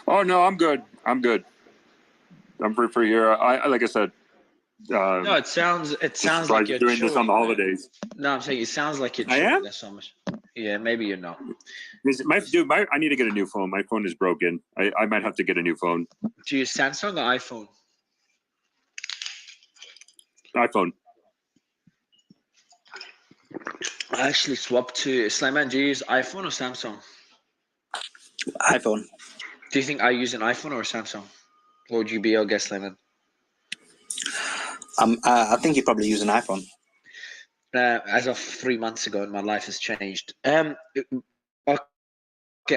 Oh no, I'm good. I'm good. I'm free here. I like I said. No, it sounds like you're doing this on the chilling, man. holidays. No, I'm saying it sounds like you're I chilling. am? That's so much. Yeah, maybe you're not. I need to get a new phone. My phone is broken. I might have to get a new phone. Do you use Samsung or iPhone? iPhone. I actually swapped to Slayman. Do you use iPhone or Samsung? iPhone. Do you think I use an iPhone or a Samsung? What would you be your guess, Slayman? I think you probably use an iPhone. As of 3 months ago, and my life has changed. Okay,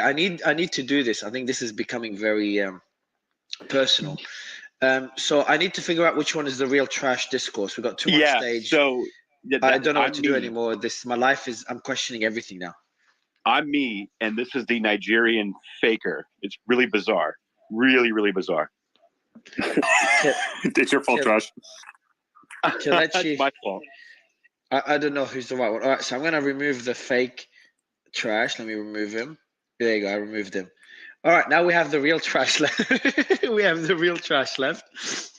I need to do this. I think this is becoming very personal. So I need to figure out which one is the real trash discourse. We got two on stage. So I don't know what to do anymore. My life is. I'm questioning everything now. I'm me, and this is the Nigerian faker. It's really bizarre. Really, really bizarre. It's your fault, Josh. It's my fault. I don't know who's the right one. All right, so I'm gonna remove the fake trash. Let me remove him. There you go. I removed him. All right, now we have the real trash left. We have the real trash left.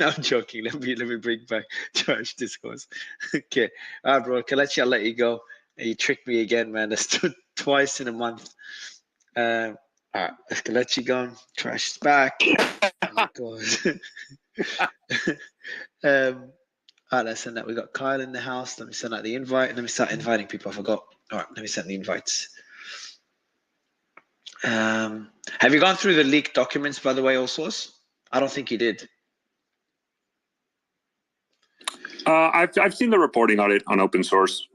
No, I'm joking. Let me bring back trash discourse. Okay, all right, bro. Kelechi, I'll let you go. You tricked me again, man. That's twice in a month. All right, let's Kelechi go. Trash is back. Oh my god. All right, let's send that. We got Kyle in the house. Let me send out the invite. Let me start inviting people. I forgot. All right, let me send the invites. Have you gone through the leaked documents, by the way, Allsource? I don't think you did. I've seen the reporting on it on open source,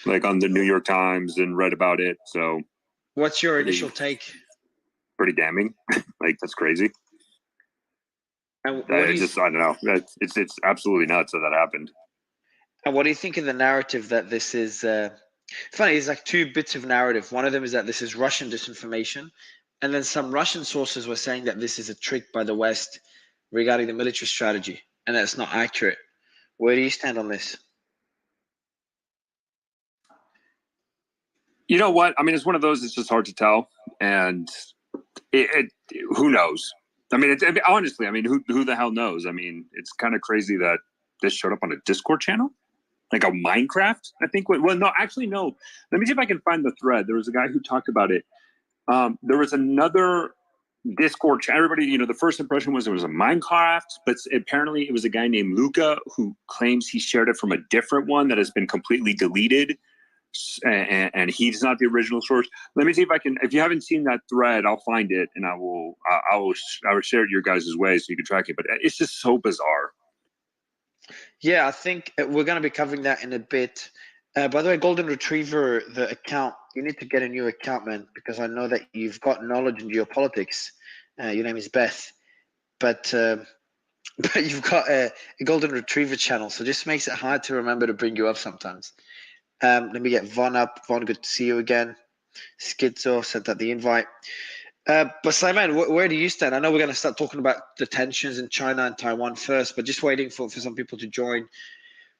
like on the New York Times, and read about it. So, what's your initial take? Pretty damning. Like, that's crazy. And I don't know. It's absolutely nuts that happened. And what do you think of the narrative that this is? Funny, it's like two bits of narrative. One of them is that this is Russian disinformation, and then some Russian sources were saying that this is a trick by the West regarding the military strategy, and that's not accurate. Where do you stand on this? You know what? I mean, it's one of those. It's just hard to tell, and who knows? I mean, honestly, I mean, who the hell knows? I mean, it's kind of crazy that this showed up on a Discord channel, like a Minecraft. I think. Well, no, actually, no. Let me see if I can find the thread. There was a guy who talked about it. There was another Discord channel. Everybody, the first impression was it was a Minecraft, but apparently it was a guy named Luca who claims he shared it from a different one that has been completely deleted. And he's not the original source. Let me see if I can. If you haven't seen that thread, I'll find it and I will share it your guys' way so you can track it. But it's just so bizarre. Yeah, I think we're going to be covering that in a bit. By the way, Golden Retriever, the account, you need to get a new account, man, because I know that you've got knowledge in geopolitics. Your name is Beth, but you've got a Golden Retriever channel, so this makes it hard to remember to bring you up sometimes. Let me get Von up. Von, good to see you again. Schizo sent out the invite. But Simon, where do you stand? I know we're going to start talking about the tensions in China and Taiwan first, but just waiting for some people to join,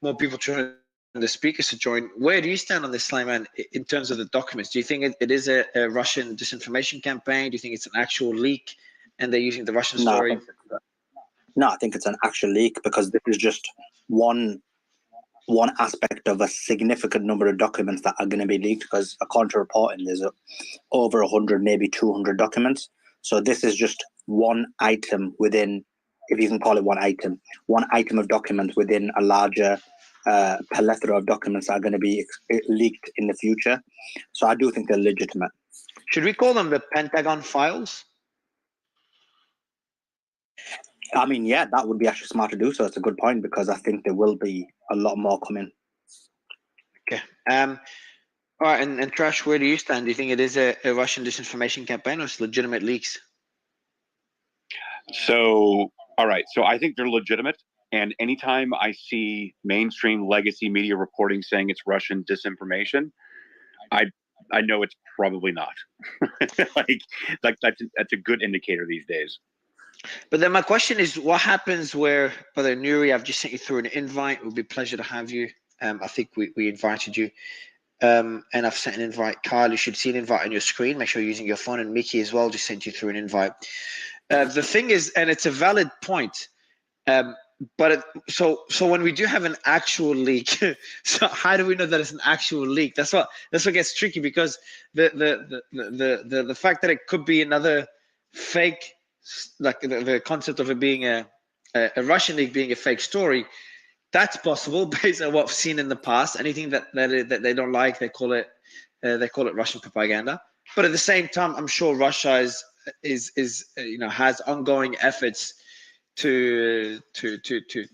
more people join, the speakers to join. Where do you stand on this, Simon, in terms of the documents? Do you think it is a Russian disinformation campaign? Do you think it's an actual leak and they're using the Russian story? No, I think it's an actual leak because this is just one aspect of a significant number of documents that are going to be leaked, because according to reporting, there's over 100, maybe 200 documents. So this is just one item within, if you can call it one item of documents within a larger plethora of documents that are going to be leaked in the future. So I do think they're legitimate. Should we call them the Pentagon files? I mean, yeah, that would be actually smart to do so. It's a good point, because I think there will be a lot more coming. Okay. All right, and Trash, where do you stand? Do you think it is a Russian disinformation campaign or it's legitimate leaks? So, all right. So I think they're legitimate. And anytime I see mainstream legacy media reporting saying it's Russian disinformation, I know it's probably not. like that's a good indicator these days. But then my question is, what happens where, Brother Nuri, I've just sent you through an invite. It would be a pleasure to have you. I think we invited you. And I've sent an invite. Kyle, you should see an invite on your screen. Make sure you're using your phone. And Mickey as well just sent you through an invite. The thing is, and it's a valid point, so when we do have an actual leak, so how do we know that it's an actual leak? That's what gets tricky, because the fact that it could be another fake, like the concept of it being a Russian leak being a fake story, that's possible based on what we've seen in the past. Anything that they don't like, they call it Russian propaganda. But at the same time, I'm sure Russia is has ongoing efforts to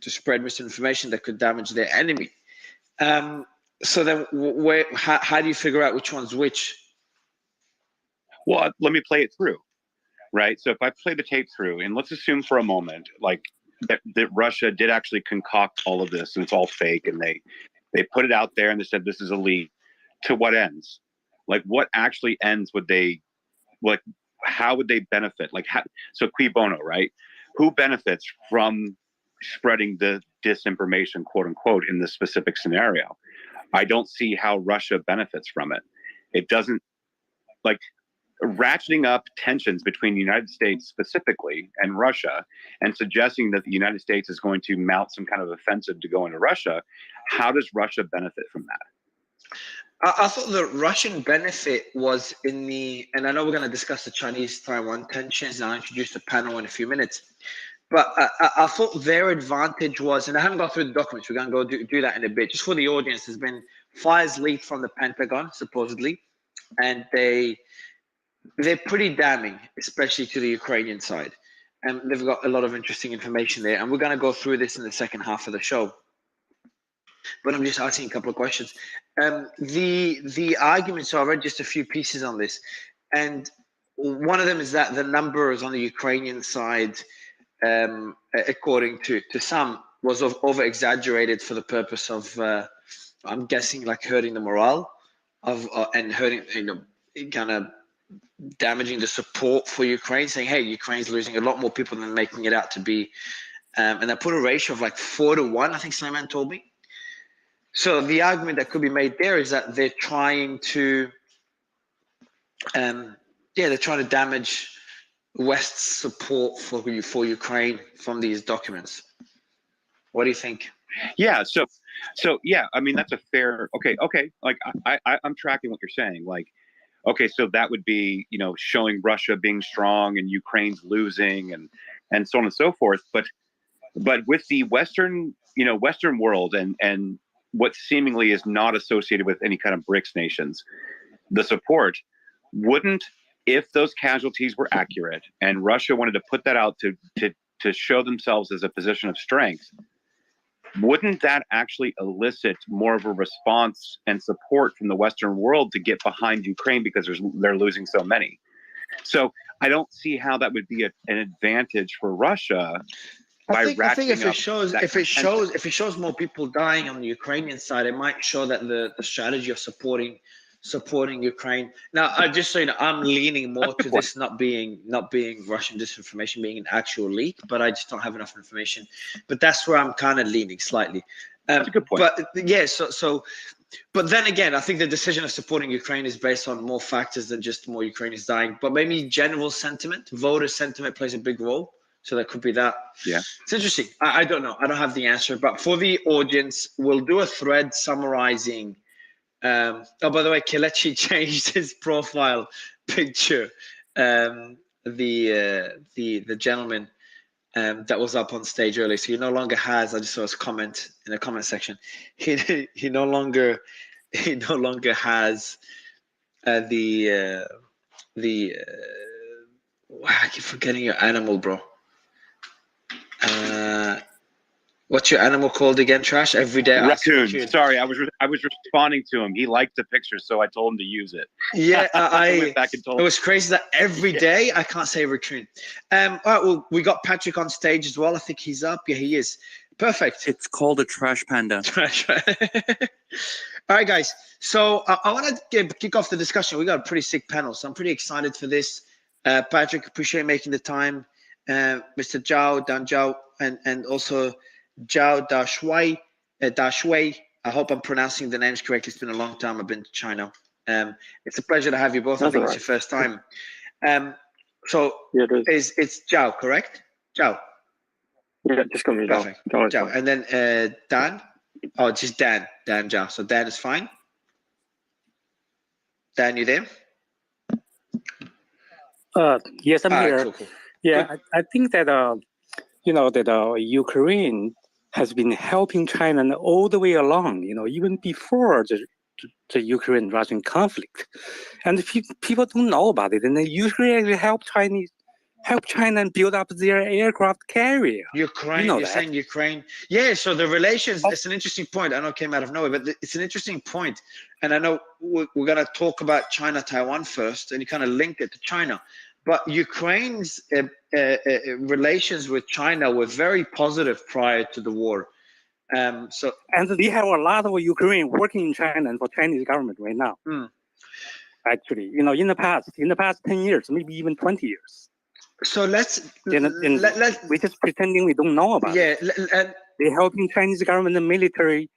spread misinformation that could damage their enemy. So then, how do you figure out which one's which? Well, let me play it through, right? So if I play the tape through, and let's assume for a moment, like that Russia did actually concoct all of this, and it's all fake, and they put it out there, and they said this is a leak. To what ends? Like, what actually ends would they, like, how would they benefit? Like, so cui bono, right? Who benefits from spreading the disinformation, quote unquote, in this specific scenario? I don't see how Russia benefits from it. It doesn't, like, ratcheting up tensions between the United States specifically and Russia, and suggesting that the United States is going to mount some kind of offensive to go into Russia. How does Russia benefit from that? I thought the Russian benefit was in and I know we're going to discuss the Chinese-Taiwan tensions, and I'll introduce the panel in a few minutes, but I thought their advantage was, and I haven't gone through the documents, we're going to go do that in a bit, just for the audience. There's been files leaked from the Pentagon, supposedly, and they're pretty damning, especially to the Ukrainian side. And they've got a lot of interesting information there, and we're going to go through this in the second half of the show. But I'm just asking a couple of questions. The argument, so I read just a few pieces on this, and one of them is that the numbers on the Ukrainian side, according to some, was over exaggerated for the purpose of, I'm guessing, like hurting the morale of and hurting, kind of damaging the support for Ukraine, saying, hey, Ukraine's losing a lot more people than making it out to be. And I put a ratio of like 4-1, I think Simon told me. So the argument that could be made there is that they're trying to, they're trying to damage West's support for Ukraine from these documents. What do you think? Yeah. So yeah. I mean, that's a fair. Okay. Like I'm tracking what you're saying. Like, okay, so that would be, showing Russia being strong and Ukraine's losing, and so on and so forth. But with the Western world and what seemingly is not associated with any kind of BRICS nations, the support, wouldn't, if those casualties were accurate and Russia wanted to put that out to show themselves as a position of strength, wouldn't that actually elicit more of a response and support from the Western world to get behind Ukraine, because they're losing so many? So I don't see how that would be an advantage for Russia. I think if it shows more people dying on the Ukrainian side, it might show that the strategy of supporting Ukraine. Now, just so you know, I'm leaning more to this not being Russian disinformation, being an actual leak, but I just don't have enough information. But that's where I'm kind of leaning slightly. That's a good point. But yeah, but then again, I think the decision of supporting Ukraine is based on more factors than just more Ukrainians dying. But maybe general sentiment, voter sentiment plays a big role. So that could be that. Yeah. It's interesting. I don't know. I don't have the answer. But for the audience, we'll do a thread summarizing. By the way, Kelechi changed his profile picture. The gentleman that was up on stage earlier. So he no longer has, I just saw his comment in the comment section. He no longer has I keep forgetting your animal, bro. What's your animal called again, Trash? Every day. Raccoon. Sorry, I was responding to him. He liked the picture, so I told him to use it. Yeah, I went back and told him. It was crazy that every day I can't say raccoon. All right, well, we got Patrick on stage as well. I think he's up. Yeah, he is. Perfect. It's called a trash panda. Trash. All right, guys. So I want to kick off the discussion. We got a pretty sick panel, so I'm pretty excited for this. Patrick, appreciate making the time. Mr. Zhao, Dan Zhao, and also Zhao Dashui. I hope I'm pronouncing the names correctly. It's been a long time. I've been to China. It's a pleasure to have you both. I think it's your first time. So Yeah, it is. it's Zhao, correct? Zhao. Yeah, just call me Zhao. Perfect. Zhao is Zhao. fine. And then Dan? Oh, just Dan. Dan Zhao. So Dan is fine. Dan, you there? Yes, I'm All right, here. cool, cool. Yeah, I think that Ukraine has been helping China all the way along. Even before the Ukraine-Russian conflict, and people don't know about it. And then Ukraine help China build up their aircraft carrier. Ukraine, You know you're that. saying Ukraine. Yeah, so the relations, it's an interesting point. I know it came out of nowhere, but it's an interesting point. And I know we're going to talk about China-Taiwan first, and you kind of link it to China. But Ukraine's relations with China were very positive prior to the war. And they have a lot of Ukraine working in China and for Chinese government right now. Actually, in the past 10 years, maybe even 20 years. So let's we're just pretending we don't know about it. They're helping Chinese government and military.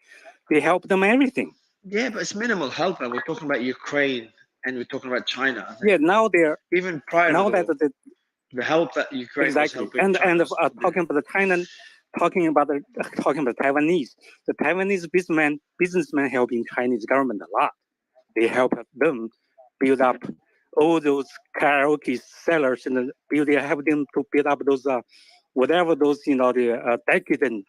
They help them everything. Yeah, but it's minimal help. And we're talking about Ukraine and we're talking about China. Yeah, now they're even prior now to that the help that Ukraine was helping and China talking about the China, talking about Taiwanese. The Taiwanese businessmen helping Chinese government a lot. They help them build up all those karaoke sellers and help them to build up those whatever those the decadent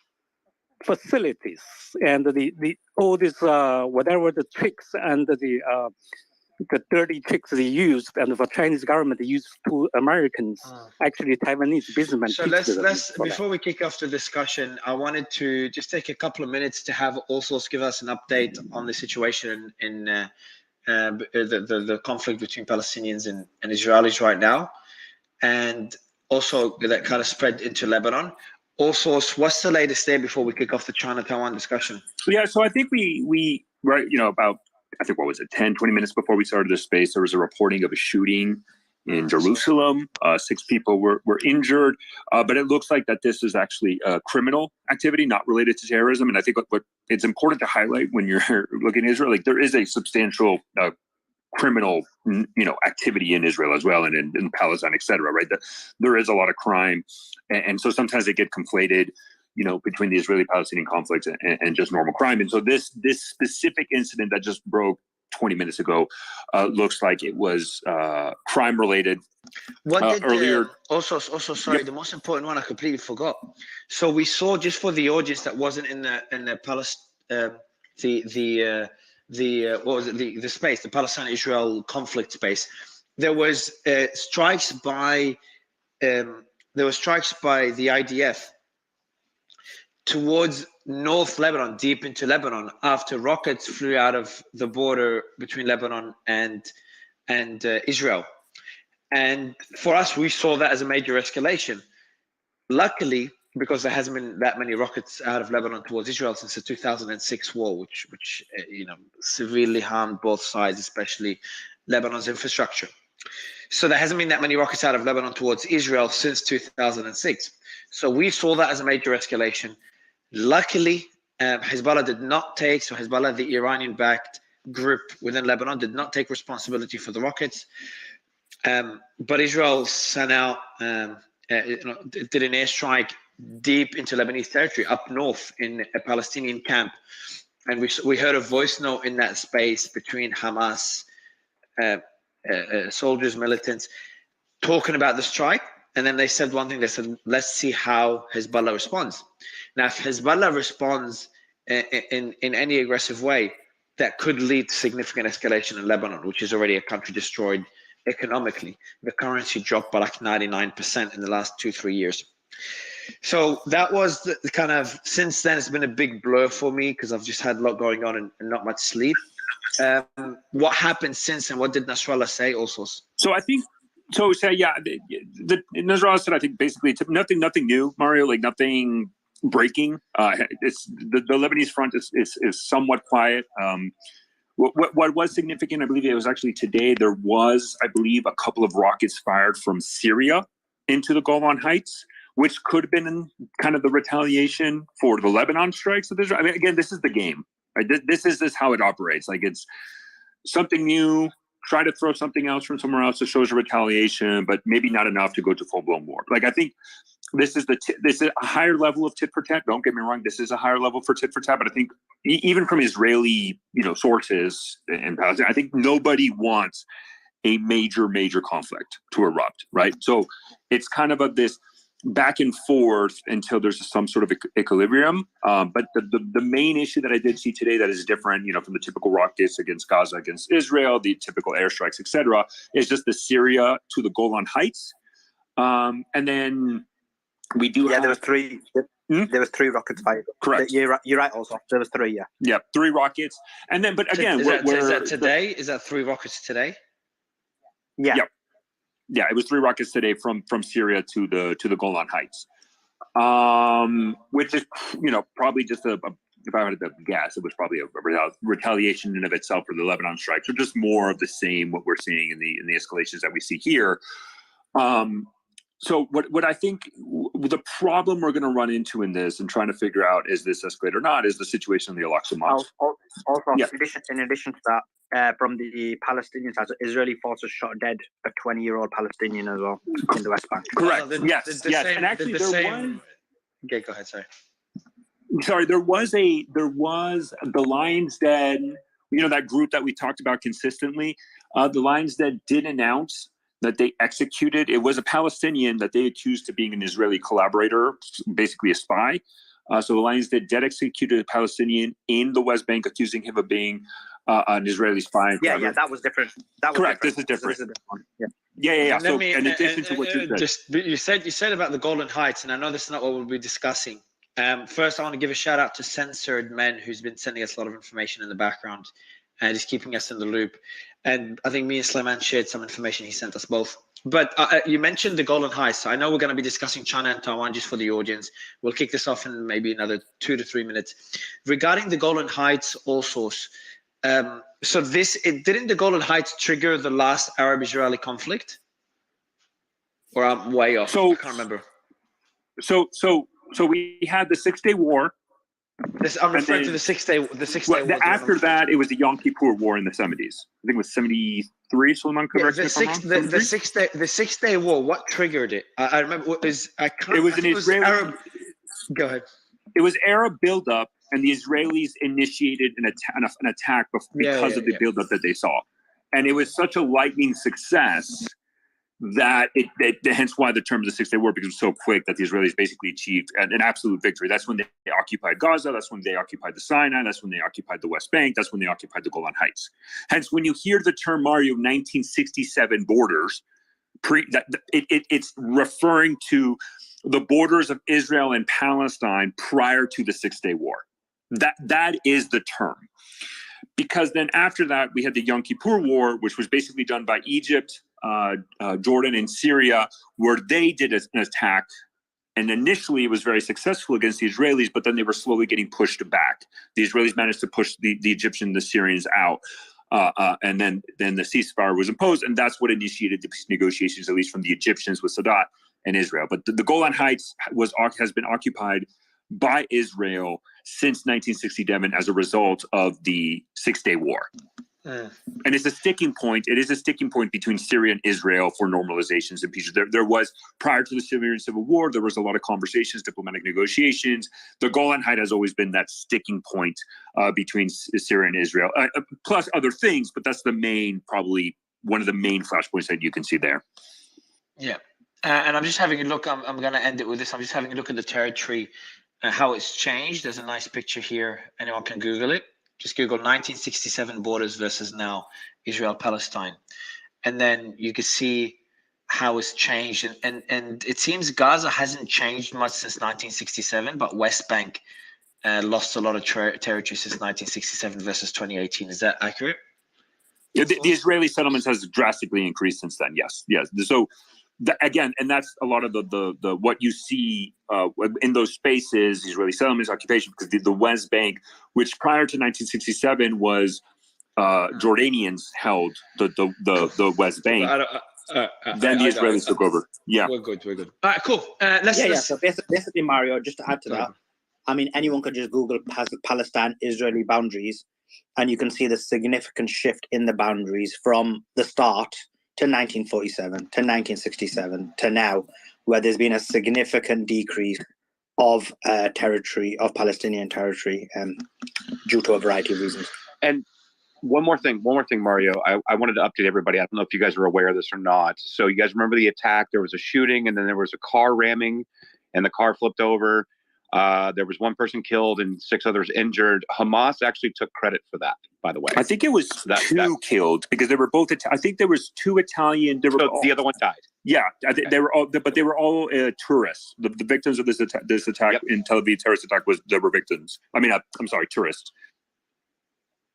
facilities and the all this whatever the tricks and the dirty tricks they used and for Chinese government they used to Americans. Actually, Taiwanese businessmen. So let's before we kick off the discussion, I wanted to just take a couple of minutes to have Allsource give us an update on the situation in the conflict between Palestinians and Israelis right now, and also that kind of spread into Lebanon. Allsource, what's the latest there before we kick off the China-Taiwan discussion? Yeah, so I think we right, about I think what was it, 10, 20 minutes before we started this space, there was a reporting of a shooting in Jerusalem. 6 people were injured, but it looks like that this is actually criminal activity, not related to terrorism. And I think what it's important to highlight when you're looking at Israel, like there is a substantial criminal, activity in Israel as well, and in Palestine, et cetera, right? There is a lot of crime, and so sometimes they get conflated, between the Israeli-Palestinian conflict and just normal crime. And so this specific incident that just broke 20 minutes ago looks like it was crime related. What did earlier? Also, sorry, the most important one I completely forgot. So we saw, just for the audience that wasn't in the Palestine, what was it, the space, the Palestine-Israel conflict space, there was strikes by the IDF towards North Lebanon, deep into Lebanon, after rockets flew out of the border between Lebanon and Israel. And for us, we saw that as a major escalation. Luckily, because there hasn't been that many rockets out of Lebanon towards Israel since the 2006 war, which severely harmed both sides, especially Lebanon's infrastructure. So there hasn't been that many rockets out of Lebanon towards Israel since 2006. So we saw that as a major escalation. Luckily, Hezbollah did not take, so Hezbollah, the Iranian-backed group within Lebanon, did not take responsibility for the rockets. But Israel sent out, did an airstrike deep into Lebanese territory, up north in a Palestinian camp. And we heard a voice note in that space between Hamas soldiers, militants, talking about the strike. And then they said one thing, they said, let's see how Hezbollah responds. Now, if Hezbollah responds in any aggressive way, that could lead to significant escalation in Lebanon, which is already a country destroyed economically. The currency dropped by like 99% in the last 2-3 years. So that was the kind of, since then, it's been a big blur for me because I've just had a lot going on and not much sleep. What happened since, and what did Nasrallah say also? So I think, yeah, Nasrallah said, I think basically it's nothing new, Mario, like nothing breaking. It's the Lebanese front is somewhat quiet. What was significant, I believe it was actually today, there was, I believe, a couple of rockets fired from Syria into the Golan Heights, which could have been kind of the retaliation for the Lebanon strikes of Israel. I mean, again, this is the game, right? This is how it operates. Like, it's something new try to throw something else from somewhere else that shows a retaliation, but maybe not enough to go to full-blown war. Like, I think this is a higher level of tit for tat. Don't get me wrong, this is a higher level for tit for tat, but I think even from Israeli, sources in Palestine, I think nobody wants a major conflict to erupt, right? So it's kind of this back and forth until there's some sort of equilibrium. But the main issue that I did see today that is different, from the typical rockets against Gaza, against Israel, the typical airstrikes, etc., is just the Syria to the Golan Heights. And then we do have... there was three. There was 3 rockets fired. Correct. You're right. Also, there was 3. Yeah. Yeah, 3 rockets, and then, but again, is that today? Is that 3 rockets today? Yeah. Yep. Yeah, it was 3 rockets today from Syria to the Golan Heights, which is probably just if I had to guess, it was probably a retaliation in and of itself for the Lebanon strikes, or just more of the same what we're seeing in the escalations that we see here. So what I think the problem we're going to run into in this and trying to figure out is this escalate or not is the situation in the Al-Aqsa Mosque. Also, yeah. in addition to that, from the Palestinian side, Israeli forces shot dead a 20-year-old Palestinian as well in the West Bank. Correct. Yes. Same, and actually, there was. Okay, go ahead. Sorry, there was the Lions Den. That group that we talked about consistently. The Lions Den did announce that they executed. It was a Palestinian that they accused of being an Israeli collaborator, basically a spy. So the Lions did executed a Palestinian in the West Bank, accusing him of being an Israeli spy. Yeah, that was different. Correct. This is different. Yeah. So in addition to what you said, you said about the Golden Heights, and I know this is not what we'll be discussing. First, I want to give a shout out to Censored Men, who's been sending us a lot of information in the background and just keeping us in the loop. And I think me and Sleiman shared some information he sent us both. But you mentioned the Golden Heights. So I know we're going to be discussing China and Taiwan just for the audience. We'll kick this off in maybe another 2 to 3 minutes. Regarding the Golden Heights also, didn't the Golden Heights trigger the last Arab-Israeli conflict? Or I'm way off. I can't remember. So we had the 6-Day War. I'm referring to the 6-Day War. After that, it was the Yom Kippur War in the 70s. I think it was 73. Solomon, correct? The 6-Day War. What triggered it? I remember it was an Israeli. Arab. Go ahead. It was Arab buildup, and the Israelis initiated an attack because of the buildup that they saw, and it was such a lightning success that hence why the term of the 6-Day War, because it was so quick that the Israelis basically achieved an absolute victory. That's when they occupied Gaza. That's when they occupied the Sinai. That's when they occupied the West Bank. That's when they occupied the Golan Heights. Hence, when you hear the term Mario 1967 borders, it's referring to the borders of Israel and Palestine prior to the 6-Day War. That is the term. Because then after that, we had the Yom Kippur War, which was basically done by Egypt, Jordan, and Syria, where they did an attack. And initially, it was very successful against the Israelis, but then they were slowly getting pushed back. The Israelis managed to push the Egyptians, the Syrians out. And then the ceasefire was imposed, and that's what initiated the peace negotiations, at least from the Egyptians with Sadat and Israel. But the Golan Heights has been occupied by Israel since 1967 as a result of the 6-Day War. And it's a sticking point. It is a sticking point between Syria and Israel for normalizations and peace. There was, prior to the Syrian Civil War, there was a lot of conversations, diplomatic negotiations. The Golan Heights has always been that sticking point between Syria and Israel, plus other things, but that's probably one of the main flashpoints that you can see there. Yeah. And I'm just having a look. I'm going to end it with this. I'm just having a look at the territory, how it's changed. There's a nice picture here. Anyone can Google it. Just Google 1967 borders versus now Israel-Palestine. And then you can see how it's changed. And it seems Gaza hasn't changed much since 1967, but West Bank lost a lot of territory since 1967 versus 2018. Is that accurate? Yeah, the Israeli settlements has drastically increased since then. Yes. So again, and that's a lot of the what you see in those spaces, Israeli settlements, occupation, because the West Bank, which prior to 1967 was Jordanians held the West Bank. Then the Israelis took over. Yeah, we're good. All right, cool. So basically, Mario, just to add to that, I mean, anyone could just Google Palestine-Israeli boundaries, and you can see the significant shift in the boundaries from the start to 1947, to 1967, to now, where there's been a significant decrease of territory, of Palestinian territory, due to a variety of reasons. And one more thing, Mario. I wanted to update everybody. I don't know if you guys are aware of this or not. So you guys remember the attack? There was a shooting, and then there was a car ramming, and the car flipped over. There was one person killed and 6 others injured. Hamas actually took credit for that, by the way. I think it was two killed because they were both. I think there was 2 Italian. So the other one died. Yeah, they were all, but they were all tourists. The victims of this attack Yep. in Tel Aviv terrorist attack they were victims. I mean, I'm sorry, tourists.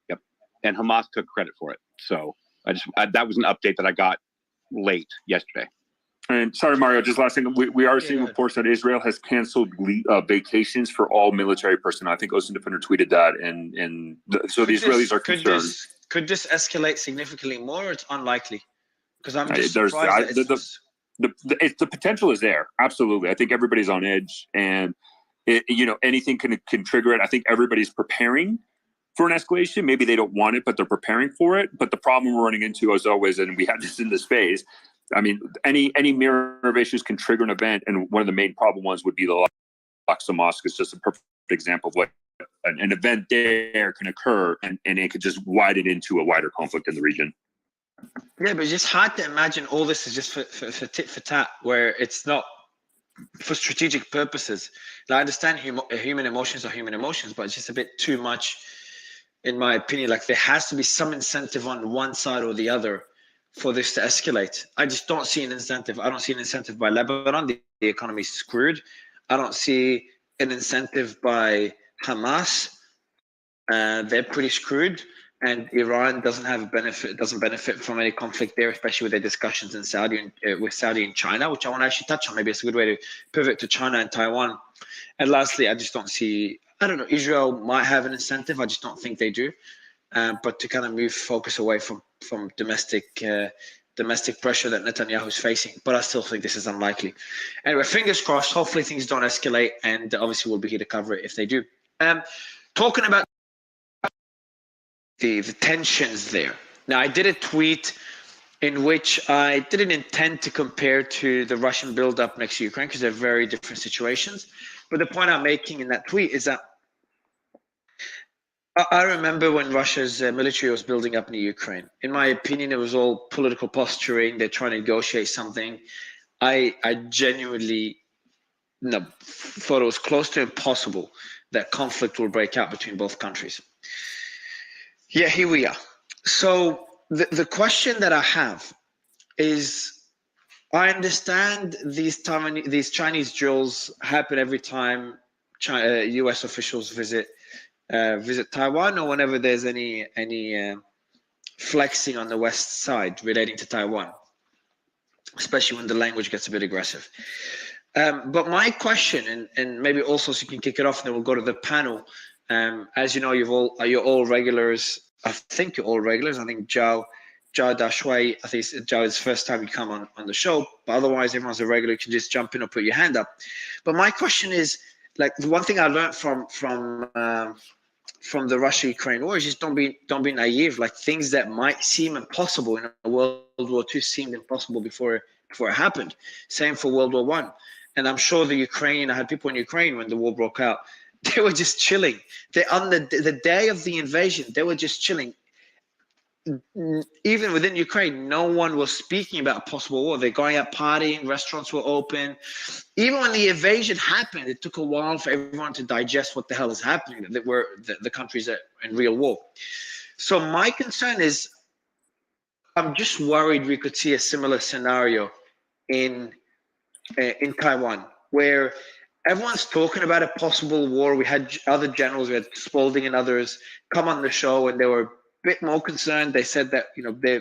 Yep, and Hamas took credit for it. So that was an update that I got late yesterday. And sorry, Mario, just last thing. We are seeing reports that Israel has canceled vacations for all military personnel. I think Ocean Defender tweeted that, and so the Israelis are concerned. Could this escalate significantly more, or it's unlikely? Because I'm just There's surprised the potential is there. Absolutely, I think everybody's on edge, and anything can trigger it. I think everybody's preparing for an escalation. Maybe they don't want it, but they're preparing for it. But the problem we're running into, as always, and we had this in this phase. I mean, any mirror of issues can trigger an event, and one of the main problem ones would be the Al-Aqsa Mosque. Is just a perfect example of what an event there can occur, and it could just widen into a wider conflict in the region. Yeah, but it's just hard to imagine all this is just for tit for tat, where it's not for strategic purposes. Now, I understand human emotions are human emotions, but it's just a bit too much, in my opinion. Like, there has to be some incentive on one side or the other for this to escalate. I just don't see an incentive. I don't see an incentive by Lebanon. The economy's screwed. I don't see an incentive by Hamas. They're pretty screwed. And Iran doesn't benefit from any conflict there, especially with their discussions in Saudi with Saudi and China, which I want to actually touch on. Maybe it's a good way to pivot to China and Taiwan. And lastly, I just don't see, I don't know, Israel might have an incentive. I just don't think they do. But to kind of move focus away from domestic pressure that Netanyahu is facing. But I still think this is unlikely. Anyway, fingers crossed. Hopefully things don't escalate, and obviously we'll be here to cover it if they do. Talking about the tensions there. Now, I did a tweet in which I didn't intend to compare to the Russian buildup next to Ukraine, because they're very different situations. But the point I'm making in that tweet is that I remember when Russia's military was building up in Ukraine. In my opinion, it was all political posturing. They're trying to negotiate something. I genuinely thought it was close to impossible that conflict will break out between both countries. Yeah, here we are. So the question that I have is, I understand these Chinese drills happen every time U.S. officials visit Taiwan, or whenever there's any flexing on the west side relating to Taiwan, especially when the language gets a bit aggressive. But my question, and maybe also so you can kick it off, and then we'll go to the panel. As you know, you're all regulars. I think you're all regulars. I think Zhao Dashui, I think Zhao is the first time you come on the show, but otherwise everyone's a regular. You can just jump in or put your hand up. But my question is, like, the one thing I learned from the Russia-Ukraine war is just don't be naive. Like, things that might seem impossible in World War II seemed impossible before it happened. Same for World War I. And I'm sure I had people in Ukraine when the war broke out. They were just chilling. On the day of the invasion, they were just chilling. Even within Ukraine, no one was speaking about a possible war. They're going out partying, restaurants were open. Even when the invasion happened, it took a while for everyone to digest what the hell is happening, that the countries are in real war. So my concern is, I'm just worried we could see a similar scenario in Taiwan, where everyone's talking about a possible war. We had other generals, we had Spalding and others come on the show, and they were a bit more concerned. They said that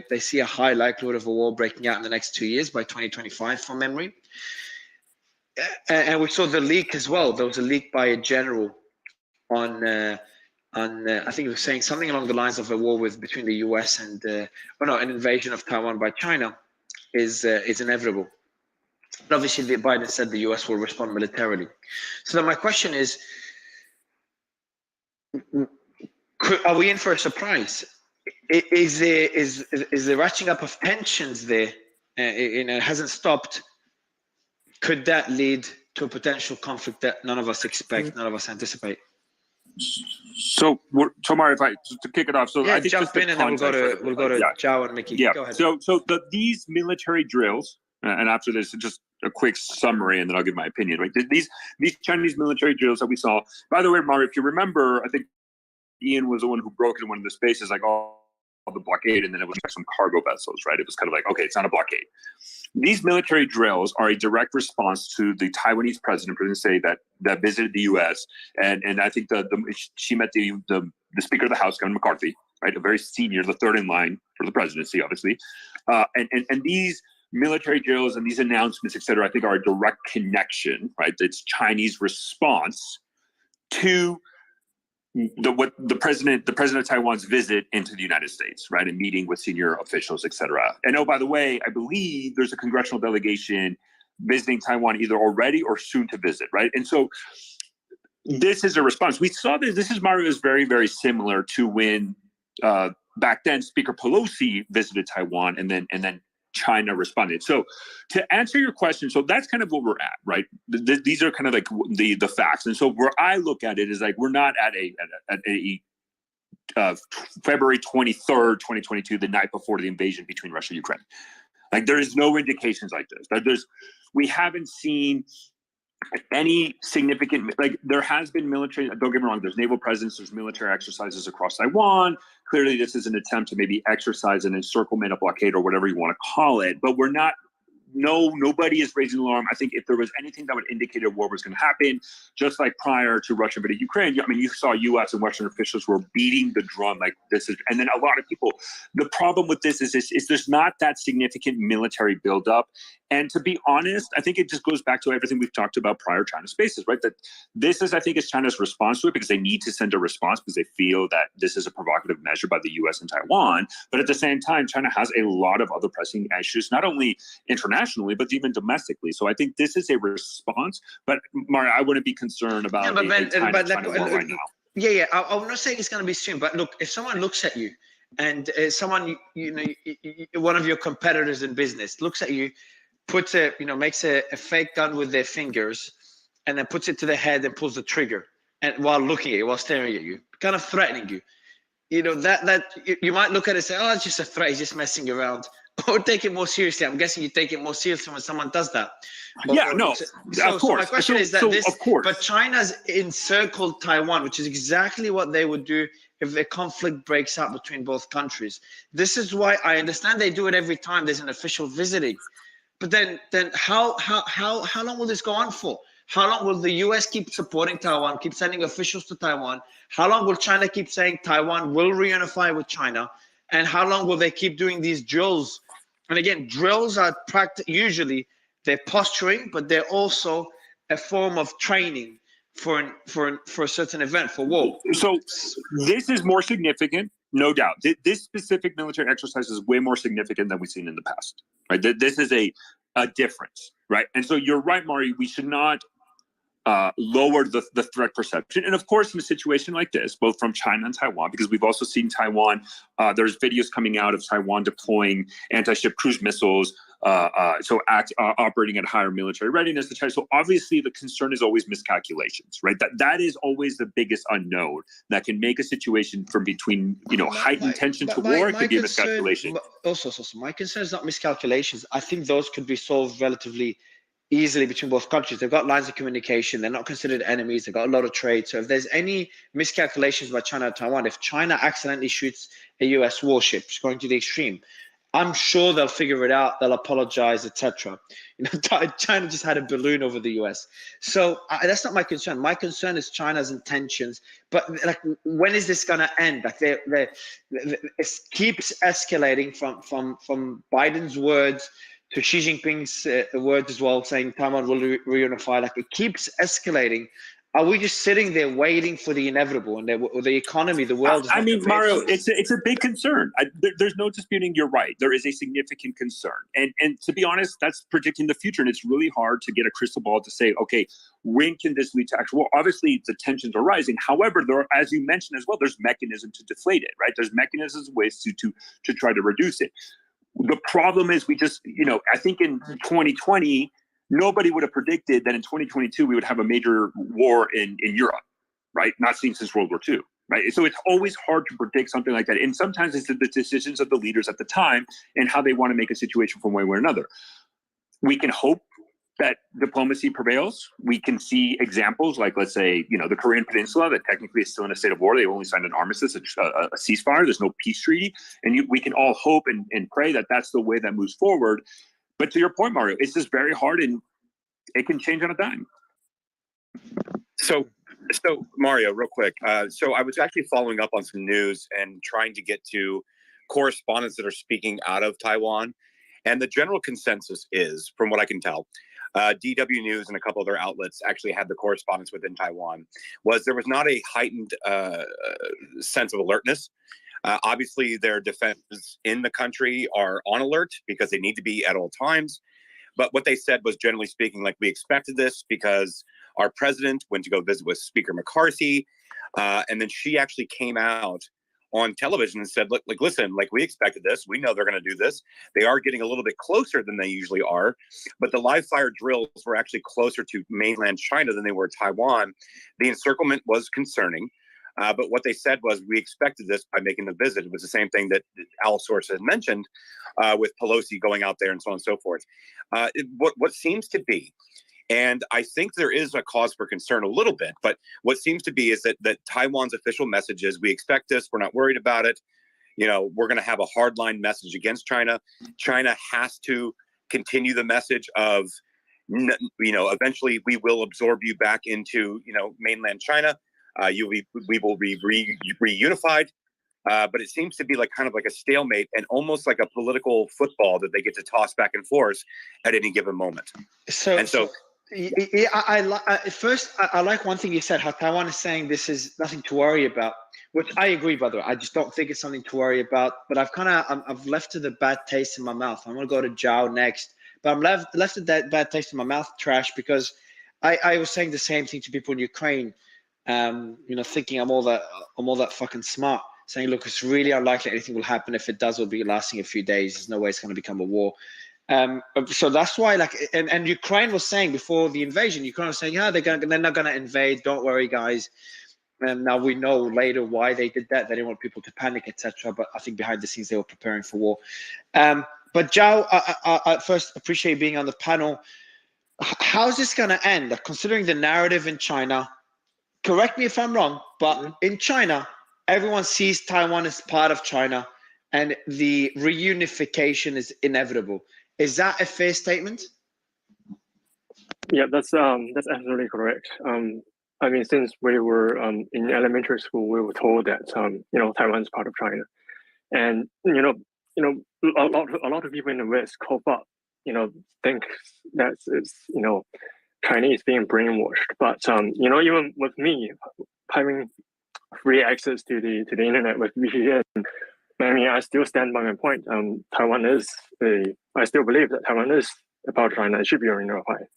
they see a high likelihood of a war breaking out in the next 2 years, by 2025, from memory. And we saw the leak as well. There was a leak by a general on I think he was saying something along the lines of a war between the US and an invasion of Taiwan by China is inevitable. And obviously, Biden said the US will respond militarily. So then my question is, Are we in for a surprise? Is the ratcheting up of tensions there? It hasn't stopped. Could that lead to a potential conflict that none of us expect, none of us anticipate? So, Mario, if I to kick it off, so Yeah, I think jump just the in and then we'll go to yeah. Zhao and Mickey. Yeah. Go ahead. So these military drills, and after this, just a quick summary, and then I'll give my opinion. Right, these Chinese military drills that we saw. By the way, Mario, if you remember, I think Ian was the one who broke in one of the spaces, like all the blockade, and then it was like some cargo vessels. Right, it was kind of like, okay, it's not a blockade. These military drills are a direct response to the Taiwanese president say that visited the U.S. and I think she met the Speaker of the House, Kevin McCarthy, right, a very senior, the third in line for the presidency, obviously, and these military drills and these announcements, et cetera, I think are a direct connection, right? It's Chinese response to the president of Taiwan's visit into the United States, right, and meeting with senior officials, et cetera. And oh, by the way, I believe there's a congressional delegation visiting Taiwan either already or soon to visit, right? And so this is a response. We saw this. This is Mario is very, very similar to when back then Speaker Pelosi visited Taiwan, and then China responded. So to answer your question, so that's kind of what we're at, right? These are kind of like the facts. And so where I look at it is like we're not at a February 23rd, 2022, the night before the invasion between Russia and Ukraine. Like there is no indications like this. We haven't seen any significant, like there has been military, don't get me wrong, there's naval presence, there's military exercises across Taiwan. Clearly this is an attempt to maybe exercise an encirclement, a blockade, or whatever you want to call it, but we're not, nobody is raising alarm. I think if there was anything that would indicate a war was going to happen, just like prior to Russia invading Ukraine, I mean, you saw U.S. and Western officials were beating the drum like this is, and then a lot of people, the problem with this is there's not that significant military buildup. And to be honest, I think it just goes back to everything we've talked about prior China spaces, right? That this is, I think, is China's response to it because they need to send a response because they feel that this is a provocative measure by the U.S. and Taiwan. But at the same time, China has a lot of other pressing issues, not only internationally, but even domestically. So I think this is a response. But Mario, I wouldn't be concerned about China war right now. Yeah. I'm not saying it's going to be soon, but look, if someone looks at you and someone, one of your competitors in business looks at you, puts makes a fake gun with their fingers and then puts it to the head and pulls the trigger and while looking at you, while staring at you, kind of threatening you, that you might look at it and say, oh, it's just a threat, he's just messing around, or take it more seriously. I'm guessing you take it more seriously when someone does that. Of course. So my question is that but China's encircled Taiwan, which is exactly what they would do if a conflict breaks out between both countries. This is why I understand they do it every time there's an official visiting. But then how long will this go on for? How long will the U.S. keep supporting Taiwan, keep sending officials to Taiwan? How long will China keep saying Taiwan will reunify with China? And how long will they keep doing these drills? And again, drills are usually they're posturing, but they're also a form of training for a certain event, for war. So this is more significant, no doubt. This specific military exercise is way more significant than we've seen in the past. Right? This is a difference, right? And so you're right, Mari. We should not lower the threat perception. And of course, in a situation like this, both from China and Taiwan, because we've also seen Taiwan, there's videos coming out of Taiwan deploying anti-ship cruise missiles, operating at higher military readiness to China. So obviously the concern is always miscalculations, right? That is always the biggest unknown that can make a situation from between, heightened tension to war. It could be a miscalculation. Also, my concern is not miscalculations. I think those could be solved relatively easily between both countries. They've got lines of communication. They're not considered enemies. They've got a lot of trade. So if there's any miscalculations by China and Taiwan, if China accidentally shoots a US warship, going to the extreme, I'm sure they'll figure it out. They'll apologize, etc. China just had a balloon over the US. So that's not my concern. My concern is China's intentions. But like, when is this going to end? Like, it keeps escalating from Biden's words to Xi Jinping's words as well, saying Taiwan will reunify. Like, it keeps escalating. Are we just sitting there waiting for the inevitable, and the economy, the world is I not mean, prepared Mario, for this? it's a big concern. There's no disputing. You're right. There is a significant concern, and to be honest, that's predicting the future, and it's really hard to get a crystal ball to say, okay, when can this lead to actual? Well, obviously, the tensions are rising. However, there are, as you mentioned as well, there's mechanism to deflate it, right? There's mechanisms, ways to try to reduce it. The problem is, we just, I think in 2020. Nobody would have predicted that in 2022 we would have a major war in Europe, right? Not seen since World War II, right? So it's always hard to predict something like that. And sometimes it's the decisions of the leaders at the time and how they want to make a situation from one way or another. We can hope that diplomacy prevails. We can see examples like, let's say, the Korean Peninsula that technically is still in a state of war. They've only signed an armistice, a ceasefire. There's no peace treaty. And we can all hope and pray that that's the way that moves forward. But to your point, Mario, it's just very hard, and it can change on a dime. So Mario, real quick. So I was actually following up on some news and trying to get to correspondents that are speaking out of Taiwan. And the general consensus is, from what I can tell, DW News and a couple other outlets actually had the correspondence within Taiwan, was there was not a heightened sense of alertness. Obviously, their defenses in the country are on alert because they need to be at all times. But what they said was, generally speaking, like, we expected this because our president went to go visit with Speaker McCarthy. And then she actually came out on television and said, look, listen, we expected this. We know they're going to do this. They are getting a little bit closer than they usually are. But the live fire drills were actually closer to mainland China than they were Taiwan. The encirclement was concerning. But what they said was, we expected this by making the visit. It was the same thing that Al Source had mentioned with Pelosi going out there and so on and so forth. What seems to be, and I think there is a cause for concern a little bit, but what seems to be is that Taiwan's official message is, we expect this, we're not worried about it. We're going to have a hardline message against China. China has to continue the message of, eventually we will absorb you back into, mainland China. We will be reunified, but it seems to be kind of like a stalemate and almost like a political football that they get to toss back and forth at any given moment. I like one thing you said, how Taiwan is saying this is nothing to worry about, which I agree, by the way. I just don't think it's something to worry about. But I've left it a bad taste in my mouth. I'm gonna go to Zhao next, but I'm left with that bad taste in my mouth, Trash, because I was saying the same thing to people in Ukraine. Thinking I'm all that fucking smart, saying, look, it's really unlikely anything will happen. If it does, it'll be lasting a few days. There's no way it's going to become a war. So that's why, and Ukraine was saying before the invasion, Ukraine was saying, yeah, they're not going to invade. Don't worry, guys. And now we know later why they did that. They didn't want people to panic, etc. But I think behind the scenes they were preparing for war. But Zhao, I first appreciate being on the panel. How's this going to end? Considering the narrative in China. Correct me if I'm wrong, but in China, everyone sees Taiwan as part of China, and the reunification is inevitable. Is that a fair statement? Yeah, that's absolutely correct. I mean, since we were in elementary school, we were told that Taiwan is part of China, and a lot of people in the West cope up, think that it's Chinese being brainwashed. But even with me having free access to the internet with VPN, I mean, I still stand by my point. I still believe that Taiwan is a part of China. It should be reunified.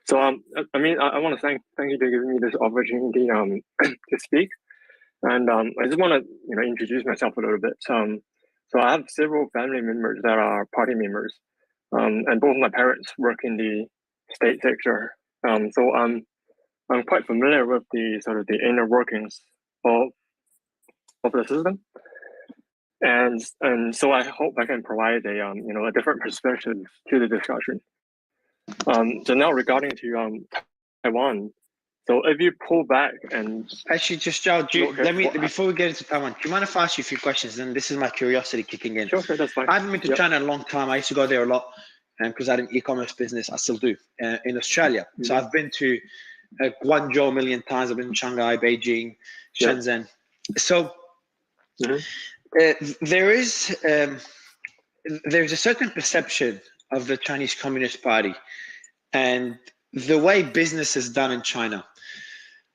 So I mean, I want to thank you for giving me this opportunity to speak, and I just want to introduce myself a little bit. So I have several family members that are party members, and both my parents work in the state sector. So I'm quite familiar with the sort of the inner workings of the system, and so I hope I can provide a different perspective to the discussion. So now regarding to Taiwan, so if you pull back and actually just Zhao, before we get into Taiwan, do you mind if I ask you a few questions? And this is my curiosity kicking in. Sure, that's fine. I haven't been to China in a long time. I used to go there a lot because I had an e-commerce business. I still do in Australia. Mm-hmm. So I've been to Guangzhou a million times. I've been to Shanghai, Beijing, Shenzhen. So there's a certain perception of the Chinese Communist Party and the way business is done in China.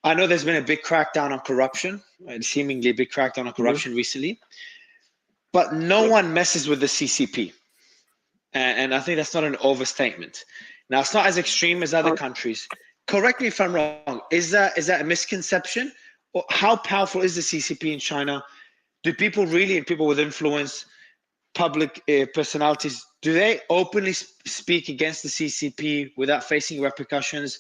I know there's been a big crackdown on corruption, seemingly a big crackdown on corruption recently, but no one messes with the CCP. And I think that's not an overstatement. Now, it's not as extreme as other countries. Correct me if I'm wrong. Is that a misconception? Or how powerful is the CCP in China? Do people really, and people with influence, public personalities, do they openly speak against the CCP without facing repercussions?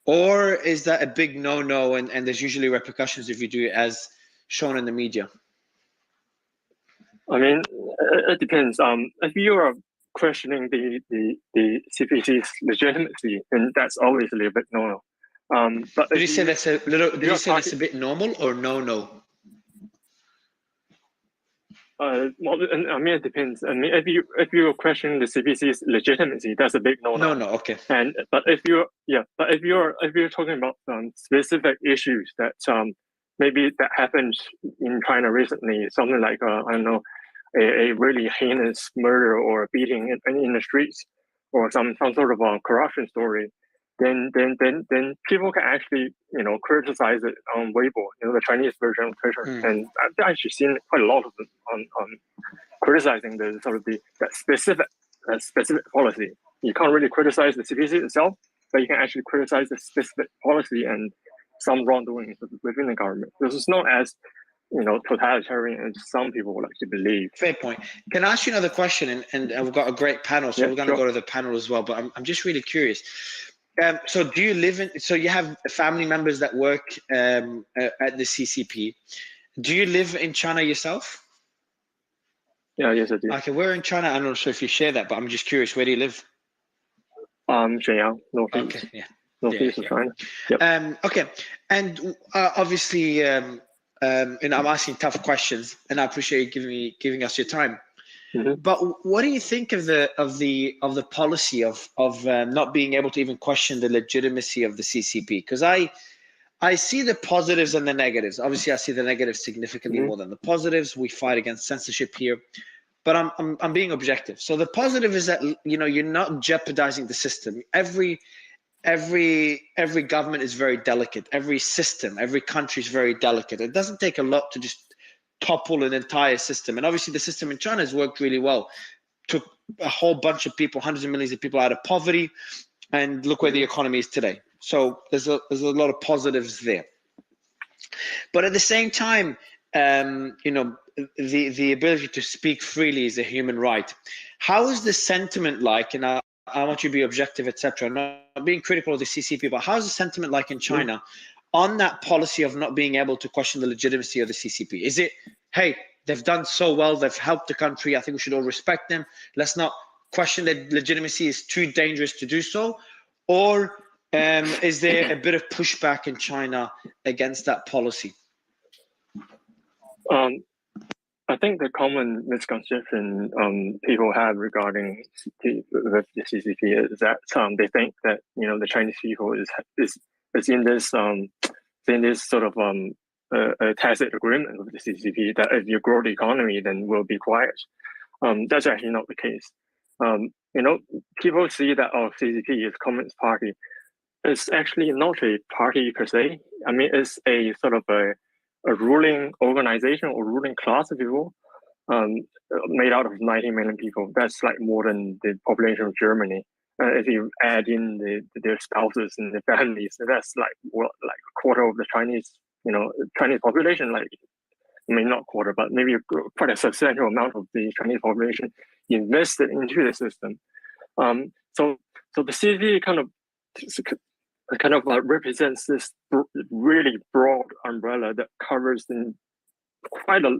Or is that a big no-no, and there's usually repercussions if you do it as shown in the media? I mean, it depends. If you are questioning the CPC's legitimacy, then that's obviously a bit no-no. But did you say that's a little? Did you say that's a bit normal or no-no? Well, I mean, it depends. I mean, if you question the CPC's legitimacy, that's a big no-no. No, okay. But if you're talking about specific issues that maybe that happened in China recently, something like I don't know, a really heinous murder or beating in the streets, or some sort of corruption story, then people can actually criticize it on Weibo, the Chinese version of Twitter, and I've actually seen quite a lot of them on criticizing the sort of that specific policy. You can't really criticize the CPC itself, but you can actually criticize the specific policy and some wrongdoing within the government. This is not as totalitarian as some people would like to believe. Fair point. Can I ask you another question? And we've got a great panel, so we're going to go to the panel as well. But I'm just really curious. So do you live in? So you have family members that work at the CCP. Do you live in China yourself? Yeah, yes, I do. Okay, where in China? I'm not sure if you share that, but I'm just curious. Where do you live? Shenyang, northeast. Okay, yeah. Northeast of China. Yep. Okay, and obviously, I'm asking tough questions, and I appreciate you giving us your time. But what do you think of the policy of not being able to even question the legitimacy of the CCP? Because I see the positives and the negatives. Obviously, I see the negatives significantly more than the positives. We fight against censorship here, but I'm being objective. So the positive is that you're not jeopardizing the system. Every government is very delicate. Every system, every country is very delicate. It doesn't take a lot to just topple an entire system. And obviously the system in China has worked really well. Took a whole bunch of people, hundreds of millions of people out of poverty, and look where the economy is today. So there's a lot of positives there. But at the same time, the ability to speak freely is a human right. How is the sentiment like? And I want you to be objective, etc. I'm not being critical of the CCP, but how is the sentiment like in China on that policy of not being able to question the legitimacy of the CCP? Is it, hey, they've done so well, they've helped the country, I think we should all respect them, let's not question their legitimacy, it's too dangerous to do so? Or is there a bit of pushback in China against that policy? I think the common misconception people have regarding the CCP is that they think that the Chinese people is in this sort of a tacit agreement with the CCP that if you grow the economy, then we'll be quiet. That's actually not the case. People see that CCP is Communist Party. It's actually not a party per se. I mean, it's a sort of a ruling organization or ruling class of people made out of 90 million people. That's like more than the population of Germany. If you add in their spouses and their families, that's like a quarter of the Chinese population. Like, I mean, not quarter, but maybe quite a substantial amount of the Chinese population invested into the system. So the CCP kind of represents this really broad umbrella that covers in quite a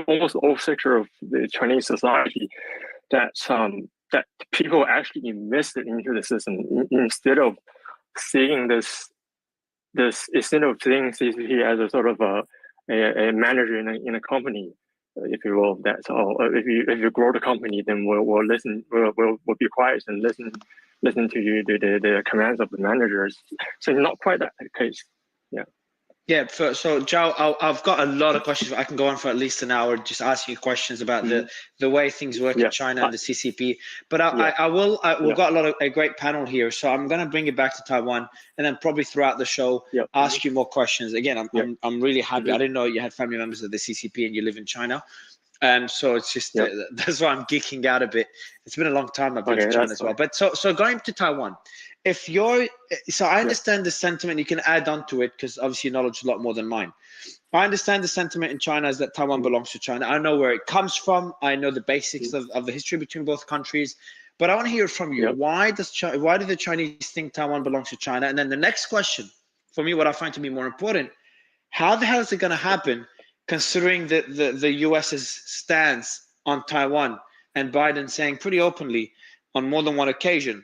almost all sector of the Chinese society that people actually invested into the system instead of seeing CCP as a sort of a manager in a company, if you will. That's all. If you grow the company, then we'll listen. We'll be quiet and listen to you the commands of the managers. So not quite that case. Yeah. Yeah, so Zhao, I've got a lot of questions. I can go on for at least an hour just asking you questions about the way things work in China and the CCP. But we've got a great panel here, so I'm going to bring it back to Taiwan, and then probably throughout the show ask you more questions. Again, I'm really happy. I didn't know you had family members of the CCP and you live in China. So it's just that's why I'm geeking out a bit. It's been a long time I've been to China as well. But so going to Taiwan, I understand the sentiment. You can add on to it because obviously your knowledge is a lot more than mine. I understand the sentiment in China is that Taiwan belongs to China. I know where it comes from. I know the basics of the history between both countries. But I want to hear from you. Why do the Chinese think Taiwan belongs to China? And then the next question, for me, what I find to be more important, how the hell is it going to happen considering the US's stance on Taiwan and Biden saying pretty openly on more than one occasion,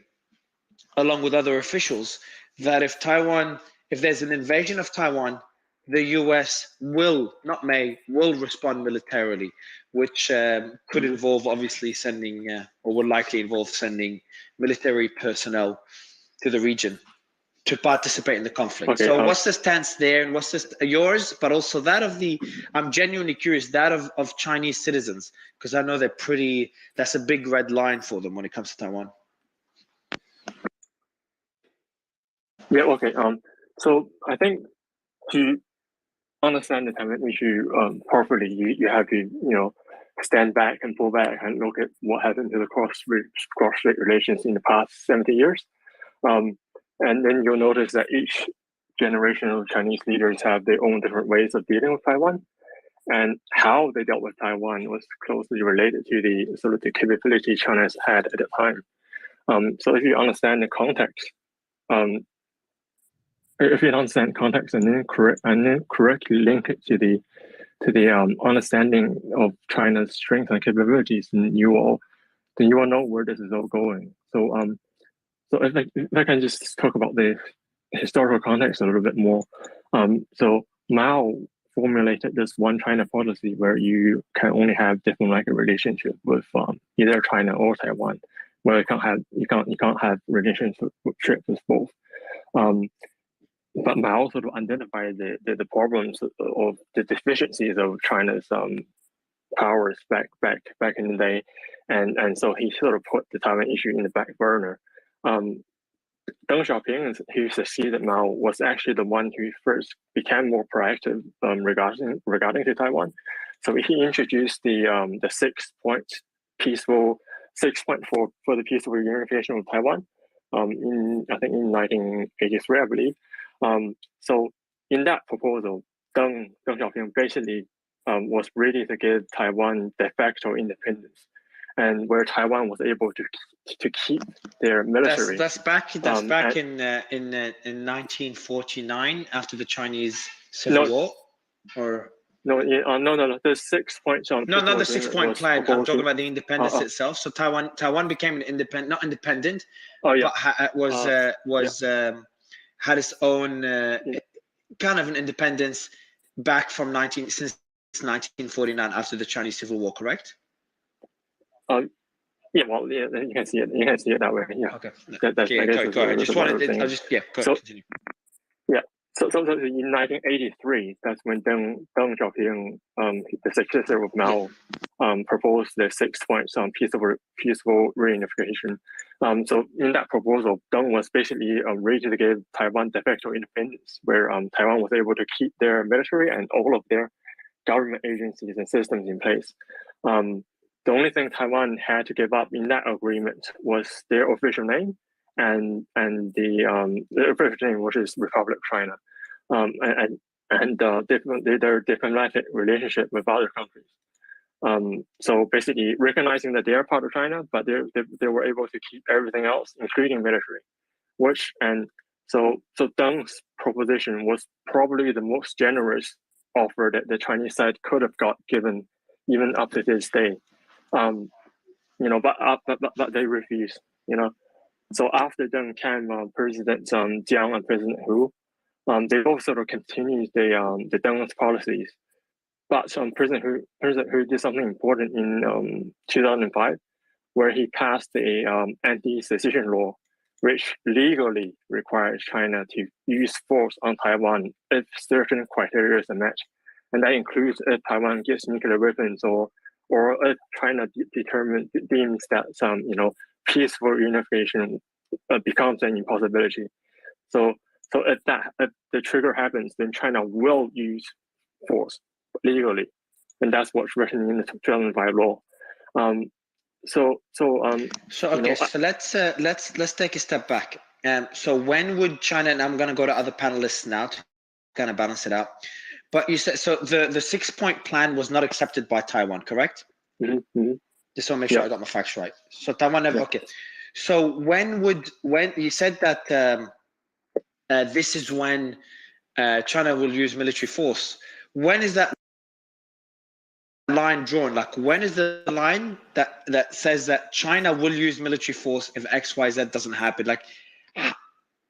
along with other officials, that if there's an invasion of Taiwan, the US will respond militarily, which could involve obviously sending, or will likely involve sending military personnel to the region to participate in the conflict. So what's the stance there, and what's yours, but also that of I'm genuinely curious, that of Chinese citizens, because I know that's a big red line for them when it comes to Taiwan. Yeah, okay. So I think to understand the Taiwan issue properly, you have to, stand back and pull back and look at what happened to the cross-strait relations in the past 70 years. And then you'll notice that each generation of Chinese leaders have their own different ways of dealing with Taiwan. And how they dealt with Taiwan was closely related to the sort of the capability China had at the time. So if you understand the context, and then correctly link it to the understanding of China's strengths and capabilities, then you will know where this is all going. So if I can just talk about the historical context a little bit more. So Mao formulated this one China policy where you can only have diplomatic relationship with either China or Taiwan, where you can't have relationship with both. But Mao sort of identified the problems of the deficiencies of China's powers back in the day, and so he sort of put the Taiwan issue in the back burner. Deng Xiaoping, who succeeded Mao, was actually the one who first became more proactive regarding to Taiwan. So he introduced the 6-point for the peaceful reunification of Taiwan. I think in 1983, I believe. So in that proposal, Deng Xiaoping basically was ready to give Taiwan de facto independence, and where Taiwan was able to keep their military. That's back in 1949 after the Chinese Civil War, or no. The 6 points on not the 6-point plan. I'm talking about the independence itself. So Taiwan became not independent. Oh yeah, but had its own kind of an independence back from since 1949 after the Chinese Civil War, correct? Yeah, well, yeah, you can see it. You can see it that way. Yeah. Okay. Go ahead. Continue. Yeah. So in 1983, that's when Deng Xiaoping, the successor of Mao, proposed the 6 points on peaceful reunification. So in that proposal, Deng was basically ready to give Taiwan de facto independence, where Taiwan was able to keep their military and all of their government agencies and systems in place. The only thing Taiwan had to give up in that agreement was their official name and the official name, which is Republic of China, and their diplomatic relationship with other countries. So basically recognizing that they are part of China, but they were able to keep everything else, including military. So Deng's proposition was probably the most generous offer that the Chinese side could have got given even up to this day. But they refused. So after Deng came President Jiang and President Hu, they both sort of continued the Deng's policies. But President Hu did something important in 2005, where he passed a anti-secession law, which legally requires China to use force on Taiwan if certain criteria are met. And that includes if Taiwan gets nuclear weapons or if China deems that some peaceful unification becomes an impossibility. So if the trigger happens, then China will use force legally, and that's what's written in the 2005 law. So let's take a step back. So when would China, and I'm going to go to other panelists now to kind of balance it out. But you said so the 6-point plan was not accepted by Taiwan, correct? Mm-hmm. Just want to make sure I got my facts right. So Taiwan never. Okay. So when you said that this is when China will use military force? When is that line drawn? Like, when is the line that says that China will use military force if XYZ doesn't happen? Like,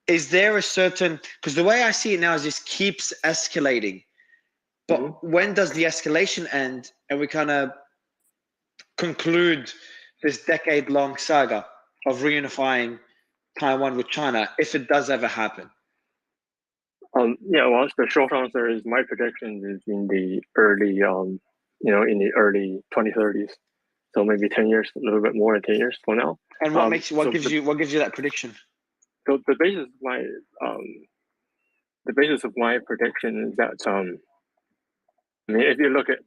is there a certain, because the way I see it now is this keeps escalating, but when does the escalation end and we kind of conclude this decade-long saga of reunifying Taiwan with China, if it does ever happen? Well, the short answer is my prediction is in the early, in the early 2030s. So maybe 10 years, a little bit more than 10 years from now. And what gives you that prediction? So the basis of my prediction is that if you look at,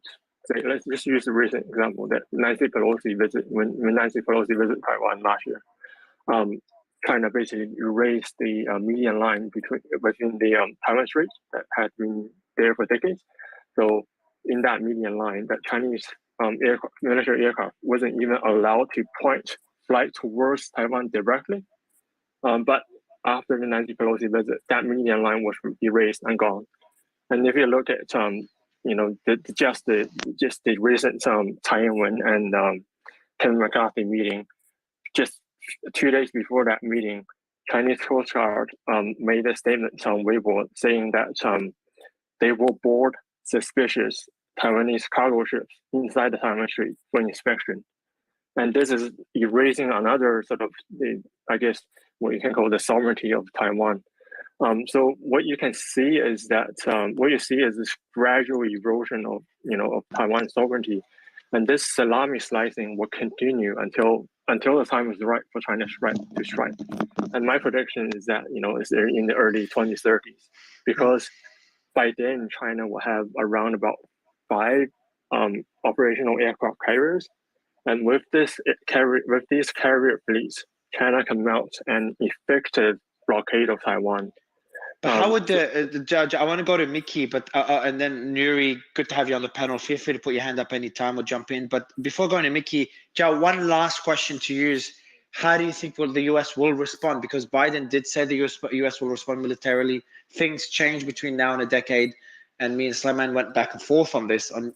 say, let's just use a recent example that Nancy Pelosi when Nancy Pelosi visited Taiwan last year. China basically erased the median line within the Taiwan Strait that had been there for decades. So in that median line, that Chinese military aircraft wasn't even allowed to fly towards Taiwan directly. But after the Nancy Pelosi visit, that median line was erased and gone. And if you look at just the recent Taiwan and Kevin McCarthy meeting, just 2 days before that meeting, Chinese Coast Guard made a statement on Weibo saying that they will board suspicious Taiwanese cargo ships inside the Taiwan Strait for inspection. And this is erasing another sort of, what you can call the sovereignty of Taiwan. So what you can see is that this gradual erosion of Taiwan's sovereignty, and this salami slicing will continue until the time is right for China to strike. And my prediction is that it's in the early 2030s, because by then China will have around about 5 operational aircraft carriers, and with these carrier fleets, China can mount an effective blockade of Taiwan. How would the judge? I want to go to Mickey, but and then Nuri. Good to have you on the panel. Feel free to put your hand up anytime or jump in. But before going to Mickey, Zhao, one last question to you is: how do you think the U.S. will respond? Because Biden did say the U.S. will respond militarily. Things change between now and a decade, and me and Sleiman went back and forth on this on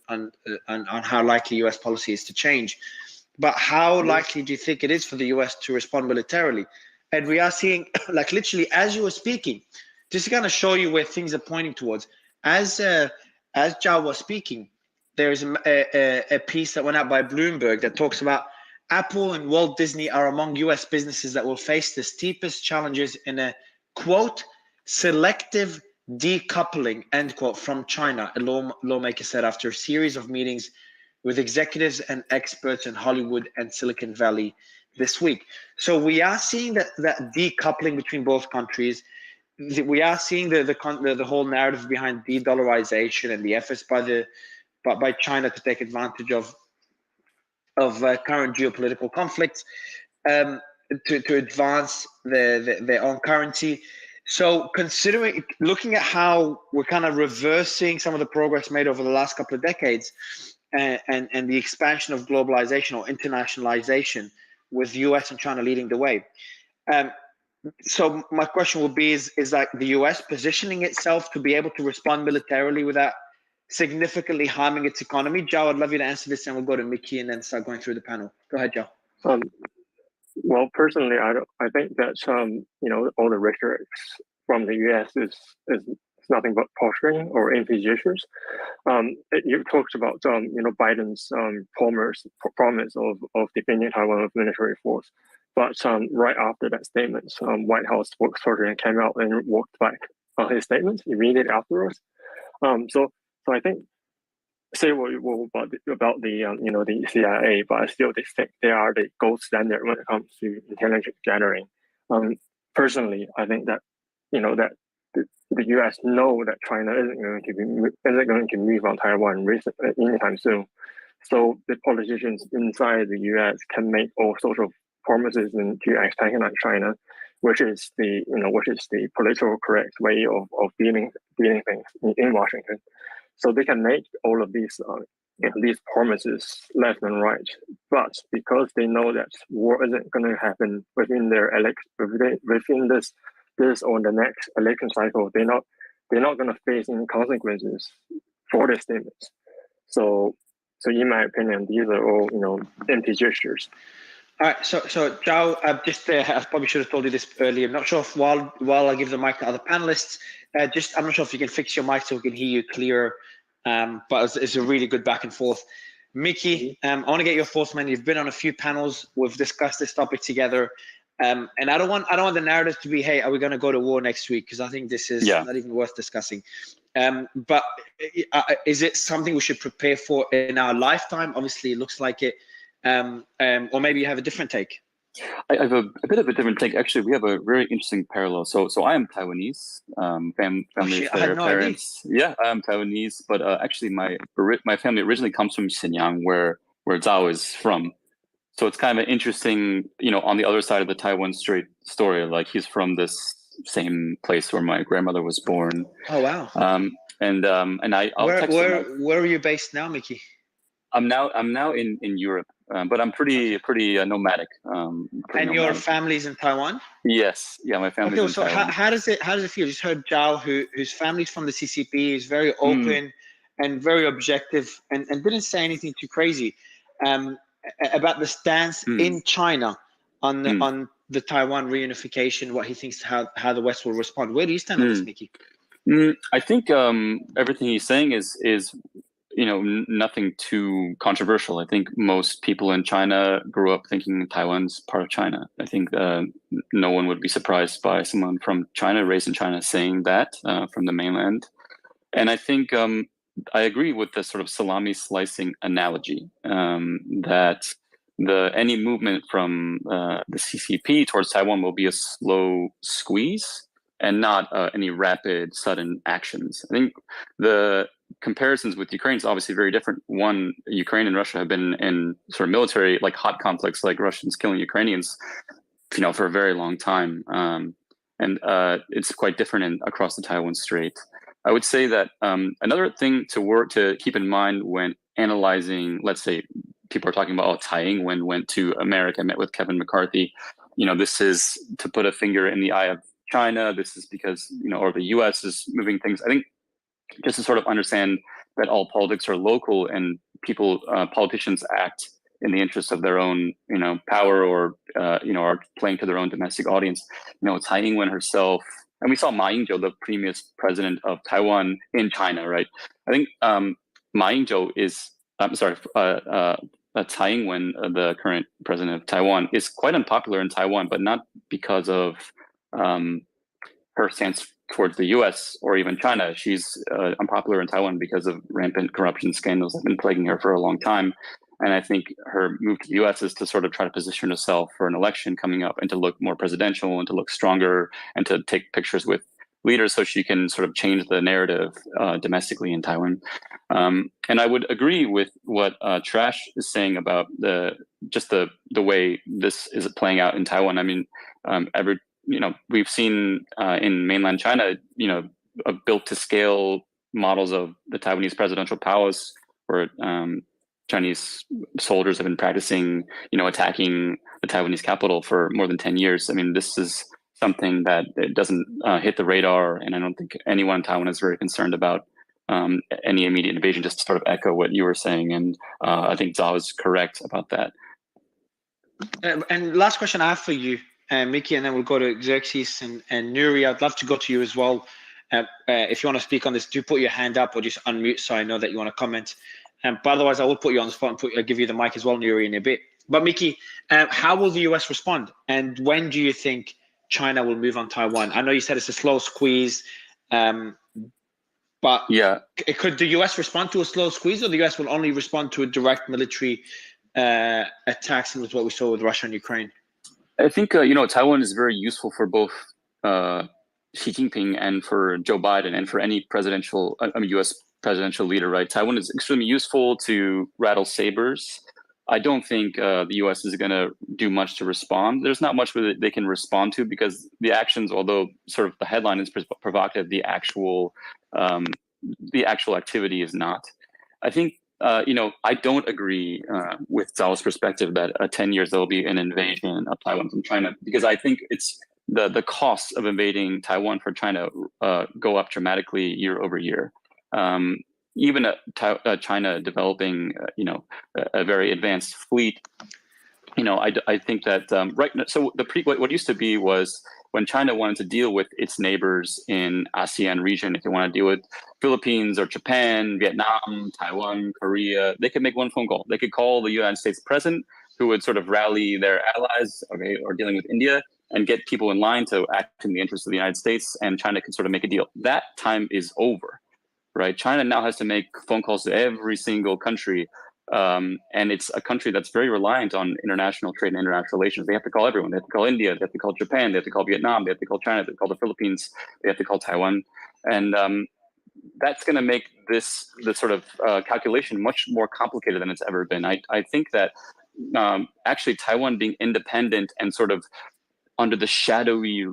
how likely U.S. policy is to change. But how likely do you think it is for the U.S. to respond militarily? And we are seeing, like, literally as you were speaking, just to kind of show you where things are pointing towards. As Zhao was speaking, there is a piece that went out by Bloomberg that talks about Apple and Walt Disney are among U.S. businesses that will face the steepest challenges in a, quote, selective decoupling, end quote, from China, a lawmaker said after a series of meetings with executives and experts in Hollywood and Silicon Valley this week. So we are seeing that decoupling between both countries. We are seeing the whole narrative behind de-dollarization and the efforts by China to take advantage of current geopolitical conflicts to advance their own currency. So looking at how we're kind of reversing some of the progress made over the last couple of decades and the expansion of globalization or internationalization with US and China leading the way. So my question would be, is like the US positioning itself to be able to respond militarily without significantly harming its economy? Zhao, I'd love you to answer this, and we'll go to Mickey and then start going through the panel. Go ahead, Zhao. Well, personally, I think that all the rhetoric from the US is nothing but posturing or empty gestures. You talked about Biden's promise of defending Taiwan with military force. But right after that statement, White House spokesperson came out and walked back on his statement immediately afterwards. So I think say what you will about the the CIA, but I still think they are the gold standard when it comes to intelligence gathering. Personally, I think that that the U.S. know that China isn't going to move on Taiwan anytime soon. So the politicians inside the U.S. can make all sorts of promises and to antagonise China, which is the political correct way of dealing things in Washington. So they can make all of these promises left and right, but because they know that war isn't going to happen within this or the next election cycle, they're not going to face any consequences for their statements. So in my opinion, these are all empty gestures. All right, so Zhao, I probably should have told you this earlier. I'm not sure if while I give the mic to other panelists, I'm not sure if you can fix your mic so we can hear you clearer. But it's a really good back and forth. Mickey, I want to get your thoughts, man. You've been on a few panels. We've discussed this topic together, and I don't want the narrative to be, hey, are we going to go to war next week? Because I think this is not even worth discussing. But is it something we should prepare for in our lifetime? Obviously, it looks like it. Or maybe you have a different take. I have a bit of a different take. Actually, we have a very interesting parallel. So I am Taiwanese. Family there, parents. Yeah, I am Taiwanese. But actually, my family originally comes from Xinjiang, where Zhao is from. So it's kind of an interesting, on the other side of the Taiwan Strait story. Like he's from this same place where my grandmother was born. Oh wow. Where are you based now, Mickey? I'm now in Europe, but I'm pretty nomadic. And your family's in Taiwan? Yes, yeah, my family's in Taiwan. How does it feel? You just heard Zhao, whose family's from the CCP, is very open and very objective, and didn't say anything too crazy about the stance in China on the Taiwan reunification. What he thinks how the West will respond. Where do you stand on this, Mickey? I think everything he's saying is nothing too controversial. I think most people in China grew up thinking Taiwan's part of China. I think no one would be surprised by someone from China, raised in China, saying that from the mainland. And I think I agree with the sort of salami slicing analogy that any movement from the CCP towards Taiwan will be a slow squeeze and not any rapid, sudden actions. I think the comparisons with Ukraine is obviously very different. One, Ukraine and Russia have been in sort of military, like hot conflicts, like Russians killing Ukrainians, for a very long time. And it's quite different across the Taiwan Strait. I would say that another thing to keep in mind when analyzing, let's say, people are talking about Tsai Ing-wen went to America, met with Kevin McCarthy. This is to put a finger in the eye of China. This is because, or the US is moving things. I think just to sort of understand that all politics are local and politicians act in the interest of their own, power or, are playing to their own domestic audience. Tsai Ing-wen herself, and we saw Ma Ying-jeou, the previous president of Taiwan, in China, right? I think Ma Ying-jeou is, Tsai Ing-wen, the current president of Taiwan, is quite unpopular in Taiwan, but not because of her stance towards the U.S. or even China. She's unpopular in Taiwan because of rampant corruption scandals that have been plaguing her for a long time. And I think her move to the U.S. is to sort of try to position herself for an election coming up and to look more presidential and to look stronger and to take pictures with leaders so she can sort of change the narrative domestically in Taiwan. And I would agree with what Trash is saying about the way this is playing out in Taiwan. I mean, we've seen in mainland China, built to scale models of the Taiwanese presidential palace where Chinese soldiers have been practicing, attacking the Taiwanese capital for more than 10 years. I mean, this is something that it doesn't hit the radar. And I don't think anyone in Taiwan is very concerned about any immediate invasion, just to sort of echo what you were saying. And I think Zhao is correct about that. And last question I have for you, Mickey, and then we'll go to Xerxes and Nuri. I'd love to go to you as well. If you want to speak on this, do put your hand up or just unmute so I know that you want to comment. But otherwise, I will put you on the spot and give you the mic as well, Nuri, in a bit. But Mickey, how will the US respond? And when do you think China will move on Taiwan? I know you said it's a slow squeeze, but Yeah, could the US respond to a slow squeeze, or the US will only respond to a direct military attack, similar to what we saw with Russia and Ukraine? I think Taiwan is very useful for both Xi Jinping and for Joe Biden and for any U.S. presidential leader. Right, Taiwan is extremely useful to rattle sabers. I don't think the U.S. is going to do much to respond. There's not much they can respond to, because the actions, although sort of the headline is provocative, the actual activity is not. I think I don't agree with Zhao's perspective that 10 years there will be an invasion of Taiwan from China, because I think it's the costs of invading Taiwan for China go up dramatically year over year. Even China developing a very advanced fleet, I think that right now, so what used to be was, when China wanted to deal with its neighbors in ASEAN region, if they want to deal with Philippines or Japan, Vietnam, Taiwan, Korea, they could make one phone call. They could call the United States president, who would sort of rally their allies, or dealing with India, and get people in line to act in the interest of the United States, and China could sort of make a deal. That time is over, right? China now has to make phone calls to every single country. And it's a country that's very reliant on international trade and international relations. They have to call everyone. They have to call India. They have to call Japan. They have to call Vietnam. They have to call China. They have to call the Philippines. They have to call Taiwan. And that's going to make this sort of calculation much more complicated than it's ever been. I think that actually Taiwan being independent and sort of under the shadowy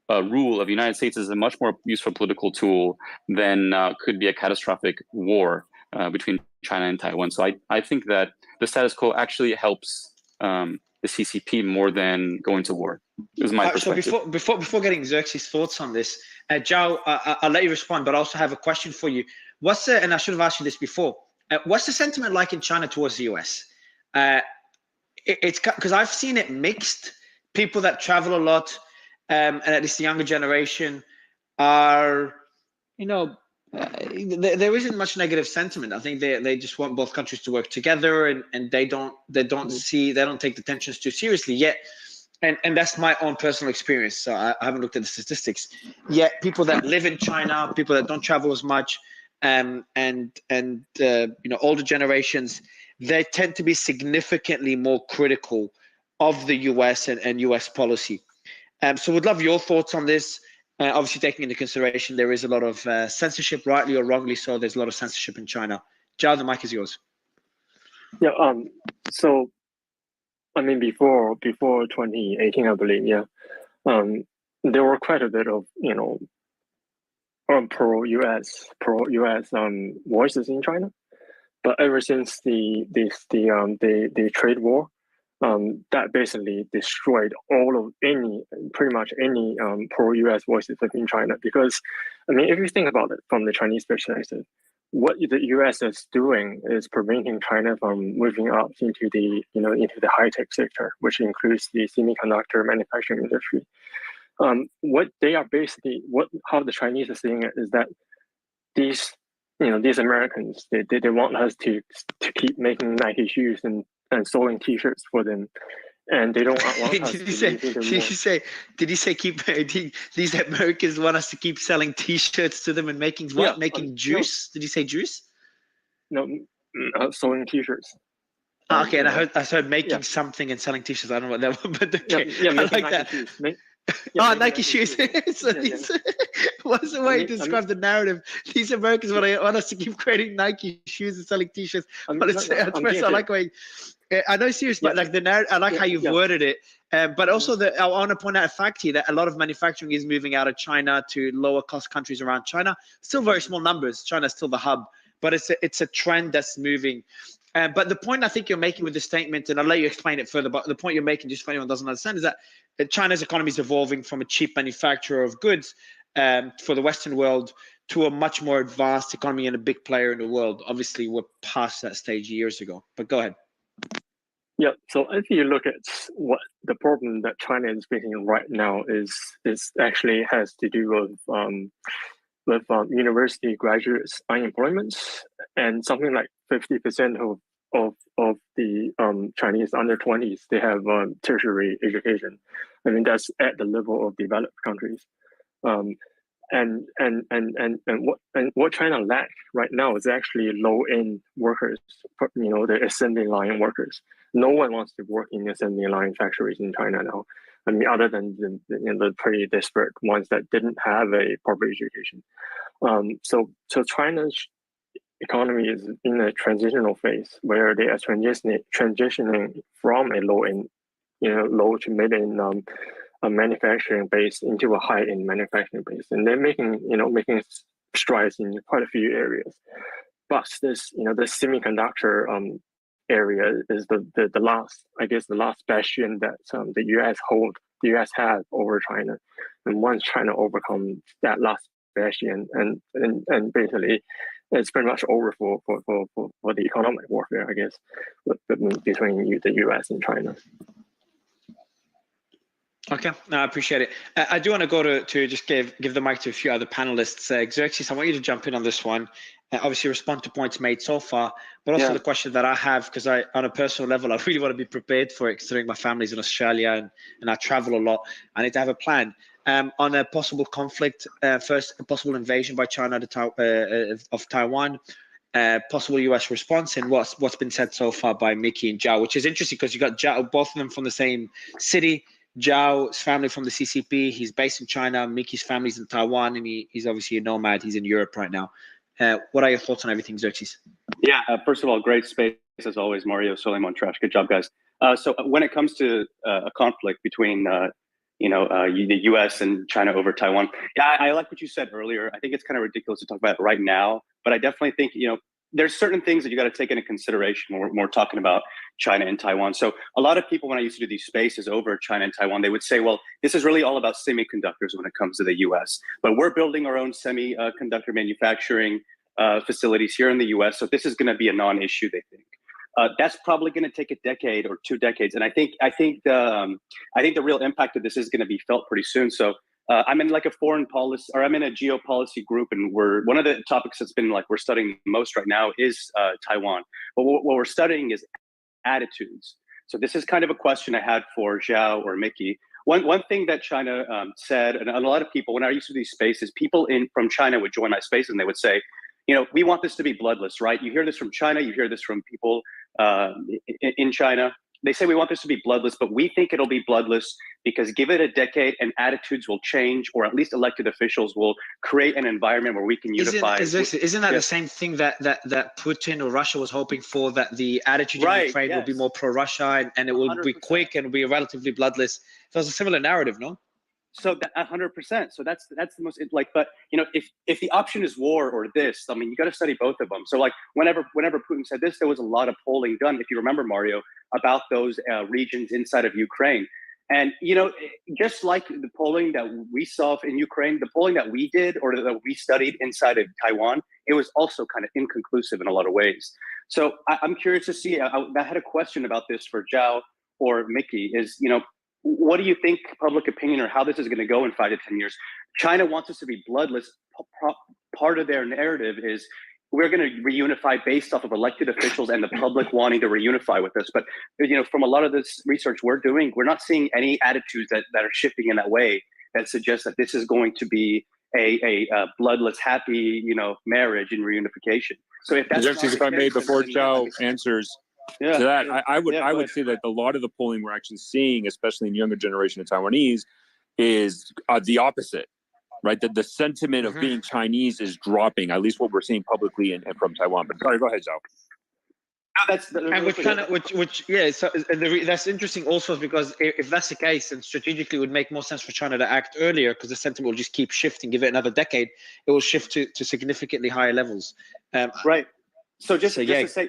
rule of the United States is a much more useful political tool than could be a catastrophic war between China and Taiwan. So I think that the status quo actually helps the CCP more than going to war. Is my perspective. So before getting Xerxes' thoughts on this, Zhao, I'll let you respond, but I also have a question for you. And I should have asked you this before. What's the sentiment like in China towards the US? It's because I've seen it mixed. People that travel a lot, and at least the younger generation, are, there isn't much negative sentiment. I think they just want both countries to work together, and they don't take the tensions too seriously yet. And that's my own personal experience. So I haven't looked at the statistics yet. People that live in China, people that don't travel as much, and older generations, they tend to be significantly more critical of the US and US policy. So we'd love your thoughts on this. Obviously, taking into consideration there is a lot of censorship, rightly or wrongly so. There's a lot of censorship in China. Zhao, the mic is yours. Yeah. So, I mean, before 2018, I believe, there were quite a bit of pro-US voices in China, but ever since the trade war, that basically destroyed pretty much any pro-US voices within China. Because, I mean, if you think about it from the Chinese perspective, what the US is doing is preventing China from moving up into the high-tech sector, which includes the semiconductor manufacturing industry. How the Chinese are seeing it is that these Americans, they want us to keep making Nike shoes and sewing T-shirts for them, and they don't want us to Did you say these Americans want us to keep selling T-shirts to them and making what? Yeah, making juice? No. Did you say juice? No, sewing T-shirts. Okay, and I heard making something and selling T-shirts. I don't know what that was, but okay, I like that. Nike shoes. What's the way you describe the narrative? These Americans want us to keep creating Nike shoes and selling T-shirts. I like the way. I know, serious, but like the narrative. I like how you've worded it. But also, I want to point out a fact here that a lot of manufacturing is moving out of China to lower cost countries around China. Still very small numbers. China's still the hub, but it's a trend that's moving. But the point I think you're making with this statement, and I'll let you explain it further, but the point you're making, just for anyone who doesn't understand, is that China's economy is evolving from a cheap manufacturer of goods for the Western world to a much more advanced economy and a big player in the world. Obviously, we're past that stage years ago, but go ahead. Yeah, so if you look at what the problem that China is facing right now is actually has to do with university graduates unemployment, and something like 50% of of the Chinese under 20s, they have tertiary education. I mean, that's at the level of developed countries. And what China lacks right now is actually low-end workers, the assembly line workers. No one wants to work in assembly line factories in China now. I mean, other than the pretty desperate ones that didn't have a proper education. So China's economy is in a transitional phase where they are transitioning from a low-end, low to mid-end a manufacturing base into a high-end manufacturing base, and they're making strides in quite a few areas. But this, the semiconductor area is the last, I guess, the last bastion that the U.S. has over China, and once China overcomes that last bastion, and basically, it's pretty much over for the economic warfare, I guess, between the U.S. and China. Okay, no, I appreciate it. I do want to go to just give the mic to a few other panelists. Xerxes, I want you to jump in on this one. Obviously, respond to points made so far, but also the question that I have, because on a personal level, I really want to be prepared for it, considering my family's in Australia and I travel a lot. I need to have a plan on a possible conflict. First, a possible invasion by China of Taiwan. Possible U.S. response, and what's been said so far by Mickey and Zhao, which is interesting because you got Zhao, both of them from the same city. Zhao's family from the CCP. He's based in China. Mickey's family's in Taiwan, and he's obviously a nomad. He's in Europe right now. What are your thoughts on everything, Xerxes? Yeah, first of all, great space as always, Mario, Soleiman, Trash. Good job, guys. So when it comes to a conflict between the U.S. and China over Taiwan, yeah, I like what you said earlier. I think it's kind of ridiculous to talk about it right now, but I definitely think there's certain things that you got to take into consideration when we're talking about China and Taiwan. So a lot of people, when I used to do these spaces over China and Taiwan, they would say, well, this is really all about semiconductors when it comes to the US. But we're building our own semiconductor manufacturing facilities here in the US. So this is going to be a non-issue, they think. That's probably going to take a decade or 2 decades. And I think the real impact of this is going to be felt pretty soon. So I'm in like a foreign policy, or I'm in a geopolicy group, and one of the topics that's been we're studying most right now is Taiwan. But what we're studying is attitudes. So this is kind of a question I had for Zhao or Mickey. One thing that China said, and a lot of people, when I used to do these spaces, people from China would join my space and they would say, we want this to be bloodless, right? You hear this from China, you hear this from people in China. They say we want this to be bloodless, but we think it'll be bloodless because give it a decade and attitudes will change, or at least elected officials will create an environment where we can unify. Isn't that the same thing that Putin or Russia was hoping for, that the attitude in Ukraine will be more pro-Russia and it will 100%. Be quick and be relatively bloodless? So it's a similar narrative, no? So 100%. So that's the most but if the option is war or this, I mean, you got to study both of them. So whenever Putin said this, there was a lot of polling done, if you remember, Mario, about those regions inside of Ukraine. And just like the polling that we saw in Ukraine, the polling that we did or that we studied inside of Taiwan, it was also kind of inconclusive in a lot of ways. So I'm curious to see. I had a question about this for Zhao or Mickey. Is what do you think public opinion or how this is going to go in 5 to 10 years? China wants us to be bloodless. Part of their narrative is we're going to reunify based off of elected officials and the public wanting to reunify with us. But from a lot of this research we're doing, we're not seeing any attitudes that are shifting in that way that suggests that this is going to be a bloodless, happy marriage and reunification. So if that's if I may, before Zhao answers. To that, I would say that a lot of the polling we're actually seeing, especially in younger generation of Taiwanese, is the opposite, right? That the sentiment of being Chinese is dropping, at least what we're seeing publicly and from Taiwan. But sorry, go ahead, Zhao. That's interesting also, because if that's the case, then strategically it would make more sense for China to act earlier, because the sentiment will just keep shifting. Give it another decade, it will shift to significantly higher levels. Right. So just to say,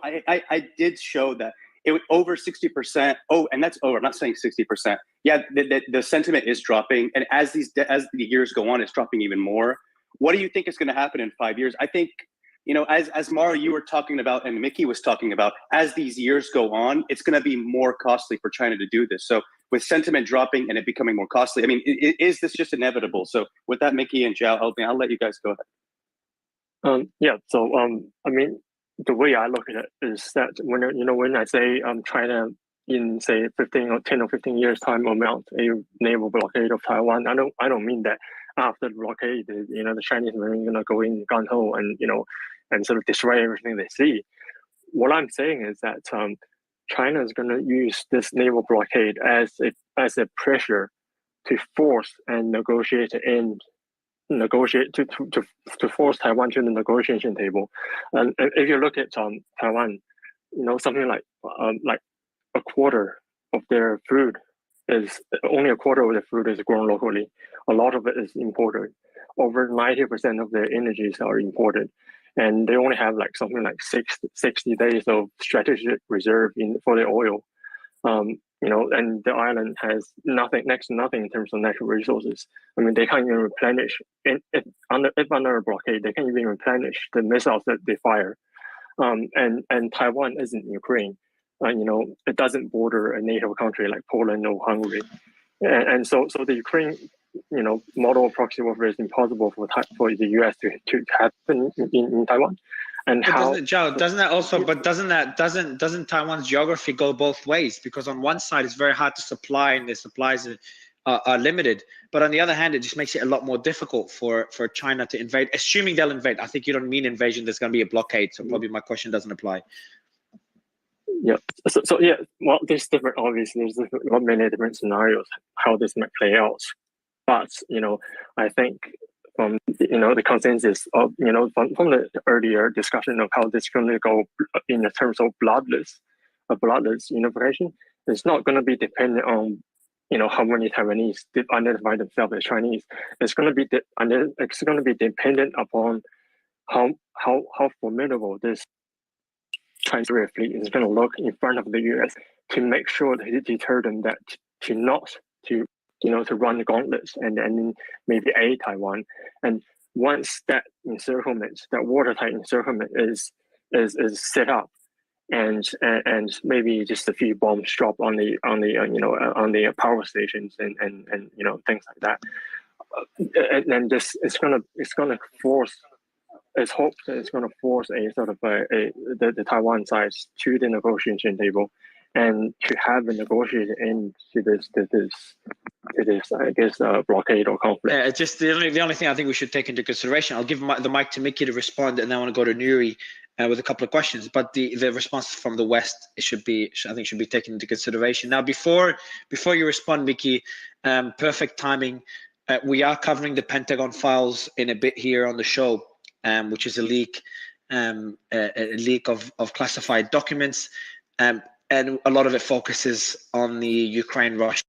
I did show that it over 60%. Oh, and that's over. I'm not saying 60%. Yeah, the sentiment is dropping, and as the years go on, it's dropping even more. What do you think is going to happen in 5 years? I think as Mario, you were talking about, and Mickey was talking about, as these years go on, it's going to be more costly for China to do this. So with sentiment dropping and it becoming more costly, I mean, is this just inevitable? So with that, Mickey and Zhao, I'll let you guys go ahead. So I mean, the way I look at it is that when I say China in say 15 or 10 or 15 years time will mount a naval blockade of Taiwan, I don't mean that after the blockade, the Chinese Marine gonna go in gun ho and and sort of destroy everything they see. What I'm saying is that China is gonna use this naval blockade as a pressure to force and negotiate to force Taiwan to the negotiation table. And if you look at Taiwan, something like a quarter of their food is only a quarter of the food is grown locally. A lot of it is imported. Over 90% of their energies are imported, and they only have like something like 60 days of strategic reserve for their oil. And the island has next to nothing in terms of natural resources. I mean, they can't even replenish. If under a blockade, they can't even replenish the missiles that they fire. And Taiwan isn't Ukraine. It doesn't border a NATO country like Poland or Hungary, and so the Ukraine, model of proxy warfare is impossible for the US to happen in Taiwan. And but how doesn't Taiwan's geography go both ways? Because on one side it's very hard to supply and the supplies are limited, but on the other hand it just makes it a lot more difficult for China to invade, assuming they'll invade. I think you don't mean invasion, there's going to be a blockade, so probably my question doesn't apply. Yeah. So yeah. Well, there's many different scenarios how this might play out, but I think from the consensus of from the earlier discussion of how this is going to go in terms of bloodless unification, it's not going to be dependent on how many Taiwanese identify themselves as Chinese. It's going to be dependent upon how formidable this Chinese fleet is going to look in front of the US to make sure that it deter them that to run the gauntlets and then maybe aid Taiwan. And once that encirclement, that watertight encirclement is set up, and maybe just a few bombs drop on the power stations and things like that, and then it's gonna force. It's hoped that it's going to force a sort of the Taiwan side to the negotiation table, and to have a negotiated end to this I guess blockade or conflict. Yeah, it's just the only thing I think we should take into consideration. I'll give the mic to Mickey to respond, and then I want to go to Nuri with a couple of questions. But the response from the West should be taken into consideration. Now, before you respond, Mickey, perfect timing. We are covering the Pentagon files in a bit here on the show. Which is a leak of classified documents, and a lot of it focuses on the Ukraine-Russian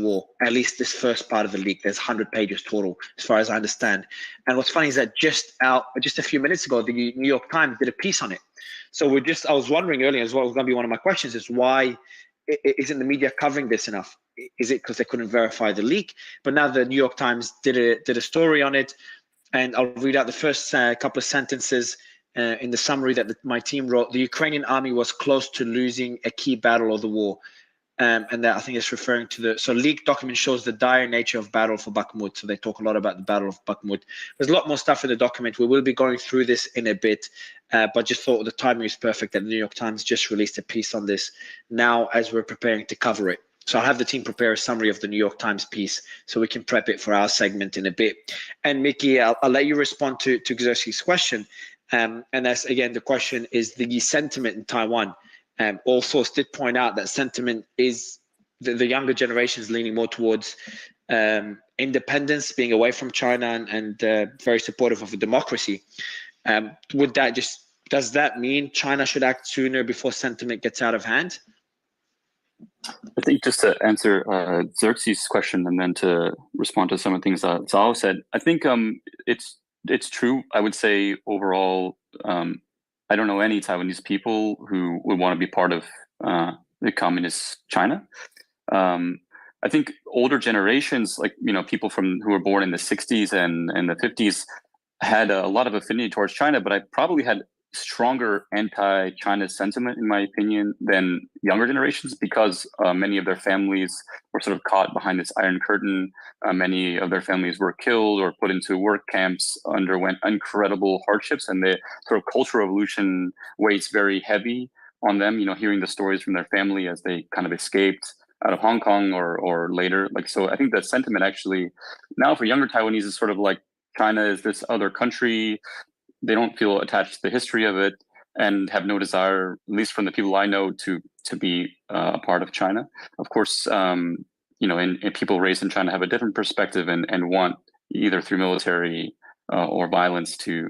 war. At least this first part of the leak. There's 100 pages total, as far as I understand. And what's funny is that just a few minutes ago, the New York Times did a piece on it. So I was wondering earlier as well. It was going to be one of my questions: is why isn't the media covering this enough? Is it because they couldn't verify the leak? But now the New York Times did a story on it. And I'll read out the first couple of sentences in the summary that my team wrote. The Ukrainian army was close to losing a key battle of the war. And that I think is referring to so leaked document shows the dire nature of battle for Bakhmut. So they talk a lot about the battle of Bakhmut. There's a lot more stuff in the document. We will be going through this in a bit, but just thought the timing is perfect that the New York Times just released a piece on this now as we're preparing to cover it. So I'll have the team prepare a summary of the New York Times piece so we can prep it for our segment in a bit. And Mickey, I'll let you respond to Xerxes' question. And that's, again, the question is the sentiment in Taiwan. All sources did point out that sentiment is the younger generation is leaning more towards independence, being away from China, and very supportive of a democracy. Does that mean China should act sooner before sentiment gets out of hand? I think just to answer Xerxes' question and then to respond to some of the things that Zhao said, I think it's true. I would say overall, I don't know any Taiwanese people who would want to be part of the communist China. I think older generations, like people who were born in the 60s and the 50s, had a lot of affinity towards China, but I probably had stronger anti-China sentiment, in my opinion, than younger generations, because many of their families were sort of caught behind this iron curtain. Many of their families were killed or put into work camps, underwent incredible hardships, and the sort of cultural revolution weighs very heavy on them. Hearing the stories from their family as they kind of escaped out of Hong Kong or later. So I think the sentiment actually now for younger Taiwanese is sort of like China is this other country. They don't feel attached to the history of it and have no desire, at least from the people I know, to be a part of China. Of course, and people raised in China have a different perspective and want either through military or violence to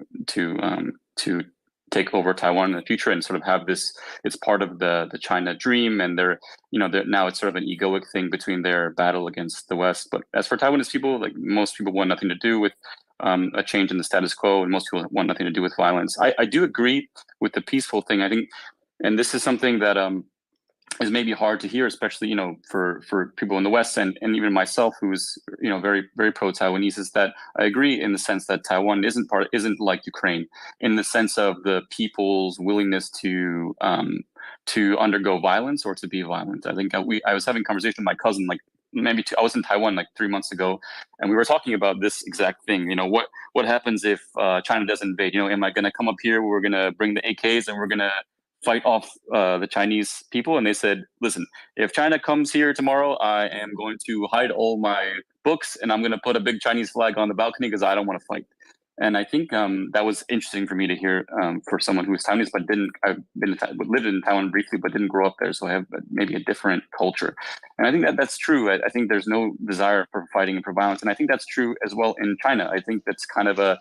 take over Taiwan in the future and sort of have this. It's part of the China dream, and now it's sort of an egoic thing between their battle against the West. But as for Taiwanese people, like most people want nothing to do with a change in the status quo, and most people want nothing to do with violence. I do agree with the peaceful thing. I think, and this is something that is maybe hard to hear, especially for people in the West and even myself, who's very very pro Taiwanese, is that I agree in the sense that Taiwan isn't like Ukraine in the sense of the people's willingness to undergo violence or to be violent. I think I was having a conversation with my cousin I was in Taiwan like 3 months ago, and we were talking about this exact thing. What happens if China does invade? Am I going to come up here? We're going to bring the AKs and we're going to fight off the Chinese people? And they said, listen, if China comes here tomorrow, I am going to hide all my books and I'm going to put a big Chinese flag on the balcony because I don't want to fight. And I think that was interesting for me to hear for someone who is Taiwanese, but lived in Taiwan briefly, but didn't grow up there. So I have maybe a different culture. And I think that's true. I think there's no desire for fighting and for violence. And I think that's true as well in China. I think that's kind of a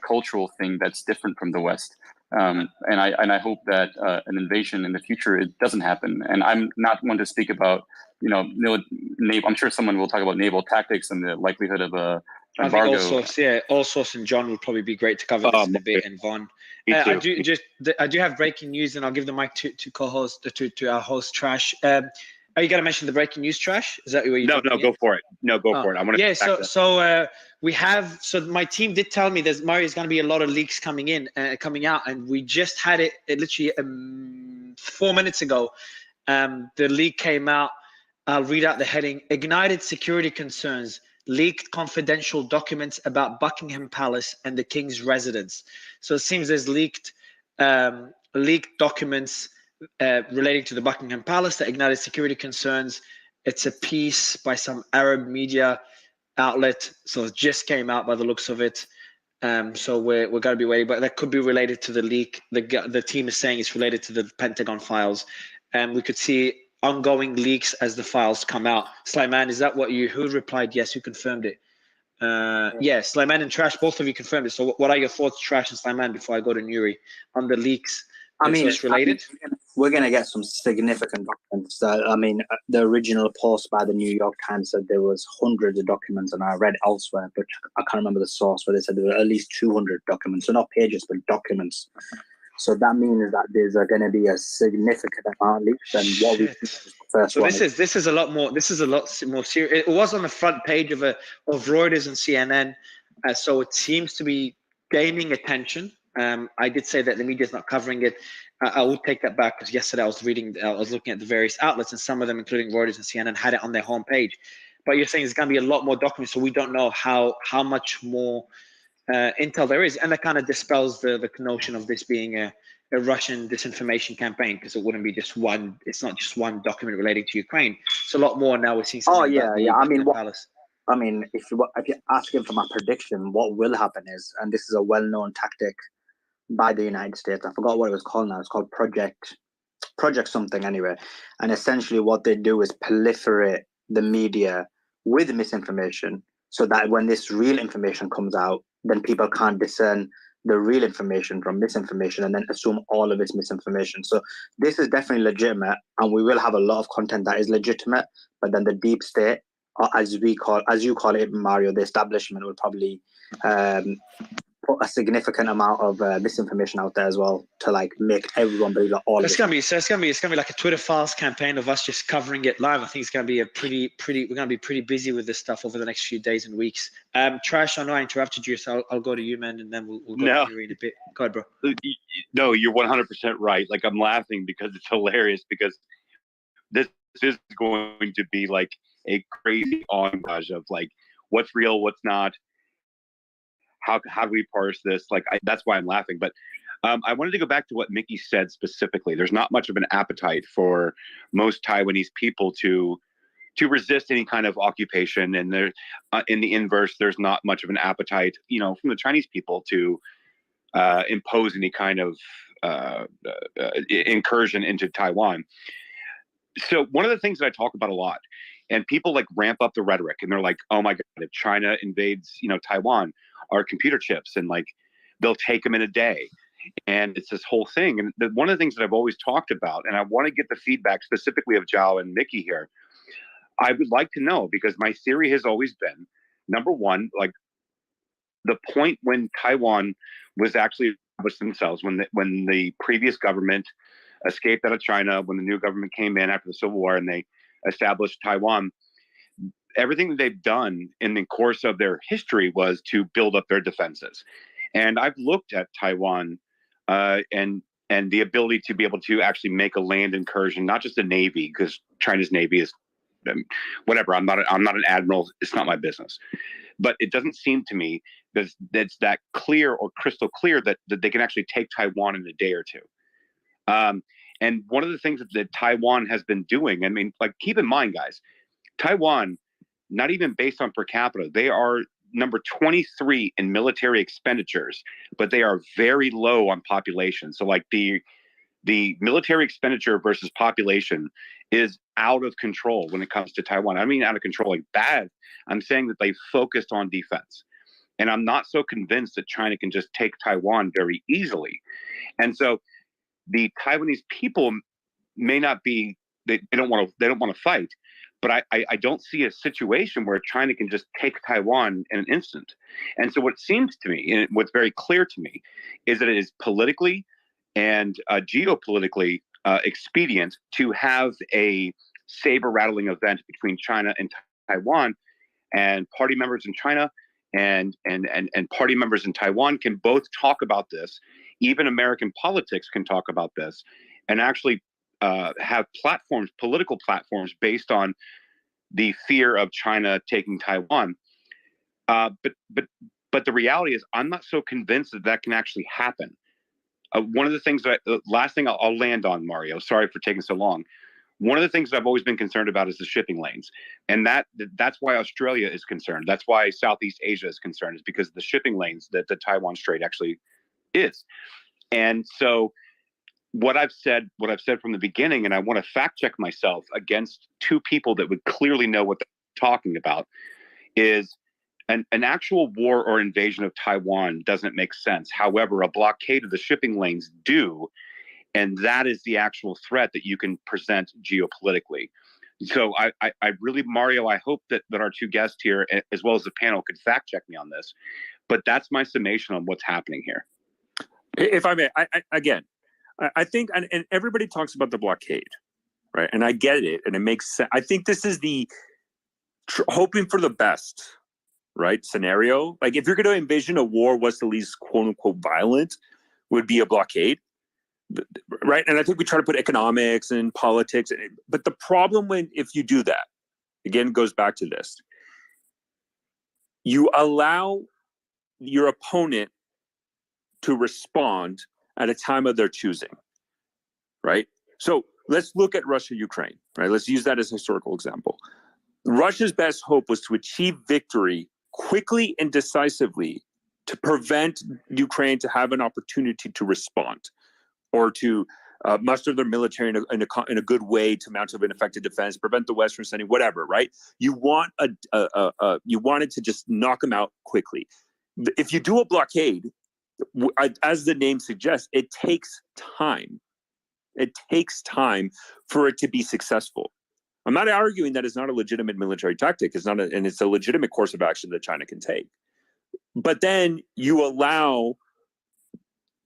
cultural thing that's different from the West. And I hope that an invasion in the future, it doesn't happen. And I'm not one to speak about, I'm sure someone will talk about naval tactics and the likelihood of a embargo. I think Allsource and John would probably be great to cover this in a bit, and Vaughn. I do have breaking news, and I'll give the mic to co-host to our host Trash. Are you going to mention the breaking news, Trash? Is that what you're No, go for it. No, go for it. I want to. Yeah. So my team did tell me there's going to be a lot of leaks coming out, and we just had it literally 4 minutes ago. The leak came out. I'll read out the heading: Ignited security concerns. Leaked confidential documents about Buckingham Palace and the King's residence. So it seems there's leaked documents relating to the Buckingham Palace that ignited security concerns. It's a piece by some Arab media outlet, so it just came out by the looks of it. So we're going to be waiting, but that could be related to the leak. The team is saying it's related to the Pentagon files, and we could see ongoing leaks as the files come out. Slyman, is that who replied yes? Who confirmed it? Yes, Slyman and Trash, both of you confirmed it. So what are your thoughts, Trash and Slyman, before I go to Nuri on the leaks? It's related. We're going to get some significant documents. The original post by the New York Times said there was hundreds of documents, and I read elsewhere, but I can't remember the source, where they said there were at least 200 documents. So not pages, but documents. So that means that there's going to be a significant amount leaked than what we first. So this is a lot more. This is a lot more serious. It was on the front page of Reuters and CNN, so it seems to be gaining attention. I did say that the media is not covering it. I will take that back, because yesterday I was looking at the various outlets, and some of them, including Reuters and CNN, had it on their homepage. But you're saying there's going to be a lot more documents, so we don't know how much more intel there is, and that kind of dispels the notion of this being a Russian disinformation campaign, because it wouldn't be just one. It's not just one document relating to Ukraine. It's a lot more now. We're seeing. Palace. If you're asking for my prediction, what will happen is, and this is a well-known tactic by the United States. I forgot what it was called now. It's called Project something anyway. And essentially, what they do is proliferate the media with misinformation, so that when this real information comes out, then people can't discern the real information from misinformation and then assume all of it's misinformation. So this is definitely legitimate, and we will have a lot of content that is legitimate, but then the deep state, or as you call it, Mario, the establishment, will probably put a significant amount of misinformation out there as well to like make everyone believe that all. It's gonna be like a Twitter Files campaign of us just covering it live. I think it's gonna be a pretty. We're gonna be pretty busy with this stuff over the next few days and weeks. Trash, I know I interrupted you, so I'll go to you, man, and then we'll go to you in a bit. Go ahead, bro. No, you're 100% right. Like, I'm laughing because it's hilarious, because this is going to be like a crazy entourage of like what's real, what's not. How do we parse this? Like, that's why I'm laughing. But I wanted to go back to what Mickey said specifically. There's not much of an appetite for most Taiwanese people to resist any kind of occupation, and there, in the inverse, there's not much of an appetite, from the Chinese people to impose any kind of incursion into Taiwan. So one of the things that I talk about a lot, and people like ramp up the rhetoric, and they're like, "Oh my God, if China invades, Taiwan, our computer chips, and like they'll take them in a day." And it's this whole thing. And one of the things that I've always talked about, and I want to get the feedback specifically of Zhao and Mickey here, I would like to know, because my theory has always been, number one, like the point when Taiwan was actually established themselves, when the previous government escaped out of China, when the new government came in after the Civil War and they established Taiwan, everything that they've done in the course of their history was to build up their defenses. And I've looked at Taiwan and the ability to be able to actually make a land incursion, not just a navy, because China's navy is whatever. I'm not an admiral. It's not my business. But it doesn't seem to me that it's that clear or crystal clear that they can actually take Taiwan in a day or two. And one of the things that Taiwan has been doing, I mean, like, keep in mind, guys, Taiwan, not even based on per capita, they are number 23 in military expenditures, but they are very low on population. So like the military expenditure versus population is out of control when it comes to Taiwan. I mean, out of control, like bad. I'm saying that they focused on defense. And I'm not so convinced that China can just take Taiwan very easily. And so the Taiwanese people may not be, they don't want to fight, but I don't see a situation where China can just take Taiwan in an instant. And so what seems to me, and what's very clear to me, is that it is politically and geopolitically expedient to have a saber rattling event between China and Taiwan, and party members in China and party members in Taiwan can both talk about this. Even American politics can talk about this, and actually have platforms, political platforms, based on the fear of China taking Taiwan. But the reality is, I'm not so convinced that can actually happen. One of the things that last thing I'll land on, Mario, sorry for taking so long. One of the things that I've always been concerned about is the shipping lanes. And that's why Australia is concerned. That's why Southeast Asia is concerned, is because of the shipping lanes that the Taiwan Strait actually is. And so what I've said from the beginning, and I want to fact check myself against two people that would clearly know what they're talking about, is an actual war or invasion of Taiwan doesn't make sense. However, a blockade of the shipping lanes do. And that is the actual threat that you can present geopolitically. So I really, Mario, I hope that our two guests here, as well as the panel, could fact check me on this. But that's my summation on what's happening here. If I may, I think, and everybody talks about the blockade, right? And I get it, and it makes sense. I think this is the hoping for the best, right, scenario. Like, if you're going to envision a war, what's the least quote unquote violent, would be a blockade. Right. And I think we try to put economics and politics, but the problem if you do that, again, goes back to this. You allow your opponent to respond at a time of their choosing. Right. So let's look at Russia, Ukraine. Right. Let's use that as a historical example. Russia's best hope was to achieve victory quickly and decisively to prevent Ukraine to have an opportunity to respond, or to muster their military in a good way to mount an effective defense, prevent the West from sending whatever, right? You wanted to just knock them out quickly. If you do a blockade, as the name suggests, it takes time. It takes time for it to be successful. I'm not arguing that it's not a legitimate military tactic. It's not, and it's a legitimate course of action that China can take. But then you allow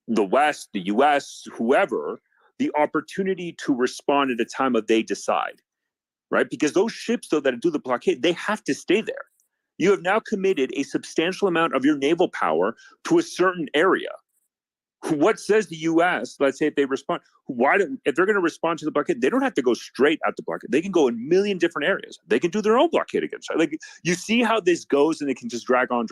the West, the US, whoever, the opportunity to respond at a time of they decide, right? Because those ships, though, that do the blockade, they have to stay there. You have now committed a substantial amount of your naval power to a certain area. What says the U.S., let's say if they respond, if they're going to respond to the blockade, they don't have to go straight at the blockade. They can go in a million different areas. They can do their own blockade against China. Like, you see how this goes, and they can just drag on.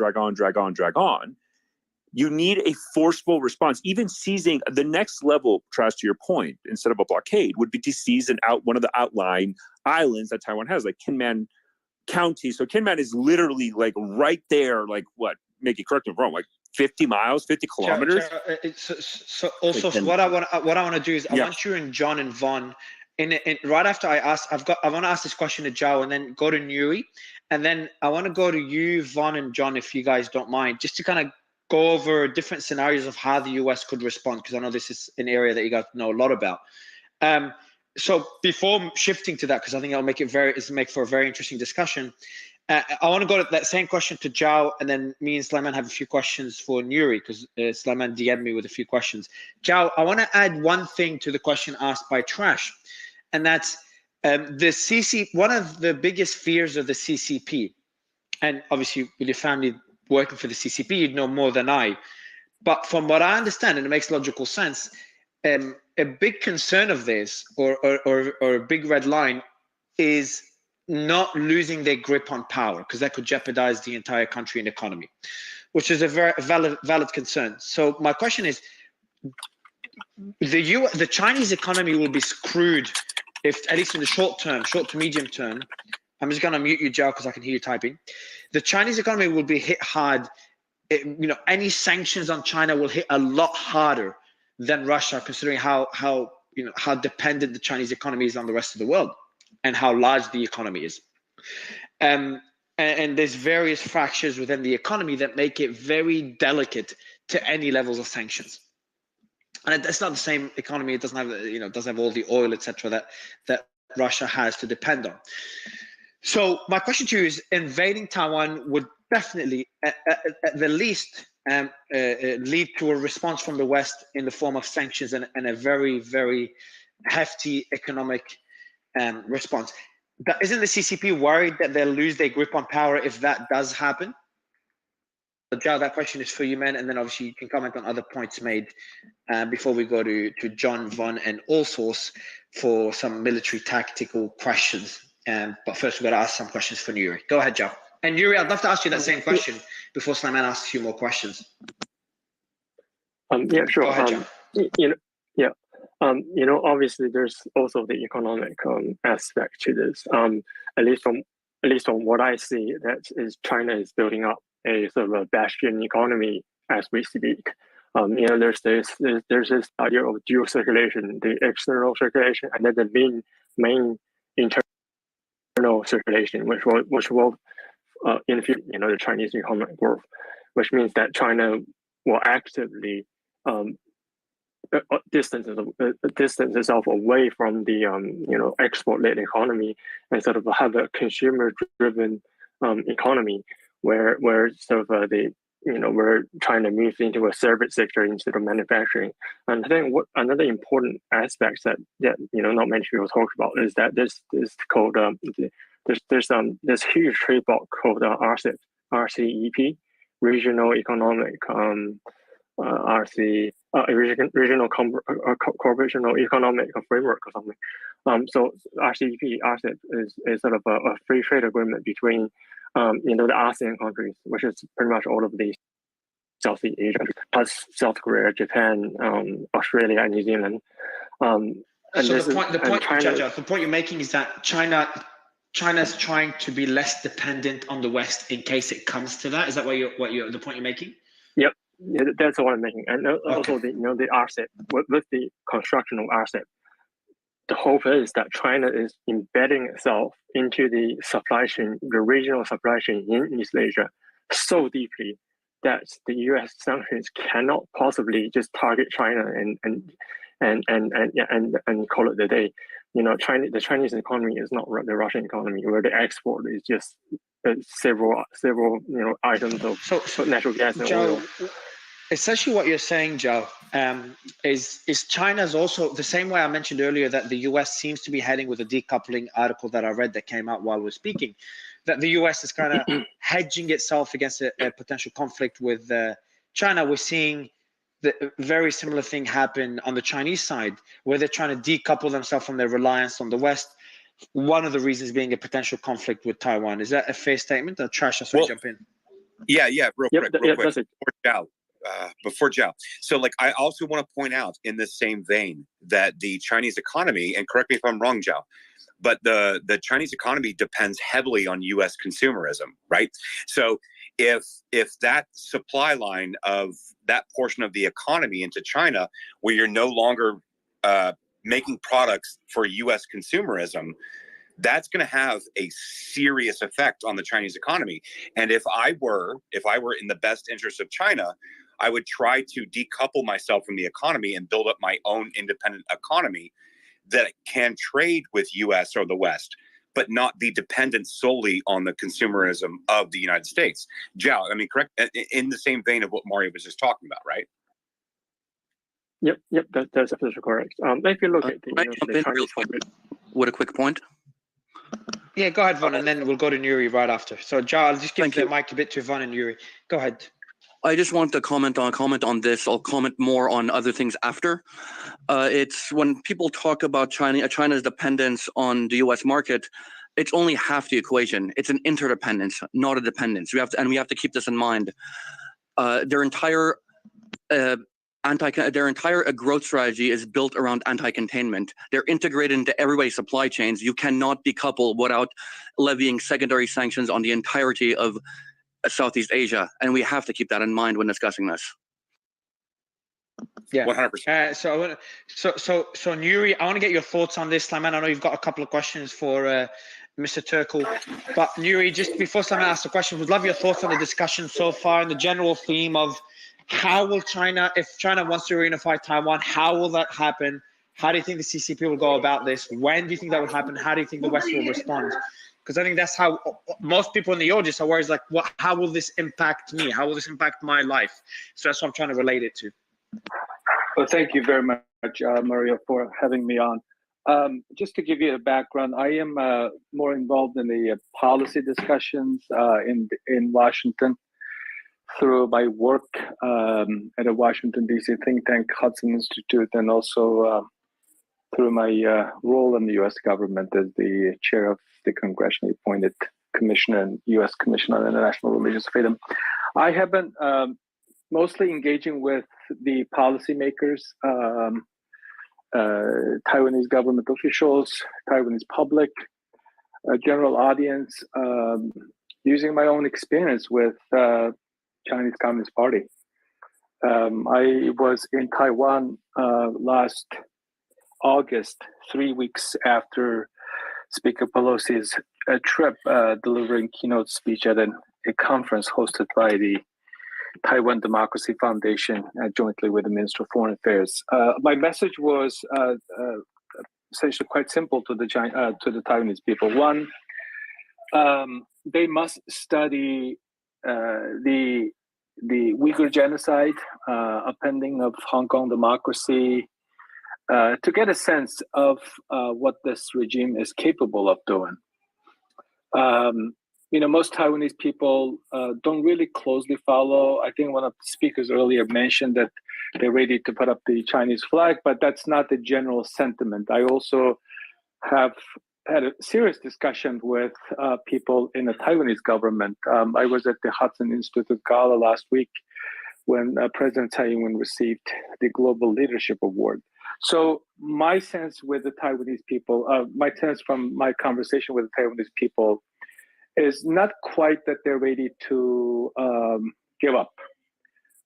You need a forceful response. Even seizing the next level, Trash, to your point, instead of a blockade, would be to seize one of the outlying islands that Taiwan has, like Kinmen County. So Kinmen is literally like right there, like what? Make it correct me if I'm wrong, like 50 miles, 50 kilometers. So what I want to do is I want you and John and Von in right after I want to ask this question to Zhao and then go to Nuri, and then I want to go to you, Von and John, if you guys don't mind, just to kind of go over different scenarios of how the US could respond, because I know this is an area that you guys know a lot about. So before shifting to that, because I think it'll make for a very interesting discussion, I want to go to that same question to Zhao, and then me and Sulaiman have a few questions for Nuri, because Sulaiman DM'd me with a few questions. Zhao, I want to add one thing to the question asked by Trash, and that's one of the biggest fears of the CCP, and obviously with your family working for the CCP, you'd know more than I, but from what I understand, and it makes logical sense, a big concern of this, or a big red line, is not losing their grip on power, because that could jeopardize the entire country and economy, which is a very valid concern. So my question is, the Chinese economy will be screwed if, at least in the short to medium term. I'm just going to mute you, Zhao, because I can hear you typing. The Chinese economy will be hit hard. Any sanctions on China will hit a lot harder than Russia, considering how dependent the Chinese economy is on the rest of the world, and how large the economy is. And there's various fractures within the economy that make it very delicate to any levels of sanctions. And it's not the same economy. It doesn't have, doesn't have all the oil, etc., that Russia has to depend on. So my question to you is, invading Taiwan would definitely, at the least, lead to a response from the West in the form of sanctions and a very, very hefty economic response. But isn't the CCP worried that they'll lose their grip on power if that does happen? So, Zhao, that question is for you, man, and then obviously you can comment on other points made before we go to John, Von, and Allsource for some military tactical questions. But first, we've got to ask some questions for Nuri. Go ahead, Zhao. And Nuri, I'd love to ask you that same question before Sulaiman asks a few more questions. Yeah, sure. Go ahead, Zhao. Obviously, there's also the economic aspect to this. At least from what I see, that is China is building up a sort of a bastion economy as we speak. There's this idea of dual circulation, the external circulation, and then the main internal circulation, which will in the future, the Chinese economic growth, which means that China will actively distance itself away from the export-led economy and sort of have a consumer-driven economy where sort of where China moves into a service sector instead of manufacturing. And I think another important aspect that not many people talk about is that this is called there's this huge trade bloc called RCEP, Regional Economic Regional Cooperation or Economic Framework or something. So RCEP is sort of a free trade agreement between the ASEAN countries, which is pretty much all of these Southeast Asia, plus South Korea, Japan, Australia, and New Zealand. And so the point you're making is that China's trying to be less dependent on the West in case it comes to that. Is that the point you're making? Yep, yeah, that's what I'm making. And also the RCEP with the construction of RCEP. The hope is that China is embedding itself into the supply chain, the regional supply chain in East Asia, so deeply that the U.S. sanctions cannot possibly just target China and call it the day. The Chinese economy is not the Russian economy, where the export is just several items of natural gas and Joe, oil. essentially what you're saying, Joe, is China's also the same way I mentioned earlier that the US seems to be heading with a decoupling article that I read that came out while we're speaking, that the US is kind of hedging itself against a potential conflict with China. We're seeing the very similar thing happen on the Chinese side, where they're trying to decouple themselves from their reliance on the West. One of the reasons being a potential conflict with Taiwan. Is that a fair statement? Or Trash, I saw you jump in. Yeah, real quick. That's it. Before Zhao. So I also want to point out in the same vein that the Chinese economy, and correct me if I'm wrong, Zhao, but the Chinese economy depends heavily on U.S. consumerism, right? So if that supply line of that portion of the economy into China, where you're no longer making products for U.S. consumerism, that's going to have a serious effect on the Chinese economy. And if I were in the best interest of China, I would try to decouple myself from the economy and build up my own independent economy that can trade with U.S. or the West, but not be dependent solely on the consumerism of the United States. Zhao, I mean, correct, in the same vein of what Mario was just talking about, right? Yep, that's absolutely correct. If you look at the Chinese market. With a quick point. Yeah, go ahead, Von, and then we'll go to Nuri right after. So, Joe, I'll just give the mic a bit to Von and Nuri. Go ahead. I just want to comment on this. I'll comment more on other things after. It's when people talk about China's dependence on the U.S. market, it's only half the equation. It's an interdependence, not a dependence. We have to keep this in mind. Their entire growth strategy is built around anti-containment. They're integrated into everybody's supply chains. You cannot decouple without levying secondary sanctions on the entirety of Southeast Asia, and we have to keep that in mind when discussing this. Yeah, 100%. So Nuri, I want to get your thoughts on this, Sliman. I know you've got a couple of questions for Mr. Turkle, but Nuri, just before Sliman asks the question, would love your thoughts on the discussion so far and the general theme of how will China, if China wants to reunify Taiwan, how will that happen? How do you think the CCP will go about this? When do you think that will happen? How do you think the West will respond? Because I think that's how most people in the audience are worried, like, how will this impact me? How will this impact my life? So that's what I'm trying to relate it to. Well, thank you very much, Mario, for having me on. Just to give you a background, I am more involved in the policy discussions in Washington through my work at a Washington, D.C. think tank, Hudson Institute, and also through my role in the U.S. government as the chair of the congressionally appointed Commissioner and U.S. Commission on International Religious Freedom. I have been mostly engaging with the policymakers, Taiwanese government officials, Taiwanese public, general audience, using my own experience with Chinese Communist Party. I was in Taiwan last August, 3 weeks after Speaker Pelosi's trip, delivering keynote speech at a conference hosted by the Taiwan Democracy Foundation, jointly with the Minister of Foreign Affairs. My message was essentially quite simple to the Taiwanese people. One, they must study the Uyghur genocide, upending of Hong Kong democracy, to get a sense of what this regime is capable of doing. Most Taiwanese people don't really closely follow. I think one of the speakers earlier mentioned that they're ready to put up the Chinese flag, but that's not the general sentiment. I also have had a serious discussion with people in the Taiwanese government. I was at the Hudson Institute Gala last week when President Tsai Ing-wen received the Global Leadership Award. So my sense with the Taiwanese people, my sense from my conversation with the Taiwanese people is not quite that they're ready to give up.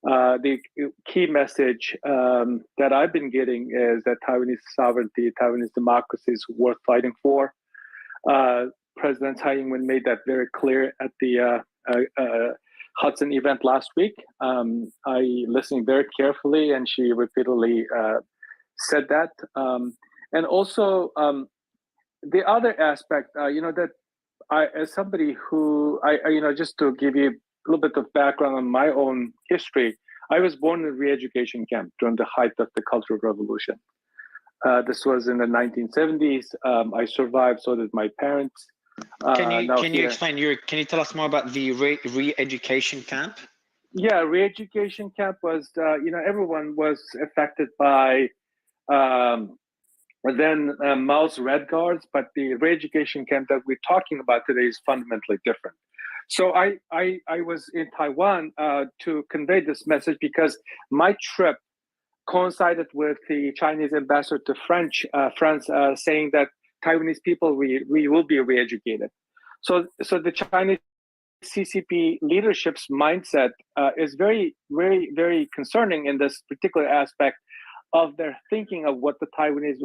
The key message that I've been getting is that Taiwanese sovereignty, Taiwanese democracy is worth fighting for. President Tsai Ing-wen made that very clear at the Hudson event last week. I listened very carefully, and she repeatedly said that. And also, the other aspect, that as somebody who, just to give you a little bit of background on my own history, I was born in a re-education camp during the height of the Cultural Revolution. This was in the 1970s. I survived, so did my parents. Can you explain? Can you tell us more about the re-education camp? Yeah, re-education camp was, everyone was affected by then Mao's Red Guards, but the re-education camp that we're talking about today is fundamentally different. So I was in Taiwan to convey this message because my trip coincided with the Chinese ambassador to France saying that Taiwanese people, we will be re-educated. So the Chinese CCP leadership's mindset is very, very, very concerning in this particular aspect of their thinking of what the Taiwanese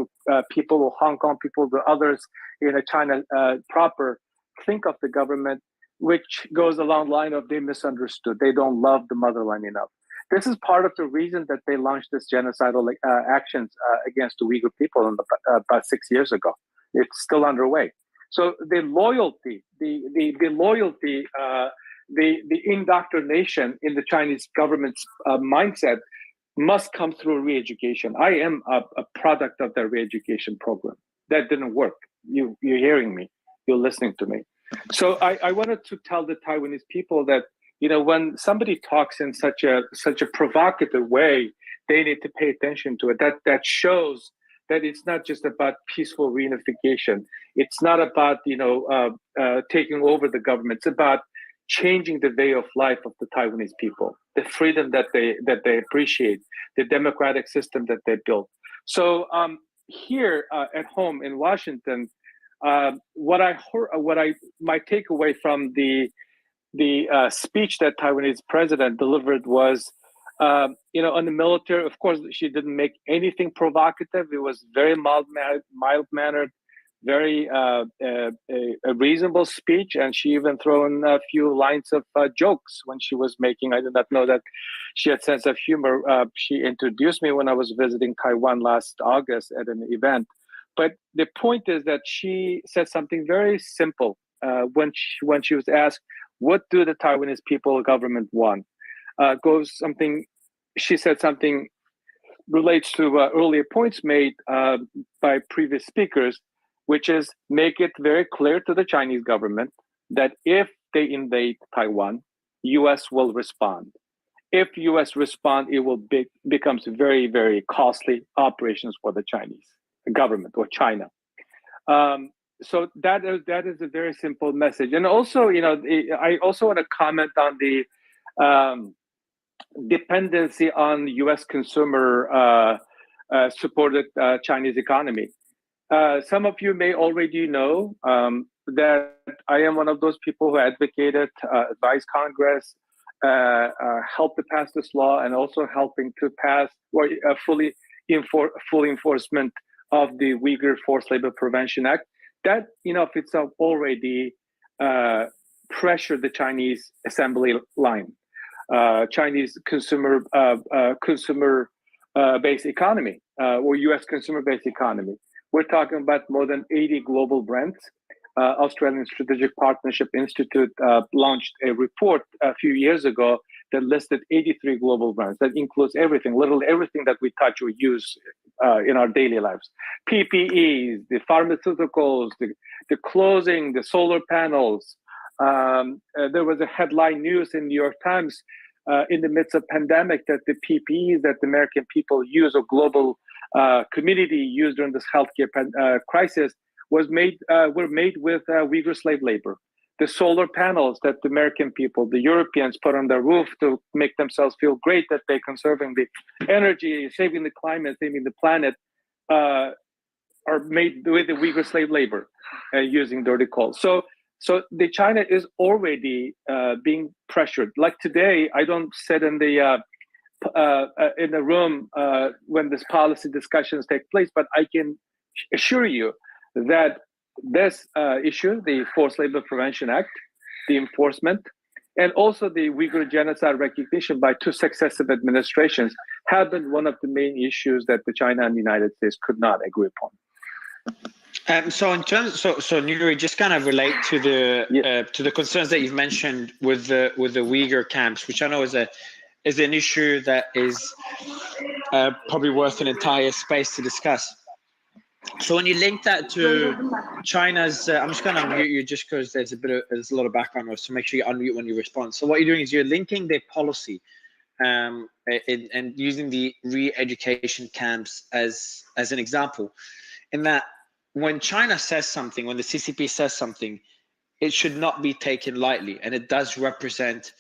people, or Hong Kong people, the others in China proper think of the government, which goes along the line of they misunderstood. They don't love the motherland enough. This is part of the reason that they launched this genocidal actions against the Uyghur people about 6 years ago. It's still underway. So the loyalty, the indoctrination in the Chinese government's mindset must come through re-education. I am a product of the re-education program. That didn't work. You're hearing me. You're listening to me. So I wanted to tell the Taiwanese people that, when somebody talks in such a provocative way, they need to pay attention to it. That shows that it's not just about peaceful reunification. It's not about taking over the government. It's about changing the way of life of the Taiwanese people, the freedom that they appreciate, the democratic system that they built. So here at home in Washington, my takeaway from the speech that Taiwanese president delivered was, on the military, of course, she didn't make anything provocative. It was very mild-mannered, very a reasonable speech, and she even threw in a few lines of jokes when she was making. I did not know that she had sense of humor. She introduced me when I was visiting Taiwan last August at an event. But the point is that she said something very simple when she was asked, "What do the Taiwanese people government want?" She said something relates to earlier points made by previous speakers, which is make it very clear to the Chinese government that if they invade Taiwan, U.S. will respond. If U.S. respond, it will becomes very, very costly operations for the Chinese government or China. So that is a very simple message. And also, I also want to comment on the dependency on U.S. consumer supported Chinese economy. Some of you may already know that I am one of those people who advocated, advised Congress, helped to pass this law, and also helping to pass or full enforcement of the Uyghur Forced Labor Prevention Act. That, if it's already pressured the Chinese assembly line, Chinese consumer-based economy, or U.S. consumer-based economy. We're talking about more than 80 global brands. Australian Strategic Partnership Institute launched a report a few years ago that listed 83 global brands. That includes everything, literally everything that we touch or use in our daily lives. PPEs, the pharmaceuticals, the clothing, the solar panels. There was a headline news in New York Times in the midst of pandemic that the PPEs that the American people use or global community used during this healthcare crisis were made with Uyghur slave labor. The solar panels that the American people, the Europeans, put on their roof to make themselves feel great that they're conserving the energy, saving the climate, saving the planet, are made with the Uyghur slave labor using dirty coal. So the China is already being pressured. Like today, I don't sit in the room when this policy discussions take place, but I can assure you that this issue, the Forced Labor Prevention Act, the enforcement, and also the Uyghur genocide recognition by two successive administrations have been one of the main issues that the China and the United States could not agree upon. So in terms, so Nuri, just kind of relate to the concerns that you've mentioned with the Uyghur camps, which I know is an issue that is probably worth an entire space to discuss. So when you link that to China's, I'm just going to unmute you just because there's a lot of background noise, so make sure you unmute when you respond. So what you're doing is you're linking their policy and using the re-education camps as an example, in that when China says something, when the CCP says something, it should not be taken lightly, and it does represent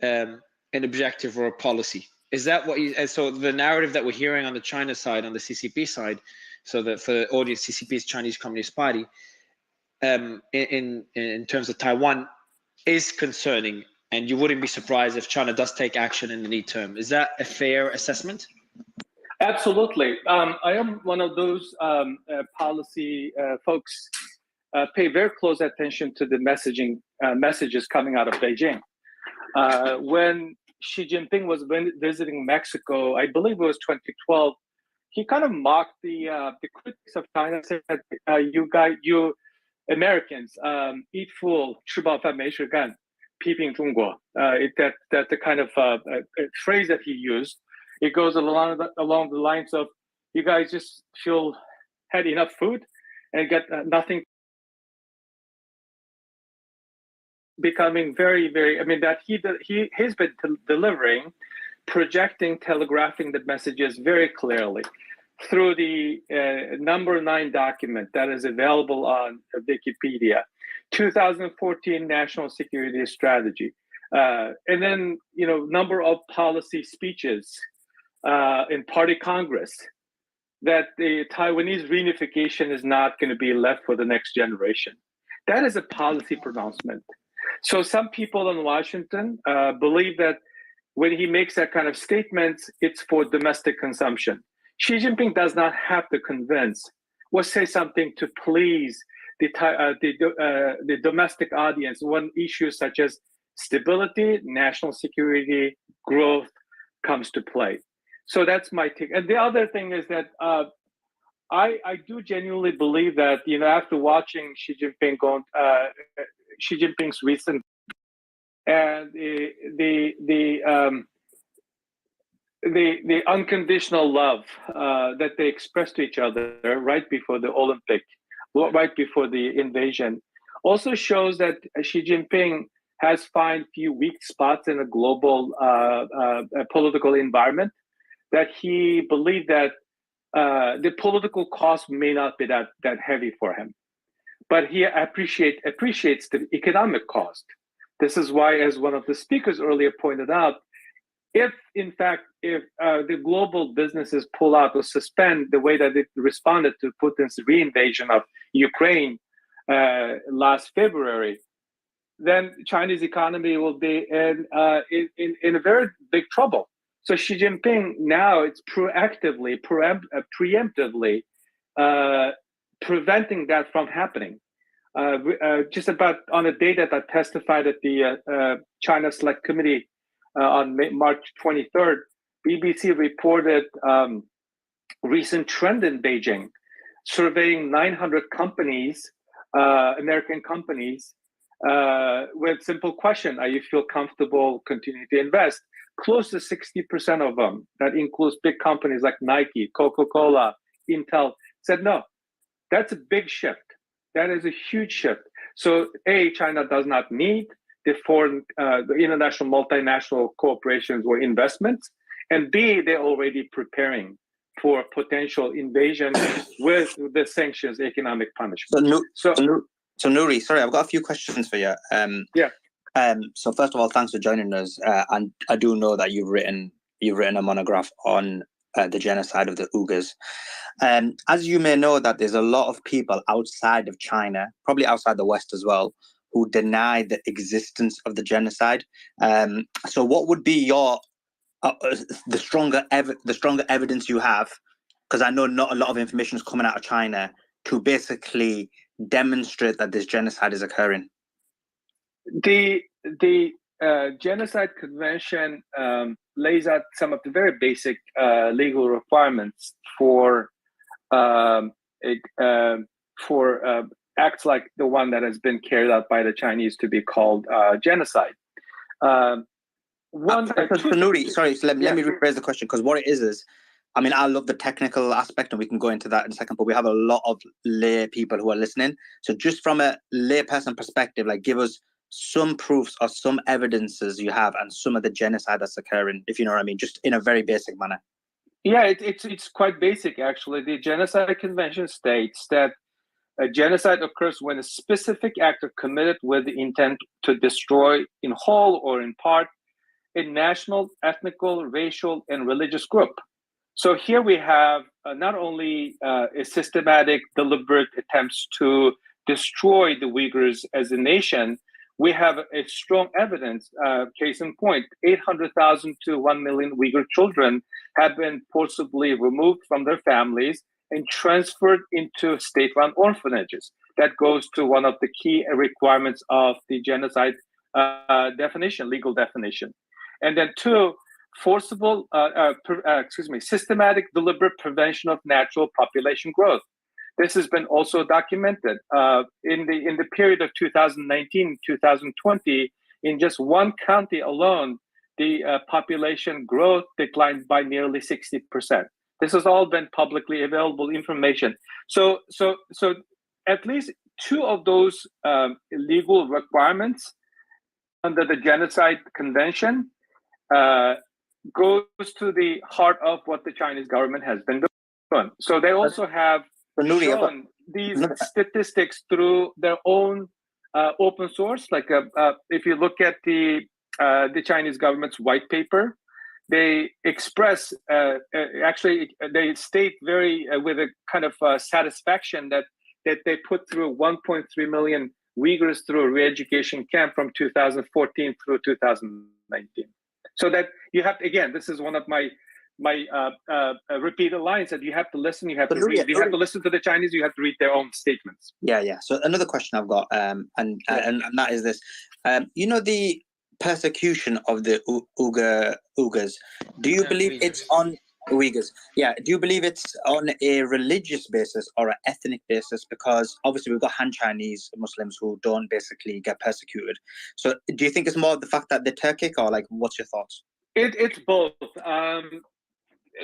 an objective or a policy. Is that what you? So the narrative that we're hearing on the China side, on the CCP side, so that for the audience, CCP is Chinese Communist Party, in terms of Taiwan, is concerning, and you wouldn't be surprised if China does take action in the near term. Is that a fair assessment? Absolutely. I am one of those policy folks pay very close attention to the messages coming out of Beijing. When Xi Jinping was visiting Mexico, I believe it was 2012, he kind of mocked the critics of China, said, you Americans, eat full, 吃饱饭没事干, 批评中国. That's the kind of phrase that he used. It goes along the lines of, you guys just had enough food and get nothing. Becoming very, very, I mean, that he's been delivering, projecting, telegraphing the messages very clearly through the number 9 document that is available on Wikipedia, 2014 National Security Strategy, and then, number of policy speeches in Party Congress, that the Taiwanese reunification is not going to be left for the next generation. That is a policy pronouncement. So some people in Washington believe that when he makes that kind of statement, it's for domestic consumption. Xi Jinping does not have to convince or say something to please the domestic audience when issues such as stability, national security, growth comes to play. So that's my take. And the other thing is that I do genuinely believe that, after watching Xi Jinping's recent and the unconditional love that they expressed to each other right before the Olympic, right before the invasion, also shows that Xi Jinping has found few weak spots in a global political environment, that he believed that the political cost may not be that heavy for him, but he appreciates the economic cost. This is why, as one of the speakers earlier pointed out, if the global businesses pull out or suspend the way that it responded to Putin's reinvasion of Ukraine last February, then Chinese economy will be in a very big trouble. So Xi Jinping now it's preemptively preventing that from happening. Just about on a day that I testified at the China Select Committee on March 23rd, BBC reported recent trend in Beijing, surveying 900 companies, American companies, with simple question: are you feel comfortable continuing to invest? Close to 60% of them, that includes big companies like Nike, Coca-Cola, Intel, said no. That's a big shift. That is a huge shift. So A, China does not need the foreign, the international multinational corporations or investments. And B, they're already preparing for potential invasion with the sanctions, economic punishment. So Nuri, sorry, I've got a few questions for you. So first of all, thanks for joining us. And I do know that you've written a monograph on the genocide of the Uyghurs. As you may know, that there's a lot of people outside of China, probably outside the West as well, who deny the existence of the genocide. So what would be your the stronger evidence you have? Because I know not a lot of information is coming out of China to basically demonstrate that this genocide is occurring. The Genocide Convention lays out some of the very basic legal requirements for for acts like the one that has been carried out by the Chinese to be called genocide. Nuri, sorry, so let me rephrase the question, because what it is, I mean, I love the technical aspect, and we can go into that in a second, but we have a lot of lay people who are listening. So just from a layperson perspective, like, give us some proofs or some evidences you have and some of the genocide that's occurring, if you know what I mean, just in a very basic manner. Yeah, it's quite basic, actually. The Genocide Convention states that a genocide occurs when a specific act is committed with the intent to destroy in whole or in part a national, ethnical, racial, and religious group. So here we have not only a systematic, deliberate attempts to destroy the Uyghurs as a nation, we have a strong evidence, case in point, 800,000 to 1 million Uyghur children have been forcibly removed from their families and transferred into state-run orphanages. That goes to one of the key requirements of the genocide definition, legal definition. And then two, systematic, deliberate prevention of natural population growth. This has been also documented in the period of 2019-2020. In just one county alone, the population growth declined by nearly 60%. This has all been publicly available information. So at least two of those legal requirements under the Genocide Convention goes to the heart of what the Chinese government has been doing. So they also have shown these statistics through their own open source. Like if you look at the Chinese government's white paper, they express actually they state very with a kind of satisfaction that they put through 1.3 million Uyghurs through a re-education camp from 2014 through 2019. So that you have, again, this is one of my repeated lines, that you have to listen, you have to read, you have to listen to the Chinese, you have to read their own statements. Yeah. So another question I've got, and that is this: you know, the persecution of the Uyghurs. Do you believe it's on Uyghurs? Yeah. Do you believe it's on a religious basis or an ethnic basis? Because obviously we've got Han Chinese Muslims who don't basically get persecuted. So do you think it's more the fact that they're Turkic, or like, what's your thoughts? It's both.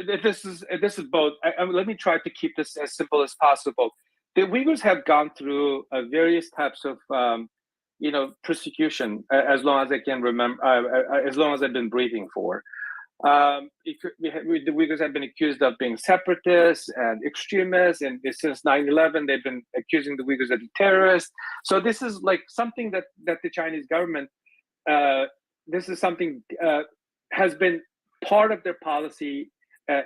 This is both. Let me try to keep this as simple as possible. The Uyghurs have gone through various types of persecution as long as I can remember, as long as I've been breathing for. The Uyghurs have been accused of being separatists and extremists, and since 9/11 they've been accusing the Uyghurs of terrorists. So this is like something that the Chinese government, this is something has been part of their policy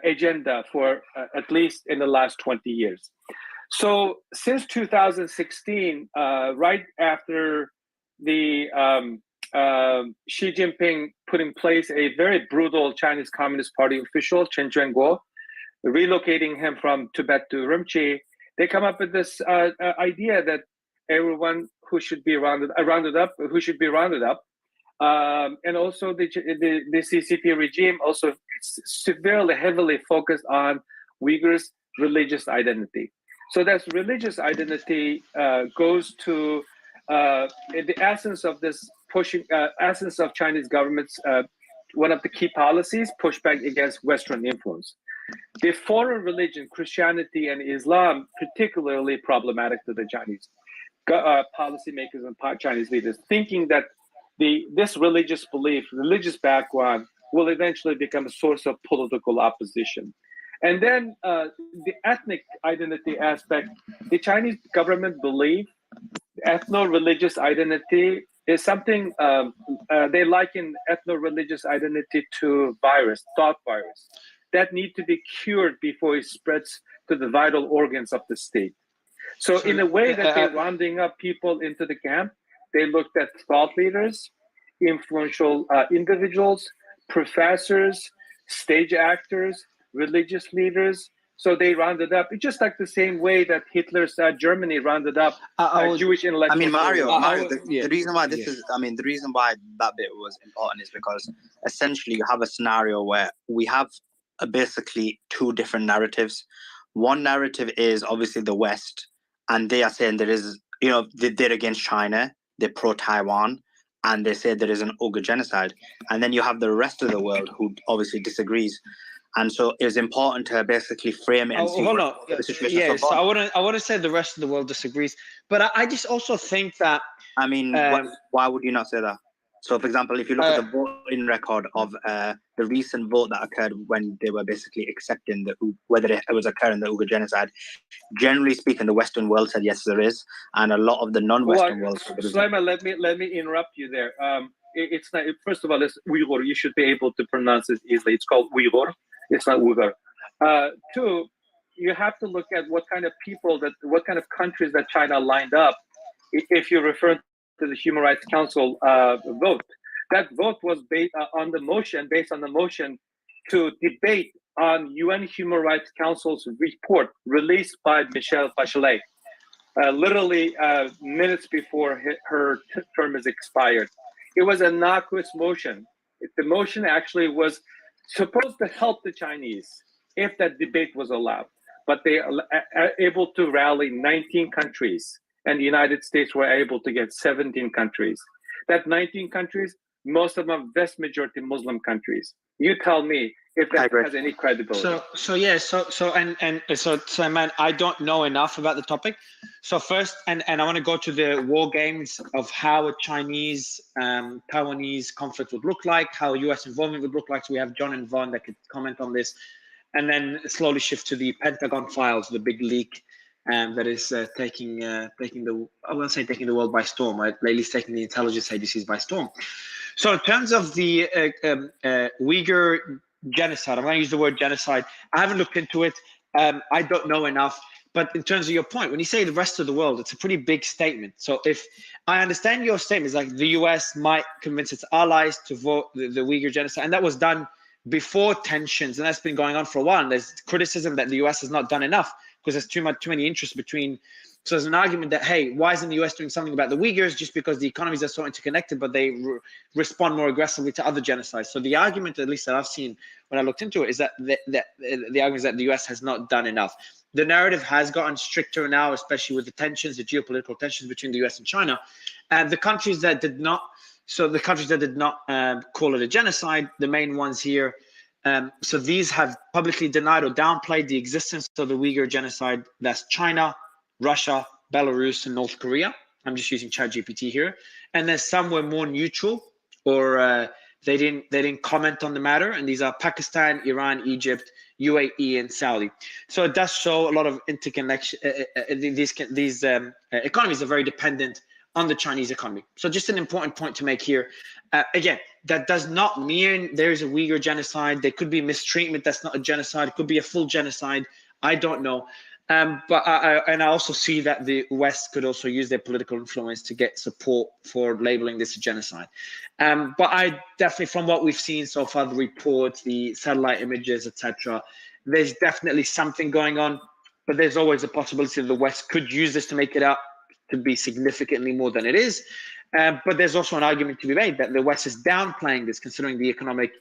agenda for at least in the last 20 years. So since 2016, right after the Xi Jinping put in place a very brutal Chinese Communist Party official, Chen Quanguo, relocating him from Tibet to Urumqi, they come up with this idea that everyone who should be rounded up, and also the CCP regime also severely, heavily focused on Uyghurs' religious identity. So that's religious identity goes to the essence of this pushing, essence of Chinese government's one of the key policies, pushback against Western influence. The foreign religion, Christianity and Islam, particularly problematic to the Chinese policymakers and Chinese leaders, thinking that this religious belief, religious background, will eventually become a source of political opposition. And then the ethnic identity aspect, the Chinese government believe ethno-religious identity is something, they liken ethno-religious identity to thought virus, that need to be cured before it spreads to the vital organs of the state. So in a way that they're rounding up people into the camp, they looked at thought leaders, influential individuals, professors, stage actors, religious leaders. So they rounded up, just like the same way that Hitler's Germany rounded up Jewish intellectuals. I mean, Mario, the reason why this is, the reason why that bit was important is because essentially you have a scenario where we have basically two different narratives. One narrative is obviously the West, and they are saying there is, they're against China, they're pro-Taiwan, and they say there is an Uyghur genocide. And then you have the rest of the world who obviously disagrees. And so it's important to basically frame it and see hold on. the situation. Yeah, so I wouldn't say the rest of the world disagrees, but I just also think that. I mean, why would you not say that? So, for example, if you look at the voting record of the recent vote that occurred when they were basically accepting whether it was occurring the Uyghur genocide, generally speaking, the Western world said yes, there is, and a lot of the non-Western world said there is. Sulaiman, let me interrupt you there. It's not. First of all, it's Uyghur. You should be able to pronounce it easily. It's called Uyghur. It's not Uyghur. Two, you have to look at what kind of what kind of countries that China lined up. If you refer to the Human Rights Council vote, that vote was based on the motion to debate on UN Human Rights Council's report released by Michelle Bachelet, literally minutes before her term is expired. It was an innocuous motion. The motion actually was supposed to help the Chinese if that debate was allowed, but they are able to rally 19 countries, and the United States were able to get 17 countries. That 19 countries, most of them are vast majority Muslim countries. You tell me if that has any credibility. So man, I don't know enough about the topic. So first, and I want to go to the war games of how a Chinese Taiwanese conflict would look like, how US involvement would look like. So we have John and Vaughn that could comment on this, and then slowly shift to the Pentagon files, the big leak that is taking the world by storm, right? At least taking the intelligence agencies by storm. So in terms of the Uyghur genocide, I'm going to use the word genocide. I haven't looked into it. I don't know enough. But in terms of your point, when you say the rest of the world, it's a pretty big statement. So if I understand your statement, is like the US might convince its allies to vote the Uyghur genocide, and that was done before tensions, and that's been going on for a while. And there's criticism that the US has not done enough because there's too many interests between. So there's an argument that, hey, why isn't the US doing something about the Uyghurs? Just because the economies are so interconnected, but they respond more aggressively to other genocides. So the argument, at least that I've seen when I looked into it, is that the argument is that the US has not done enough. The narrative has gotten stricter now, especially with the tensions, the geopolitical tensions between the US and China. And the countries that did not, call it a genocide, the main ones here, so these have publicly denied or downplayed the existence of the Uyghur genocide. That's China, Russia, Belarus, and North Korea. I'm just using ChatGPT here. And then some were more neutral, or they didn't comment on the matter. And these are Pakistan, Iran, Egypt, UAE, and Saudi. So it does show a lot of interconnection. These economies are very dependent on the Chinese economy. So just an important point to make here. Again, that does not mean there is a Uyghur genocide. There could be mistreatment. That's not a genocide. It could be a full genocide. I don't know. But I also see that the West could also use their political influence to get support for labeling this a genocide. But I definitely, from what we've seen so far, the reports, the satellite images, etc., there's definitely something going on. But there's always a possibility that the West could use this to make it up to be significantly more than it is. But there's also an argument to be made that the West is downplaying this, considering the economic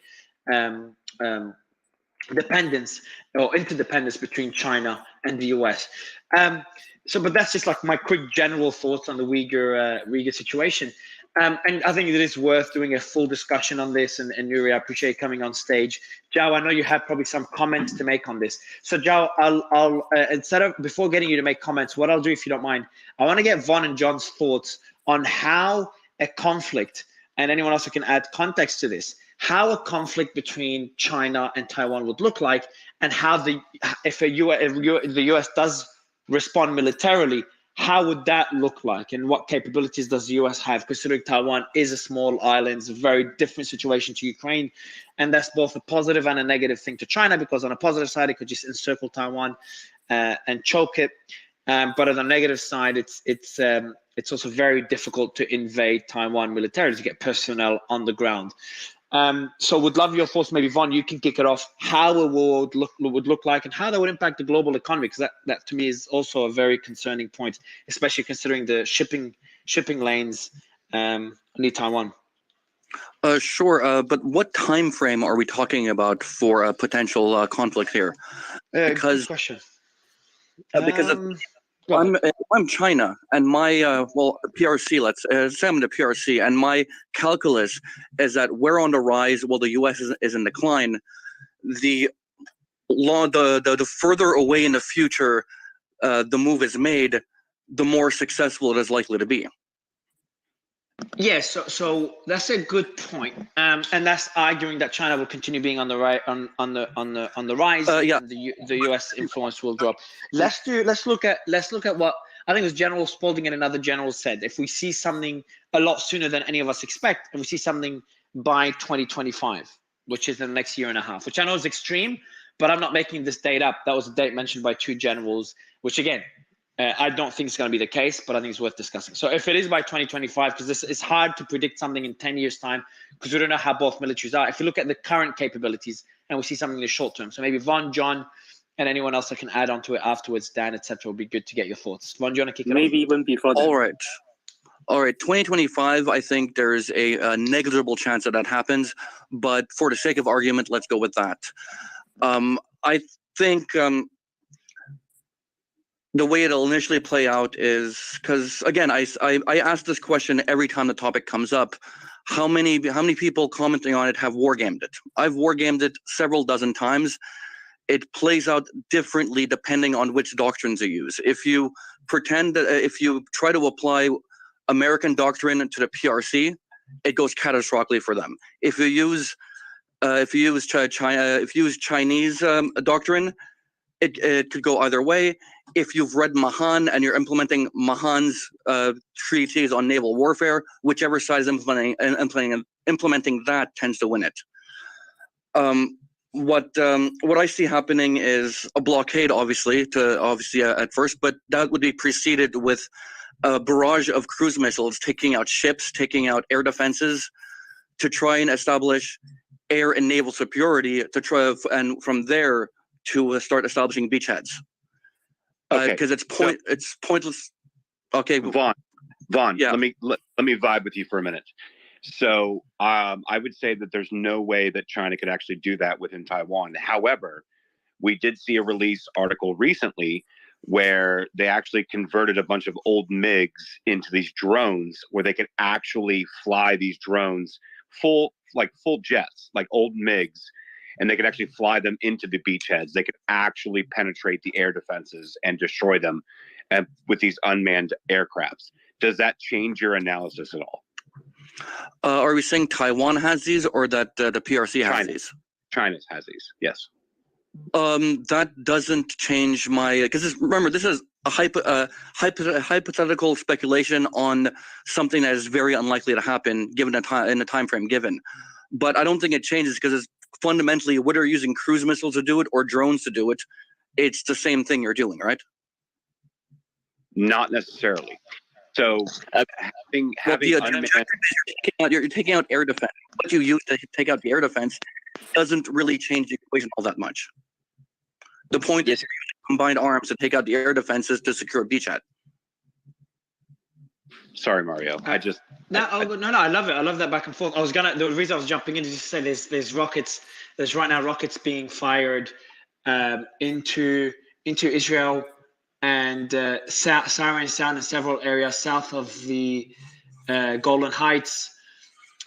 dependence or interdependence between China and the US. But that's just like my quick general thoughts on the Uyghur situation. And I think it is worth doing a full discussion on this. And Nuri, I appreciate coming on stage. Zhao, I know you have probably some comments to make on this. So Zhao, I'll instead of, before getting you to make comments, what I'll do, if you don't mind, I want to get Vaughn and John's thoughts on how a conflict, and anyone else who can add context to this, how a conflict between China and Taiwan would look like, and how if the US does respond militarily, how would that look like, and what capabilities does the US have, considering Taiwan is a small island, it's a very different situation to Ukraine, and that's both a positive and a negative thing to China, because on a positive side, it could just encircle Taiwan and choke it, but on the negative side, it's also very difficult to invade Taiwan militarily, to get personnel on the ground. So would love your thoughts. Maybe Vaughn, you can kick it off, how a war would look like and how that would impact the global economy, because that to me is also a very concerning point, especially considering the shipping lanes near Taiwan. Sure, but what time frame are we talking about for a potential conflict here? Good question. Because I'm China, and my PRC. Let's say I'm the PRC, and my calculus is that we're on the rise while the U.S. is in decline. The further away in the future the move is made, the more successful it is likely to be. Yeah, so that's a good point, and that's arguing that China will continue being on the right on the rise. Yeah. And the U.S. influence will drop. Let's look at what I think it was General Spalding and another general said. If we see something a lot sooner than any of us expect, and we see something by 2025, which is the next year and a half, which I know is extreme, but I'm not making this date up. That was a date mentioned by two generals, which again, I don't think it's going to be the case, but I think it's worth discussing. So if it is by 2025, because this is hard to predict something in 10 years time, because we don't know how both militaries are. If you look at the current capabilities and we see something in the short term, so maybe Von, John, and anyone else that can add on to it afterwards, Dan, etc., would be good to get your thoughts. Von, do you want to kick it off? Maybe even before that. All right, 2025, I think there's a negligible chance that happens, but for the sake of argument, let's go with that. I think the way it'll initially play out is because, again, I ask this question every time the topic comes up. How many people commenting on it have wargamed it? I've wargamed it several dozen times. It plays out differently depending on which doctrines you use. If you pretend that if you try to apply American doctrine to the PRC, it goes catastrophically for them. If you use Chinese doctrine, it could go either way. If you've read Mahan and you're implementing Mahan's treatise on naval warfare, whichever side is implementing that tends to win it. What I see happening is a blockade, obviously at first, but that would be preceded with a barrage of cruise missiles taking out ships, taking out air defenses, to try and establish air and naval superiority. And from there to start establishing beachheads. Because it's pointless. Okay, Vaughn, yeah. Let me vibe with you for a minute. So I would say that there's no way that China could actually do that within Taiwan. However, we did see a release article recently where they actually converted a bunch of old MiGs into these drones, where they could actually fly these drones full jets, like old MiGs. And they could actually fly them into the beachheads. They could actually penetrate the air defenses and destroy them with these unmanned aircrafts. Does that change your analysis at all? Are we saying Taiwan has these, or that the PRC has these? China has these, yes. That doesn't change my, because remember, this is a hypothetical speculation on something that is very unlikely to happen given in the time frame given. But I don't think it changes, because it's fundamentally, whether you're using cruise missiles to do it or drones to do it, it's the same thing you're doing, right? Not necessarily. So having you're taking out air defense. What you use to take out the air defense doesn't really change the equation all that much. The point is you're using combined arms to take out the air defenses to secure a beachhead. Sorry, Mario. No, I love it. I love that back and forth. The reason I was jumping in is just to say there's rockets. There's right now rockets being fired into Israel and Syrian Sound and several areas south of the Golan Heights.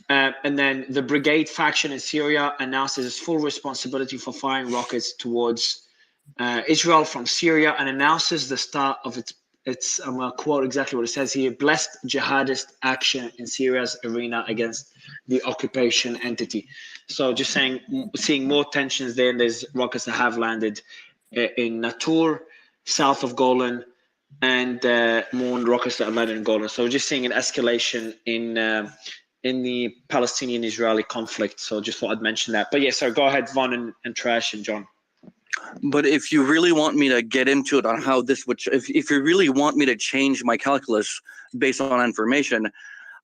And then the brigade faction in Syria announces its full responsibility for firing rockets towards Israel from Syria, and announces the start of its I'm going to quote exactly what it says here: blessed jihadist action in Syria's arena against the occupation entity. So just seeing more tensions there, and there's rockets that have landed in Natur, south of Golan, and more rockets that have landed in Golan. So just seeing an escalation in the Palestinian-Israeli conflict. So just thought I'd mention that. But yeah, so go ahead, Von and Trash and John. But if you really want me to get into it on how this would, if you really want me to change my calculus based on information,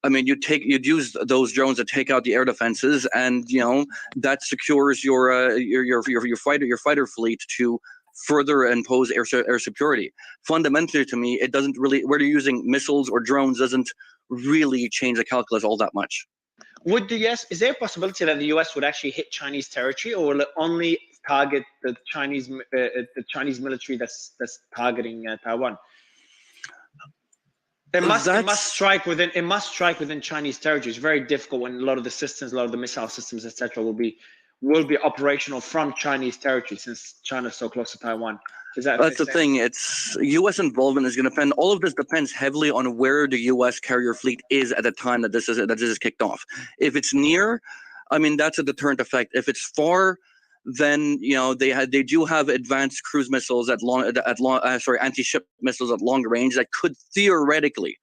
I mean, you'd use those drones to take out the air defenses, and that secures your fighter fleet to further impose air superiority. Fundamentally, to me, it doesn't really, whether you're using missiles or drones, doesn't really change the calculus all that much. Is there a possibility that the U.S. would actually hit Chinese territory, or will it only target the Chinese military that's targeting Taiwan? It must strike within Chinese territory. It's very difficult when a lot of the systems, a lot of the missile systems, etc., will be operational from Chinese territory, since China's so close to Taiwan. That's the thing. It's U.S. involvement is going to depend. All of this depends heavily on where the U.S. carrier fleet is at the time that this is kicked off. If it's near, I mean, that's a deterrent effect. If it's far, then they do have advanced cruise missiles anti-ship missiles at long range that could theoretically,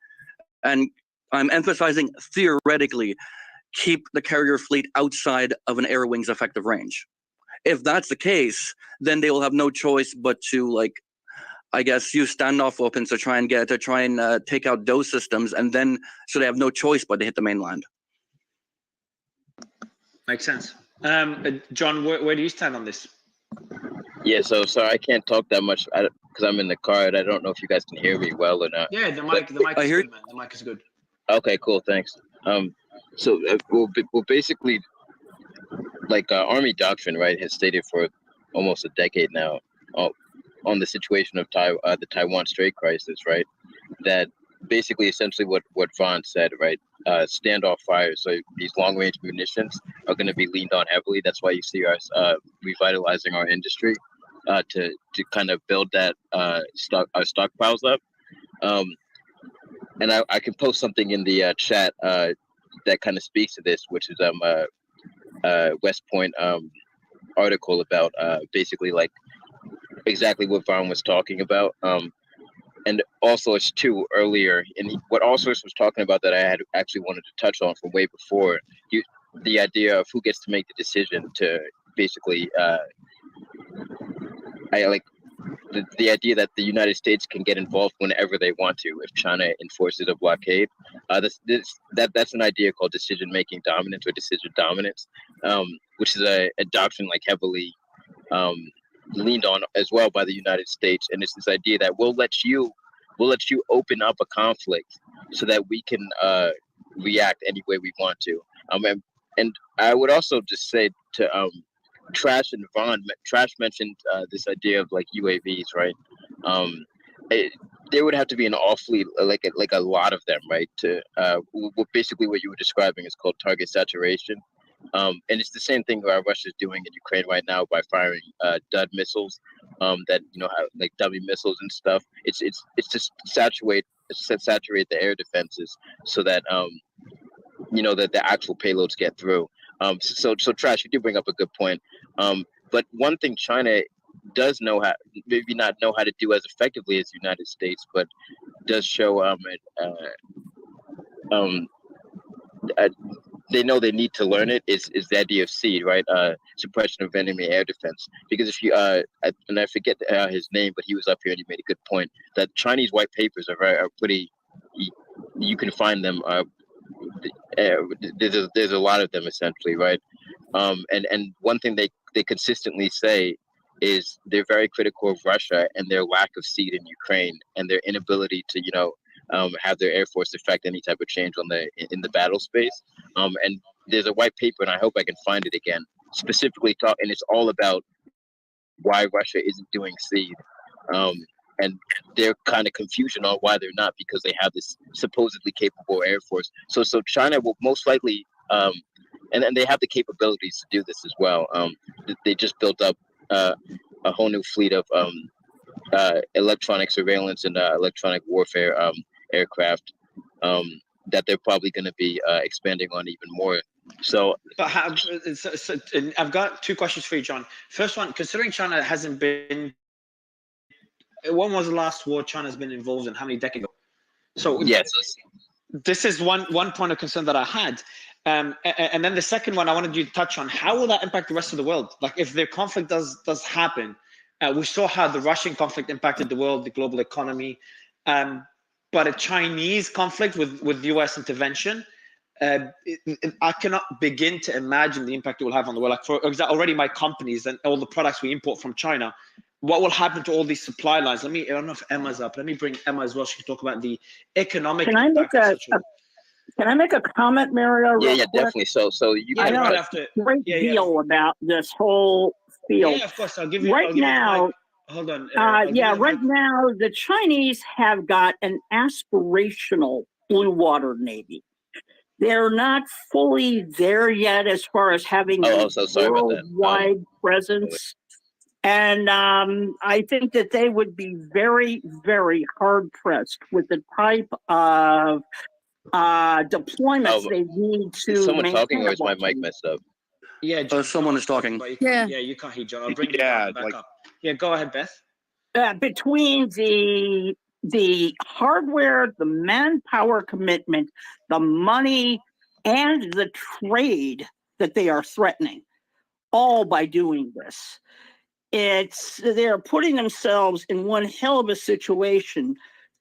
and I'm emphasizing theoretically, keep the carrier fleet outside of an air wing's effective range. If that's the case, then they will have no choice but to, I guess, use standoff weapons to try and take out those systems, and then so they have no choice but to hit the mainland. Makes sense. John, where do you stand on this? Yeah, so sorry, I can't talk that much because I'm in the car, and I don't know if you guys can hear me well or not. Yeah, the mic is good, man. The mic is good. Okay, cool, thanks. So we're basically, Army doctrine, right, has stated for almost a decade now on the situation of the Taiwan Strait crisis, right, that basically essentially what Vaughn said, right, standoff fire. So these long range munitions are going to be leaned on heavily. That's why you see us revitalizing our industry to kind of build that our stockpiles up. And I can post something in the chat that kind of speaks to this, which is West Point article about basically exactly what Vaughn was talking about. And also it's too earlier, and what Allsource was talking about that I had actually wanted to touch on from way before, the idea of who gets to make the decision to basically, the idea that the United States can get involved whenever they want to if China enforces a blockade. That's an idea called decision-making dominance or decision dominance, which is a doctrine heavily leaned on as well by the United States, and it's this idea that we'll let you open up a conflict so that we can react any way we want to. And I would also just say to Trash and Vaughn. Trash mentioned this idea of UAVs, right? There would have to be an awfully a lot of them, right? To basically what you were describing is called target saturation. And it's the same thing Russia's doing in Ukraine right now by firing Dud missiles that have dummy missiles and stuff. It's just saturate the air defenses so that that the actual payloads get through. So Trash, you do bring up a good point. But one thing China does maybe not know how to do as effectively as the United States, but does show they know they need to learn it is the idea of SEAD, right? Suppression of enemy air defense. Because if you and I forget his name, but he was up here and he made a good point that Chinese white papers are pretty. You can find them. There's a lot of them essentially, right? And one thing they consistently say is they're very critical of Russia and their lack of SEAD in Ukraine and their inability to have their air force affect any type of change in the battle space. And there's a white paper, and I hope I can find it again, specifically and it's all about why Russia isn't doing SEAD. And their kind of confusion on why they're not, because they have this supposedly capable air force. So China will most likely, and they have the capabilities to do this as well. They just built up a whole new fleet of electronic surveillance and electronic warfare aircraft that they're probably going to be expanding on even more. So, I've got two questions for you, John. First one, considering China hasn't been, when was the last war China's been involved in? How many decades ago? So yes, this is one point of concern that I had. And then the second one I wanted you to touch on, how will that impact the rest of the world? If the conflict does happen, we saw how the Russian conflict impacted the world, the global economy, but a Chinese conflict with US intervention, I cannot begin to imagine the impact it will have on the world. For example, already my companies and all the products we import from China, what will happen to all these supply lines? I don't know if Emma's up. Let me bring Emma as well. She can talk about the economic impact. Can I make a comment, Mario? Yeah, definitely. So you can. I know a great deal about this whole field. Yeah, of course. I'll give you. Right now, Hold on. Yeah, right now the Chinese have got an aspirational blue water navy. They're not fully there yet as far as having Oh, a so sorry about that. worldwide presence. And I think that they would be very, very hard pressed with the type of deployments Oh, they need to is someone maintain talking or is my a mic messed up? Yeah, John, someone is talking. Yeah. Yeah, you can't hear John. I'll bring you Yeah, back like up. Yeah, go ahead, Beth. Between the hardware, the manpower commitment, the money, and the trade that they are threatening, all by doing this. They're putting themselves in one hell of a situation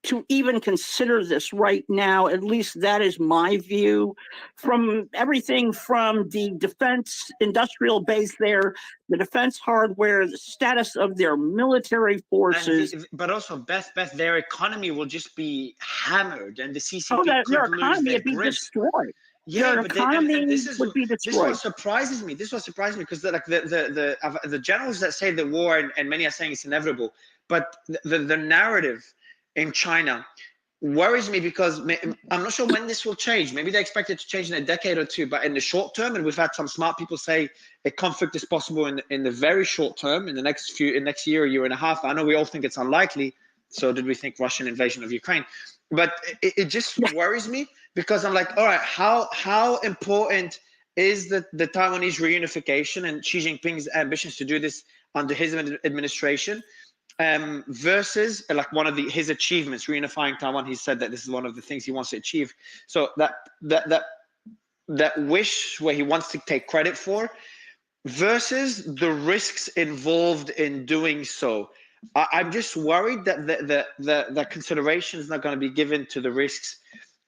to even consider this right now. At least that is my view. From everything from the defense industrial base there, the defense hardware, the status of their military forces. But also, Beth, their economy will just be hammered, and the CCP Oh, could their lose economy their would be grip. destroyed. Yeah, their but economy this is would be this destroyed. what surprises me. This is what surprises me because the generals that say the war and many are saying it's inevitable, but the narrative in China worries me because I'm not sure when this will change. Maybe they expect it to change in a decade or two, but in the short term, and we've had some smart people say a conflict is possible in the very short term, in the next year and a half. I know we all think it's unlikely. So did we think Russian invasion of Ukraine? But it just worries me because I'm like, all right, how important is the Taiwanese reunification and Xi Jinping's ambitions to do this under his administration versus like one of his achievements, reunifying Taiwan? He said that this is one of the things he wants to achieve. So that wish where he wants to take credit for versus the risks involved in doing so. I'm just worried that the consideration is not going to be given to the risks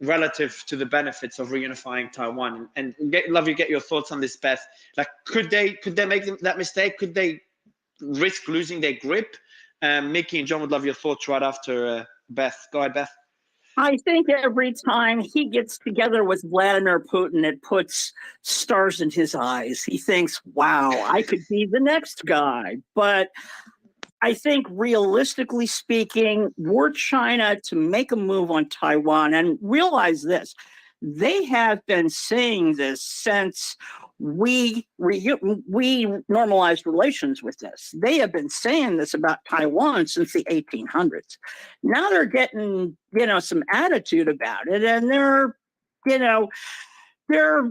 relative to the benefits of reunifying Taiwan. And love you get your thoughts on this, Beth. Like, could they make that mistake? Could they risk losing their grip? Mickey and John would love your thoughts right after Beth. Go ahead, Beth. I think every time he gets together with Vladimir Putin, it puts stars in his eyes. He thinks, wow, I could be the next guy. But I think realistically speaking, were China to make a move on Taiwan, and realize this, they have been saying this since we normalized relations with this. They have been saying this about Taiwan since the 1800s. Now they're getting, some attitude about it, and they're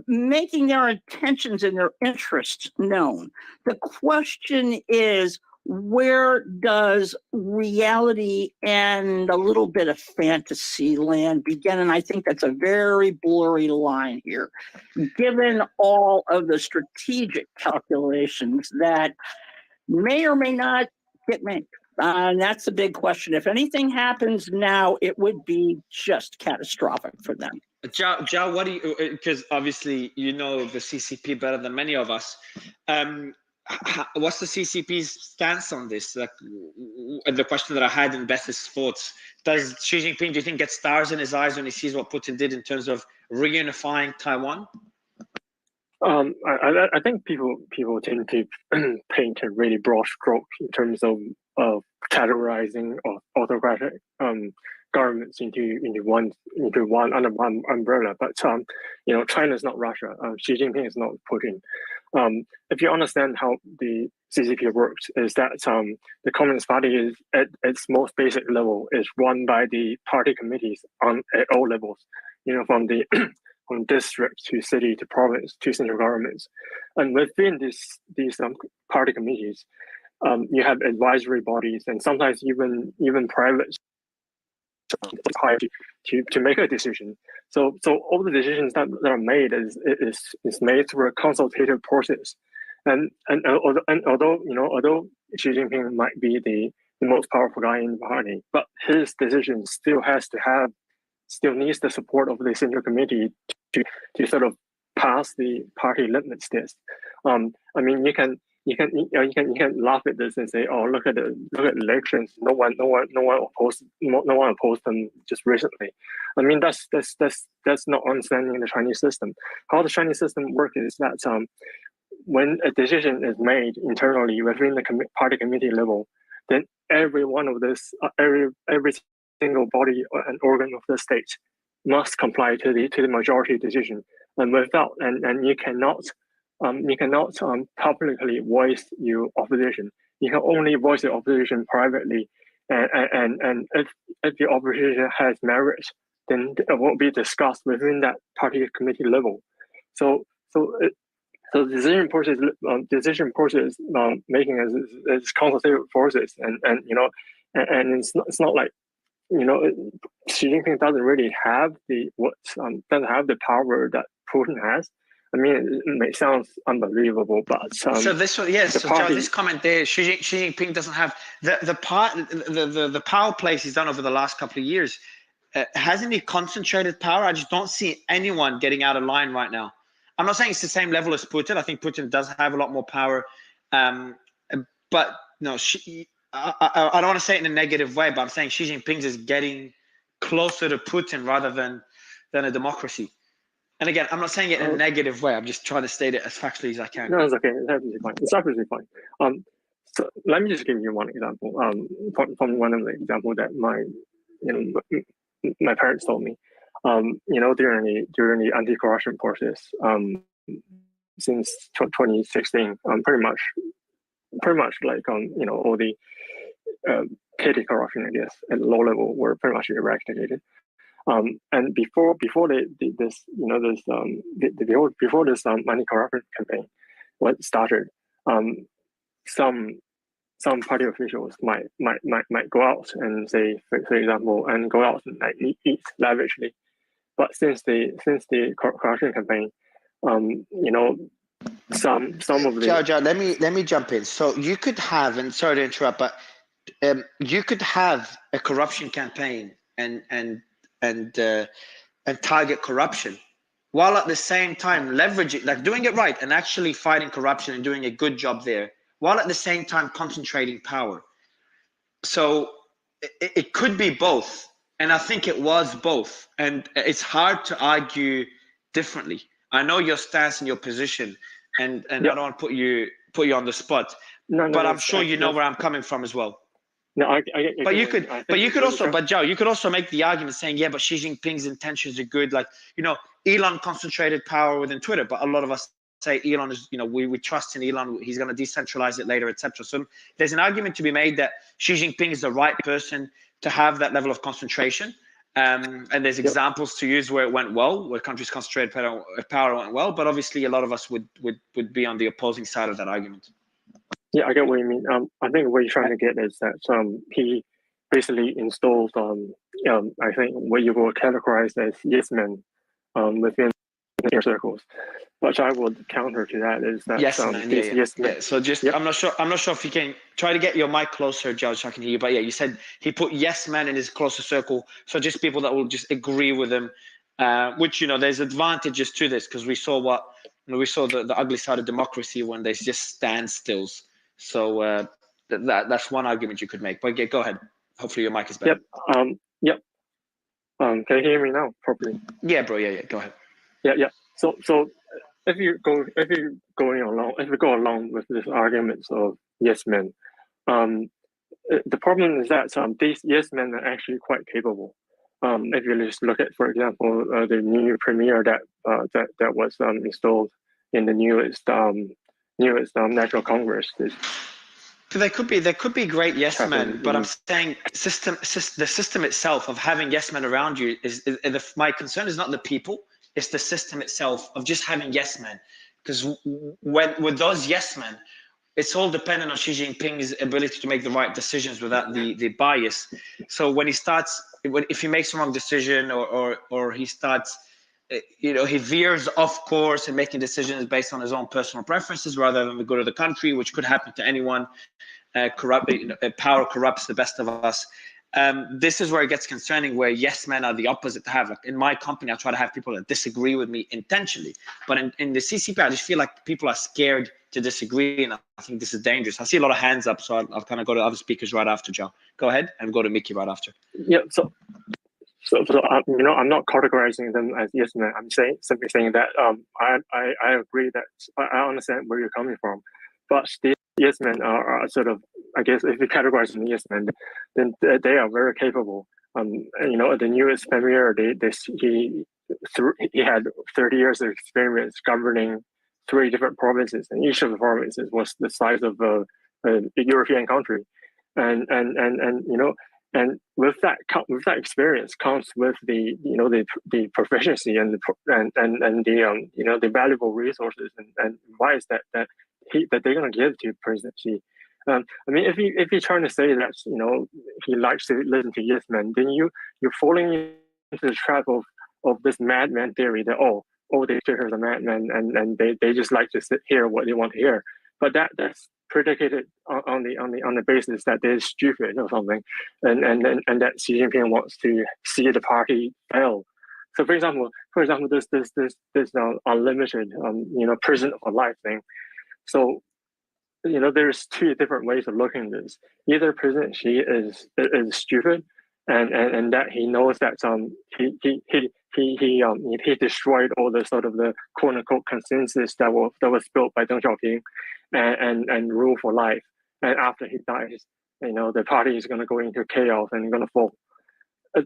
making their intentions and their interests known. The question is, where does reality and a little bit of fantasy land begin? And I think that's a very blurry line here, given all of the strategic calculations that may or may not get made. And that's the big question. If anything happens now, it would be just catastrophic for them. Zhao, what do you, because obviously you know the CCP better than many of us. What's the CCP's stance on this? Like the question that I had in Beth's thoughts: does Xi Jinping, do you think, get stars in his eyes when he sees what Putin did in terms of reunifying Taiwan? I think people tend to paint a really broad stroke in terms of categorizing autocratic governments into one under one umbrella. But China is not Russia. Xi Jinping is not Putin. If you understand how the CCP works, is that the Communist Party is at its most basic level is run by the party committees at all levels. From the from district to city to province to central governments, and within these party committees, you have advisory bodies and sometimes even private to make a decision. So all the decisions that are made is made through a consultative process, and although Xi Jinping might be the most powerful guy in the party, but his decision still needs the support of the central committee to sort of pass the party litmus test. I mean, you can laugh at this and say, "Oh, look at elections. No one opposed them just recently." I mean, that's not understanding the Chinese system. How the Chinese system works is that when a decision is made internally within the party committee level, then every one of this, every single body and organ of the state must comply to the majority decision, and you cannot publicly voice your opposition. You can only voice your opposition privately, and if the opposition has merit, then it won't be discussed within that party committee level. So decision process making is consultative process, and it's not like, Xi Jinping doesn't really have doesn't have the power that Putin has. I mean, it sounds unbelievable, but so this one, yes. So Joe, this comment there, Xi Jinping doesn't have the power plays he's done over the last couple of years. Hasn't he concentrated power? I just don't see anyone getting out of line right now. I'm not saying it's the same level as Putin. I think Putin does have a lot more power, but no, I don't want to say it in a negative way, but I'm saying Xi Jinping is getting closer to Putin rather than a democracy. And again, I'm not saying it in a negative way. I'm just trying to state it as factually as I can. No, it's okay. It's absolutely fine. It's absolutely fine. So let me just give you one example. From one of the examples that my parents told me. During the anti-corruption process, since 2016, pretty much like all the petty corruption, I guess, at low level were pretty much eradicated. And before this anti-corruption campaign was started, some party officials might go out and say, for example, and go out and like eat lavishly. But since the corruption campaign, some of the Joe, let me jump in. So you could have, and sorry to interrupt, but you could have a corruption campaign and target corruption, while at the same time leveraging, like doing it right and actually fighting corruption and doing a good job there, while at the same time concentrating power. So it could be both. And I think it was both. And it's hard to argue differently. I know your stance and your position, and I don't want to put you on the spot. But I'm sure you know where I'm coming from as well. No, but you could also make the argument saying, yeah, but Xi Jinping's intentions are good. Like, Elon concentrated power within Twitter, but a lot of us say Elon is, we trust in Elon. He's going to decentralize it later, etc. So there's an argument to be made that Xi Jinping is the right person to have that level of concentration. And there's examples to use where it went well, where countries concentrated power went well. But obviously, a lot of us would be on the opposing side of that argument. Yeah, I get what you mean. I think what you're trying to get is that he basically installed I think what you will categorize as yes men within inner circles. What I would counter to that is that yes men. Men. So just I'm not sure if you can try to get your mic closer, Judge, so I can hear you. But yeah, you said he put yes men in his closer circle. So just people that will just agree with him, which there's advantages to this, because we saw the ugly side of democracy when there's just standstills. So that's one argument you could make. But yeah, go ahead. Hopefully your mic is better. Yep. Can you hear me now properly? Yeah, bro. Yeah. Go ahead. Yeah. So if you go along with this argument of yes men, the problem is that these yes men are actually quite capable. If you just look at, for example, the new premier that was installed in the newest National Congress. There could be great yes men, but I'm saying the system itself of having yes men around you my concern is not the people, it's the system itself of just having yes men. Because with those yes men, it's all dependent on Xi Jinping's ability to make the right decisions without the bias. So when if he makes the wrong decision or he starts, he veers off course and making decisions based on his own personal preferences rather than the good of the country, which could happen to anyone. Power corrupts the best of us. This is where it gets concerning, where yes men are the opposite to have. Like in my company, I try to have people that disagree with me intentionally. But in the CCP, I just feel like people are scared to disagree, and I think this is dangerous. I see a lot of hands up, so I'll kind of go to other speakers right after, Joe. Go ahead, and go to Mickey right after. Yeah, so I'm not categorizing them as yes men. I'm simply saying that I agree that I understand where you're coming from, but yes men are sort of, I guess, if you categorize them yes men, then they are very capable. The newest premier, he had 30 years of experience governing 3 different provinces, and each of the provinces was the size of a European country, and with that experience comes with the proficiency and the valuable resources and advice that they're going to give to President Xi. I mean, if you're trying to say that he likes to listen to yes men, then you're falling into the trap of this madman theory that all dictators are madmen and they just like to hear what they want to hear. But that's predicated on the basis that they're stupid or something, and that Xi Jinping wants to see the party fail. So, for example, this unlimited prison for life thing. So, there's 2 different ways of looking at this. Either President Xi is stupid, and that he knows that he destroyed all the sort of the quote unquote consensus that was built by Deng Xiaoping, and rule for life. And after he dies, the party is going to go into chaos and going to fall.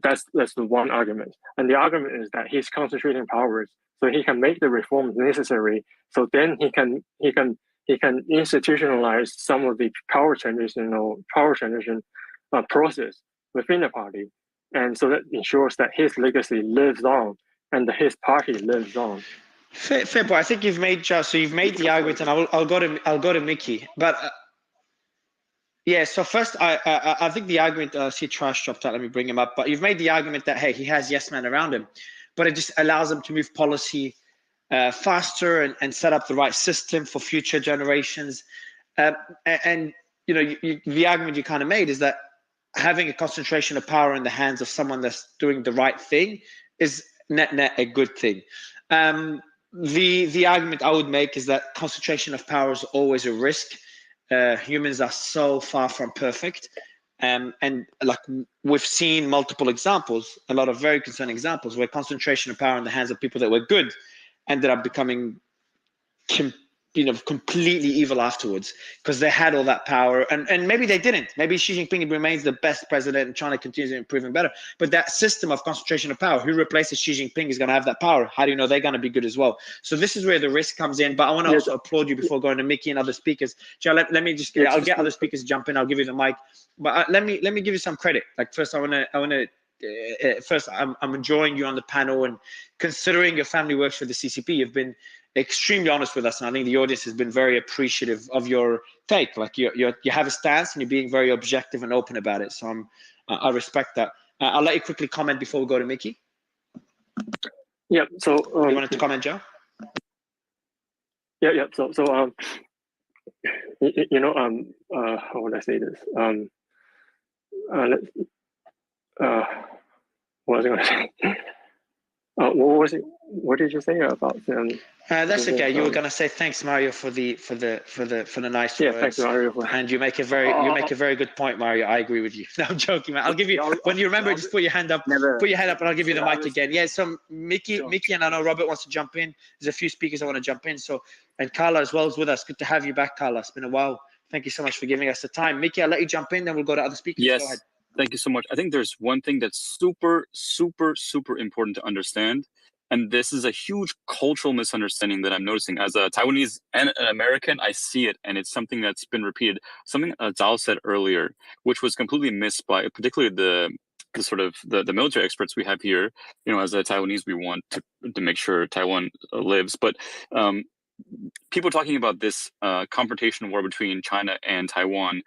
That's the one argument. And the argument is that he's concentrating powers so he can make the reforms necessary. So then he can institutionalize some of the power transition process within the party, and so that ensures that his legacy lives on and that his party lives on. Fair point. I think you've made the argument, and I'll go to Mickey. But yeah, so first I think the argument. See, Trash dropped out. Let me bring him up. But you've made the argument that hey, he has yes men around him, but it just allows him to move policy faster and set up the right system for future generations. The argument you kind of made is that having a concentration of power in the hands of someone that's doing the right thing is net a good thing. The argument I would make is that concentration of power is always a risk. Humans are so far from perfect. And like we've seen multiple examples, a lot of very concerning examples where concentration of power in the hands of people that were good ended up becoming completely evil afterwards because they had all that power, and maybe they didn't. Maybe Xi Jinping remains the best president and China continues improving better. But that system of concentration of power, who replaces Xi Jinping is going to have that power. How do you know they're going to be good as well? So this is where the risk comes in. But I want to also applaud you before going to Mickey and other speakers. Joe, let me just I'll get other speakers to jump in. I'll give you the mic. But let me give you some credit. Like first, I'm enjoying you on the panel, and considering your family works for the CCP, you've been extremely honest with us, and I think the audience has been very appreciative of your take. Like you have a stance, and you're being very objective and open about it. So I respect that. I'll let you quickly comment before we go to Mickey. Yeah. So you wanted to comment, Joe? Yeah. So how would I say this? What was I going to say? What was it? What did you say about? That's okay. You were going to say thanks, Mario, for the nice words. Thanks, Mario. And you make a very good point, Mario. I agree with you. No, I'm joking, man. I'll give you when you remember. Just put your hand up. Put your hand up, and I'll give you the mic again. Yeah. So Mickey, and I know Robert wants to jump in. There's a few speakers I want to jump in. So and Carla as well is with us. Good to have you back, Carla. It's been a while. Thank you so much for giving us the time. Mickey, I'll let you jump in, then we'll go to other speakers. Yes. Go ahead. Thank you so much. I think there's one thing that's super, super, super important to understand. And this is a huge cultural misunderstanding that I'm noticing. As a Taiwanese and an American, I see it, and it's something that's been repeated. Something Zhao said earlier, which was completely missed by particularly the military experts we have here. As a Taiwanese, we want to make sure Taiwan lives. But people talking about this confrontation war between China and Taiwan,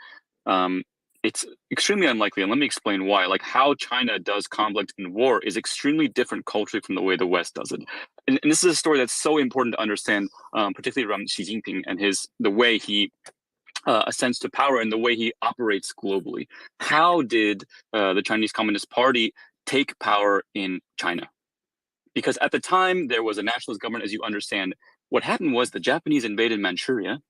it's extremely unlikely, and let me explain why. Like how China does conflict and war is extremely different culturally from the way the West does it. And this is a story that's so important to understand, particularly around Xi Jinping and the way he ascends to power and the way he operates globally. How did the Chinese Communist Party take power in China? Because at the time, there was a nationalist government, as you understand. What happened was the Japanese invaded Manchuria,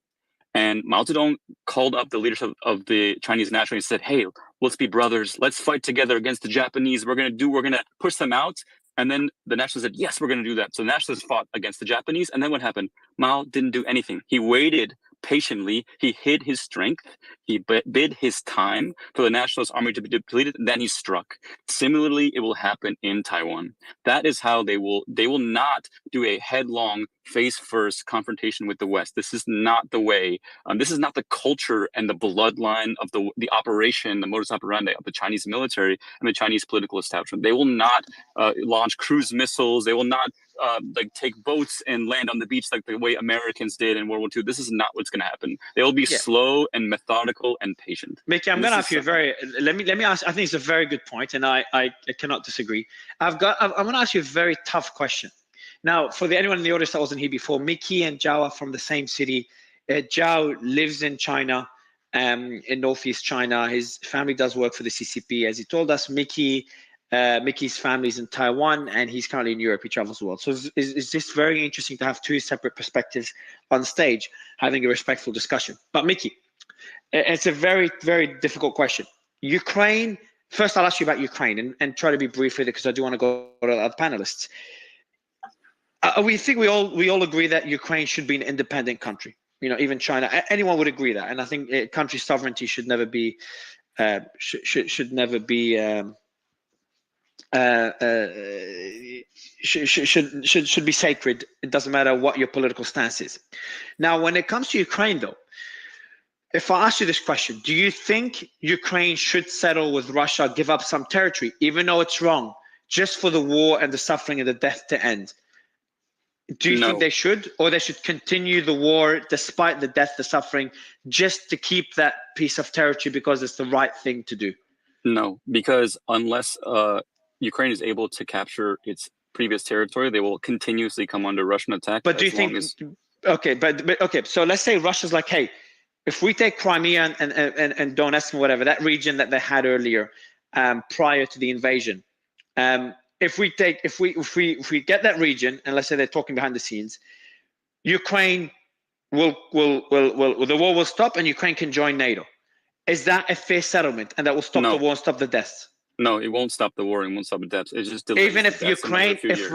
and Mao Zedong called up the leadership of the Chinese nationalists and said, hey, let's be brothers. Let's fight together against the Japanese. We're going to push them out. And then the nationalists said, yes, we're going to do that. So the nationalists fought against the Japanese. And then what happened? Mao didn't do anything. He waited patiently. He hid his strength. He bid his time for the nationalist army to be depleted, and then he struck. Similarly, it will happen in Taiwan. That is how they will not do a headlong, face-first confrontation with the West. This is not the way. This is not the culture and the bloodline of the operation, the modus operandi of the Chinese military and the Chinese political establishment. They will not launch cruise missiles. They will not take boats and land on the beach like the way Americans did in World War II. This is not what's going to happen. They will be slow and methodical and patient. Mickey, I'm going to ask you let me ask. I think it's a very good point, and I cannot disagree. I'm going to ask you a very tough question. Now, for anyone in the audience that wasn't here before, Mickey and Zhao are from the same city. Zhao lives in China, in Northeast China. His family does work for the CCP. As he told us, Mickey's family's in Taiwan, and he's currently in Europe. He travels the world. So it's just very interesting to have two separate perspectives on stage, having a respectful discussion. But Mickey, it's a very, very difficult question. Ukraine, first I'll ask you about Ukraine and try to be brief with it because I do want to go to the other panelists. We think we all agree that Ukraine should be an independent country. Even China, anyone would agree that. And I think country sovereignty should never be should never be should be sacred. It doesn't matter what your political stance is. Now, when it comes to Ukraine, though, if I ask you this question, do you think Ukraine should settle with Russia, give up some territory, even though it's wrong, just for the war and the suffering and the death to end? Do you think they should, or they should continue the war despite the death, the suffering, just to keep that piece of territory because it's the right thing to do? No, because unless Ukraine is able to capture its previous territory, they will continuously come under Russian attack. But do you think? Okay, okay. So let's say Russia's like, hey, if we take Crimea and Donetsk and whatever, that region that they had earlier, prior to the invasion, if we get that region, and let's say they're talking behind the scenes, Ukraine the war will stop and Ukraine can join NATO. Is that a fair settlement, and that will stop the war and stop the deaths? No, it won't stop the war. It won't stop the deaths. It's just delays even if Ukraine, if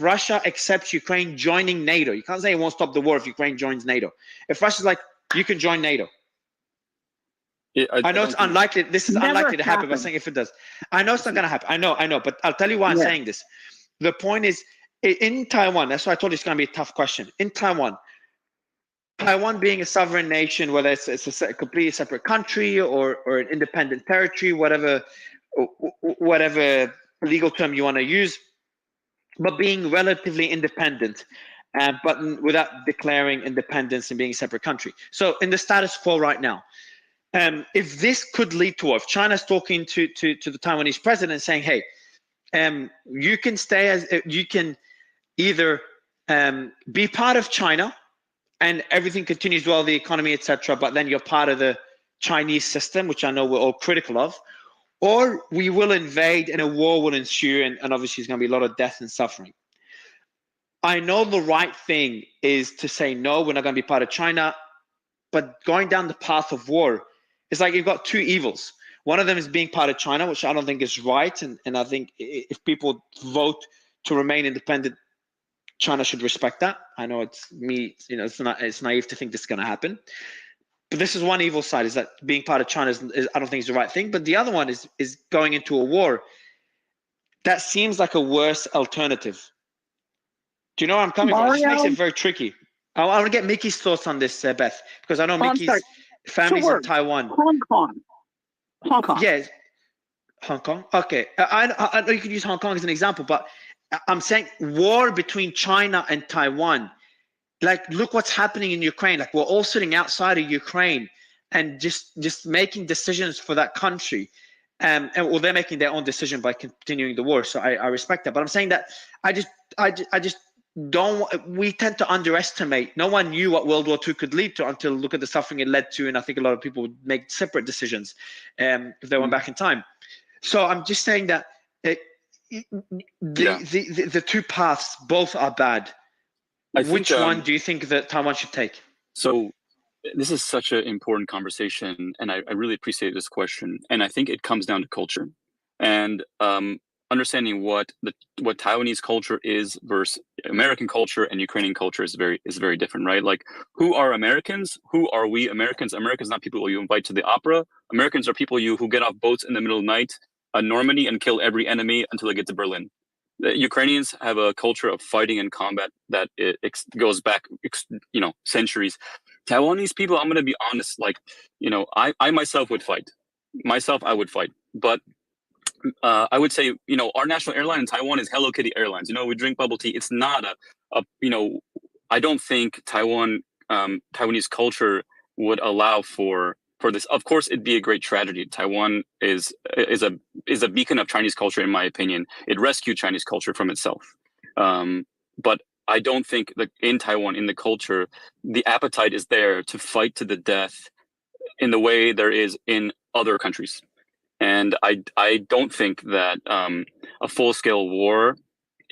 Russia accepts Ukraine joining NATO, you can't say it won't stop the war if Ukraine joins NATO. If Russia's like, you can join NATO. I know it's unlikely. This is unlikely to happen. But I'm saying if it does, I know it's not going to happen. I know. But I'll tell you why I'm saying this. The point is, in Taiwan, that's why I told you it's going to be a tough question. In Taiwan being a sovereign nation, whether it's a completely separate country or an independent territory, whatever legal term you want to use, but being relatively independent, but without declaring independence and being a separate country. So in the status quo right now, if this could lead to, if China's talking to the Taiwanese president saying, hey, you can stay as, you can either be part of China and everything continues well, the economy, etc., but then you're part of the Chinese system, which I know we're all critical of, or we will invade and a war will ensue, and obviously there's going to be a lot of death and suffering. I know the right thing is to say, no, we're not going to be part of China, but going down the path of war, it's like you've got two evils. One of them is being part of China, which I don't think is right, and I think if people vote to remain independent, China should respect that. I know it's me, it's naive to think this is going to happen. But this is one evil side, is that being part of China is I don't think is the right thing. But the other one is going into a war. That seems like a worse alternative. Do you know where I'm coming from? It just makes it very tricky. I want to get Mickey's thoughts on this, Beth, because I know Mickey's family's in Taiwan. Hong Kong. Yes. Hong Kong? Okay. I know you could use Hong Kong as an example, but I'm saying war between China and Taiwan. Like, look what's happening in Ukraine. Like, we're all sitting outside of Ukraine and just making decisions for that country. And well, they're making their own decision by continuing the war. So I respect that. But I'm saying that I just don't, we tend to underestimate. No one knew what World War II could lead to until look at the suffering it led to. And I think a lot of people would make separate decisions if they went back in time. So I'm just saying that the two paths, both are bad. Which one do you think that Taiwan should take? So this is such an important conversation, and I really appreciate this question. And I think it comes down to culture. And understanding what Taiwanese culture is versus American culture and Ukrainian culture is very different, right? Like, who are Americans? Who are we Americans? Americans not people you invite to the opera. Americans are people who get off boats in the middle of the night at Normandy and kill every enemy until they get to Berlin. The Ukrainians have a culture of fighting and combat that goes back, centuries. Taiwanese people, I'm going to be honest, like, I myself would fight. I would fight, but I would say, our national airline in Taiwan is Hello Kitty Airlines. We drink bubble tea. It's not I don't think Taiwanese culture would allow for this. Of course, it'd be a great tragedy. Taiwan is a beacon of Chinese culture, in my opinion. It rescued Chinese culture from itself. But I don't think that in Taiwan, in the culture, the appetite is there to fight to the death in the way there is in other countries. And I don't think that a full-scale war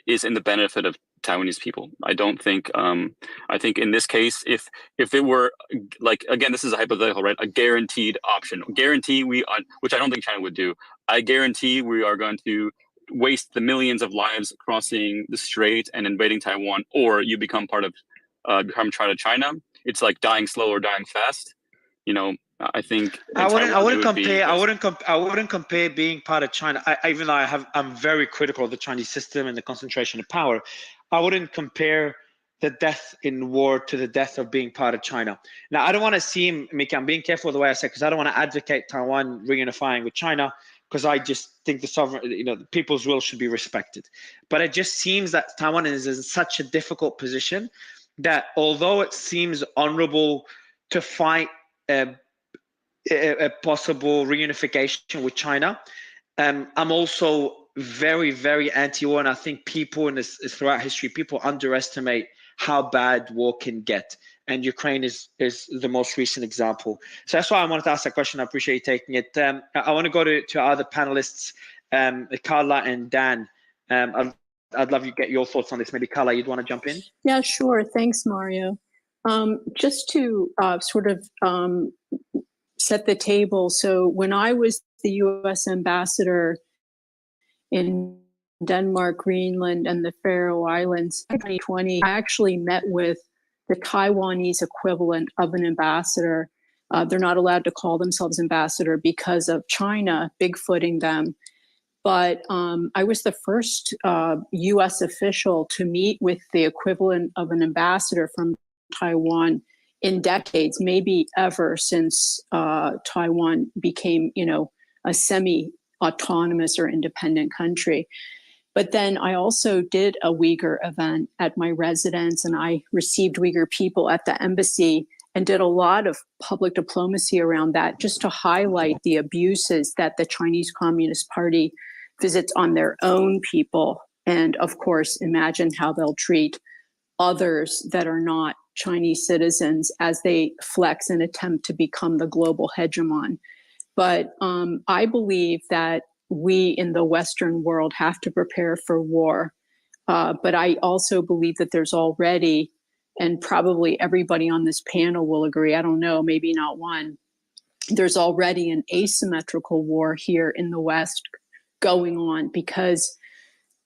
is in the benefit of Taiwanese people. I don't think. I think in this case, if it were, like, again, this is a hypothetical, right? A guaranteed option, guarantee which I don't think China would do. I guarantee we are going to waste the millions of lives crossing the strait and invading Taiwan, or you become part of China. It's like dying slow or dying fast. I think I wouldn't compare being part of China. Even though I'm very critical of the Chinese system and the concentration of power, I wouldn't compare the death in war to the death of being part of China. Now, I don't want to seem, Mickey, I'm being careful the way I say, because I don't want to advocate Taiwan reunifying with China, because I just think the people's will should be respected. But it just seems that Taiwan is in such a difficult position that although it seems honorable to fight a possible reunification with China, I'm also very, very anti-war, and I think people throughout history, people underestimate how bad war can get, and Ukraine is the most recent example. So that's why I wanted to ask that question. I appreciate you taking it. I want to go to our other panelists, Carla and Dan. I'd love you to get your thoughts on this. Maybe Carla, you'd want to jump in? Yeah, sure. Thanks, Mario. Just to set the table. So when I was the U.S. ambassador in Denmark, Greenland, and the Faroe Islands in 2020, I actually met with the Taiwanese equivalent of an ambassador. They're not allowed to call themselves ambassador because of China bigfooting them. But I was the first U.S. official to meet with the equivalent of an ambassador from Taiwan in decades, maybe ever since Taiwan became, a semi-autonomous or independent country. But then I also did a Uyghur event at my residence, and I received Uyghur people at the embassy and did a lot of public diplomacy around that, just to highlight the abuses that the Chinese Communist Party visits on their own people. And of course, imagine how they'll treat others that are not Chinese citizens as they flex and attempt to become the global hegemon. But I believe that we in the Western world have to prepare for war. But I also believe that there's already, and probably everybody on this panel will agree, I don't know, maybe not one, there's already an asymmetrical war here in the West going on, because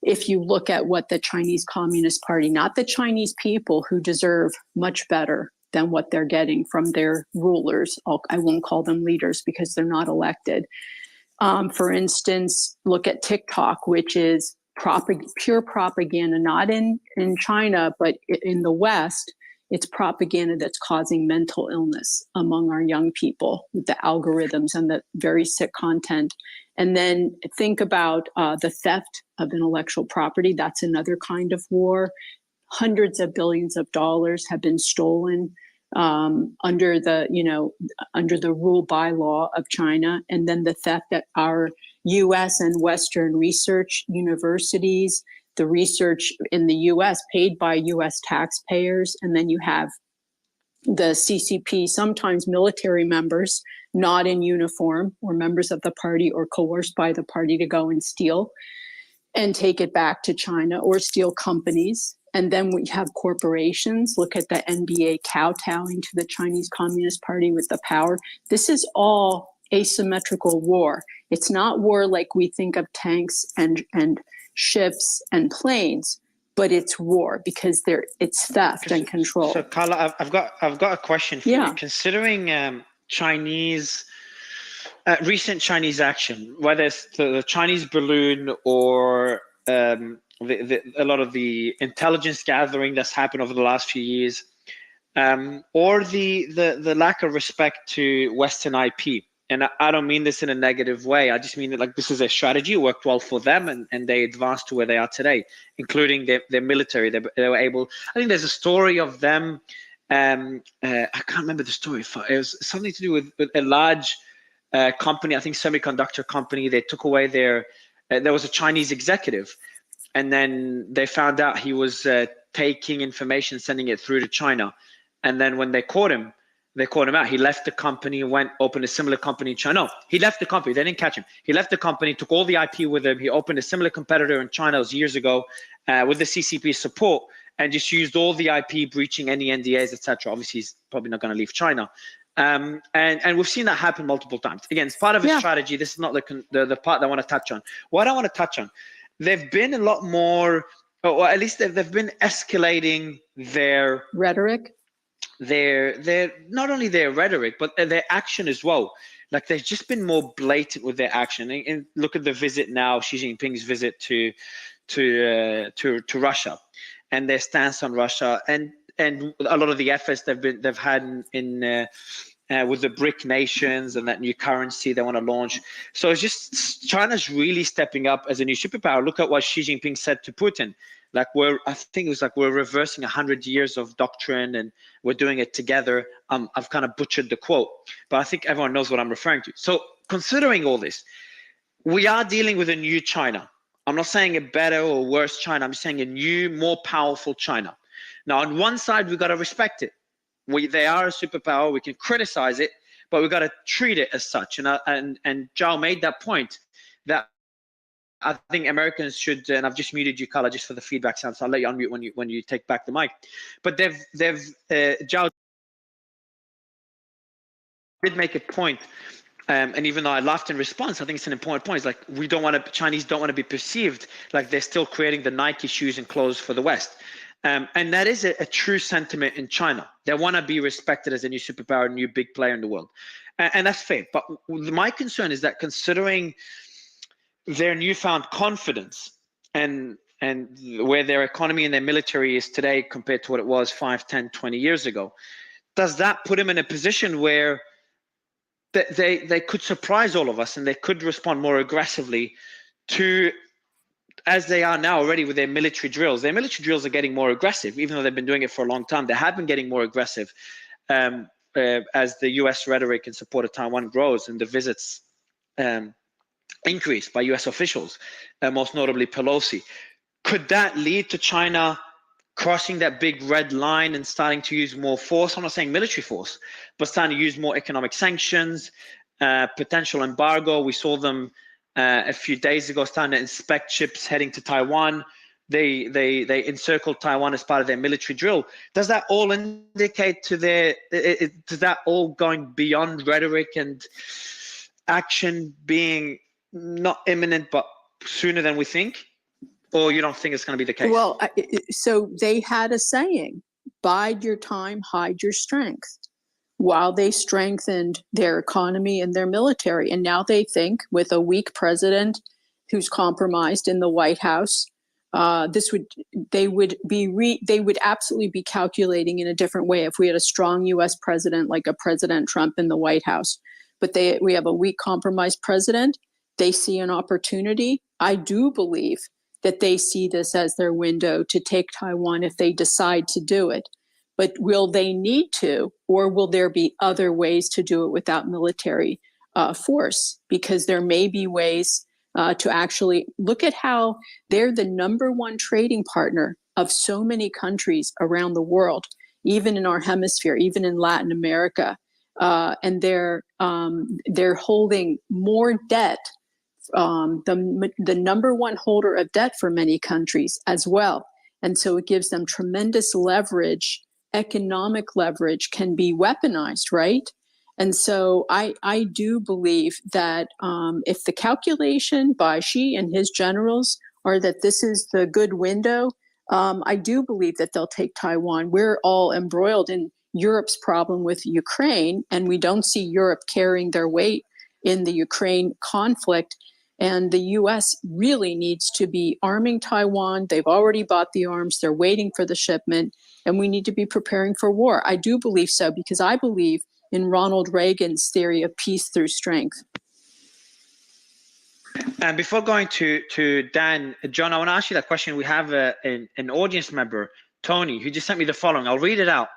if you look at what the Chinese Communist Party, not the Chinese people who deserve much better than what they're getting from their rulers, I won't call them leaders because they're not elected. For instance, look at TikTok, which is pure propaganda, not in China, but in the West. It's propaganda that's causing mental illness among our young people with the algorithms and the very sick content. And then think about the theft of intellectual property. That's another kind of war. Hundreds of billions of dollars have been stolen under the rule by law of China. And then the theft that our U.S. and Western research universities, the research in the U.S. paid by U.S. taxpayers, and then you have the CCP, sometimes military members, not in uniform, or members of the party or coerced by the party to go and steal and take it back to China, or steal companies. And then we have corporations. Look at the NBA kowtowing to the Chinese Communist Party with the power. This is all asymmetrical war. It's not war like we think of tanks and ships and planes, but it's war because it's theft and control. So Carla, I've got a question for you. Considering Chinese recent Chinese action, whether it's the Chinese balloon or a lot of the intelligence gathering that's happened over the last few years, or the lack of respect to Western IP. And I don't mean this in a negative way. I just mean that like this is a strategy. It worked well for them, and they advanced to where they are today, including their military. They were able. I think there's a story of them. I can't remember the story. It was something to do with a large company. I think semiconductor company. They took away their. There was a Chinese executive, and then they found out he was taking information, sending it through to China. And then when they caught him out. He left the company, went opened a similar company in China. No, he left the company. They didn't catch him. He left the company, took all the IP with him. He opened a similar competitor in China. It was years ago with the CCP support, and just used all the IP, breaching any NDAs, etc. Obviously, he's probably not going to leave China. And we've seen that happen multiple times. Again, it's part of a strategy. This is not the part that I want to touch on. What I want to touch on, they've been a lot more, or at least they've been escalating their rhetoric. Their not only their rhetoric, but their action as well. Like they've just been more blatant with their action. And look at the visit now, Xi Jinping's visit to Russia, and their stance on Russia, and a lot of the efforts they've had in with the BRIC nations and that new currency they want to launch. So it's just China's really stepping up as a new superpower. Look at what Xi Jinping said to Putin. Like I think it was like we're reversing 100 years of doctrine and we're doing it together. I've kind of butchered the quote, but I think everyone knows what I'm referring to. So considering all this, we are dealing with a new China. I'm not saying a better or worse China. I'm saying a new, more powerful China. Now, on one side, we've got to respect it. They are a superpower. We can criticize it, but we've got to treat it as such. And Zhao made that point that I think Americans should, and I've just muted you, Carla, just for the feedback sound. So I'll let you unmute when you take back the mic. But Zhao did make a point, and even though I laughed in response, I think it's an important point. It's like Chinese don't want to be perceived like they're still creating the Nike shoes and clothes for the West. And that is a true sentiment in China. They want to be respected as a new superpower, a new big player in the world. And that's fair. But my concern is that considering their newfound confidence and where their economy and their military is today compared to what it was 5, 10, 20 years ago, does that put them in a position where they could surprise all of us and they could respond more aggressively to, as they are now already with their military drills. Their military drills are getting more aggressive, even though they've been doing it for a long time. They have been getting more aggressive as the U.S. rhetoric in support of Taiwan grows and the visits increase by U.S. officials, most notably Pelosi. Could that lead to China crossing that big red line and starting to use more force? I'm not saying military force, but starting to use more economic sanctions, potential embargo. We saw them a few days ago starting to inspect ships heading to Taiwan. They encircled Taiwan as part of their military drill. Does that all indicate to does that all going beyond rhetoric and action being not imminent but sooner than we think? Or you don't think it's going to be the case? Well, so they had a saying, bide your time, hide your strength, while they strengthened their economy and their military. And now they think with a weak president who's compromised in the White House, they would absolutely be calculating in a different way if we had a strong U.S. president like a President Trump in the White House. But we have a weak, compromised president. They see an opportunity. I do believe that they see this as their window to take Taiwan if they decide to do it. But will they need to, or will there be other ways to do it without military force? Because there may be ways to actually look at how they're the number one trading partner of so many countries around the world, even in our hemisphere, even in Latin America. And they're holding more debt, the number one holder of debt for many countries as well. And so it gives them tremendous leverage. Economic leverage can be weaponized, right? And so I do believe that if the calculation by Xi and his generals are that this is the good window, I do believe that they'll take Taiwan. We're all embroiled in Europe's problem with Ukraine, and we don't see Europe carrying their weight in the Ukraine conflict. And the U.S. really needs to be arming Taiwan. They've already bought the arms. They're waiting for the shipment. And we need to be preparing for war. I do believe so, because I believe in Ronald Reagan's theory of peace through strength. And before going to Dan, John, I want to ask you that question. We have an audience member, Tony, who just sent me the following. I'll read it out.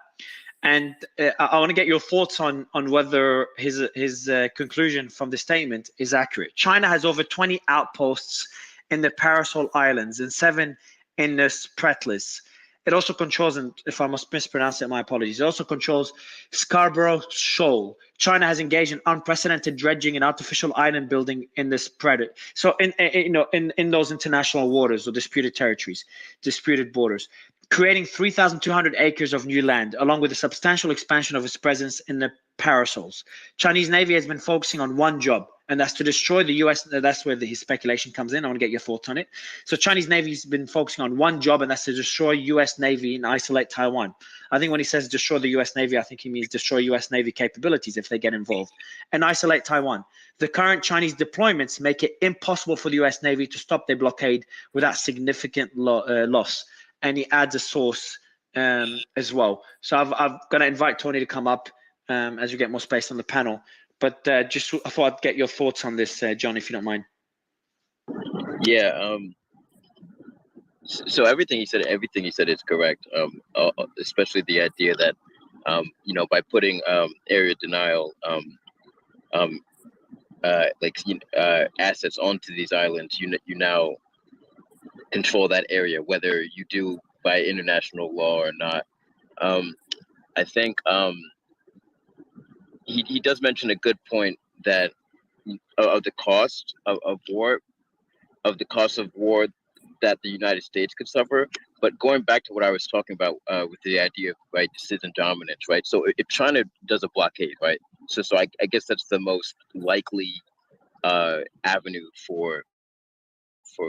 And I want to get your thoughts on whether his conclusion from the statement is accurate. China has over 20 outposts in the Paracel Islands and 7 in the Spratleys. It also controls, and if I must mispronounce it, my apologies. It also controls Scarborough Shoal. China has engaged in unprecedented dredging and artificial island building in the spread. So in those international waters or disputed territories, disputed borders, creating 3,200 acres of new land, along with a substantial expansion of its presence in the Parasols. Chinese Navy has been focusing on one job, and that's to destroy the U.S. That's where his speculation comes in. I want to get your thoughts on it. So Chinese Navy has been focusing on one job, and that's to destroy U.S. Navy and isolate Taiwan. I think when he says destroy the U.S. Navy, I think he means destroy U.S. Navy capabilities if they get involved, and isolate Taiwan. The current Chinese deployments make it impossible for the U.S. Navy to stop their blockade without significant loss. And he adds a source as well. So I'm going to invite Tony to come up as we get more space on the panel. But just I thought I'd get your thoughts on this, John, if you don't mind. Yeah. So everything he said is correct. Especially the idea that by putting area denial assets onto these islands, you now control that area, whether you do by international law or not. I think he does mention a good point that of the cost of war, that the United States could suffer. But going back to what I was talking about with the idea of decision dominance, right? So if China does a blockade, right? So I guess that's the most likely avenue for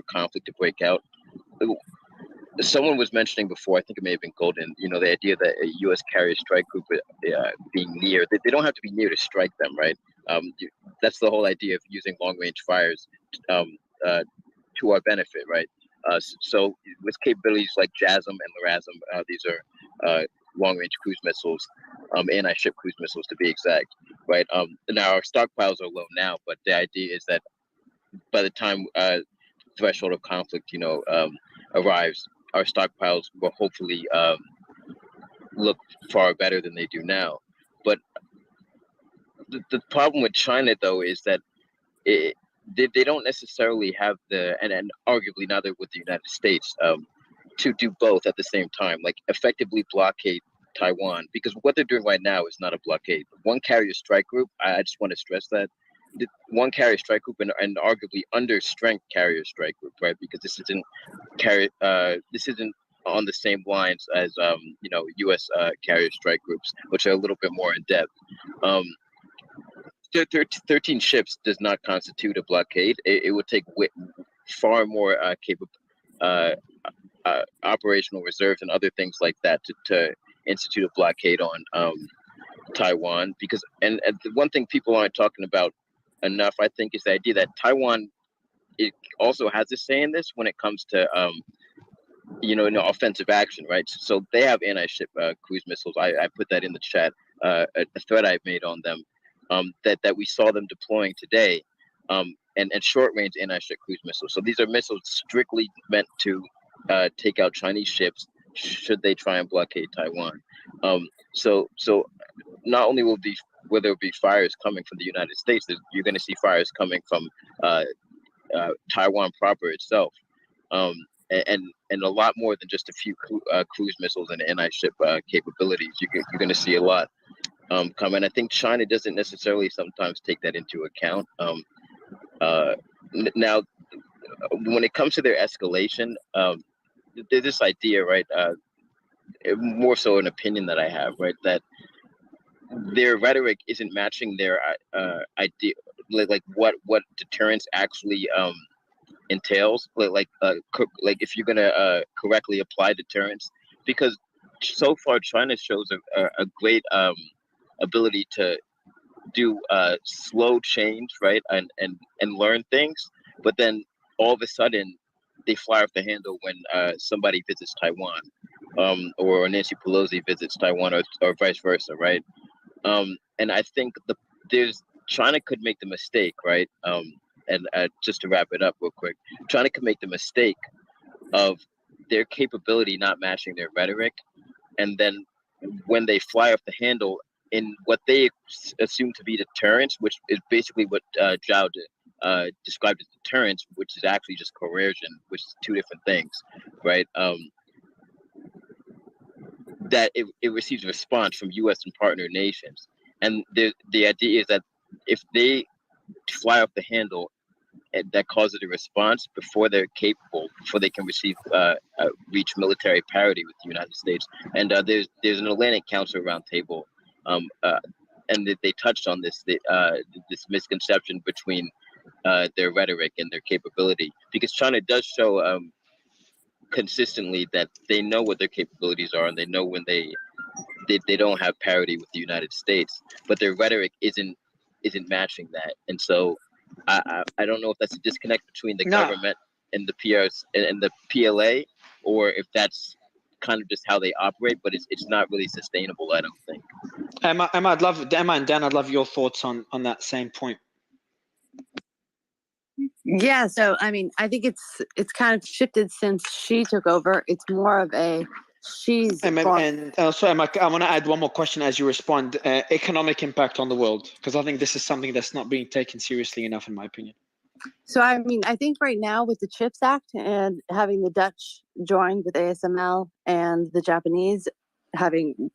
conflict to break out. Someone was mentioning before, I think it may have been Golden, the idea that a U.S. carrier strike group being near, they don't have to be near to strike them, right? That's the whole idea of using long-range fires to our benefit, right? So with capabilities like JASM and LRASM, these are long-range cruise missiles, anti-ship cruise missiles to be exact, right? Now our stockpiles are low now, but the idea is that by the time threshold of conflict, arrives, our stockpiles will hopefully look far better than they do now. But the problem with China, though, is that they don't necessarily have and arguably neither with the United States, to do both at the same time, like effectively blockade Taiwan, because what they're doing right now is not a blockade. One carrier strike group, I just want to stress that, one carrier strike group and arguably under strength carrier strike group, right? Because this isn't on the same lines as U.S. Carrier strike groups, which are a little bit more in depth. 13 ships does not constitute a blockade. It would take far more capable operational reserves and other things like that to institute a blockade on Taiwan. Because and the one thing people aren't talking about enough, I think, is the idea that Taiwan, it also has a say in this when it comes to offensive action, right? So they have anti-ship cruise missiles. I put that in the chat, a thread I made on them, that we saw them deploying today, and short-range anti-ship cruise missiles. So these are missiles strictly meant to take out Chinese ships should they try and blockade Taiwan. So not only will there be fires coming from the United States, you're going to see fires coming from Taiwan proper itself, and a lot more than just a few cruise missiles and anti-ship capabilities. You're going to see a lot come, and I think China doesn't necessarily sometimes take that into account. Now, when it comes to their escalation, there's this idea, right? More so an opinion that I have, right? That their rhetoric isn't matching their idea, like what deterrence actually entails. Like if you're gonna correctly apply deterrence, because so far China shows a great ability to do slow change, right, and learn things, but then all of a sudden they fly off the handle when somebody visits Taiwan, or Nancy Pelosi visits Taiwan, or vice versa, right? And I think there's China could make the mistake, right? And just to wrap it up real quick, China could make the mistake of their capability not matching their rhetoric, and then when they fly off the handle in what they assume to be deterrence, which is basically what Zhao described as deterrence, which is actually just coercion, which is two different things, right? That it receives a response from U.S. and partner nations, and the idea is that if they fly off the handle, that causes a response before they're capable, before they can reach military parity with the United States. And there's an Atlantic Council roundtable, and they touched on this misconception between their rhetoric and their capability, because China does show consistently that they know what their capabilities are, and they know when they don't have parity with the United States, but their rhetoric isn't matching that. And so I don't know if that's a disconnect between the government and the PRs and the PLA, or if that's kind of just how they operate, but it's not really sustainable, I don't think. Emma and Dan, I'd love your thoughts on that same point. Yeah, so I mean, I think it's kind of shifted since she took over. It's more of a and also, Emma, I want to add one more question as you respond. Economic impact on the world, because I think this is something that's not being taken seriously enough, in my opinion. So I mean, I think right now with the CHIPS Act and having the Dutch join with ASML and the Japanese having,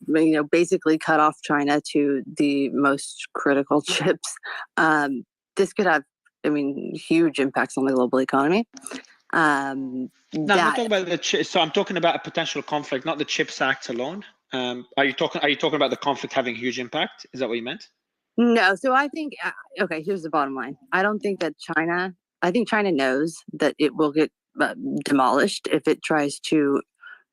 basically cut off China to the most critical chips, this could have, huge impacts on the global economy. No, I'm not talking about the chips. So I'm talking about a potential conflict, not the CHIPS Act alone. Are you talking about the conflict having huge impact? Is that what you meant? No. So I think, okay, here's the bottom line. I think China knows that it will get demolished if it tries to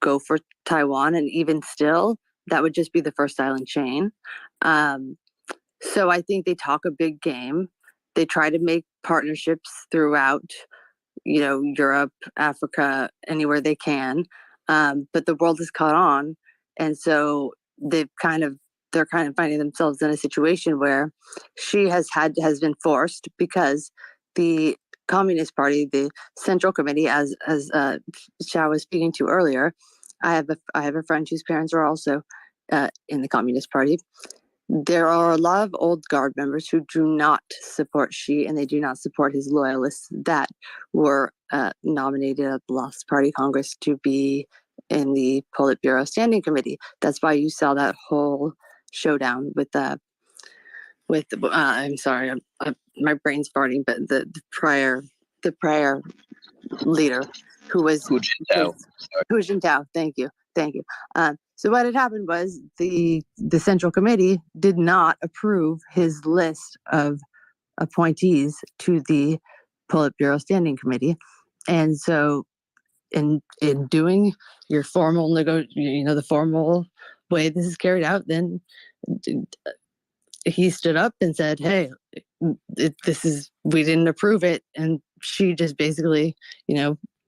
go for Taiwan. And even still, that would just be the first island chain. So I think they talk a big game. They try to make partnerships throughout, Europe, Africa, anywhere they can. But the world has caught on. And so they're kind of finding themselves in a situation where she has been forced, because the Communist Party, the Central Committee, as Xiao was speaking to earlier, I have a friend whose parents are also in the Communist Party. There are a lot of old guard members who do not support Xi, and they do not support his loyalists that were nominated at the last party Congress to be in the Politburo Standing Committee. That's why you saw that whole showdown with I'm sorry, my brain's farting, but the prior leader who was Hu Jintao. Thank you. So what had happened was the Central Committee did not approve his list of appointees to the Politburo Standing Committee, and so in doing your formal the formal way this is carried out, then he stood up and said, "Hey, we didn't approve it," and she just basically,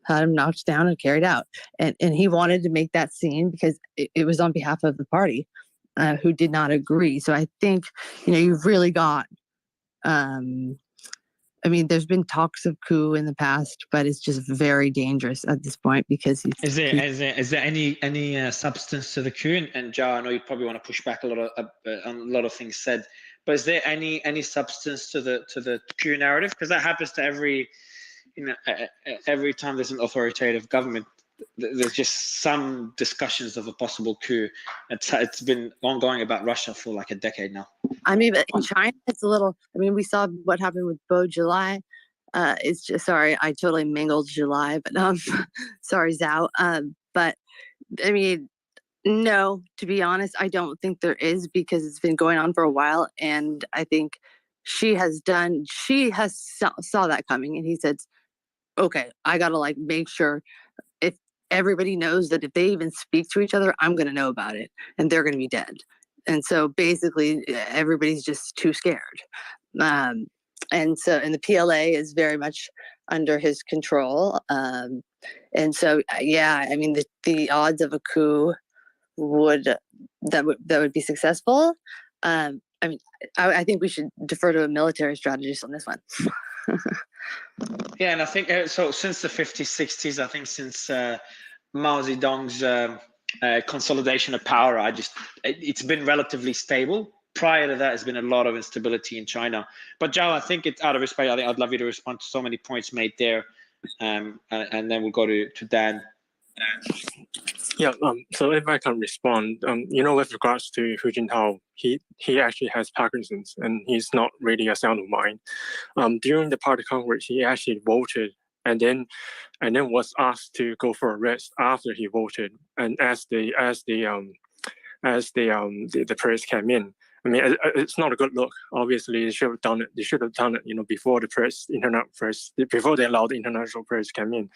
had him knocked down and carried out. And he wanted to make that scene because it was on behalf of the party who did not agree. So I think, you've really got, there's been talks of coup in the past, but it's just very dangerous at this point because is there any substance to the coup? And Zhao, I know you probably want to push back on a lot of things said, but is there any substance to the coup narrative? Because that happens to every time there's an authoritative government, there's just some discussions of a possible coup. It's been ongoing about Russia for like a decade now. But in China, it's a little. We saw what happened with Bo July. It's just sorry, I totally mingled July, but sorry, Zhao. But No, to be honest, I don't think there is, because it's been going on for a while, and I think she saw that coming, and he said, okay, I gotta like make sure if everybody knows that if they even speak to each other, I'm gonna know about it and they're gonna be dead. And so basically everybody's just too scared. And the PLA is very much under his control. And so yeah, I mean the odds of a coup that would be successful. I mean, I think we should defer to a military strategist on this one. Yeah, and I think so. Since the 50s, 60s, I think since Mao Zedong's consolidation of power, it's been relatively stable. Prior to that, there's been a lot of instability in China. But Zhao, I think it's out of respect. I think I'd love you to respond to so many points made there, and then we'll go to Dan. Yeah, so if I can respond, with regards to Hu Jintao, he actually has Parkinson's and he's not really a sound of mind. During the Party Congress, he actually voted and then was asked to go for a rest after he voted. And as the press came in, I mean, it's not a good look. Obviously, they should have done it. They should have done it, before before they allowed the international press come in.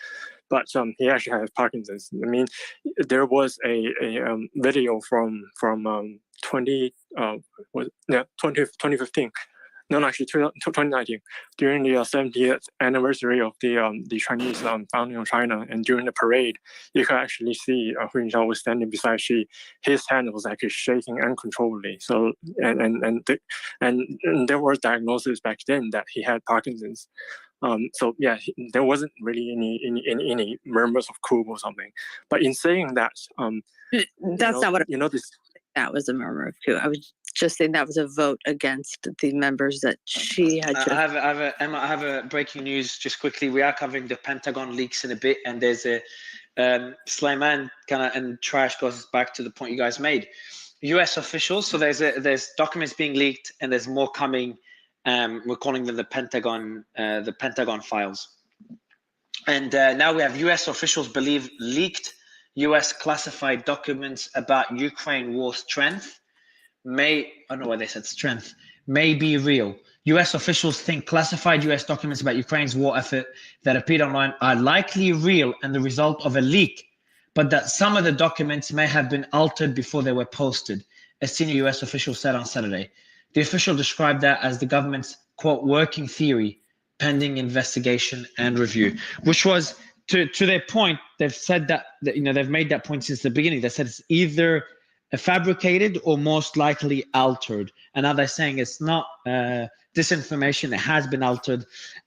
But he actually has Parkinson's. I mean, there was a video from 2015. No, actually 2019, during the 70th anniversary of the Chinese founding of China, and during the parade, you could actually see Hu Jintao was standing beside Xi. His hand was actually shaking uncontrollably. So and there was diagnosis back then that he had Parkinson's. So yeah, there wasn't really any murmurs of coup or something. But in saying that, that's not what this. That was a murmur of coup. I was just saying that was a vote against the members that she had. Emma, I have a breaking news just quickly. We are covering the Pentagon leaks in a bit, and there's a Sleiman and trash goes back to the point you guys made. U.S. officials. So there's documents being leaked, and there's more coming. We're calling them the Pentagon files. And now we have U.S. officials believe leaked U.S. classified documents about Ukraine war strength may be real. U.S. officials think classified U.S. documents about Ukraine's war effort that appeared online are likely real and the result of a leak, but that some of the documents may have been altered before they were posted, a senior U.S. official said on Saturday. The official described that as the government's, quote, working theory, pending investigation and review, which was, to their point, they've said that they've made that point since the beginning. They said it's either fabricated or most likely altered, and now they're saying it's not disinformation. It has been altered.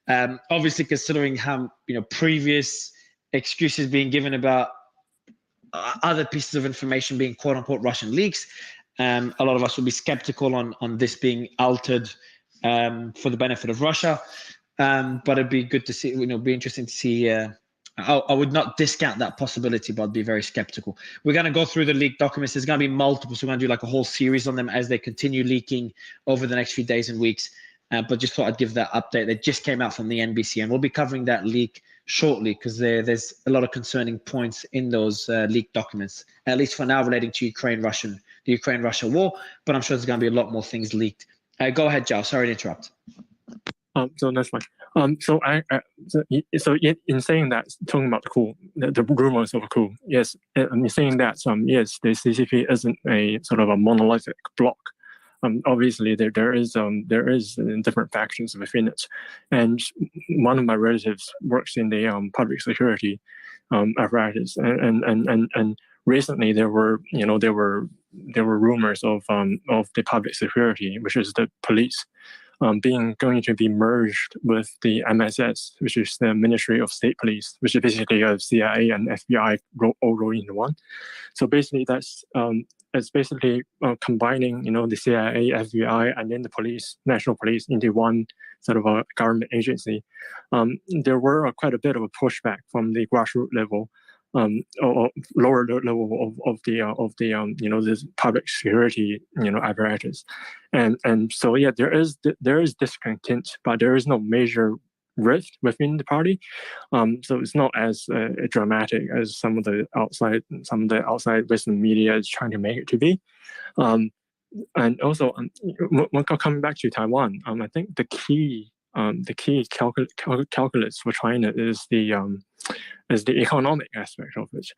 Obviously, considering how previous excuses being given about other pieces of information being quote unquote Russian leaks, a lot of us will be skeptical on this being altered for the benefit of Russia. But it'd be good to see. Be interesting to see. I would not discount that possibility, but I'd be very skeptical. We're going to go through the leaked documents. There's going to be multiple, so we're going to do like a whole series on them as they continue leaking over the next few days and weeks. But just thought I'd give that update. That just came out from the NBC, and we'll be covering that leak shortly because there's a lot of concerning points in those leaked documents, at least for now, relating to the Ukraine-Russia war. But I'm sure there's going to be a lot more things leaked. Go ahead, Zhao. Sorry to interrupt. So that's fine. So in saying that, talking about the coup, the rumors of a coup, yes, in saying that, yes, the CCP isn't a sort of a monolithic bloc. Obviously, there is different factions within it, and one of my relatives works in the public security apparatus, and recently there were rumors of the public security, which is the police, going to be merged with the MSS, which is the Ministry of State Police, which is basically a CIA and FBI all rolled into one. So basically, it's basically combining, the CIA, FBI, and then the police, national police, into one sort of a government agency. There were quite a bit of a pushback from the grassroots level, or lower level of this public security apparatus, and so yeah, there is discontent, but there is no major rift within the party. So it's not as dramatic as some of the outside Western media is trying to make it to be. And also, coming back to Taiwan, I think the key calculus for China is the economic aspect of it.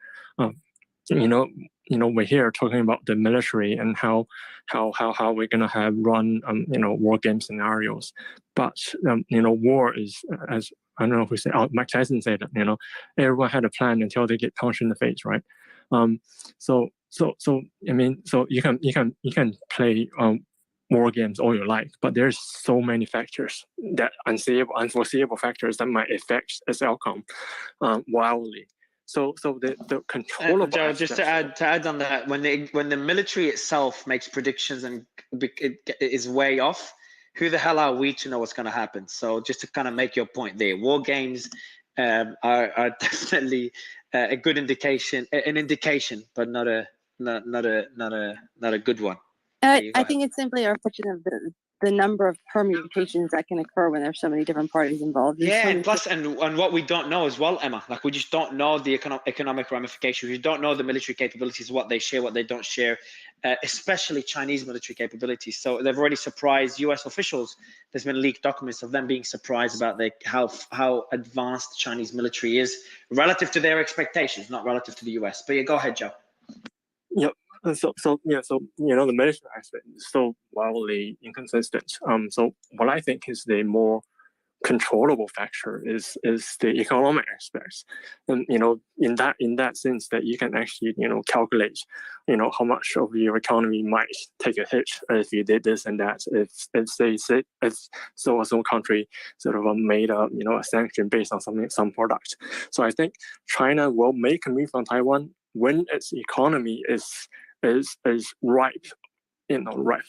We're here talking about the military and how we're gonna have run war game scenarios, but war is, as I don't know who said, Mike Tyson said that everyone had a plan until they get punched in the face, right? So you can play war games all you like, but there's so many factors, that unforeseeable factors that might affect its outcome wildly. So the controllable Joe, just to add on that, when the military itself makes predictions and it is way off, who the hell are we to know what's going to happen? So just to kind of make your point there, war games are definitely a good indication, but not a good one. I think it's simply a reflection of the number of permutations that can occur when there's so many different parties involved. Yeah, and plus, and what we don't know as well, Emma, like we just don't know the economic ramifications. We don't know the military capabilities, what they share, what they don't share, especially Chinese military capabilities. So they've already surprised US officials. There's been leaked documents of them being surprised about how advanced the Chinese military is relative to their expectations, not relative to the US. But yeah, go ahead, Joe. Yep. So the military aspect is so wildly inconsistent. So what I think is the more controllable factor is the economic aspects, and in that sense that you can actually calculate how much of your economy might take a hit if you did this and that, if so country sort of made a sanction based on some product. So I think China will make a move on Taiwan when its economy is ripe,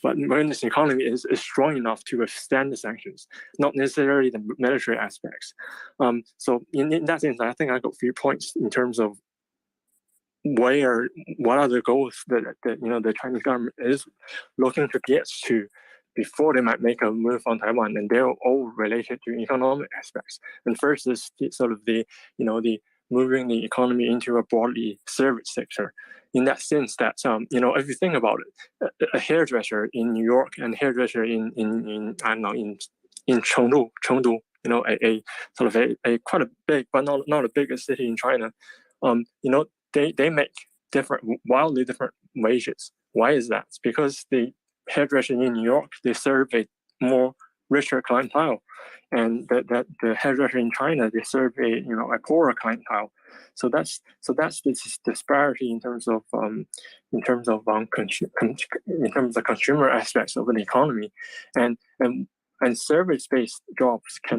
but when this economy is strong enough to withstand the sanctions, not necessarily the military aspects. So in that sense, I think I got a few points in terms of what are the goals that the Chinese government is looking to get to before they might make a move on Taiwan, and they're all related to economic aspects. And first is the moving the economy into a broadly service sector. In that sense, that if you think about it, a hairdresser in New York and a hairdresser in Chengdu, a sort of a quite a big but not the biggest city in China, they make wildly different wages. Why is that? It's because the hairdresser in New York, they serve a more richer clientele, and the hairdresser in China, they serve a poorer clientele. So that's this disparity in terms of consumer aspects of an economy, and service-based jobs do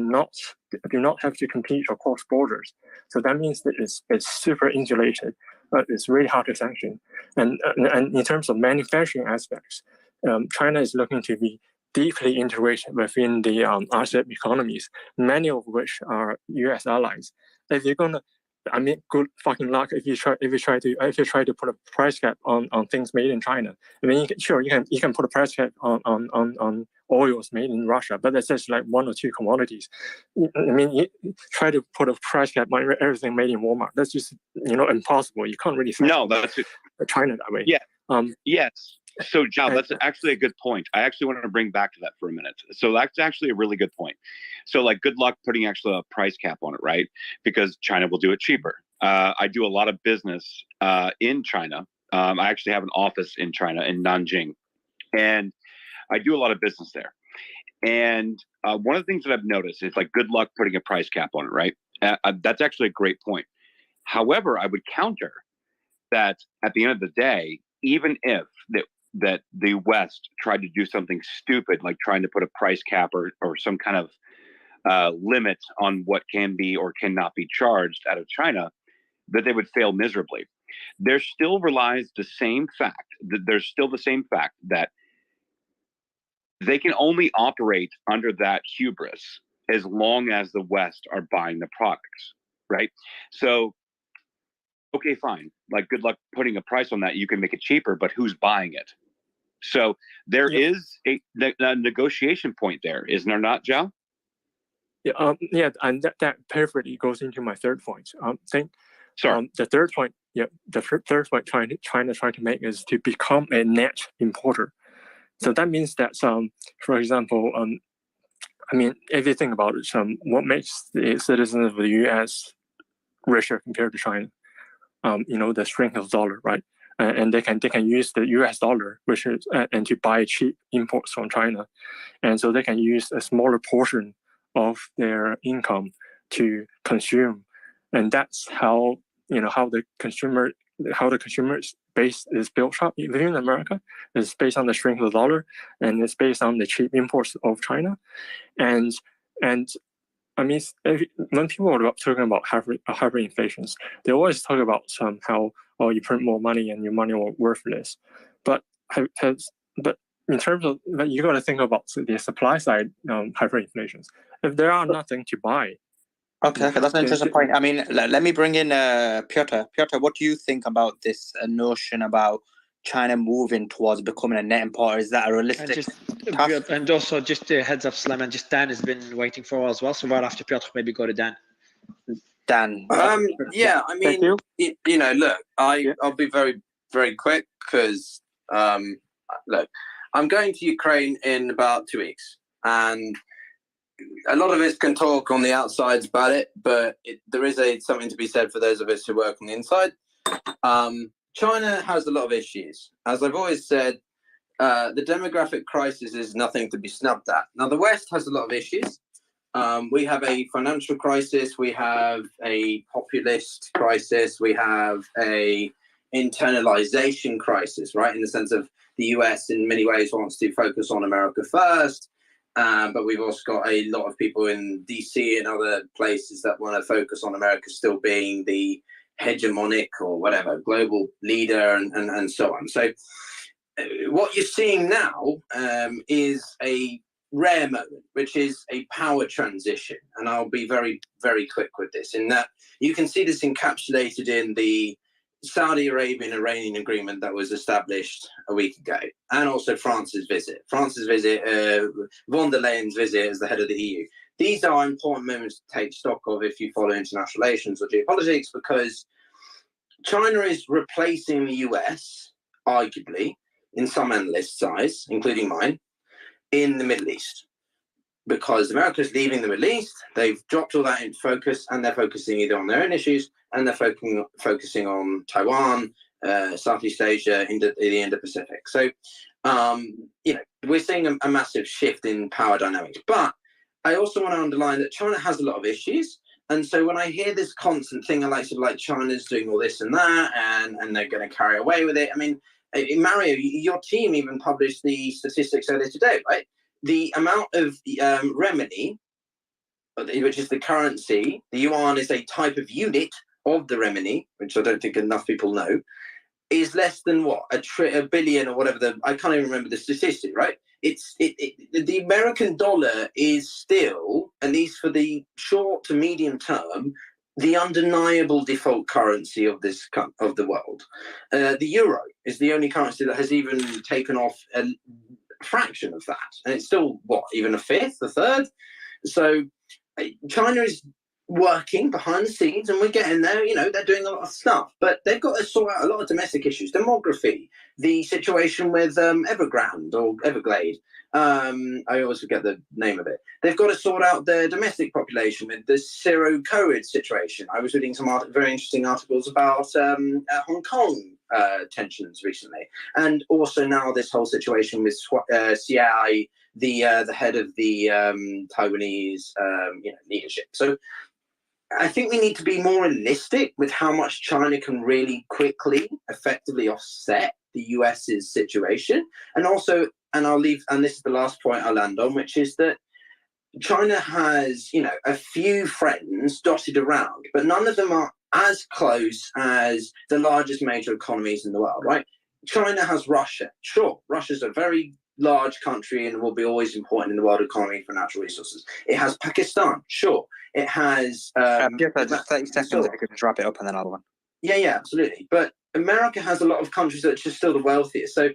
not have to compete across borders. So that means that it's super insulated. It's really hard to sanction. And in terms of manufacturing aspects, China is looking to be deeply integrated within the ASEAN economies, many of which are U.S. allies. If you're gonna, good fucking luck if you try to put a price cap on things made in China. You can put a price cap on oils made in Russia, but that's just like one or two commodities. You try to put a price cap on everything made in Walmart. That's just impossible. You can't really that's China that way. Yeah. Yes. So, Zhao, that's actually a good point. I actually wanted to bring back to that for a minute. So that's actually a really good point. So, good luck putting actually a price cap on it, right? Because China will do it cheaper. I do a lot of business in China. I actually have an office in China, in Nanjing. And I do a lot of business there. And one of the things that I've noticed is good luck putting a price cap on it, right? That's actually a great point. However, I would counter that at the end of the day, even if that the West tried to do something stupid, like trying to put a price cap or some kind of limit on what can be or cannot be charged out of China, that they would fail miserably. There still relies the same fact that they can only operate under that hubris as long as the West are buying the products, right? So, okay, fine. Good luck putting a price on that. You can make it cheaper, but who's buying it? So there is a negotiation point there, isn't there not, Zhao? Yeah, and that perfectly goes into my third point. The third point, third point China trying to make is to become a net importer. So that means that for example, I mean, if you think about it, what makes the citizens of the U.S. richer compared to China? The strength of the dollar, right? And they can use the U.S. dollar, which is and to buy cheap imports from China, and so they can use a smaller portion of their income to consume, and that's how the consumer base is built up within America. It's based on the strength of the dollar, and it's based on the cheap imports of China, and I mean, when people are talking about hyperinflations, they always talk about how you print more money and your money will worthless. But in terms of you got to think about the supply side hyperinflations. If there are nothing to buy. Okay, that's an interesting point. I mean, let me bring in Piotr. Piotr, what do you think about this notion about China moving towards becoming a net importer? Is that a realistic task? And also, just a heads up, Sulaiman, just Dan has been waiting for a while as well. So right after Piotr, maybe go to Dan. Dan. Yeah, I mean, look, I'll be very, very quick because, look, I'm going to Ukraine in about 2 weeks, and a lot of us can talk on the outsides about it, but there is something to be said for those of us who work on the inside. China has a lot of issues. As I've always said, the demographic crisis is nothing to be snubbed at. Now, the West has a lot of issues. We have a financial crisis. We have a populist crisis. We have a internalization crisis, right? In the sense of the US in many ways wants to focus on America first. But we've also got a lot of people in DC and other places that want to focus on America still being the hegemonic or whatever global leader and so on. So what you're seeing now is a rare moment, which is a power transition. And I'll be very, very quick with this in that you can see this encapsulated in the Saudi Arabian-Iranian agreement that was established a week ago, and also France's visit, von der Leyen's visit as the head of the EU. These are important moments to take stock of if you follow international relations or geopolitics, because China is replacing the US, arguably, in some analysts' eyes, including mine, in the Middle East. Because America is leaving the Middle East, they've dropped all that into focus, and they're focusing either on their own issues, and they're focusing on Taiwan, Southeast Asia, the Indo-Pacific. So, we're seeing a massive shift in power dynamics. But I also want to underline that China has a lot of issues. And so when I hear this constant thing, I like China's doing all this and that, and they're going to carry away with it. I mean, Mario, your team even published the statistics earlier today, right? The amount of renminbi, which is the currency, the yuan is a type of unit of the renminbi, which I don't think enough people know, is less than what, a billion or whatever. I can't even remember the statistic, right? The American dollar is still, at least for the short to medium term, the undeniable default currency of the world. The euro is the only currency that has even taken off a fraction of that, and it's still even a fifth, a third. So China is working behind the scenes, and we're getting there. They're doing a lot of stuff, but they've got to sort out a lot of domestic issues, demography, the situation with Evergrande or Everglade. I always forget the name of it. They've got to sort out their domestic population with the Zero-COVID situation. I was reading some very interesting articles about Hong Kong tensions recently, and also now this whole situation with Xi, the head of the Taiwanese leadership. So I think we need to be more realistic with how much China can really quickly, effectively offset the US's situation. And also, and this is the last point I'll land on, which is that China has, a few friends dotted around, but none of them are as close as the largest major economies in the world, right? China has Russia. Sure, Russia's a very large country and will be always important in the world economy for natural resources. It has Pakistan. Sure. It has... just 30 seconds, I could just wrap it up and then another one. Yeah, absolutely. But America has a lot of countries that are just still the wealthiest. So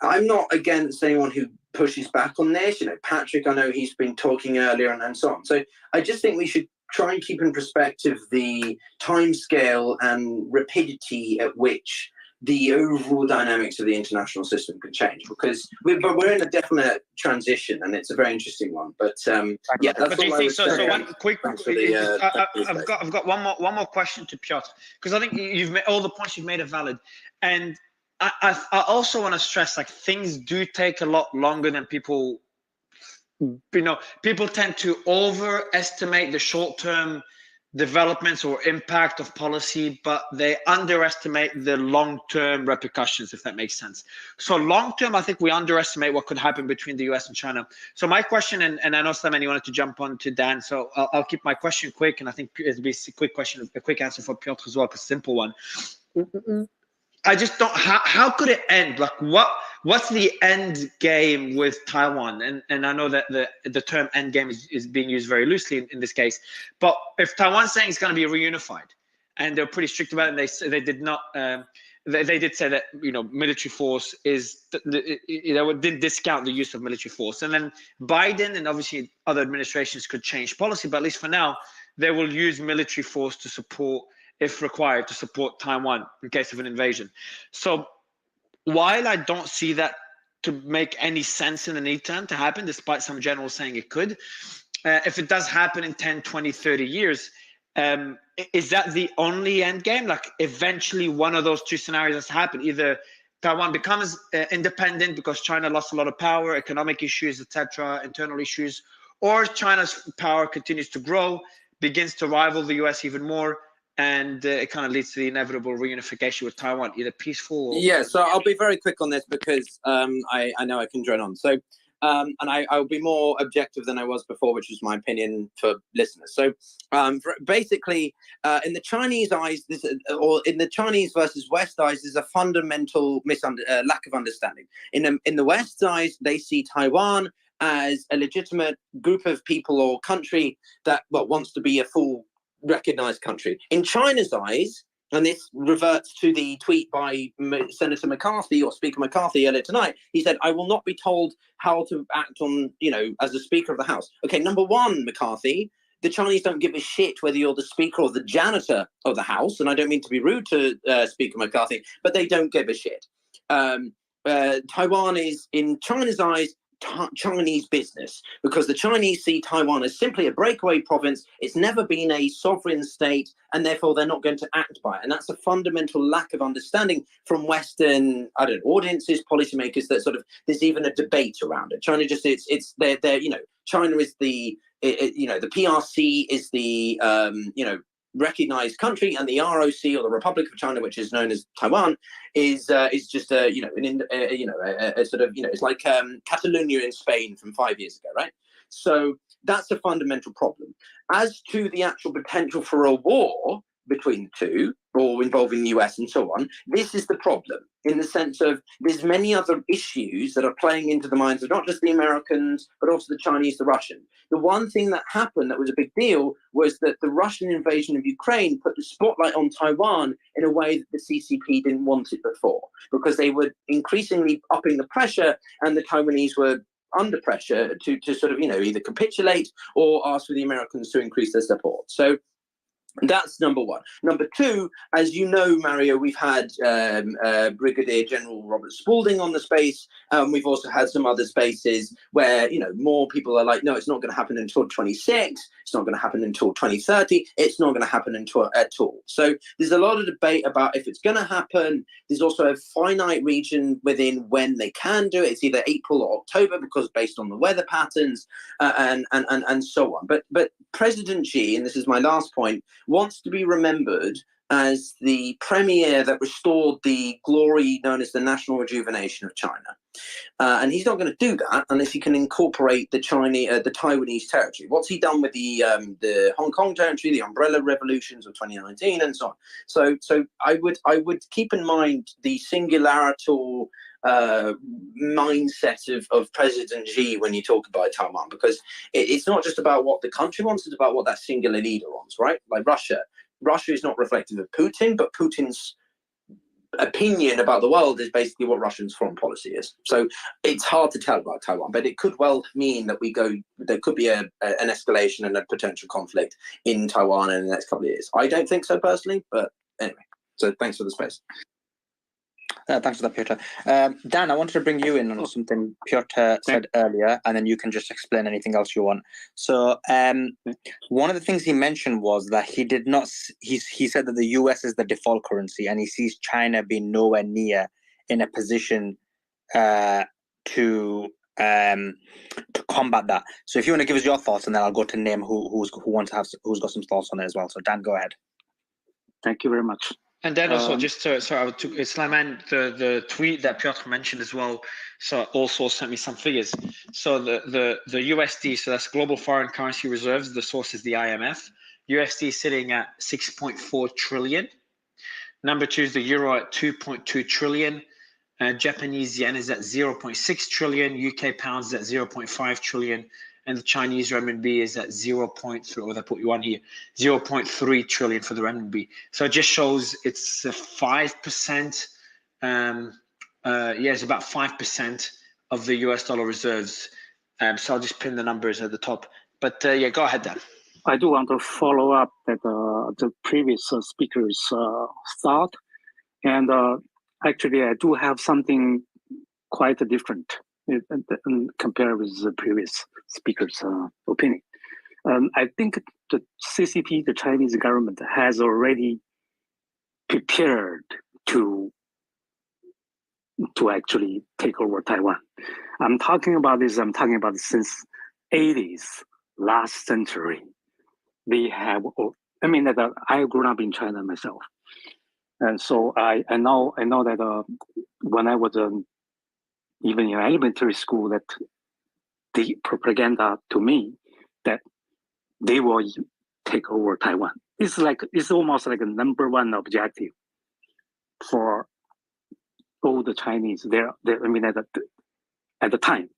I'm not against anyone who pushes back on this. You know, Patrick, I know he's been talking earlier and so on. So I just think we should try and keep in perspective the timescale and rapidity at which the overall dynamics of the international system could change, because we're in a definite transition, and it's a very interesting one. But yeah, that's all I would say. So one quick, I've got one more question to Piotr, because I think you've made all the points you've made are valid, and I also want to stress, like, things do take a lot longer than people. People tend to overestimate the short-term developments or impact of policy, but they underestimate the long-term repercussions, if that makes sense. So long-term, I think we underestimate what could happen between the US and China. So my question, and I know Simon, you wanted to jump on to Dan, so I'll keep my question quick, and I think it'll be a quick answer for Piotr as well, a simple one. I just don't. How could it end? Like, what's the end game with Taiwan? And I know that the term end game is being used very loosely in this case. But if Taiwan's saying it's going to be reunified, and they're pretty strict about it, and they did not. They did say that military force is. They didn't discount the use of military force. And then Biden and obviously other administrations could change policy, but at least for now, they will use military force to support, if required, to support Taiwan in case of an invasion. So while I don't see that to make any sense in the near term to happen, despite some generals saying it could, if it does happen in 10, 20, 30 years, is that the only end game? Like, eventually one of those two scenarios has to happen. Either Taiwan becomes independent because China lost a lot of power, economic issues, etc., internal issues, or China's power continues to grow, begins to rival the US even more, and it kind of leads to the inevitable reunification with Taiwan, either peaceful or... Yeah, so I'll be very quick on this because I know I can drone on. So, and I'll be more objective than I was before, which is my opinion for listeners. So basically, in the Chinese eyes, or in the Chinese versus West eyes, there's a fundamental lack of understanding. In the West's eyes, they see Taiwan as a legitimate group of people or country that, well, wants to be a full recognized country. In China's eyes, and this reverts to the tweet by Senator McCarthy or Speaker McCarthy earlier tonight, he said, I will not be told how to act on, as the Speaker of the House. Okay, number one, McCarthy, the Chinese don't give a shit whether you're the Speaker or the janitor of the House, and I don't mean to be rude to Speaker McCarthy, but they don't give a shit. Taiwan is, in China's eyes, Chinese business, because the Chinese see Taiwan as simply a breakaway province. It's never been a sovereign state, and therefore they're not going to act by it. And that's a fundamental lack of understanding from Western, audiences, policymakers, that sort of, there's even a debate around it. China just, they're China is the, the PRC is the, recognized country, and the ROC, or the Republic of China, which is known as Taiwan, is just a sort of, it's like Catalonia in Spain from 5 years ago, right? So that's a fundamental problem. As to the actual potential for a war between the two, or involving the US and so on, this is the problem, in the sense of there's many other issues that are playing into the minds of not just the Americans, but also the Chinese, the Russian. The one thing that happened that was a big deal was that the Russian invasion of Ukraine put the spotlight on Taiwan in a way that the CCP didn't want it before, because they were increasingly upping the pressure, and the Taiwanese were under pressure to sort of, either capitulate or ask for the Americans to increase their support. So that's number one. Number two, as you know, Mario, we've had Brigadier General Robert Spalding on the space. We've also had some other spaces where, more people are like, no, it's not going to happen until 26. It's not going to happen until 2030. It's not going to happen until at all. So there's a lot of debate about if it's going to happen. There's also a finite region within when they can do it. It's either April or October, because based on the weather patterns and so on. But President Xi, and this is my last point, wants to be remembered as the premier that restored the glory known as the national rejuvenation of China. And he's not going to do that unless he can incorporate the Taiwanese territory. What's he done with the Hong Kong territory, the umbrella revolutions of 2019, and so on? So I would keep in mind the singularity mindset of President Xi when you talk about Taiwan, because it's not just about what the country wants, it's about what that singular leader wants, right? Like Russia is not reflective of Putin, but Putin's opinion about the world is basically what Russia's foreign policy is. So it's hard to tell about Taiwan, but it could well mean that there could be an escalation and a potential conflict in Taiwan in the next couple of years. I don't think so personally, but anyway. So thanks for the space. Thanks for that, Piotr. Dan, I wanted to bring you in on something Piotr said earlier, and then you can just explain anything else you want. So one of the things he mentioned was that he did not. He said that the US is the default currency, and he sees China being nowhere near in a position to combat that. So if you want to give us your thoughts, and then I'll go to name who's got some thoughts on it as well. So Dan, go ahead. Thank you very much. And then also, Sulaiman, the tweet that Piotr mentioned as well, so also sent me some figures. So the USD, so that's Global Foreign Currency Reserves, the source is the IMF. USD sitting at 6.4 trillion. Number 2 is the Euro at 2.2 trillion. Japanese yen is at 0.6 trillion. UK pounds is at 0.5 trillion. And the Chinese renminbi is at 0.3 trillion for the renminbi. So it just shows it's 5%. It's about 5% of the US dollar reserves. So I'll just pin the numbers at the top. But go ahead, Dan. I do want to follow up that the previous speaker's thought. And actually, I do have something quite different compared with the previous speaker's opinion. I think the CCP, the Chinese government, has already prepared to actually take over Taiwan. I'm talking about since 80s, last century. They have, I grew up in China myself. And so I know that when I was even in elementary school, that the propaganda to me that they will take over Taiwan. It's almost like a number one objective for all the Chinese there. At the time.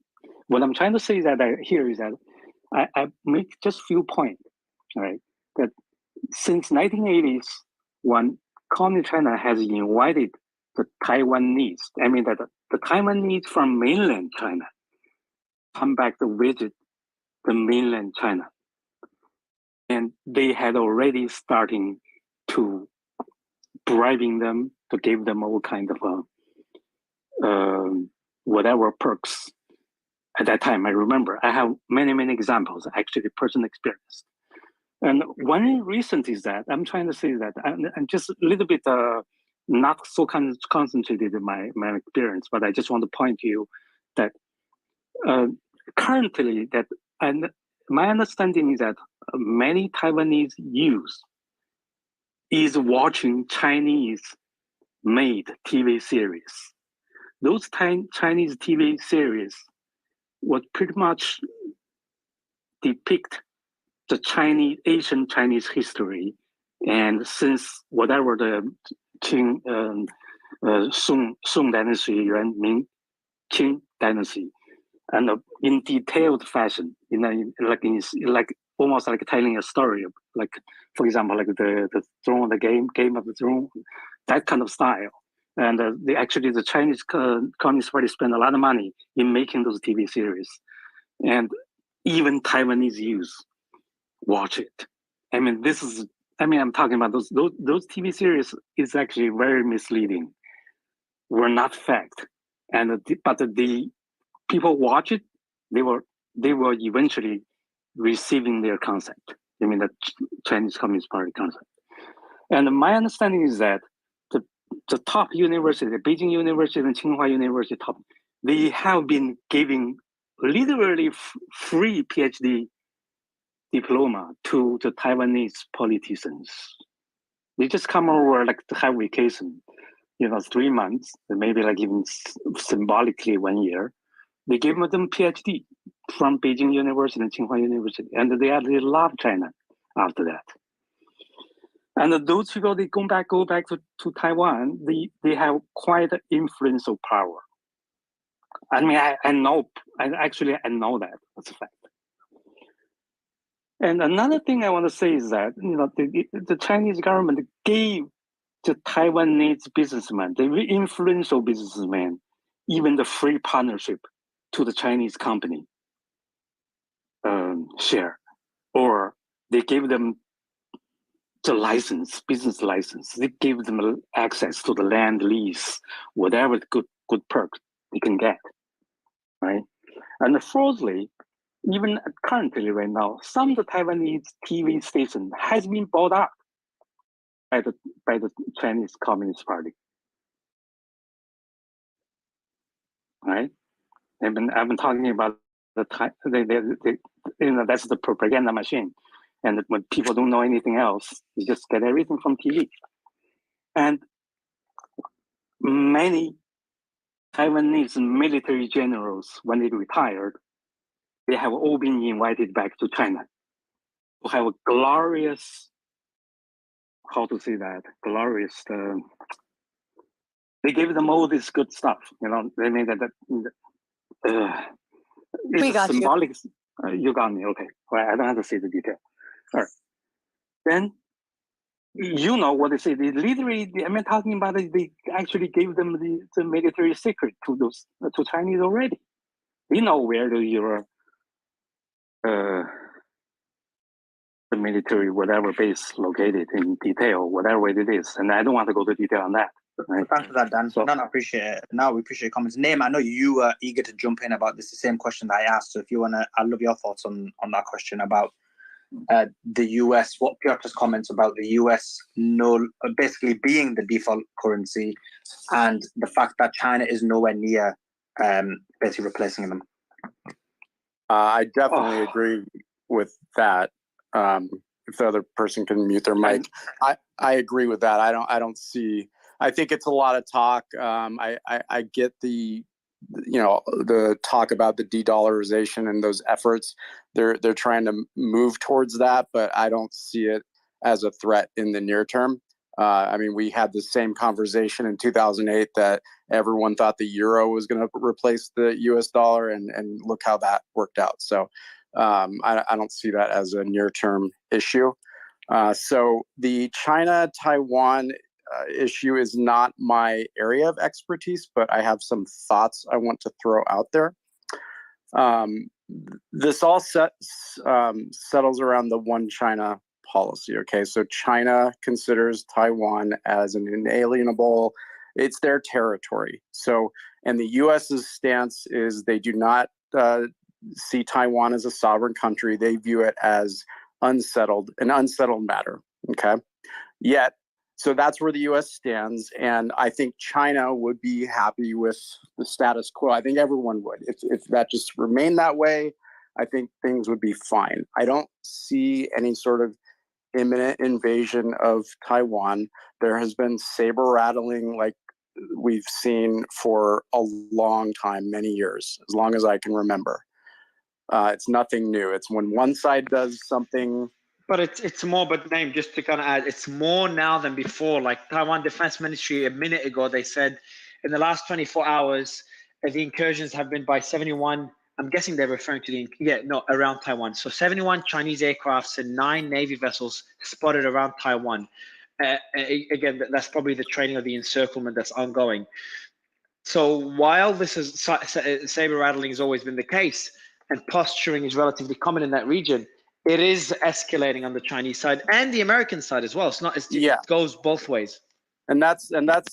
What I'm trying to say is that here is that I make just few points, right? That since 1980s, when Communist China has invited the Taiwanese, the Taiwanese from mainland China come back to visit the mainland China. And they had already starting to bribing them to give them all kind of whatever perks. At that time, I remember I have many examples, actually personal experience. And one reason is that I'm trying to say that I'm just a little bit not so concentrated in my experience, but I just want to point to you that currently my understanding is that many Taiwanese youth is watching Chinese-made TV series. Those Chinese TV series would pretty much depict the Asian Chinese history, and since whatever the Qing, Song Dynasty, Yuan, Ming, Qing Dynasty, and in detailed fashion, almost like telling a story, like for example, like the Throne, the Game of the Throne, that kind of style. And the Chinese Communist Party spent a lot of money in making those TV series, and even Taiwanese youth watch it. I'm talking about those TV series is actually very misleading. Were not fact, but the people watch it. They were eventually receiving their concept. The Chinese Communist Party concept. And my understanding is that the top university, the Beijing University and Tsinghua University top, they have been giving literally free PhD diploma to the Taiwanese politicians. They just come over to have vacation, 3 months, maybe even symbolically 1 year. They give them PhD from Beijing University and Tsinghua University, and they love China after that. And those people, they go back to Taiwan. They have quite influential power. I know that. That's a fact. And another thing I want to say is that the Chinese government gave the Taiwanese businessman, the influential businessman, even the free partnership to the Chinese company share, or they gave them the license, business license. They gave them access to the land lease, whatever good perk they can get, right? And fourthly, even currently right now, some of the Taiwanese TV station has been bought up by the Chinese Communist Party, right? I've been talking about that's the propaganda machine, and when people don't know anything else, they just get everything from TV. And many Taiwanese military generals, when they retired, they have all been invited back to China to have a glorious, how to say that, glorious, they gave them all this good stuff, they made that We it's got symbolic. You got me, okay. Well, I don't have to say the detail. All right. Then, you know what they say. They literally, I'm talking about it, they actually gave them the military secret to Chinese already. They know where your the military whatever base located in detail, whatever it is. And I don't want to go to detail on that. Right? Thanks for that, Dan. So, no, I appreciate it. No, we appreciate your comments. Name, I know you were eager to jump in about this, the same question that I asked. So if you want to, I'd love your thoughts on that question about the US, what Piotr's comments about the US basically being the default currency, and the fact that China is nowhere near basically replacing them. I definitely agree with that. If the other person can mute their mic, I agree with that. I don't see. I think it's a lot of talk. I get the talk about the de-dollarization and those efforts. They're trying to move towards that, but I don't see it as a threat in the near term. I mean, we had the same conversation in 2008 that everyone thought the euro was going to replace the US dollar, and look how that worked out. So I don't see that as a near-term issue. So the China-Taiwan issue is not my area of expertise, but I have some thoughts I want to throw out there. This all settles around the one China policy. Okay, so China considers Taiwan as an inalienable, it's their territory. So, and the US's stance is they do not see Taiwan as a sovereign country. They view it as an unsettled matter. Okay, yet, so that's where the US stands, and I think China would be happy with the status quo. I think everyone would. If that just remained that way, I think things would be fine. I don't see any sort of imminent invasion of Taiwan. There has been saber rattling like we've seen for a long time, many years, as long as I can remember. It's nothing new. It's when one side does something. But it's more, but name, just to kind of add, it's more now than before. Like Taiwan Defense Ministry a minute ago, they said in the last 24 hours, the incursions have been by 71. I'm guessing they're referring to around Taiwan. So 71 Chinese aircrafts and 9 Navy vessels spotted around Taiwan. Again, that's probably the training of the encirclement that's ongoing. So while this is saber rattling has always been the case, and posturing is relatively common in that region, it is escalating on the Chinese side and the American side as well. It goes both ways. And that's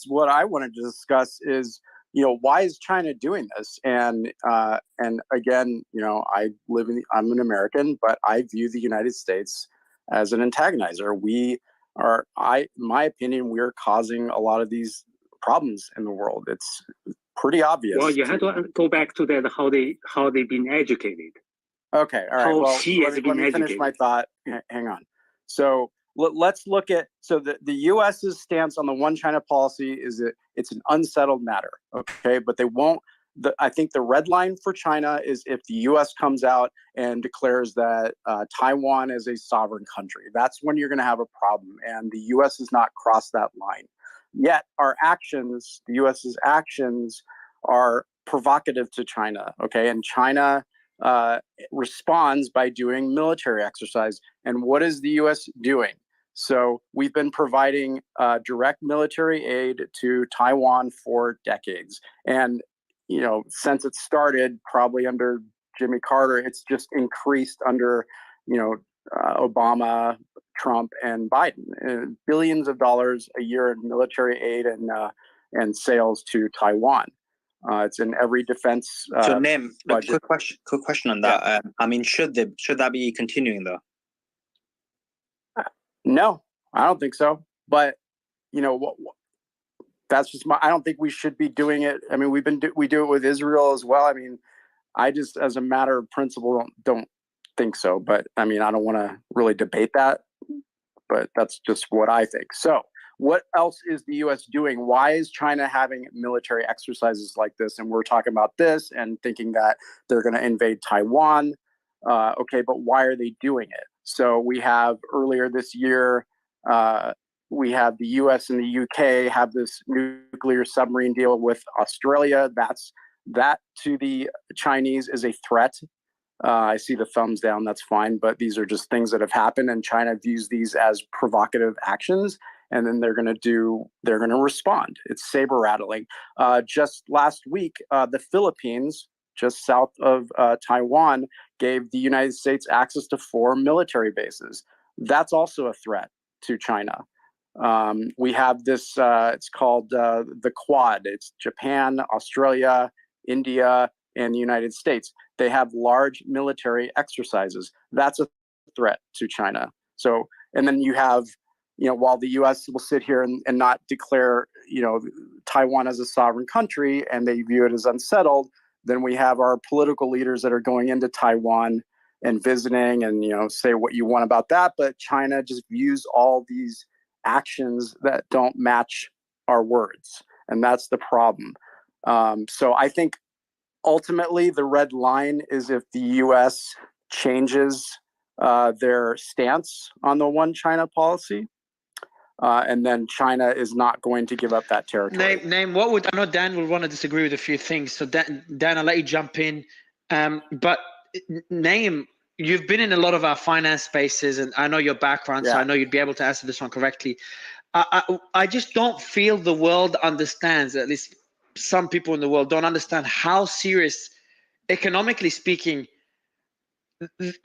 what I wanted to discuss is, why is China doing this? And again, I'm an American, but I view the United States as an antagonizer. In my opinion, we're causing a lot of these problems in the world. It's pretty obvious. Well, you have to go back to that, how they've been educated. Okay, all right. Let me finish my thought. Hang on. So let's look at, the U.S.'s stance on the one China policy is that it's an unsettled matter, okay? But they won't, I think the red line for China is if the U.S. comes out and declares that Taiwan is a sovereign country. That's when you're going to have a problem, and the U.S. has not crossed that line. Yet our actions, the U.S.'s actions, are provocative to China, okay? And China responds by doing military exercise. And what is the U.S. doing? So we've been providing direct military aid to Taiwan for decades. And, since it started probably under Jimmy Carter, it's just increased under, Obama, Trump, and Biden. Billions of dollars a year in military aid and sales to Taiwan. It's in every defense So, budget. quick question on that. Yeah. Should that be continuing though? No, I don't think so. But that's just I don't think we should be doing it. We do it with Israel as well. I just, as a matter of principle, don't think so. But I don't want to really debate that. But that's just what I think. So, what else is the U.S. doing? Why is China having military exercises like this? And we're talking about this and thinking that they're going to invade Taiwan. Okay, but why are they doing it? So we have earlier this year, we have the U.S. and the U.K. have this nuclear submarine deal with Australia. That to the Chinese is a threat. I see the thumbs down. That's fine. But these are just things that have happened, and China views these as provocative actions. And then they're going to respond. It's saber rattling. Just last week, the Philippines, just south of Taiwan, gave the United States access to 4 military bases. That's also a threat to China. We have this, it's called the Quad. It's Japan, Australia, India, and the United States. They have large military exercises. That's a threat to China. So, and then you have, while the U.S. will sit here and not declare, Taiwan as a sovereign country, and they view it as unsettled, then we have our political leaders that are going into Taiwan and visiting and, say what you want about that. But China just views all these actions that don't match our words. And that's the problem. So I think ultimately the red line is if the U.S. changes their stance on the one China policy. And then China is not going to give up that territory. Name what would I know Dan will want to disagree with a few things. So Dan, I'll let you jump in. But Name, you've been in a lot of our finance spaces, and I know your background, so I know you'd be able to answer this one correctly. I just don't feel the world understands, at least some people in the world don't understand how serious, economically speaking,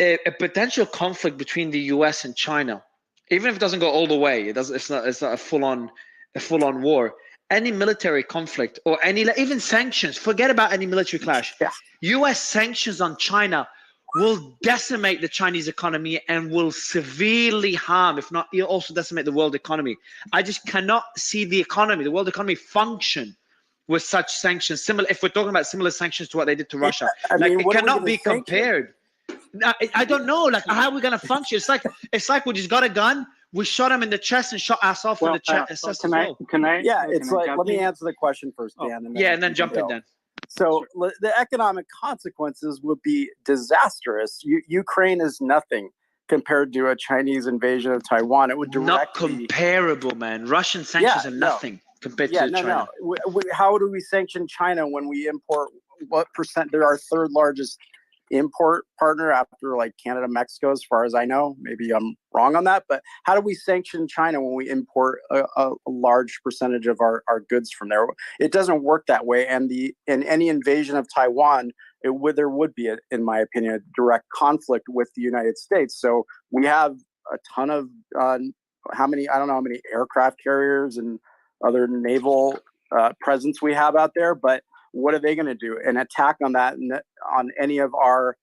a potential conflict between the US and China, even if it doesn't go all the way, it's not a full-on war. Any military conflict or even sanctions, forget about any military clash. US sanctions on China will decimate the Chinese economy and will severely harm, if not also decimate the world economy. I just cannot see the world economy function with such sanctions. Similar, if we're talking about similar sanctions to what they did to Russia, it cannot be compared. I don't know. How are we going to function? It's like we just got a gun. We shot him in the chest and shot ourselves in the chest. Let me answer the question first, Dan. And then jump in, Dan. So the economic consequences would be disastrous. Ukraine is nothing compared to a Chinese invasion of Taiwan. It would directly... Not comparable, man. Russian sanctions are nothing compared to China. How do we sanction China when we import what percent? They're our third largest import partner after Canada, Mexico, as far as I know. Maybe I'm wrong on that, but how do we sanction China when we import a large percentage of our goods from there? It doesn't work that way. And in any invasion of Taiwan, there would be, in my opinion, a direct conflict with the United States. So we have a ton of I don't know how many aircraft carriers and other naval presence we have out there, but what are they going to do? An attack on that, on any of our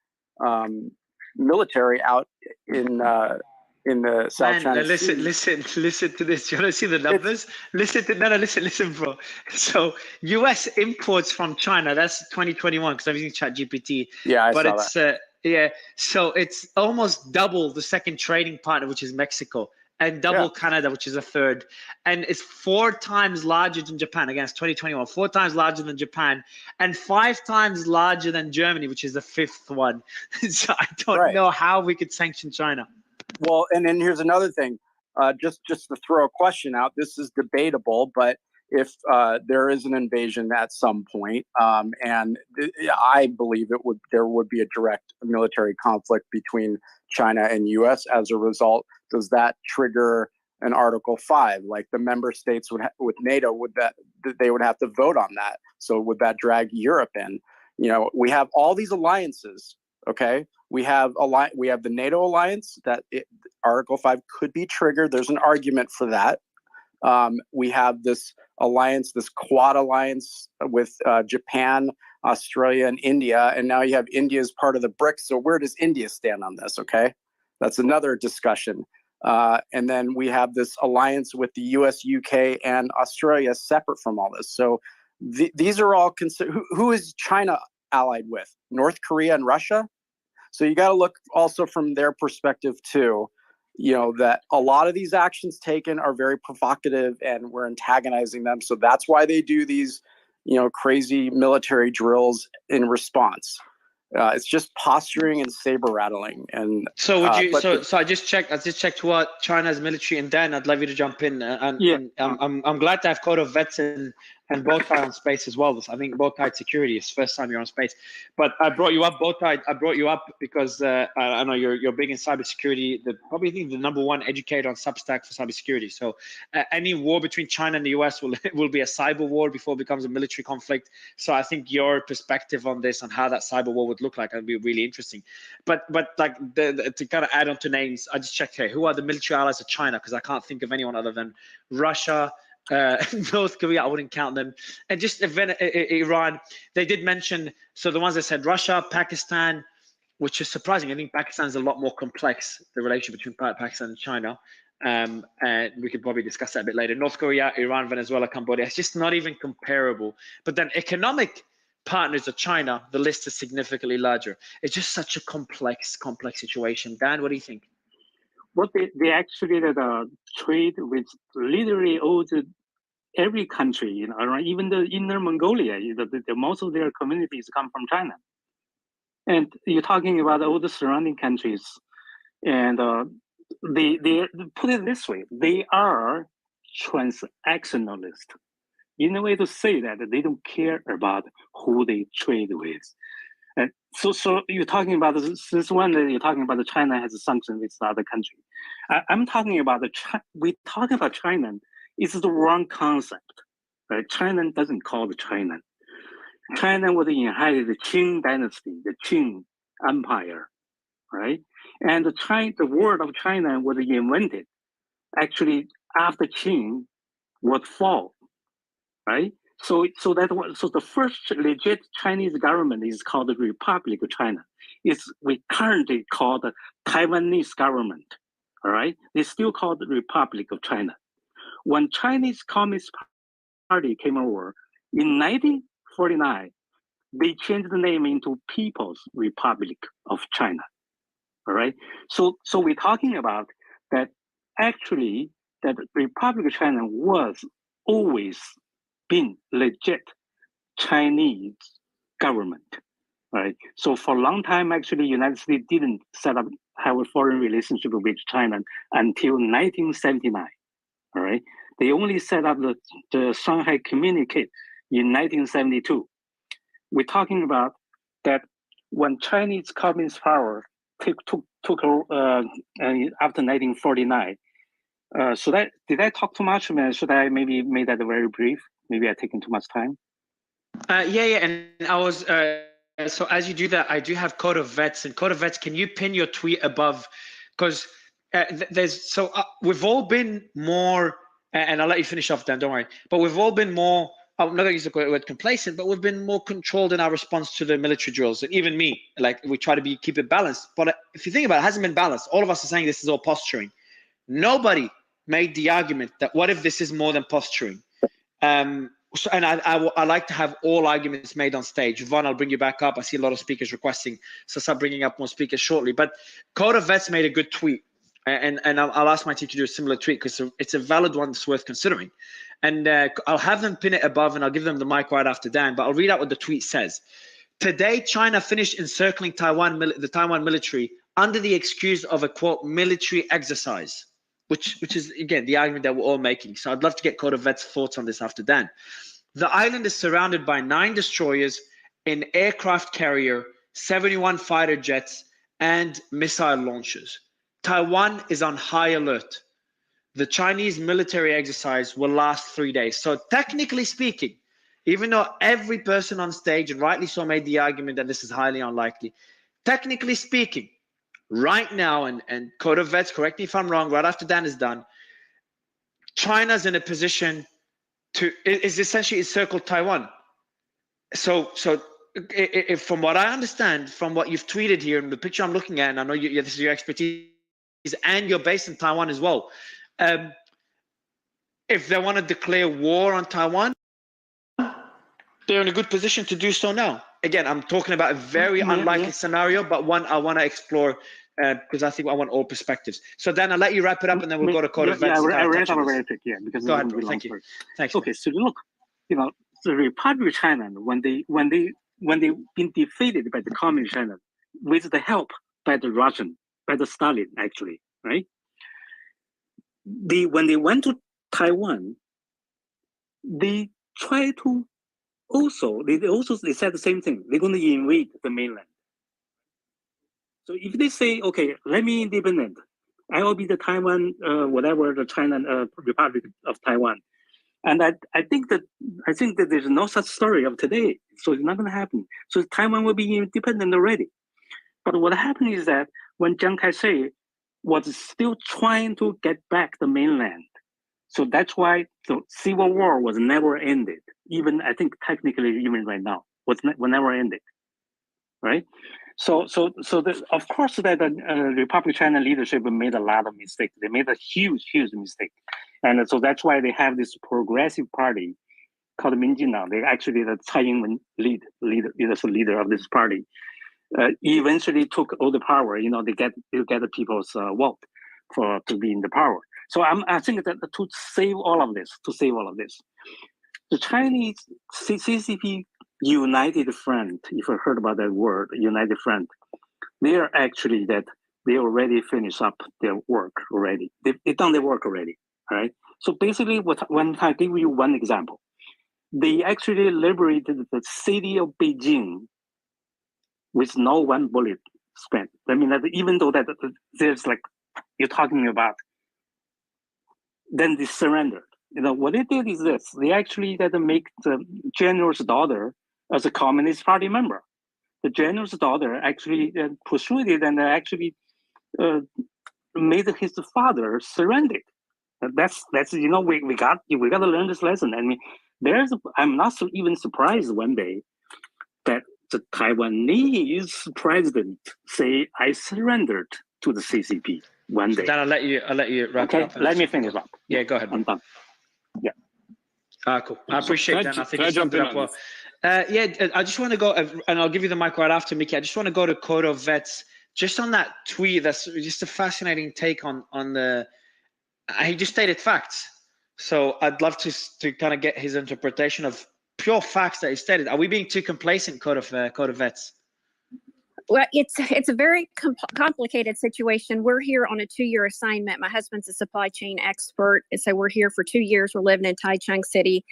military out in the South China Sea? Listen to this. You want to see the numbers? Listen, bro. So U.S. imports from China, that's 2021 because I'm using ChatGPT. Yeah, I saw that. So it's almost double the second trading partner, which is Mexico, and double Canada, which is a third. And it's 4 times larger than Japan. Again, it's 2021, 4 times larger than Japan, and 5 times larger than Germany, which is the 5th one. So I don't know how we could sanction China. Well, and then here's another thing. Just to throw a question out, this is debatable, but if there is an invasion at some point, and I believe there would be a direct military conflict between China and U.S. as a result. Does that trigger an Article 5, like the member states would with NATO, they would have to vote on that. So would that drag Europe in? We have all these alliances. Okay, we have the NATO alliance that Article 5 could be triggered. There's an argument for that. We have this alliance, this Quad alliance with Japan, Australia, and India, and now you have India as part of the BRICS. So where does India stand on this? Okay, that's another discussion. And then we have this alliance with the US, UK, and Australia separate from all this. So these are all who is China allied with? North Korea and Russia? So you got to look also from their perspective too, that a lot of these actions taken are very provocative and we're antagonizing them. So that's why they do these, crazy military drills in response. It's just posturing and saber rattling. And so would you? So I just checked what China's military, and Dan, I'd love you to jump in. And I'm glad to have Code of Vets and Bowtie on space as well. I think Bowtie Security is first time you're on space. But I brought you up, Bowtie. I brought you up because I know you're big in cybersecurity. Probably the #1 educator on Substack for cybersecurity. So any war between China and the US will be a cyber war before it becomes a military conflict. So I think your perspective on this, on how that cyber war would look like, would be really interesting. But like to kind of add on to names, I just checked here. Who are the military allies of China? Because I can't think of anyone other than Russia, North Korea. I wouldn't count them. And just Iran, they did mention, so the ones that said Russia, Pakistan, which is surprising. I think Pakistan is a lot more complex, the relationship between Pakistan and China. And we could probably discuss that a bit later. North Korea, Iran, Venezuela, Cambodia. It's just not even comparable. But then economic partners of China, the list is significantly larger. It's just such a complex situation. Dan, what do you think? Well, they actually trade with literally every country, around even the Inner Mongolia. Most of their communities come from China, and you're talking about all the surrounding countries, and they put it this way: they are transactionalist. In a way to say that they don't care about who they trade with. And so you're talking about this one that you're talking about, China has a sanction with the other country. I'm talking about we talk about China. It's the wrong concept. Right? China doesn't call it China. China was inherited the Qing dynasty, the Qing Empire, right? And the word of China was invented actually after Qing would fall, right? So the first legit Chinese government is called the Republic of China. We currently call the Taiwanese government. All right, they still call the Republic of China. When Chinese Communist Party came over in 1949, they changed the name into People's Republic of China. All right, so we're talking about that. Actually, that Republic of China was always been legit Chinese government, right? So for a long time, actually, United States didn't have a foreign relationship with China until 1979, all right? They only set up the Shanghai Communique in 1972. We're talking about that when Chinese Communist power took over after 1949. Did I talk too much? Should I maybe make that very brief? Maybe I've taken too much time. Yeah, and I was so as you do that, I do have Code of Vets, and Code of Vets. Can you pin your tweet above? Because we've all been more, and I'll let you finish off, Dan. Don't worry. But we've all been more. I'm not going to use the word complacent, but we've been more controlled in our response to the military drills. And even me, like we try to keep it balanced. But if you think about it, it hasn't been balanced. All of us are saying this is all posturing. Nobody made the argument that what if this is more than posturing? And I like to have all arguments made on stage. Yvonne, I'll bring you back up. I see a lot of speakers requesting, so start bringing up more speakers shortly. But Code of Vets made a good tweet, and I'll ask my team to do a similar tweet because it's a valid one that's worth considering. And I'll have them pin it above, and I'll give them the mic right after Dan. But I'll read out what the tweet says. Today, China finished encircling the Taiwan military under the excuse of a, quote, military exercise, which is, again, the argument that we're all making. So I'd love to get Code of Vets' thoughts on this after Dan. The island is surrounded by 9 destroyers, an aircraft carrier, 71 fighter jets, and missile launchers. Taiwan is on high alert. the Chinese military exercise will last 3 days. So technically speaking, even though every person on stage, and rightly so, made the argument that this is highly unlikely, technically speaking, right now, and Code of Vets, correct me if I'm wrong, right after Dan is done, China's in a position to, is essentially encircled Taiwan. So if, from what I understand, from what you've tweeted here and the picture I'm looking at, and I know this is your expertise, and you're based in Taiwan as well, if they want to declare war on Taiwan, they're in a good position to do so now. Again, I'm talking about a very unlikely scenario, but one I want to explore because I think I want all perspectives. So Dan, I'll let you wrap it up, and then we'll go to Code of Vets. I read about very quick, because go ahead, bro. Thank you. Thanks. Okay, so look, the Republic of China, when they been defeated by the Communist China, with the help by the Russian, by the Stalin, actually, right? When they went to Taiwan, they try to they said the same thing. They're going to invade the mainland. So if they say, okay, let me independent, I will be the Taiwan, whatever, the China Republic of Taiwan. And I think that there's no such story of today. So it's not going to happen. So Taiwan will be independent already. But what happened is that when Chiang Kai-shek was still trying to get back the mainland, so that's why the civil war was never ended. Even I think technically, even right now, was never ended, right? So of course that the Republic of China leadership made a lot of mistakes. They made a huge mistake, and so that's why they have this progressive party called Minjina. They actually the Tsai Ing-wen leader of this party. Eventually took all the power. They get the people's vote to be in the power. So I think that to save all of this, the Chinese CCP United Front, if you heard about that word, United Front, they are actually they already finished up their work already. They've done their work already, all right? So basically, when I give you one example, they actually liberated the city of Beijing with no one bullet spent. I mean, even though that there's you're talking about, then they surrendered. What they did is this: they actually make the general's daughter as a Communist Party member. The general's daughter actually persuaded and actually made his father surrender. That's we got to learn this lesson. I mean, I'm not even surprised one day that the Taiwanese president say I surrendered to the CCP one day. Dan, I'll let you wrap it up. Let me finish up. Yeah, go ahead. I'm done. Yeah. Cool. I appreciate that. I think you summed it up well. I just want to go, and I'll give you the mic right after, Mickey. I just want to go to Code of Vets. Just on that tweet, that's just a fascinating take on the. He just stated facts. So I'd love to kind of get his interpretation of pure facts that he stated. Are we being too complacent, Code of Vets? Well, it's a very complicated situation. We're here on a 2-year assignment. My husband's a supply chain expert, and so we're here for 2 years. We're living in Taichung City,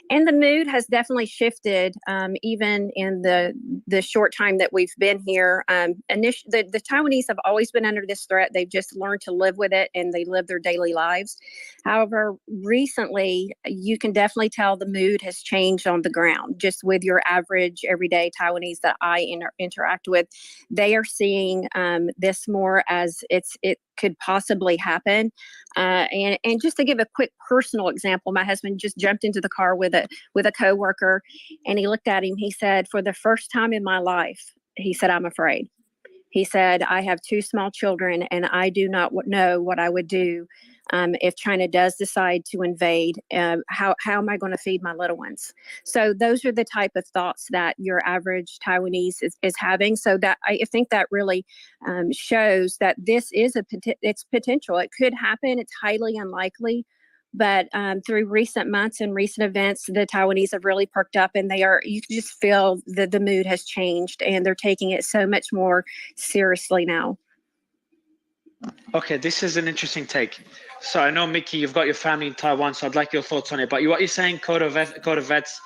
and the mood has definitely shifted, even in the short time that we've been here. The Taiwanese have always been under this threat. They've just learned to live with it, and they live their daily lives. However, recently, you can definitely tell the mood has changed on the ground, just with your average everyday Taiwanese that I interact with. They are seeing this more as it could possibly happen. And just to give a quick personal example, my husband just jumped into the car with a coworker, and he looked at him. He said, "For the first time in my life," he said, "I'm afraid." He said, "I have 2 small children, and I do not know what I would do if China does decide to invade. How am I going to feed my little ones?" So those are the type of thoughts that your average Taiwanese is having. So that I think that really shows that this is it's potential. It could happen. It's highly unlikely. But through recent months and recent events, the Taiwanese have really perked up, and you can just feel that the mood has changed, and they're taking it so much more seriously now. Okay, this is an interesting take. So I know, Mickey, you've got your family in Taiwan, so I'd like your thoughts on it. But what you're saying, Code of Vets,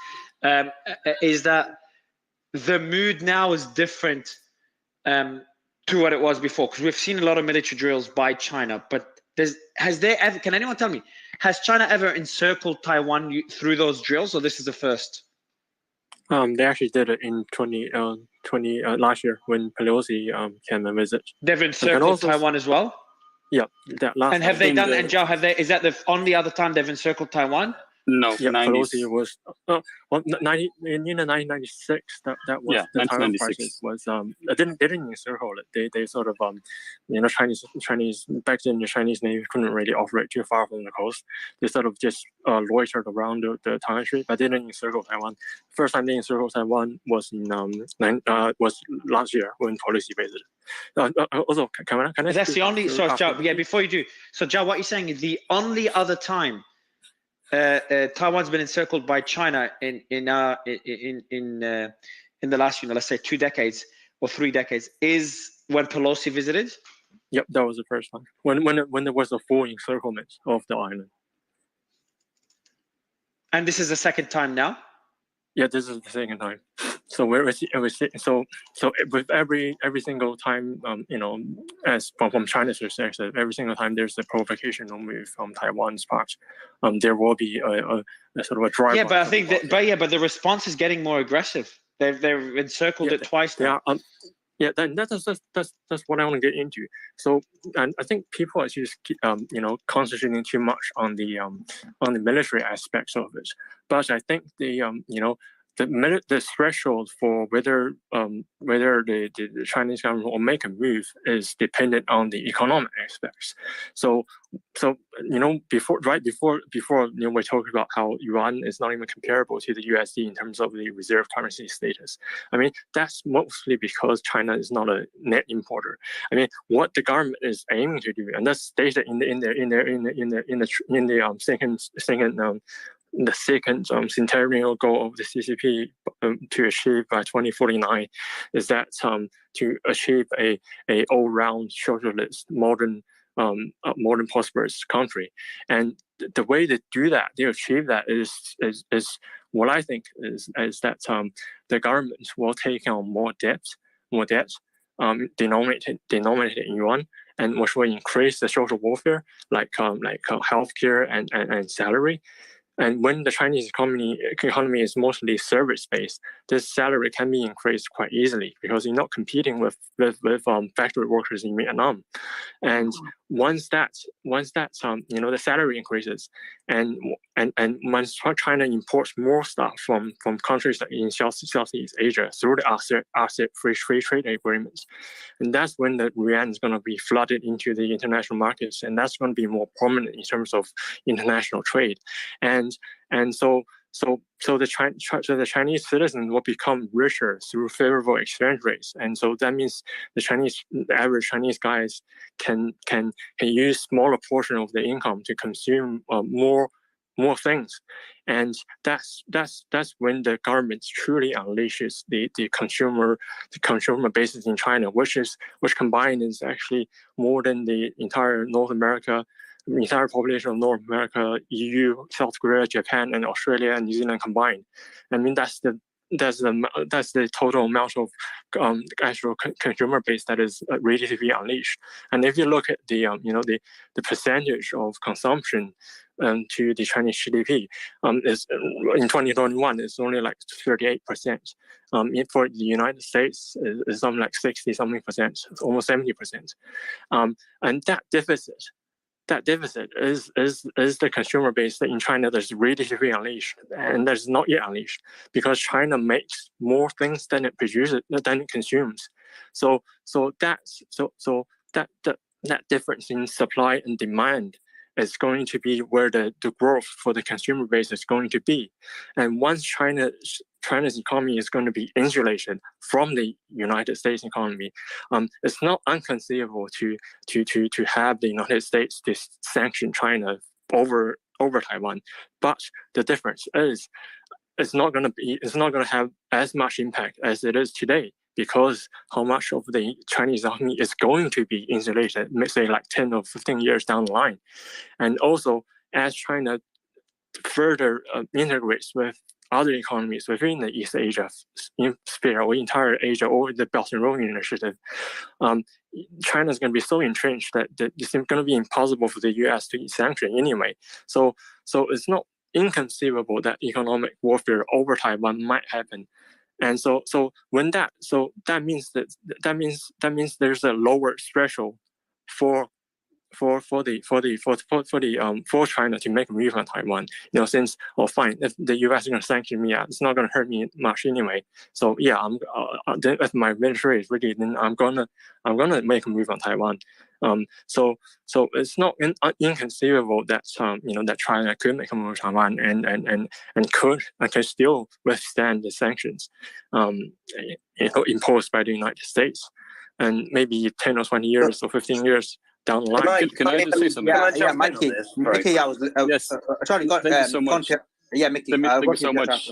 is that the mood now is different to what it was before, because we've seen a lot of military drills by China, but Can anyone tell me, has China ever encircled Taiwan through those drills, or this is the first? They actually did it in 2020 last year when Pelosi came and visit. They've encircled Taiwan as well. Yeah, that last. And have they done? And Zhao, is that the only other time they've encircled Taiwan? No, yeah, 90s. Pelosi was in the 1996. That was the Taiwan crisis. Was they didn't encircle it. They sort of Chinese back then the Chinese Navy couldn't really operate too far from the coast. They sort of just loitered around the Taiwan Strait, but they didn't encircle Taiwan. First time they encircled Taiwan was in was last year when Pelosi visited. Also, can I? That's the only. So Zhao, yeah, before you do, so Zhao, what you're saying is the only other time Taiwan's been encircled by China in the last, let's say 2 decades or 3 decades is when Pelosi visited. Yep, that was the first time when there was a full encirclement of the island. And this is the second time now. Yeah, this is the second time. So so with every single time, as from China's perspective, every single time there's a provocational move from Taiwan's part, there will be a sort of a drive. Yeah, but I think but the response is getting more aggressive. They've encircled it twice now. Yeah, then that's what I want to get into. So, and I think people are just concentrating too much on the military aspects of it, but I think the threshold for whether the Chinese government will make a move is dependent on the economic aspects. So before we're talking about how yuan is not even comparable to the USD in terms of the reserve currency status. I mean, that's mostly because China is not a net importer. I mean, what the government is aiming to do, and that's stated in the second centennial goal of the CCP to achieve by 2049 is that to achieve a all-round socialist modern prosperous country. And the way they do that, they achieve that is what I think is that the government will take on more debt denominated in yuan, and which will increase the social welfare like healthcare and salary. And when the Chinese economy is mostly service-based, this salary can be increased quite easily because you're not competing with factory workers in Vietnam. And once that the salary increases, and once China imports more stuff from countries like in Southeast Asia through the ASEAN free trade agreements, and that's when the yuan is going to be flooded into the international markets, and that's going to be more prominent in terms of international trade. And so the Chinese citizens will become richer through favorable exchange rates, and so that means the average Chinese guys can use smaller portion of their income to consume more things, and that's when the government truly unleashes the consumer basis in China, which combined is actually more than the entire population of North America, EU, South Korea, Japan, and Australia and New Zealand combined. I mean, that's the total amount of actual consumer base that is ready to be unleashed. And if you look at the percentage of consumption to the Chinese GDP, is in 2021 it's only like 38%. For the United States, it's something like 60-something%, almost 70%. And that deficit is the consumer base that in China that's ready to be unleashed, and that's not yet unleashed because China makes more things than it produces, than it consumes. So that difference in supply and demand is going to be where the growth for the consumer base is going to be. And once China's economy is going to be insulated from the United States economy, it's not unconceivable to have the United States to sanction China over Taiwan. But the difference is it's not going to have as much impact as it is today, because how much of the Chinese economy is going to be insulated, say like 10 or 15 years down the line. And also, as China further integrates with other economies within the East Asia sphere or entire Asia or the Belt and Road Initiative, China is going to be so entrenched that it's going to be impossible for the U.S. to sanction anyway. So it's not inconceivable that economic warfare over Taiwan might happen. And so that means there's a lower threshold for China to make a move on Taiwan. Since fine, if the U.S. is going to sanction me, it's not going to hurt me much anyway. So yeah, if my military is ready, then I'm gonna make a move on Taiwan. So it's not inconceivable that that China could make a move on Taiwan and could still withstand the sanctions imposed by the United States, and maybe 10 or 20 years or 15 years down the line. Can I just say something? Yeah, Mikey, I was yes. Sorry, Thank you so much. Yeah, Mickey, Thank you so much.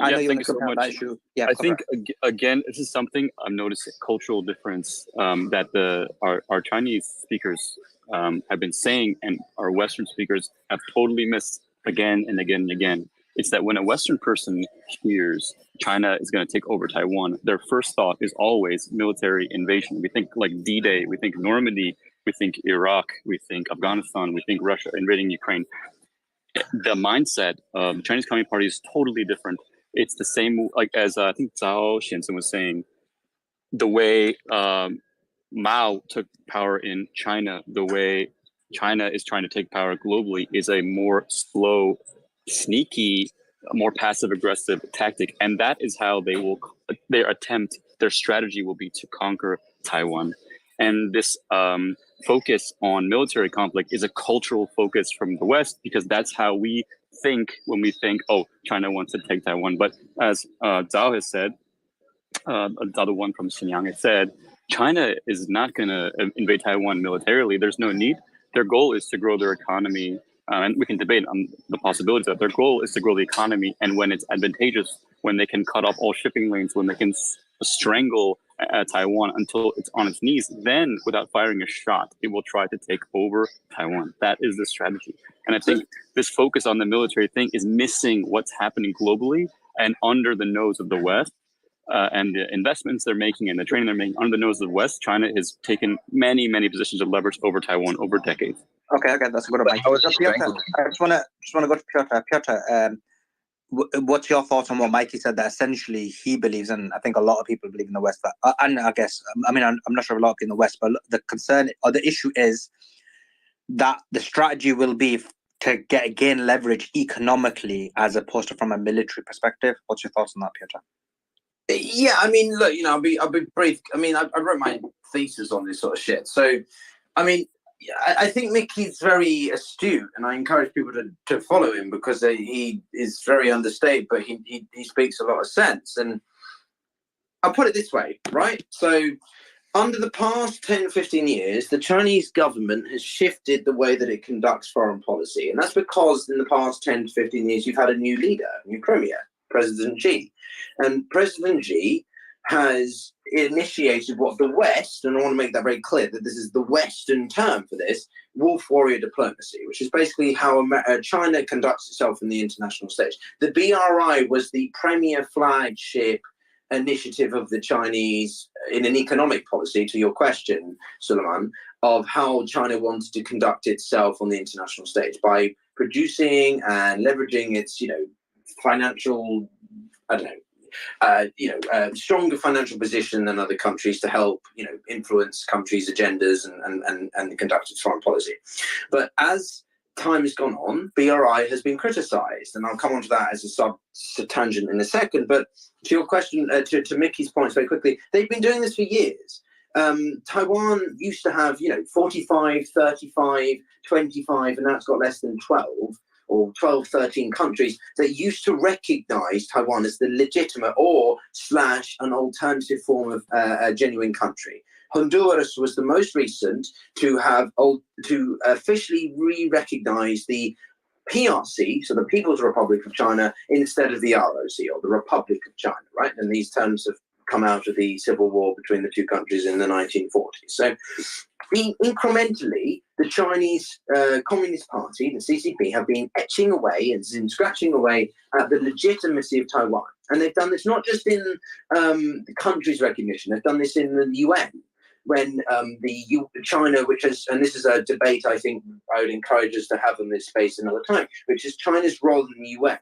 I know you thank you so much. Yeah, I think again, this is something I'm noticing, cultural difference that our Chinese speakers have been saying, and our Western speakers have totally missed again and again and again. It's that when a Western person hears China is going to take over Taiwan, their first thought is always military invasion. We think like D-Day, we think Normandy, we think Iraq, we think Afghanistan, we think Russia invading Ukraine. The mindset of the Chinese Communist Party is totally different. It's the same, like as I think Zhao Xianzhen was saying, the way Mao took power in China, the way China is trying to take power globally is a more slow, sneaky, more passive-aggressive tactic. And that is how their strategy will be to conquer Taiwan. And this focus on military conflict is a cultural focus from the West, because that's how we think when we think, oh, China wants to take Taiwan. But as Zhao has said, the other one from Xinjiang has said, China is not going to invade Taiwan militarily. There's no need. Their goal is to grow their economy. And we can debate on the possibilities of their goal is to grow the economy. And when it's advantageous, when they can cut off all shipping lanes, when they can strangle Taiwan until it's on its knees, then without firing a shot, it will try to take over Taiwan. That is the strategy. And I think this focus on the military thing is missing what's happening globally and under the nose of the West. And the investments they're making and the training they're making under the nose of the West, China has taken many, many positions of leverage over Taiwan over decades. Okay, that's a good one. I just want to go to Piotr. Piotr, what's your thoughts on what Mikey said? That essentially he believes, and I think a lot of people believe in the West, that, and I guess, I'm not sure if a lot of people in the West, but the concern or the issue is that the strategy will be to gain leverage economically as opposed to from a military perspective. What's your thoughts on that, Piotr? Yeah, I mean, look, I'll be brief. I mean, I wrote my thesis on this sort of shit. So, I mean, I think Mickey's very astute, and I encourage people to follow him because he is very understated, but he speaks a lot of sense. And I'll put it this way, right? So, under the past 10, 15 years, the Chinese government has shifted the way that it conducts foreign policy. And that's because in the past 10 to 15 years, you've had a new leader, a new premier, President Xi. And President Xi has initiated what the West, and I want to make that very clear that this is the Western term for this, wolf warrior diplomacy, which is basically how China conducts itself in the international stage. The BRI was the premier flagship initiative of the Chinese in an economic policy, to your question, Suleiman, of how China wanted to conduct itself on the international stage by producing and leveraging its, financial, stronger financial position than other countries to help, influence countries' agendas and conduct its foreign policy. But as time has gone on, BRI has been criticized, and I'll come on to that as a tangent in a second. But to your question, to Mickey's points very quickly, they've been doing this for years. Taiwan used to have, 45, 35, 25, and now it's got less than 12. Or 12, 13 countries that used to recognize Taiwan as the legitimate / an alternative form of a genuine country. Honduras was the most recent to officially re-recognize the PRC, so the People's Republic of China, instead of the ROC, or the Republic of China, right? And these terms have come out of the civil war between the two countries in the 1940s. So incrementally, the Chinese Communist Party, the CCP, have been etching away and scratching away at the legitimacy of Taiwan. And they've done this not just in the country's recognition, they've done this in the UN. When China, which has, and this is a debate I think I would encourage us to have in this space another time, which is China's role in the UN.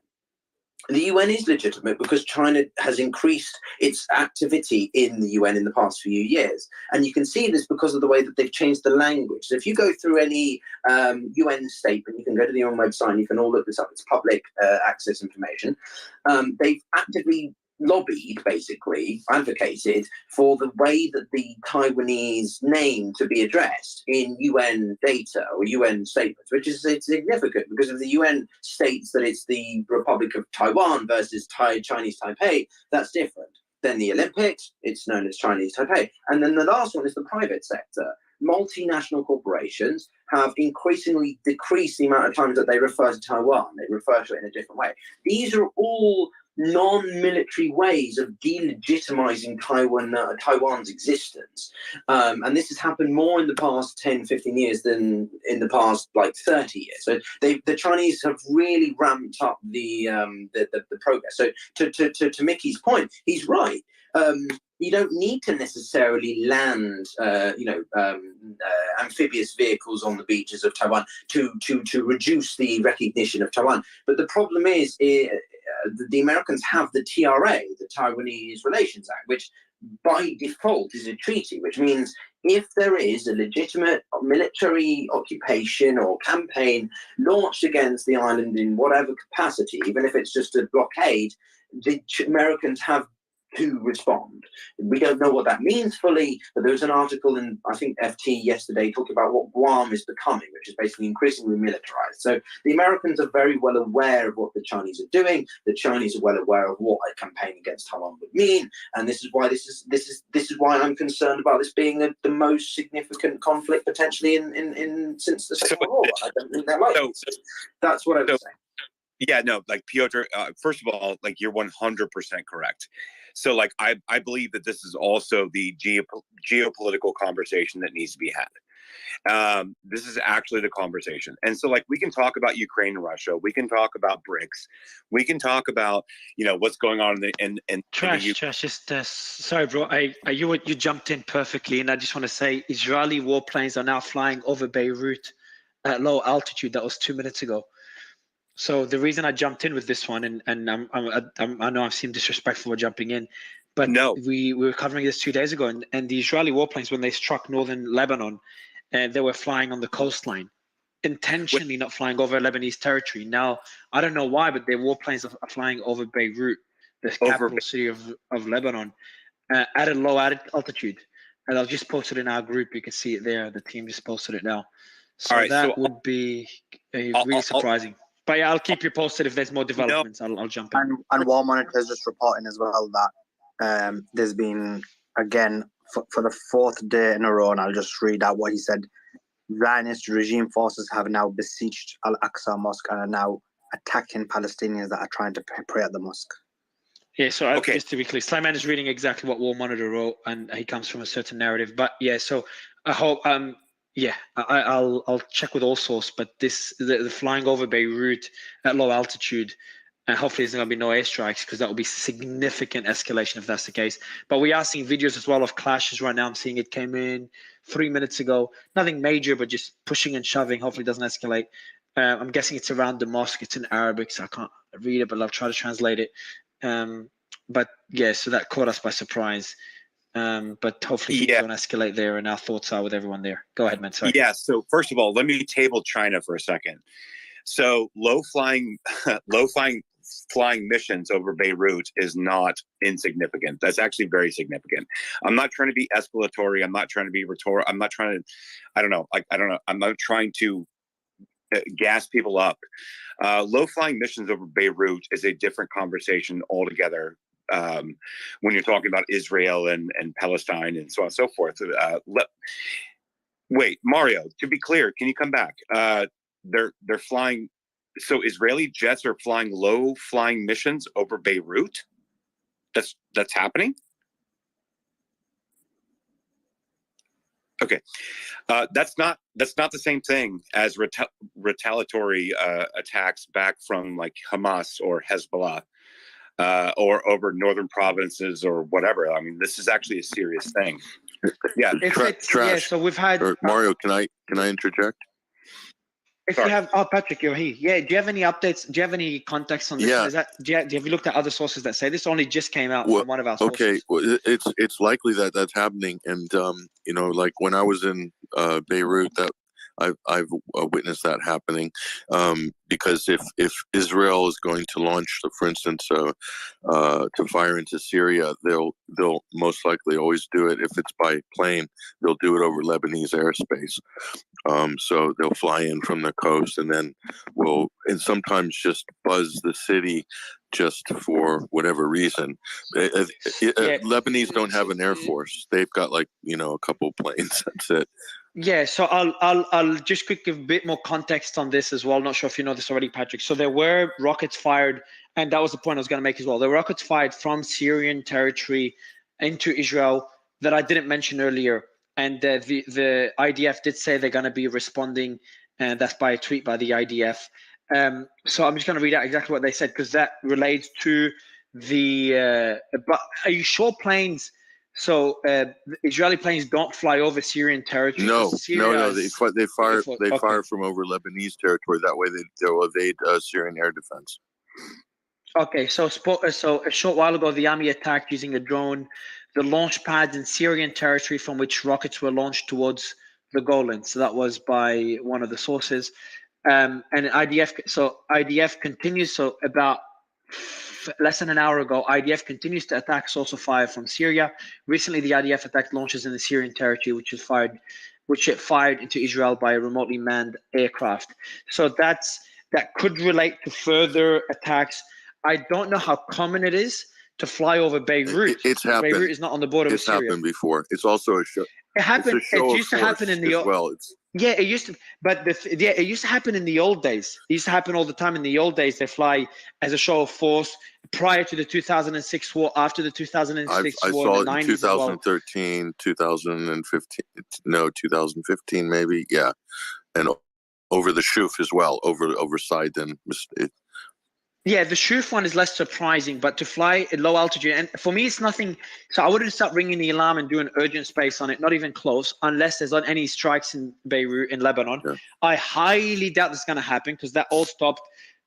The UN is legitimate because China has increased its activity in the UN in the past few years. And you can see this because of the way that they've changed the language. So if you go through any UN statement, you can go to the UN website and you can all look this up. It's public access information. They've actively lobbied, basically, advocated for the way that the Taiwanese name to be addressed in UN data or UN statements, which is significant because if the UN states that it's the Republic of Taiwan versus Chinese Taipei, that's different. Then the Olympics, it's known as Chinese Taipei. And then the last one is the private sector. Multinational corporations have increasingly decreased the amount of times that they refer to Taiwan. They refer to it in a different way. These are all non-military ways of delegitimizing Taiwan's existence. And this has happened more in the past 10, 15 years than in the past, 30 years. So the Chinese have really ramped up the progress. So to Mickey's point, he's right. You don't need to necessarily land, amphibious vehicles on the beaches of Taiwan to reduce the recognition of Taiwan. But the problem is the Americans have the TRA, the Taiwanese Relations Act, which by default is a treaty, which means if there is a legitimate military occupation or campaign launched against the island in whatever capacity, even if it's just a blockade, the Americans have to respond. We don't know what that means fully, but there was an article in, I think, FT yesterday talking about what Guam is becoming, which is basically increasingly militarized. So the Americans are very well aware of what the Chinese are doing. The Chinese are well aware of what a campaign against Taiwan would mean, and this is why this is why I'm concerned about this being the most significant conflict potentially in since the Second World War. I don't think they're likely. So that's what I was saying. Yeah, no, Piotr, first of all, you're 100% correct. So I believe that this is also the geopolitical conversation that needs to be had. This is actually the conversation. And so we can talk about Ukraine and Russia. We can talk about BRICS. We can talk about, what's going on in Trash, just sorry, bro. You jumped in perfectly. And I just want to say Israeli warplanes are now flying over Beirut at low altitude. That was 2 minutes ago. So the reason I jumped in with this one, and I know I've seemed disrespectful for jumping in, but no, we were covering this 2 days ago, and the Israeli warplanes, when they struck northern Lebanon, and they were flying on the coastline, intentionally not flying over Lebanese territory. Now I don't know why, but their warplanes are flying over Beirut, the capital city of Lebanon, at a low altitude. And I'll just post it in our group. You can see it there. The team just posted it now. So that would be really surprising. But yeah, I'll keep you posted if there's more developments. I'll jump in. And War Monitor is just reporting as well that there's been, again, for the fourth day in a row, and I'll just read out what he said. Zionist regime forces have now besieged Al-Aqsa Mosque and are now attacking Palestinians that are trying to pray at the mosque. Yeah, so just to be clear, Slyman is reading exactly what War Monitor wrote, and he comes from a certain narrative. But yeah, so I hope... I'll check with all source, but the flying over Beirut at low altitude, and hopefully there's going to be no airstrikes because that will be significant escalation if that's the case. But we are seeing videos as well of clashes right now. I'm seeing it came in 3 minutes ago. Nothing major, but just pushing and shoving. Hopefully it doesn't escalate. I'm guessing it's around the mosque. It's in Arabic, so I can't read it, but I'll try to translate it. But yeah, so that caught us by surprise. But hopefully things don't escalate there, and our thoughts are with everyone there. Go ahead, man. Sorry. Yeah. So first of all, let me table China for a second. So low flying missions over Beirut is not insignificant. That's actually very significant. I'm not trying to be escalatory. I'm not trying to be rhetorical. I'm not trying to. I don't know. I'm not trying to gas people up. Low flying missions over Beirut is a different conversation altogether. When you're talking about Israel and Palestine and so on and so forth. Wait, Mario, to be clear, can you come back? They're flying, so Israeli jets are flying low flying missions over Beirut? That's happening? Okay, that's not the same thing as retaliatory attacks back from like Hamas or Hezbollah or over northern provinces or whatever. I mean, this is actually a serious thing. Yeah, Trash. So we've had Mario. Can I interject? If you have, Patrick, you're here. Yeah, do you have any updates? Do you have any context on this? Yeah. Is that, have you looked at other sources that say this only just came out from one of our sources? Okay, well, it's likely that that's happening, and you know, like when I was in Beirut, that I've witnessed that happening, because if Israel is going to launch, for instance, to fire into Syria, they'll most likely always do it. If it's by plane, they'll do it over Lebanese airspace. So they'll fly in from the coast and then and sometimes just buzz the city just for whatever reason. Lebanese don't have an air force. They've got like, you know, a couple planes. That's it. Yeah, so I'll just quick give a bit more context on this as well. Not sure if you know this already, Patrick. So there were rockets fired, and that was the point I was going to make as well. There were rockets fired from Syrian territory into Israel that I didn't mention earlier. And the IDF did say they're going to be responding, and that's by a tweet by the IDF. So I'm just going to read out exactly what they said, because that relates to the. But are you sure planes? So Israeli planes don't fly over Syrian territory. No. They fire from over Lebanese territory. That way they'll evade Syrian air defense. Okay, so a short while ago, the army attacked using a drone the launch pads in Syrian territory from which rockets were launched towards the Golan. So that was by one of the sources. And IDF continues. So about less than an hour ago, IDF continues to attack source of fire from Syria. Recently, the IDF attacked launches in the Syrian territory, which it fired into Israel by a remotely manned aircraft. So that could relate to further attacks. I don't know how common it is to fly over Beirut. It's happened. Beirut is not on the border with Syria. It's happened before. It's also a show. It happened. It used to happen in the it used to. But it used to happen in the old days. It used to happen all the time in the old days. They fly as a show of force prior to the 2006 war, after the 2006 I war, saw in the it 90s in 2013, 2015. No, 2015 maybe. Yeah, and over the Shuf as well, over Sidon. Yeah, the Shuf one is less surprising, but to fly at low altitude, and for me, it's nothing. So I wouldn't start ringing the alarm and doing urgent space on it, not even close, unless there's any strikes in Beirut, in Lebanon. Yeah. I highly doubt this is going to happen because that all stopped.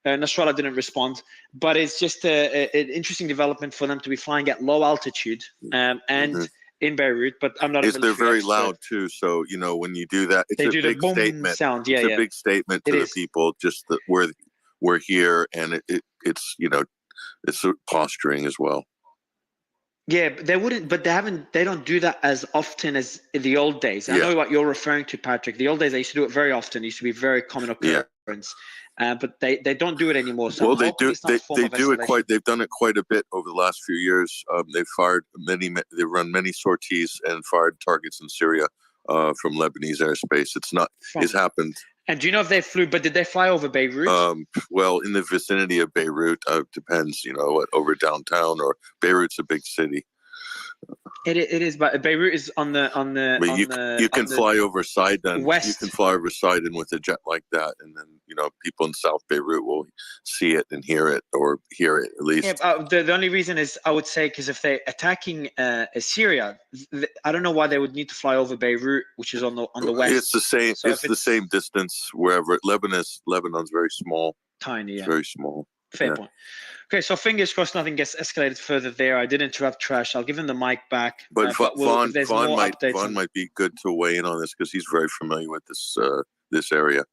Nasrallah didn't respond, but it's just an interesting development for them to be flying at low altitude and in Beirut. But I'm not. They're very loud too, so you know when you do that, it's a big statement. Sound. It's a big statement to the people. Just that we're here, and it's you know, it's posturing as well. Yeah, but they wouldn't. But they don't do that as often as in the old days. I know what you're referring to, Patrick. The old days they used to do it very often. It used to be very common occurrence. But they don't do it anymore. So they do it quite. They've done it quite a bit over the last few years. They've fired many. They've run many sorties and fired targets in Syria from Lebanese airspace. It's happened. And do you know if they flew? But did they fly over Beirut? Well, in the vicinity of Beirut, depends. You know, over downtown or Beirut's a big city. It is, but Beirut is on the. But you can fly over Sidon. West. You can fly over Sidon with a jet like that, and then you know people in South Beirut will see it and hear it, or hear it at least. Yeah, the only reason is I would say because if they're attacking Syria, I don't know why they would need to fly over Beirut, which is on the west. It's the same. So it's the same distance wherever. Lebanon's very small. Tiny, yeah. It's very small. Fair point. Okay, so fingers crossed nothing gets escalated further there. I did interrupt Trash. I'll give him the mic back. But Vaughn might be good to weigh in on this because he's very familiar with this area.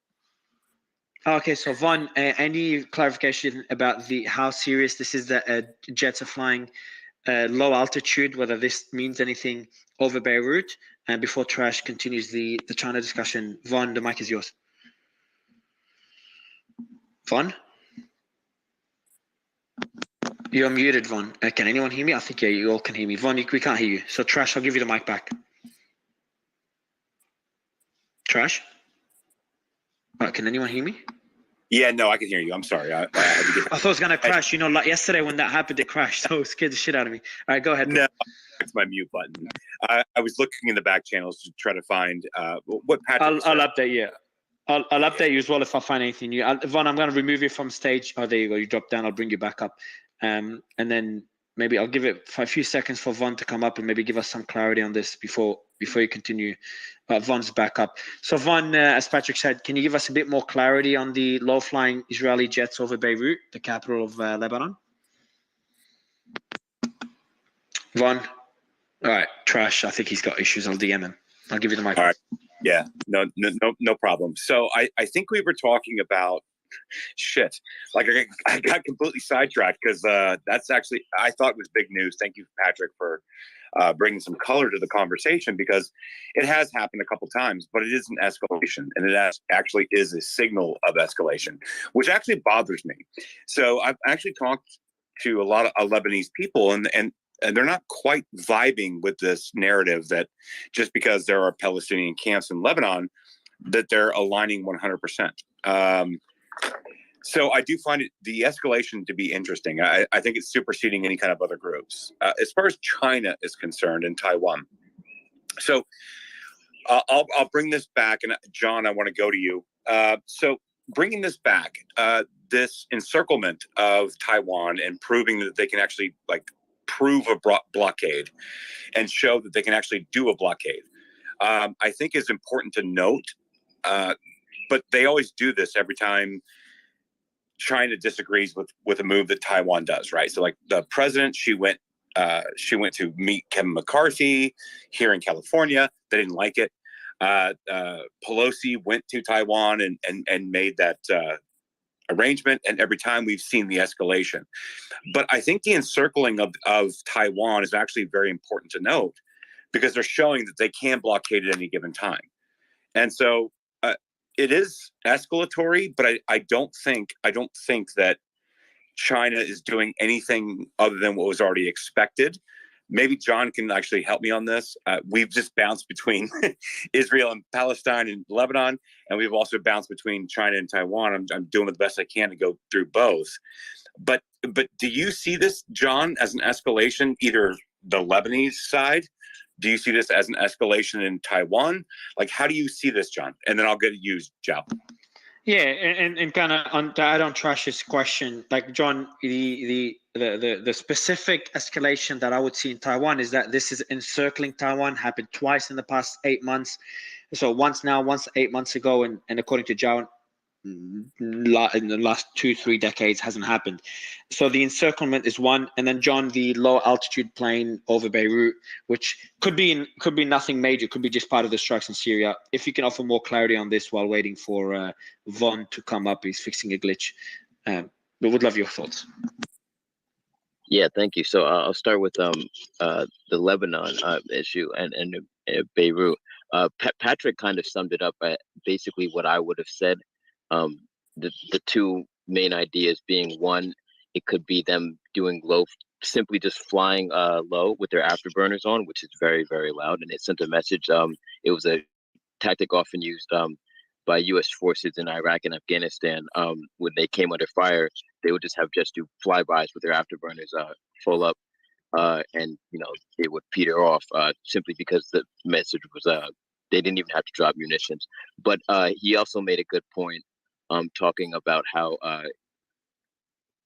Okay, so Vaughn, any clarification about how serious this is that jets are flying low altitude, whether this means anything over Beirut? And before Trash continues the China discussion, Vaughn, the mic is yours. Vaughn? You're muted, Vaughn. Can anyone hear me? I think you all can hear me. Vaughn, we can't hear you. So Trash, I'll give you the mic back. Trash? Can anyone hear me? Yeah, no, I can hear you. I'm sorry. I had to get. I thought it was gonna crash. You know, like yesterday when that happened, it crashed. So it scared the shit out of me. All right, go ahead. No, it's my mute button. I was looking in the back channels to try to find what Patrick I'll update you. I'll update you as well if I find anything new. Vaughn, I'm going to remove you from stage. Oh, there you go. You dropped down. I'll bring you back up. And then maybe I'll give it for a few seconds for Vaughn to come up and maybe give us some clarity on this before you continue. Vaughn's back up. So Vaughn, as Patrick said, can you give us a bit more clarity on the low-flying Israeli jets over Beirut, the capital of Lebanon? Vaughn? All right, trash. I think he's got issues. I'll DM him. I'll give you the mic. All right. Yeah, no problem. So I think we were talking about shit. Like I got completely sidetracked because that's actually I thought was big news. Thank you, Patrick, for bringing some color to the conversation because it has happened a couple times, but it is an escalation, and it actually is a signal of escalation, which actually bothers me. So I've actually talked to a lot of Lebanese people, and they're not quite vibing with this narrative that just because there are Palestinian camps in Lebanon, that they're aligning 100%. So I do find the escalation to be interesting. I think it's superseding any kind of other groups. As far as China is concerned and Taiwan. So I'll bring this back. And John, I want to go to you. So bringing this back, this encirclement of Taiwan and proving that they can actually prove a blockade and show that they can actually do a blockade, I think is important to note. But they always do this every time China disagrees with a move that Taiwan does, right? So like the president, she went to meet Kevin McCarthy here in California. They didn't like it. Pelosi went to Taiwan and made that arrangement, and every time we've seen the escalation. But I think the encircling of Taiwan is actually very important to note because they're showing that they can blockade at any given time. And so it is escalatory, but I don't think that China is doing anything other than what was already expected. Maybe John can actually help me on this. We've just bounced between Israel and Palestine and Lebanon, and we've also bounced between China and Taiwan. I'm doing the best I can to go through both. But do you see this, John, as an escalation, either the Lebanese side? Do you see this as an escalation in Taiwan? Like, how do you see this, John? And then I'll get to you, Zhao. Yeah, and kind of to add on Trash's question, like John, the specific escalation that I would see in Taiwan is that this is encircling Taiwan, happened twice in the past 8 months. So once 8 months ago, and according to Zhao, in the last 2-3 decades hasn't happened. So the encirclement is one, and then John, the low altitude plane over Beirut, which could be nothing major, could be just part of the strikes in Syria. If you can offer more clarity on this while waiting for Vaughn to come up, he's fixing a glitch. But would love your thoughts. Yeah, thank you. So I'll start with the Lebanon issue and Beirut. Patrick kind of summed it up at basically what I would have said. The two main ideas being, one, it could be them doing simply just flying low with their afterburners on, which is very, very loud, and it sent a message. It was a tactic often used by U.S. forces in Iraq and Afghanistan. When they came under fire, they would just have jets do flybys with their afterburners full up, and they would peter off simply because the message was they didn't even have to drop munitions. But he also made a good point, talking about how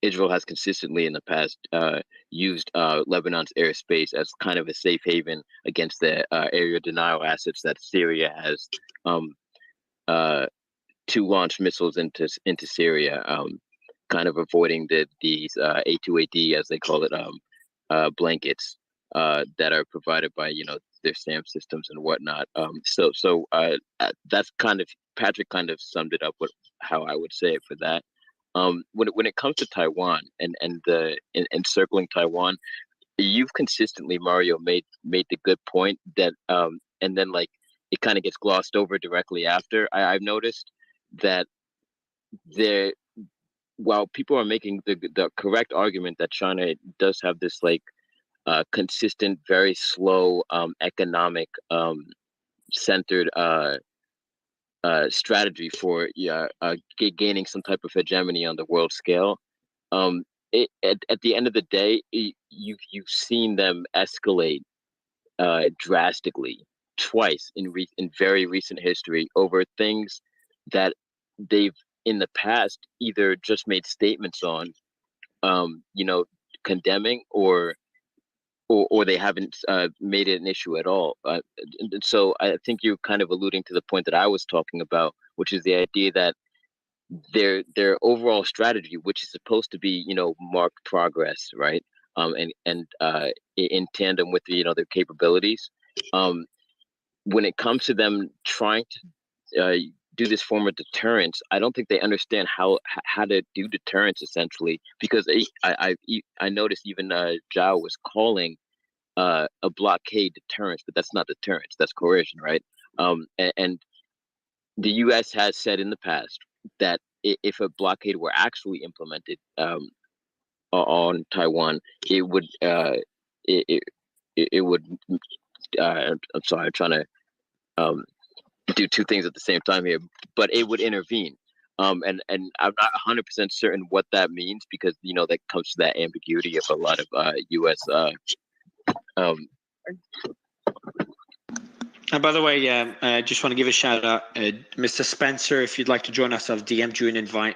Israel has consistently in the past used Lebanon's airspace as kind of a safe haven against the area denial assets that Syria has to launch missiles into Syria, kind of avoiding these A2AD, as they call it, blankets that are provided by their SAM systems and whatnot. So that's kind of, Patrick kind of summed it up with how I would say it for that. When it comes to Taiwan and the encircling Taiwan, you've consistently, Mario, made the good point that and then it kind of gets glossed over directly after. I've noticed that while people are making the correct argument that China does have this consistent, very slow economic centered strategy for gaining some type of hegemony on the world scale. At the end of the day, you've seen them escalate drastically twice in very recent history over things that they've in the past either just made statements on, condemning, or they haven't made it an issue at all. And so I think you're kind of alluding to the point that I was talking about, which is the idea that their overall strategy, which is supposed to be, marked progress, right? And in tandem with their capabilities. When it comes to them trying to do this form of deterrence, I don't think they understand how to do deterrence, essentially, because I noticed even Zhao was calling a blockade deterrence, but that's not deterrence, that's coercion, right? And the U.S. has said in the past that if a blockade were actually implemented on Taiwan, it would I'm sorry, I'm trying to do two things at the same time here, but it would intervene. And I'm not 100% certain what that means, because that comes to that ambiguity of a lot of U.S. And by the way, I just want to give a shout out, Mr. Spencer. If you'd like to join us, I've DM'd you an invite.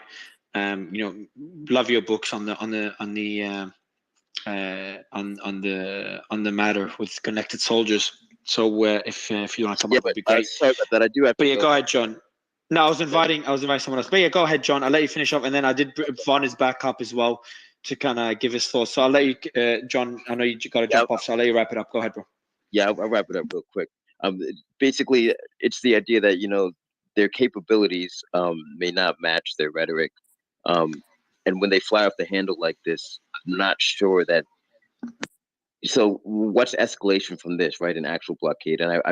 Love your books on the matter with connected soldiers. So if you want to come up, that'd be great. Sorry about that. I do have. But yeah, go ahead, John. No, I was inviting someone else. But yeah, go ahead, John. I'll let you finish up, and then I did. Vaughn is back up as well to kind of give his thoughts. So I'll let you, John. I know you got to jump off, so I'll let you wrap it up. Go ahead, bro. Yeah, I'll wrap it up real quick. Basically, it's the idea that their capabilities may not match their rhetoric, and when they fly off the handle like this, I'm not sure that. So what's escalation from this, right? An actual blockade. And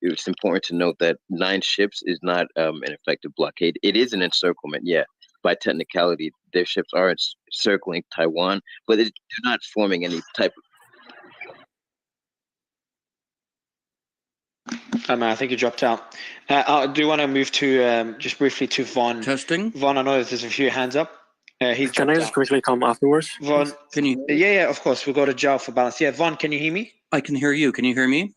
it's important to note that 9 ships is not an effective blockade. It is an encirclement, yeah. By technicality, their ships are encircling Taiwan, but they're not forming any type of... I think you dropped out. I do want to move to just briefly to Vaughn. Testing. Vaughn, I know that there's a few hands up. Can I just quickly come afterwards? Vaughn, can you? Yeah, of course. We'll go to Zhao for balance. Yeah, Vaughn, can you hear me? I can hear you. Can you hear me?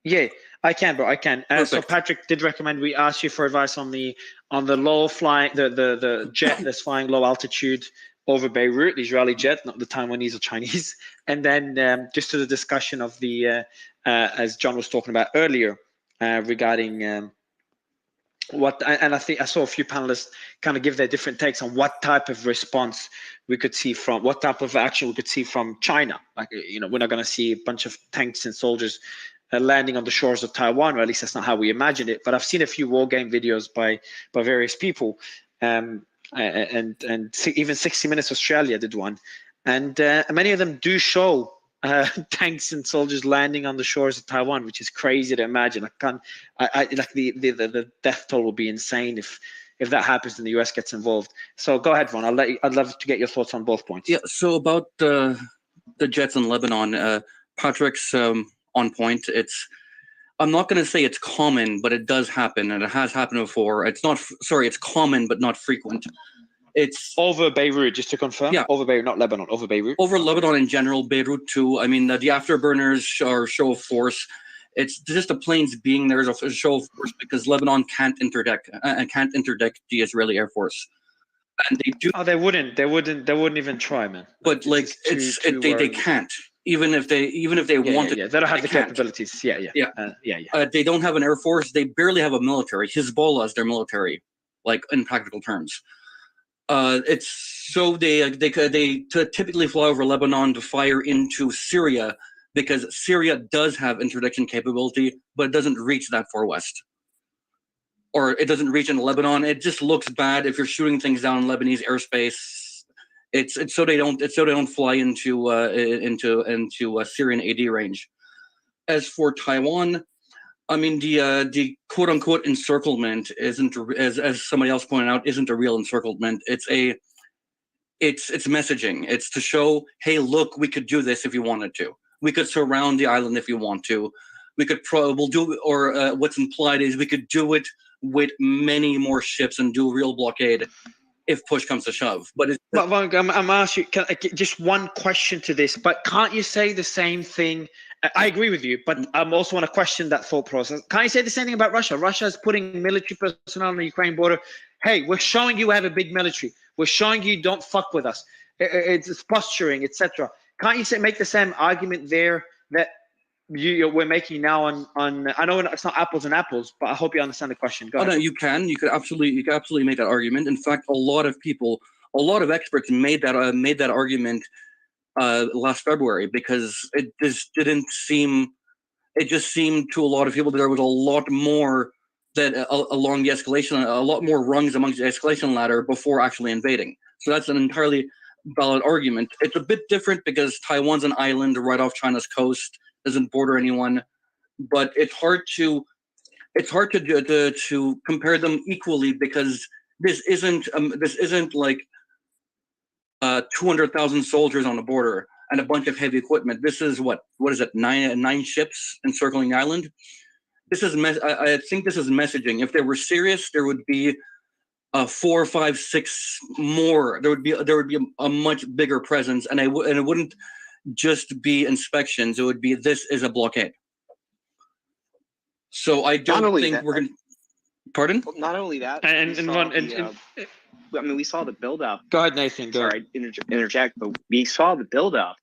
Yeah, I can, bro. I can. So Patrick did recommend we ask you for advice on the low flying, the jet that's flying low altitude over Beirut, the Israeli jet, not the Taiwanese or Chinese. And then just to the discussion of the, as John was talking about earlier, regarding and I think I saw a few panelists kind of give their different takes on what type of response we could see from, what type of action we could see from China. Like, we're not going to see a bunch of tanks and soldiers landing on the shores of Taiwan, or at least that's not how we imagined it. But I've seen a few war game videos by various people, and even 60 Minutes Australia did one, and many of them do show tanks and soldiers landing on the shores of Taiwan, which is crazy to imagine. I like the death toll will be insane if that happens and the US gets involved. So go ahead, Vaughn. I'd love to get your thoughts on both points. Yeah. So about the jets in Lebanon, Patrick's on point. I'm not going to say it's common, but it does happen, and it has happened before. It's common but not frequent. It's over Beirut, just to confirm. Yeah, over Beirut, not Lebanon. Over Beirut. Over Lebanon in general, Beirut too. I mean, the afterburners are a show of force. It's just the planes being there is a show of force because Lebanon can't interdict the Israeli Air Force, and they do. Oh, they wouldn't even try, man. But like they can't. Even if they wanted, they don't have the capabilities. Yeah. They don't have an air force. They barely have a military. Hezbollah is their military, like in practical terms. It's so they typically fly over Lebanon to fire into Syria because Syria does have interdiction capability, but it doesn't reach that far west, or it doesn't reach into Lebanon. It just looks bad if you're shooting things down in Lebanese airspace. It's so they don't fly into Syrian AD range. As for Taiwan, I mean the quote unquote encirclement isn't, as somebody else pointed out, isn't a real encirclement. It's messaging. It's to show, hey, look, we could do this if you wanted to. We could surround the island if you want to. We could what's implied is we could do it with many more ships and do real blockade if push comes to shove. But it's I'm asking just one question to this, but can't you say the same thing? I agree with you, but I also want to question that thought process. Can't you say the same thing about Russia? Russia is putting military personnel on the Ukraine border. Hey, we're showing you we have a big military. We're showing you don't fuck with us. It's posturing, etc. Can't you make the same argument there that we're making now on? I know it's not apples and apples, but I hope you understand the question. Go ahead. No, you could absolutely make that argument. In fact, a lot of experts made that argument last February, because it just seemed to a lot of people that there was a lot more that along the escalation, a lot more rungs amongst the escalation ladder before actually invading. So that's an entirely valid argument. It's a bit different because Taiwan's an island right off China's coast, doesn't border anyone, but it's hard to compare them equally, because this isn't like 200,000 soldiers on the border and a bunch of heavy equipment. This is what is it? Nine ships encircling the island. This is I think this is messaging. If they were serious, there would be 4, 5, 6 more. There would be a much bigger presence, and it wouldn't just be inspections. It would be, this is a blockade. So I don't think we're going to. Pardon? Well, not only that, we saw the buildup. Go ahead, Nathan. Sorry, interject, but we saw the buildup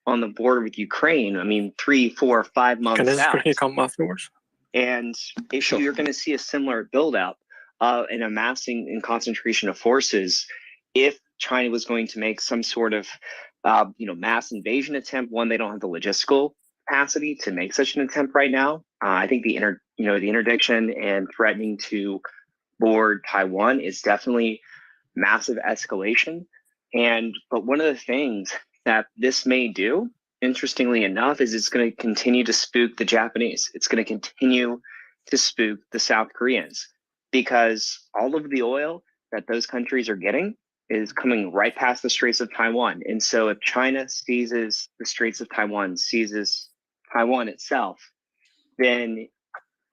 on the border with Ukraine. 3, 4, 5 months out. Can you come afterwards? And if you're going to see a similar buildup and amassing and concentration of forces, if China was going to make some sort of mass invasion attempt, one, they don't have the logistical capacity to make such an attempt right now. I think the interdiction and threatening to board Taiwan is definitely massive escalation. But one of the things that this may do, interestingly enough, is it's going to continue to spook the Japanese. It's going to continue to spook the South Koreans, because all of the oil that those countries are getting is coming right past the Straits of Taiwan. And so if China seizes the Straits of Taiwan, seizes Taiwan itself, then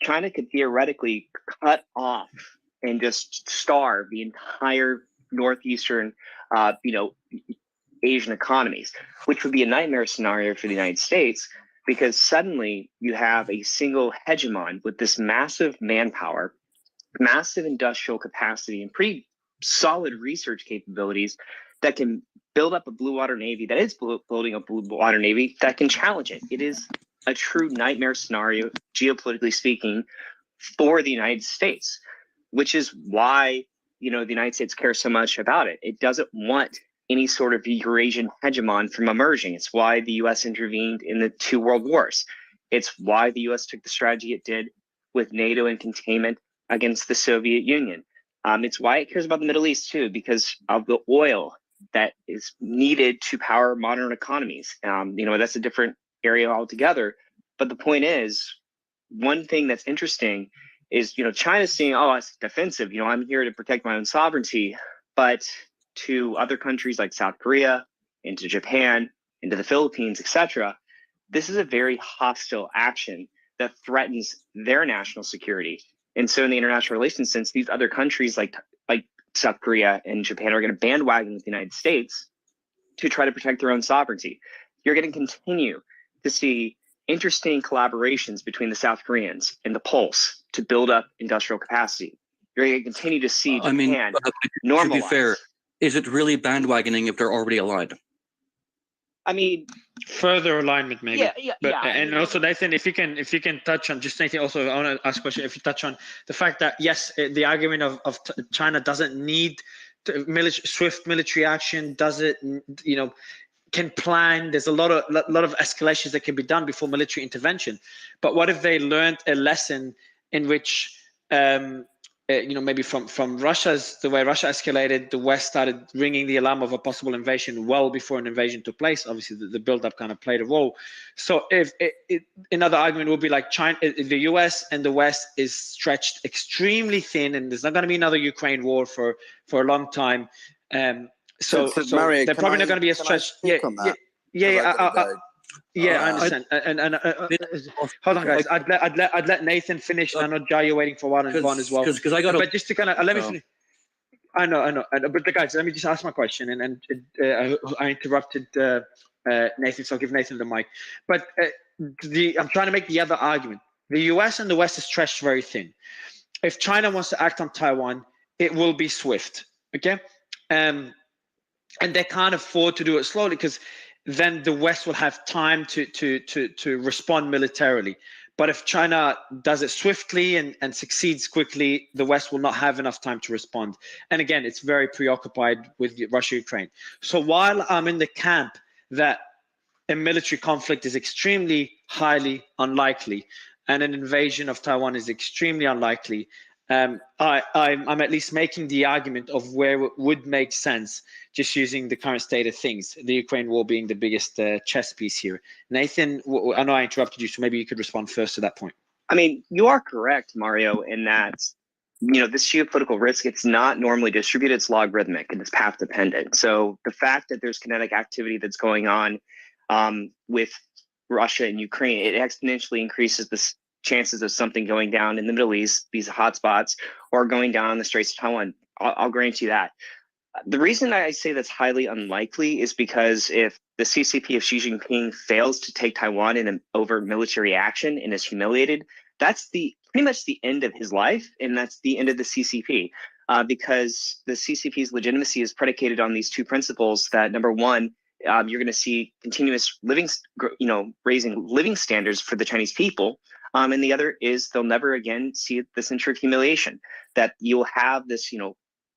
China could theoretically cut off and just starve the entire northeastern, Asian economies, which would be a nightmare scenario for the United States, because suddenly you have a single hegemon with this massive manpower, massive industrial capacity, and pretty solid research capabilities that can build up a blue water navy, that is building a blue water navy that can challenge it. It is a true nightmare scenario, geopolitically speaking, for the United States, which is why the United States cares so much about it. It doesn't want any sort of Eurasian hegemon from emerging. It's why the U.S. intervened in the 2 world wars. It's why the U.S. took the strategy it did with NATO and containment against the Soviet Union. It's why it cares about the Middle East too, because of the oil that is needed to power modern economies. That's a different area altogether. But the point is, one thing that's interesting is, China's seeing, it's defensive. I'm here to protect my own sovereignty. But to other countries like South Korea, into Japan, into the Philippines, etc., this is a very hostile action that threatens their national security. And so in the international relations sense, these other countries like South Korea and Japan are going to bandwagon with the United States to try to protect their own sovereignty. You're going to continue to see interesting collaborations between the South Koreans and the Poles to build up industrial capacity. You're going to continue to see Japan normalize. To be fair, is it really bandwagoning if they're already aligned? Further alignment, maybe. Yeah. Also, Nathan, if you can touch on, just Nathan, also I want to ask a question. If you touch on the fact that yes, the argument of China doesn't need swift military action, can plan. There's a lot of escalations that can be done before military intervention. But what if they learned a lesson in which maybe from Russia's, the way Russia escalated, the West started ringing the alarm of a possible invasion well before an invasion took place. Obviously, the buildup kind of played a role. So if another argument would be like China, the US and the West is stretched extremely thin, and there's not going to be another Ukraine war for a long time. So Mario, they're probably not going to be a stretch. Yeah, I understand. Hold on, guys. I'd let Nathan finish. I know Jai, you're waiting for one and Vaughn as well. Because I got. But just to kind of let me finish. I know. But guys, let me just ask my question, and I interrupted Nathan, so I'll give Nathan the mic. But I'm trying to make the other argument. The US and the West is stretched very thin. If China wants to act on Taiwan, it will be swift. Okay, and they can't afford to do it slowly because then the West will have time to respond militarily. But if China does it swiftly and succeeds quickly, the West will not have enough time to respond. And again, it's very preoccupied with Russia-Ukraine. So while I'm in the camp that a military conflict is extremely highly unlikely and an invasion of Taiwan is extremely unlikely, I'm at least making the argument of where it would make sense, just using the current state of things, the Ukraine war being the biggest chess piece here. Nathan, I know I interrupted you, so maybe you could respond first to that point. I mean, you are correct, Mario, in that, this geopolitical risk, it's not normally distributed, it's logarithmic and it's path dependent. So the fact that there's kinetic activity that's going on with Russia and Ukraine, it exponentially increases the chances of something going down in the Middle East, these hotspots, or going down the Straits of Taiwan. I'll grant you that. The reason I say that's highly unlikely is because if the CCP of Xi Jinping fails to take Taiwan in an overt military action and is humiliated, that's pretty much the end of his life, and that's the end of the CCP. Because the CCP's legitimacy is predicated on these two principles: that number one, you're going to see continuous raising living standards for the Chinese people. And the other is they'll never again see the center of humiliation, that you'll have this,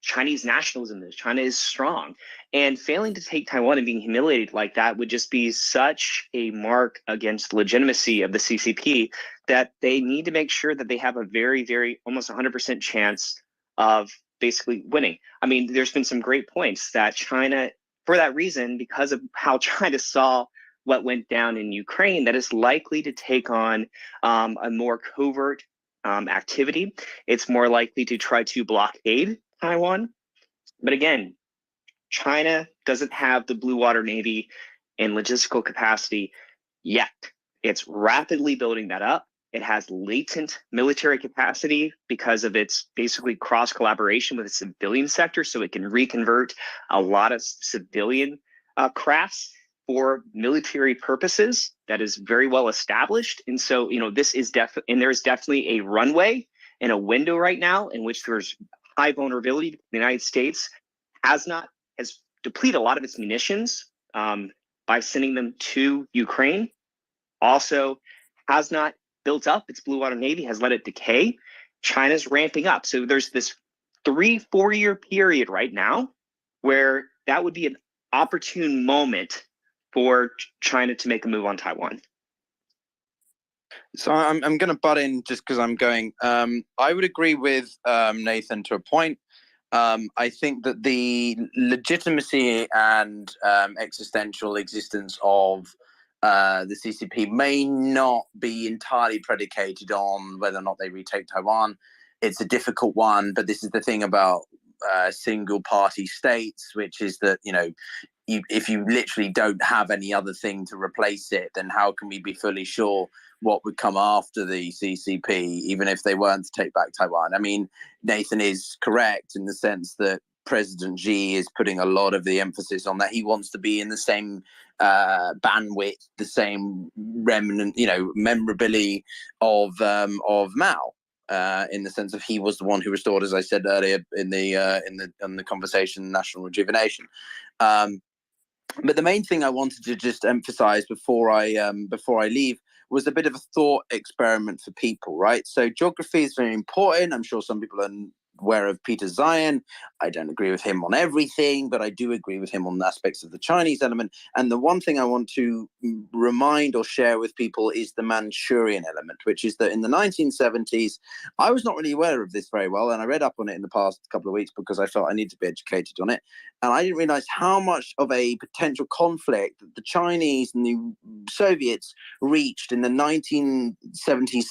Chinese nationalism, that China is strong, and failing to take Taiwan and being humiliated like that would just be such a mark against the legitimacy of the CCP that they need to make sure that they have a very, very almost 100% chance of basically winning. I mean, there's been some great points that China, for that reason, because of how China saw what went down in Ukraine, that is likely to take on a more covert activity. It's more likely to try to blockade Taiwan. But again, China doesn't have the blue water navy and logistical capacity yet. It's rapidly building that up. It has latent military capacity because of its basically cross collaboration with the civilian sector, so it can reconvert a lot of civilian crafts for military purposes. That is very well established. And so, this is and there's definitely a runway and a window right now in which there's high vulnerability. The United States has depleted a lot of its munitions by sending them to Ukraine. Also has not built up its blue water navy, has let it decay. China's ramping up. So there's this 3-4 year period right now where that would be an opportune moment for China to make a move on Taiwan. So I'm going to butt in just because I'm going. I would agree with Nathan to a point. I think that the legitimacy and existential existence of the CCP may not be entirely predicated on whether or not they retake Taiwan. It's a difficult one, but this is the thing about single party states, which is that, if you literally don't have any other thing to replace it, then how can we be fully sure what would come after the CCP, even if they weren't to take back Taiwan? I mean, Nathan is correct in the sense that President Xi is putting a lot of the emphasis on that. He wants to be in the same bandwidth, the same remnant, memorability of Mao. In the sense of he was the one who restored, as I said earlier in the conversation, national rejuvenation. But the main thing I wanted to just emphasize before I leave was a bit of a thought experiment for people, right? So geography is very important. I'm sure some people are aware of Peter Zion. I don't agree with him on everything, but I do agree with him on aspects of the Chinese element. And the one thing I want to remind or share with people is the Manchurian element, which is that in the 1970s, I was not really aware of this very well, and I read up on it in the past couple of weeks because I felt I needed to be educated on it. And I didn't realize how much of a potential conflict that the Chinese and the Soviets reached in the 1970s,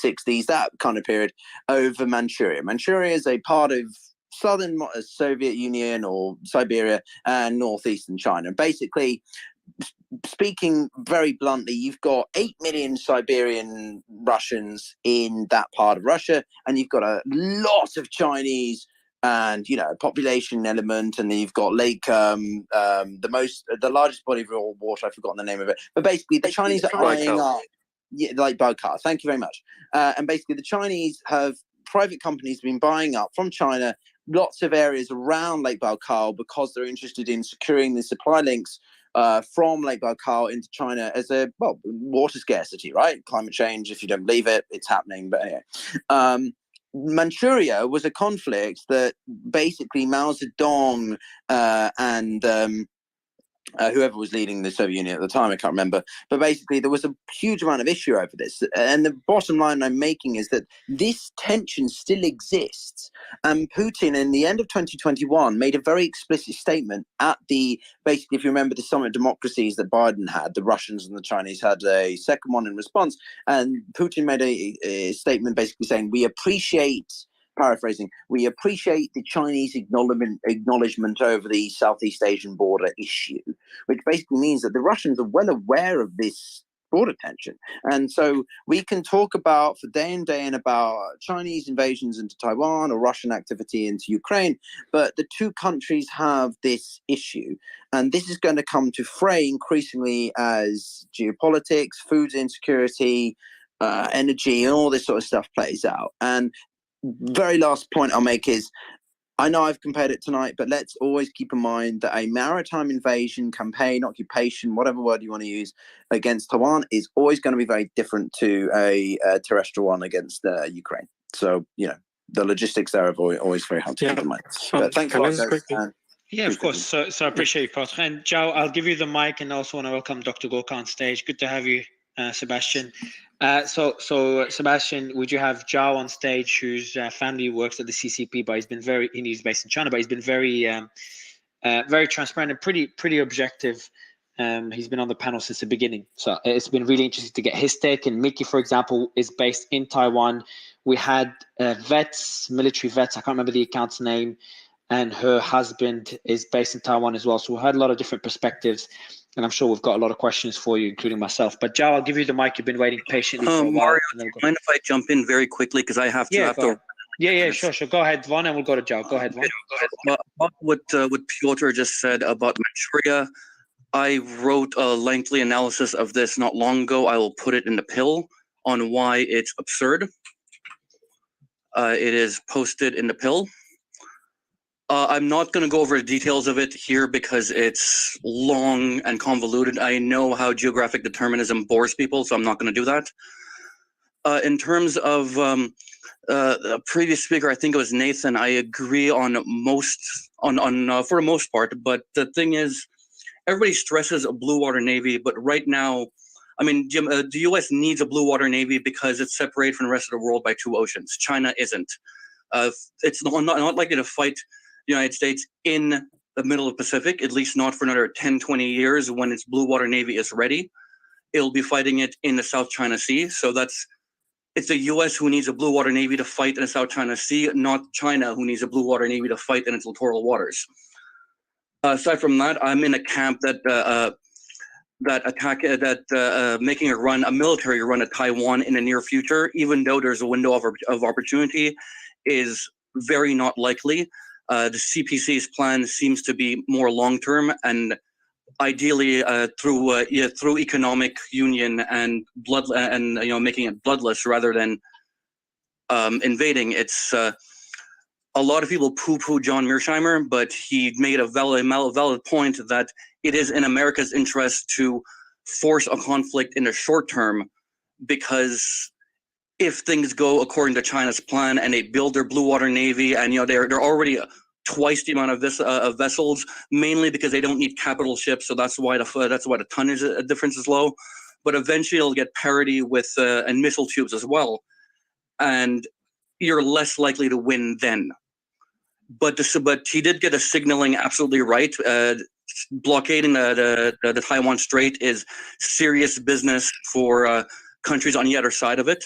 60s, that kind of period, over Manchuria. Manchuria is a part of southern Soviet Union or Siberia and northeastern China. Basically, speaking very bluntly, you've got 8 million Siberian Russians in that part of Russia, and you've got a lot of Chinese and, you know, population element, and then you've got the largest body of water, I've forgotten the name of it, but basically the Chinese are eyeing up, like Baikal, thank you very much. And basically the Chinese private companies have been buying up from China lots of areas around Lake Baikal because they're interested in securing the supply links from Lake Baikal into China as water scarcity, right? Climate change, if you don't believe it, it's happening. But anyway, Manchuria was a conflict that basically Mao Zedong and whoever was leading the Soviet Union at the time, I can't remember. But basically, there was a huge amount of issue over this. And the bottom line I'm making is that this tension still exists. And Putin, in the end of 2021, made a very explicit statement at basically, if you remember the Summit of Democracies that Biden had, the Russians and the Chinese had a second one in response. And Putin made a statement basically saying, paraphrasing, we appreciate the Chinese acknowledgement over the Southeast Asian border issue, which basically means that the Russians are well aware of this border tension. And so we can talk about for day and day and about Chinese invasions into Taiwan or Russian activity into Ukraine, but the two countries have this issue. And this is going to come to fray increasingly as geopolitics, food insecurity, energy, and all this sort of stuff plays out. And very last point I'll make is, I know I've compared it tonight, but let's always keep in mind that a maritime invasion, campaign, occupation, whatever word you want to use, against Taiwan is always going to be very different to a terrestrial one against Ukraine. So, you know, the logistics there are always very hard to keep in mind. But thanks a lot, guys. Yeah, of course. So I appreciate you, Piotr. And Joe, I'll give you the mic, and also want to welcome Dr. Gorka on stage. Good to have you, Sebastian. So Sebastian, would you have Zhao on stage, whose family works at the CCP, but he's based in China, but he's been very transparent and pretty objective. He's been on the panel since the beginning, so it's been really interesting to get his take. And Mickey, for example, is based in Taiwan. We had military vets, I can't remember the account's name, and her husband is based in Taiwan as well. So we had a lot of different perspectives. And I'm sure we've got a lot of questions for you, including myself. But Zhao, I'll give you the mic. You've been waiting patiently for a while. Mario, do you mind if I jump in very quickly, because I have to. Yeah, sure. Go ahead, Vaughn, and we'll go to Zhao. Go ahead, Vaughn. What Piotr just said about Manchuria, I wrote a lengthy analysis of this not long ago. I will put it in the pill on why it's absurd. It is posted in the pill. I'm not going to go over the details of it here because it's long and convoluted. I know how geographic determinism bores people, so I'm not going to do that. In terms of a previous speaker, I think it was Nathan, I agree on for the most part. But the thing is, everybody stresses a blue water navy, but right now, I mean, Jim, the U.S. needs a blue water navy because it's separated from the rest of the world by two oceans. China isn't. It's not likely to fight the United States in the middle of the Pacific, at least not for another 10, 20 years when its blue water navy is ready. It'll be fighting it in the South China Sea. So it's the U.S. who needs a blue water navy to fight in the South China Sea, not China who needs a blue water navy to fight in its littoral waters. Aside from that, I'm in a camp that making a military run at Taiwan in the near future, even though there's a window of opportunity, is very not likely. The CPC's plan seems to be more long-term, and ideally through economic union and making it bloodless rather than invading. It's a lot of people poo-poo John Mearsheimer, but he made a valid point that it is in America's interest to force a conflict in the short term, because if things go according to China's plan and they build their blue water navy, and they're already twice the amount of vessels, mainly because they don't need capital ships, so that's why the tonnage difference is low. But eventually, it'll get parity with and missile tubes as well, and you're less likely to win then. But he did get a signaling absolutely right. Blockading the Taiwan Strait is serious business for countries on the other side of it.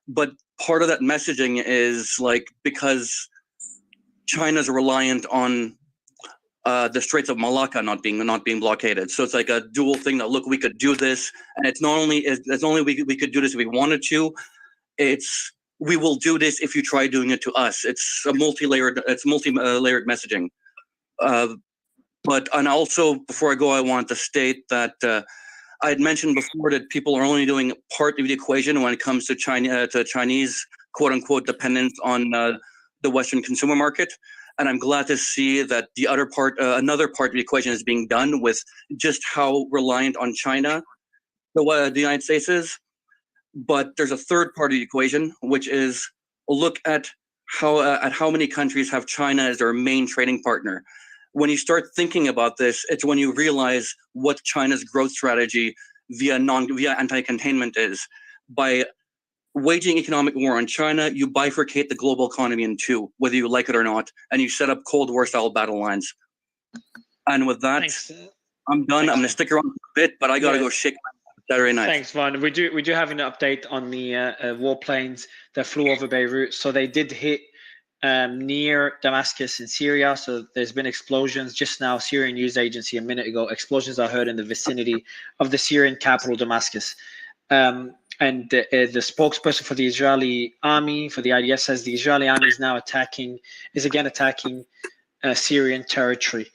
But part of that messaging is because China's reliant on the Straits of Malacca not being blockaded. So it's like a dual thing that, look, we could do this, and it's not only we could do this if we wanted to. It's we will do this if you try doing it to us. It's a multi-layered messaging. And also, before I go, I want to state that I had mentioned before that people are only doing part of the equation when it comes to Chinese quote unquote dependence on the Western consumer market. And I'm glad to see that the other part, another part of the equation is being done with just how reliant on China the United States is. But there's a third part of the equation, which is look at how many countries have China as their main trading partner. When you start thinking about this, it's when you realize what China's growth strategy via anti-containment is. By waging economic war on China, you bifurcate the global economy in two, whether you like it or not, and you set up Cold War style battle lines. And with that, I'm done. I'm going to stick around for a bit, but I got to go shake my Saturday night. Thanks, Van. We do have an update on the warplanes that flew over Beirut. So they did hit near Damascus in Syria. So there's been explosions just now. Syrian news agency a minute ago, explosions are heard in the vicinity of the Syrian capital, Damascus. And the spokesperson for the Israeli army, for the IDF, says the Israeli army is again attacking Syrian territory.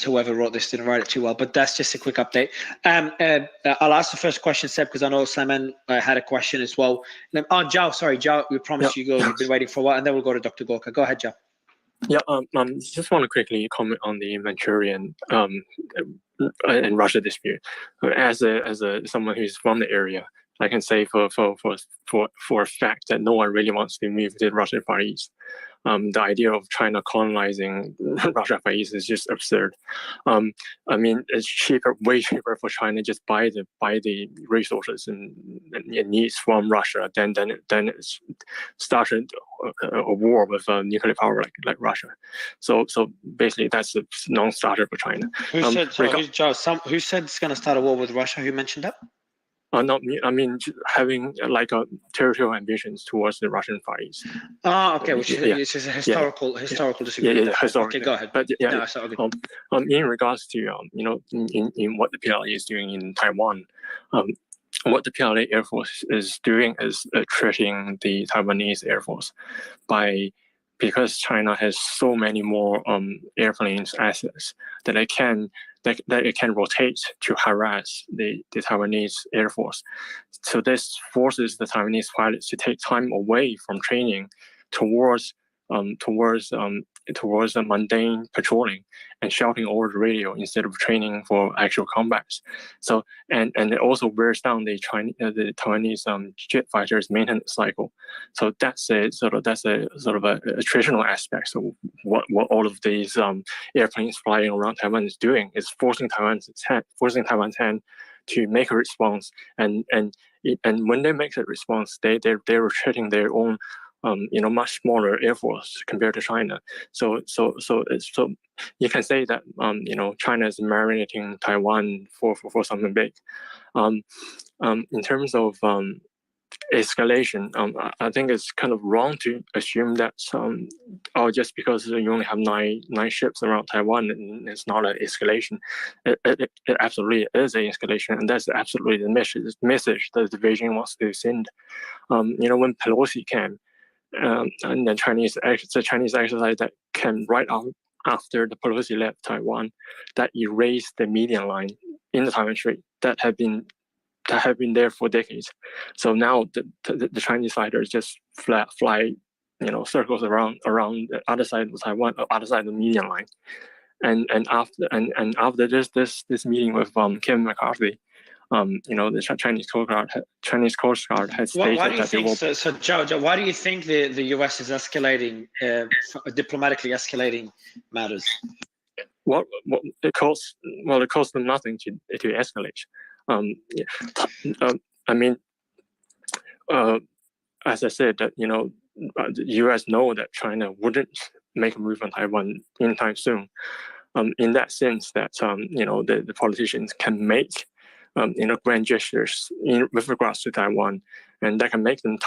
Whoever wrote this didn't write it too well, but that's just a quick update. I'll ask the first question, Seb, because I know Simon had a question as well. Zhao, we promised you go. You've been waiting for a while, and then we'll go to Dr. Gorka. Go ahead, Zhao. Yeah, just want to quickly comment on the Manchurian and Russia dispute. As someone who's from the area, I can say for a fact that no one really wants to move to the Russian Far East. The idea of China colonizing Russia Far East is just absurd. I mean, it's way cheaper for China just buy the resources and it needs from Russia than it's started a war with nuclear power like Russia. So basically, that's a non-starter for China. Who said it's going to start a war with Russia? Who mentioned that? Not me. I mean, having territorial ambitions towards the Russian Far East. Okay, which is a historical disagreement. Yeah, historical. Okay, go ahead. But in regards to in what the PLA is doing in Taiwan, what the PLA Air Force is doing is treating the Taiwanese Air Force because China has so many more airplanes assets that it can rotate to harass the Taiwanese Air Force. So this forces the Taiwanese pilots to take time away from training towards mundane patrolling and shouting over the radio instead of training for actual combats. So and it also wears down the Taiwanese jet fighters maintenance cycle. So that's a traditional aspect of what all of these airplanes flying around Taiwan is doing, is forcing Taiwan's hand to make a response, and when they make that response, they're retreating their own much smaller air force compared to China. So you can say that China is marinating Taiwan for something big. In terms of escalation, I think it's kind of wrong to assume that just because you only have nine ships around Taiwan, it's not an escalation. It absolutely is an escalation, and that's absolutely the message that the Beijing wants to send. When Pelosi came, and the Chinese exercise that came right after the Pelosi left Taiwan, that erased the median line in the Taiwan Strait that have been there for decades. So now the Chinese fighters just fly circles around the other side of Taiwan, other side of the median line, and after this meeting with Kevin McCarthy, the Chinese Coast Guard has stated that they will. So, Zhao, why do you think the U.S. is escalating, diplomatically escalating matters? Well, it costs them nothing to escalate. I mean, as I said, that the U.S. know that China wouldn't make a move on Taiwan anytime soon. In that sense, that the politicians can make grand gestures with regards to Taiwan, and that can make them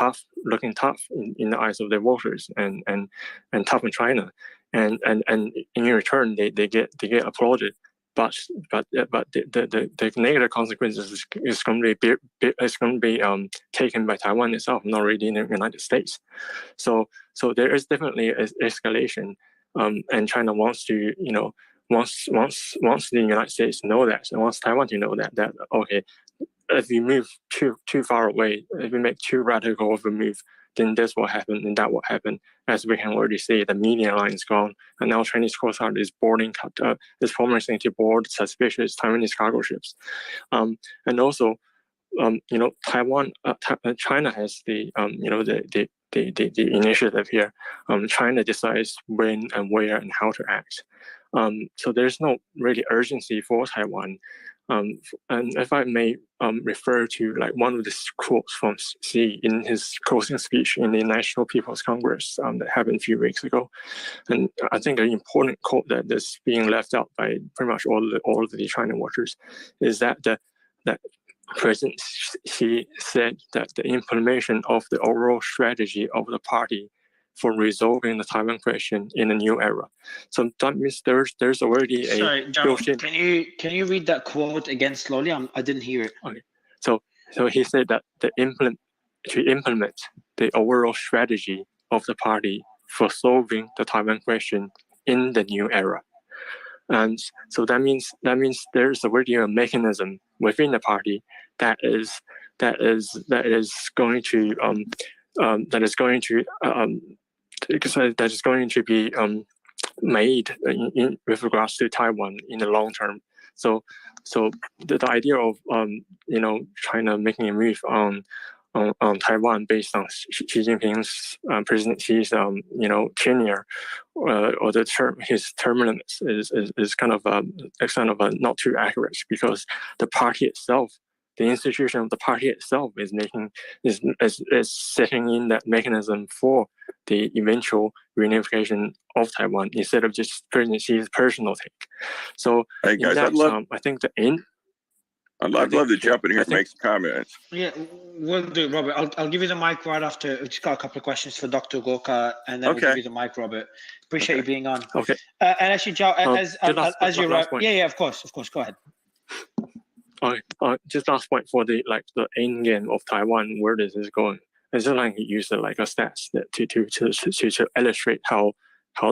looking tough in the eyes of their voters, and tough in China. and in return they get applauded. But the negative consequences is going to be taken by Taiwan itself, not really in the United States. So there is definitely an escalation, and China wants to, wants the United States to know that, and wants Taiwan to know that okay, if we move too far away, if we make too radical of a move, then this will happen and that will happen. As we can already see, the media line is gone, and now Chinese Coast Guard is promising to board suspicious Taiwanese cargo ships, and also, Taiwan, China has the initiative here. China decides when and where and how to act. So there's no really urgency for Taiwan. And if I may refer to like one of the quotes from Xi in his closing speech in the National People's Congress that happened a few weeks ago, and I think an important quote that is being left out by pretty much all of the China watchers is that that President Xi said that the implementation of the overall strategy of the party for resolving the Taiwan question in a new era. So that means there's already a... Sorry, John, can you read that quote again slowly? I didn't hear it. Okay. So he said that to implement the overall strategy of the party for solving the Taiwan question in the new era. And so that means there's already a mechanism within the party that is going to be made with regards to Taiwan in the long term. So the idea of China making a move on Taiwan based on Xi Jinping's President Xi's tenure or his terminus is kind of not too accurate, because the party itself, the institution of the party itself, is setting in that mechanism for the eventual reunification of Taiwan instead of just President Xi's personal take. So hey guys, I think the end. I'd love to jump in here and make some comments. Yeah, we'll do, Robert. I'll give you the mic right after. We've just got a couple of questions for Dr. Gorka, and then we'll give you the mic, Robert. Appreciate you being on. Okay. And actually, Joe, as you're right, yeah, of course, go ahead. Just last point for the end game of Taiwan, where this is going. I just like to use a stats to illustrate how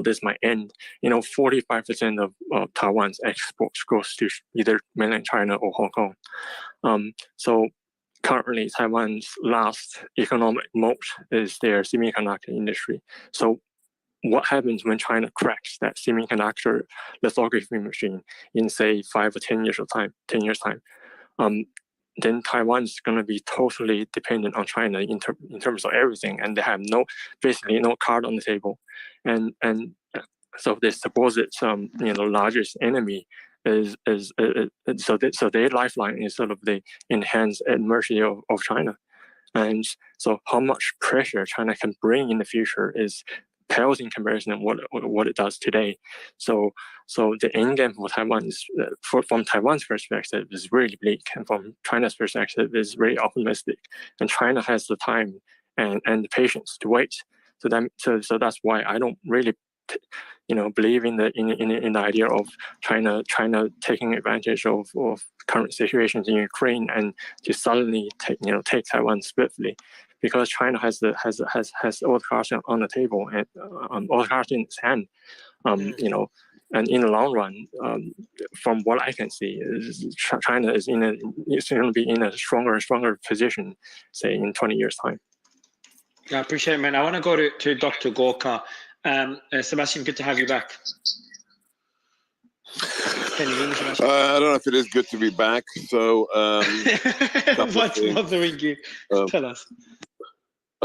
this might end. 45% of Taiwan's exports goes to either mainland China or Hong Kong. So currently, Taiwan's last economic moat is their semiconductor industry. So what happens when China cracks that semiconductor lithography machine in, say, 5 or 10 years time? Then Taiwan is going to be totally dependent on China in terms of everything, and they have basically no card on the table, and so this supposed largest enemy is so their lifeline is sort of the enhanced at mercy of China, and so how much pressure China can bring in the future pales in comparison to what it does today. So the end game for Taiwan is, from Taiwan's perspective, is really bleak, and from China's perspective is very optimistic. And China has the time and the patience to wait. So that's why I don't really, believe in the idea of China taking advantage of current situations in Ukraine and to suddenly take Taiwan swiftly. Because China has all the cards on the table and all the cards in its hand, and in the long run, from what I can see, China is going to be in a stronger and stronger position, say in 20 years' time. Yeah, I appreciate it, man. I want to go to Dr. Gorka. Sebastian, good to have you back. Can you hear me, Sebastian? I don't know if it is good to be back. So, what's bothering you? Tell us.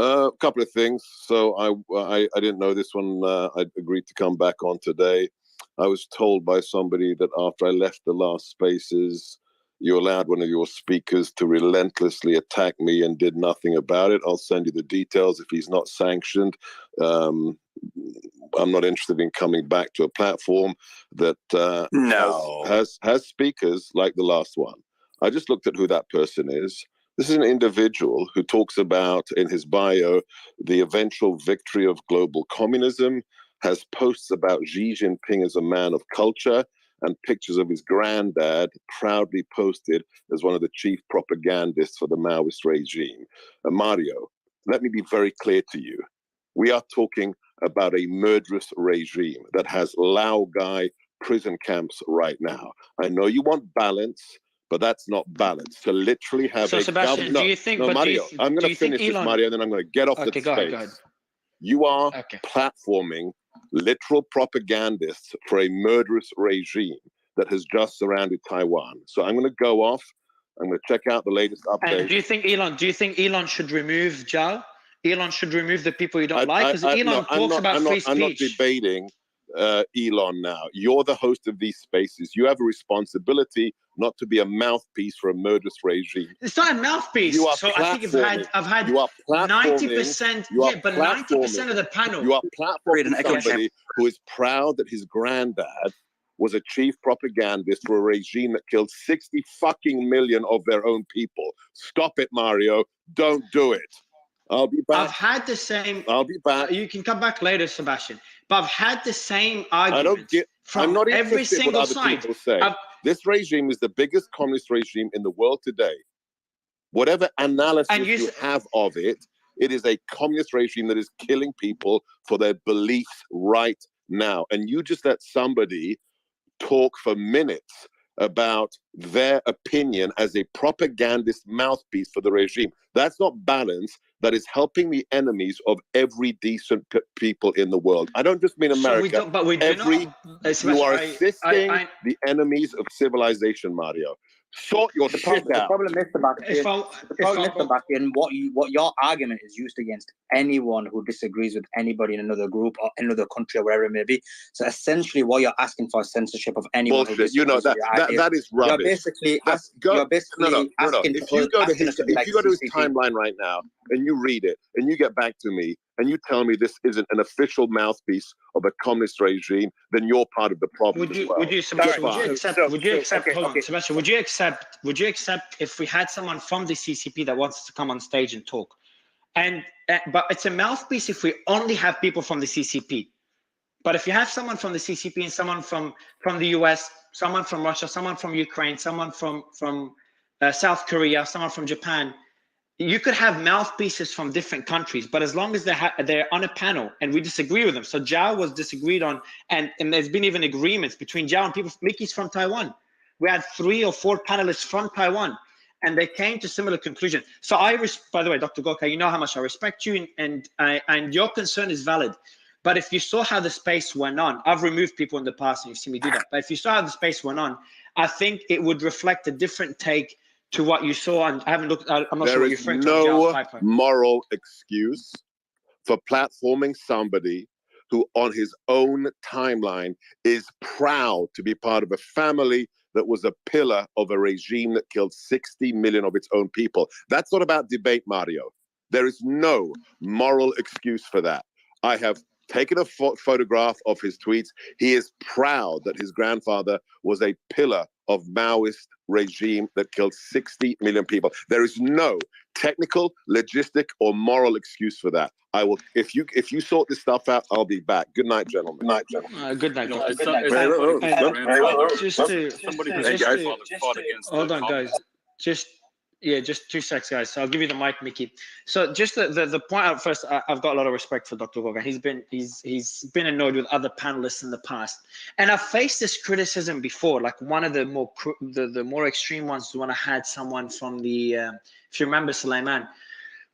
A couple of things. So I didn't know this one. I agreed to come back on today. I was told by somebody that after I left the last spaces, you allowed one of your speakers to relentlessly attack me and did nothing about it. I'll send you the details if he's not sanctioned. I'm not interested in coming back to a platform that has speakers like the last one. I just looked at who that person is. This is an individual who talks about in his bio the eventual victory of global communism, has posts about Xi Jinping as a man of culture and pictures of his granddad proudly posted as one of the chief propagandists for the Maoist regime. Mario, let me be very clear to you. We are talking about a murderous regime that has Laogai prison camps right now. I know you want balance, but that's not balance. To literally have So, Sebastian, do you think... No, Mario, I'm going to finish this, Mario, and then I'm going to get off the space. Go ahead. You are platforming literal propagandists for a murderous regime that has just surrounded Taiwan. So I'm going to go off. I'm going to check out the latest update. And do you think Elon should remove Zhao? Elon should remove the people you don't like? Because Elon talks about free speech. I'm not debating Elon now. You're the host of these spaces. You have a responsibility not to be a mouthpiece for a murderous regime. It's not a mouthpiece. You are so I think I've had 90%. Yeah, but 90% of the panel. You are platforming somebody who is proud that his granddad was a chief propagandist for a regime that killed 60 fucking million of their own people. Stop it, Mario. Don't do it. I'll be back. I've had the same. I'll be back. You can come back later, Sebastian. But I've had the same argument I'm not every single what other side. People say. This regime is the biggest communist regime in the world today. Whatever analysis you have of it, it is a communist regime that is killing people for their beliefs right now. And you just let somebody talk for minutes about their opinion as a propagandist mouthpiece for the regime. That's not balance. That is helping the enemies of every decent people in the world. I don't just mean America. You are assisting the enemies of civilization, Mario. Sort your shit out. The problem is, Sebastian, what your argument is used against anyone who disagrees with anybody in another group or another country or wherever it may be. So essentially, what you're asking for is censorship of anyone. Bullshit. You know that is rubbish. You're basically asking. If you go to his timeline right now and you read it and you get back to me and you tell me this isn't an official mouthpiece of a communist regime, then you're part of the problem. Would you accept if we had someone from the CCP that wants to come on stage and talk? But it's a mouthpiece if we only have people from the CCP. But if you have someone from the CCP and someone from the US, someone from Russia, someone from Ukraine, someone from South Korea, someone from Japan, you could have mouthpieces from different countries, but as long as they're on a panel and we disagree with them. So Zhao was disagreed on, and there's been even agreements between Zhao and people. Mickey's from Taiwan. We had 3 or 4 panelists from Taiwan, and they came to similar conclusion. So by the way, Dr. Gorka, you know how much I respect you, and your concern is valid. But if you saw how the space went on, I've removed people in the past and you've seen me do that. But if you saw how the space went on, I think it would reflect a different take to what you saw. And I haven't looked, I'm not sure what you're referring to. There is no moral excuse for platforming somebody who on his own timeline is proud to be part of a family that was a pillar of a regime that killed 60 million of its own people. That's not about debate, Mario. There is no moral excuse for that. I have taken a photograph of his tweets. He is proud that his grandfather was a pillar of Maoist regime that killed 60 million people. There is no technical, logistic, or moral excuse for that. I will, if you sort this stuff out, I'll be back. Good night, gentlemen. Good night. Hold on, guys. Just 2 seconds, guys. So I'll give you the mic, Mickey. So just the point out first, I've got a lot of respect for Dr. Gorka. He's been annoyed with other panelists in the past, and I've faced this criticism before. Like one of the more extreme ones when I had someone from the, if you remember Suleiman,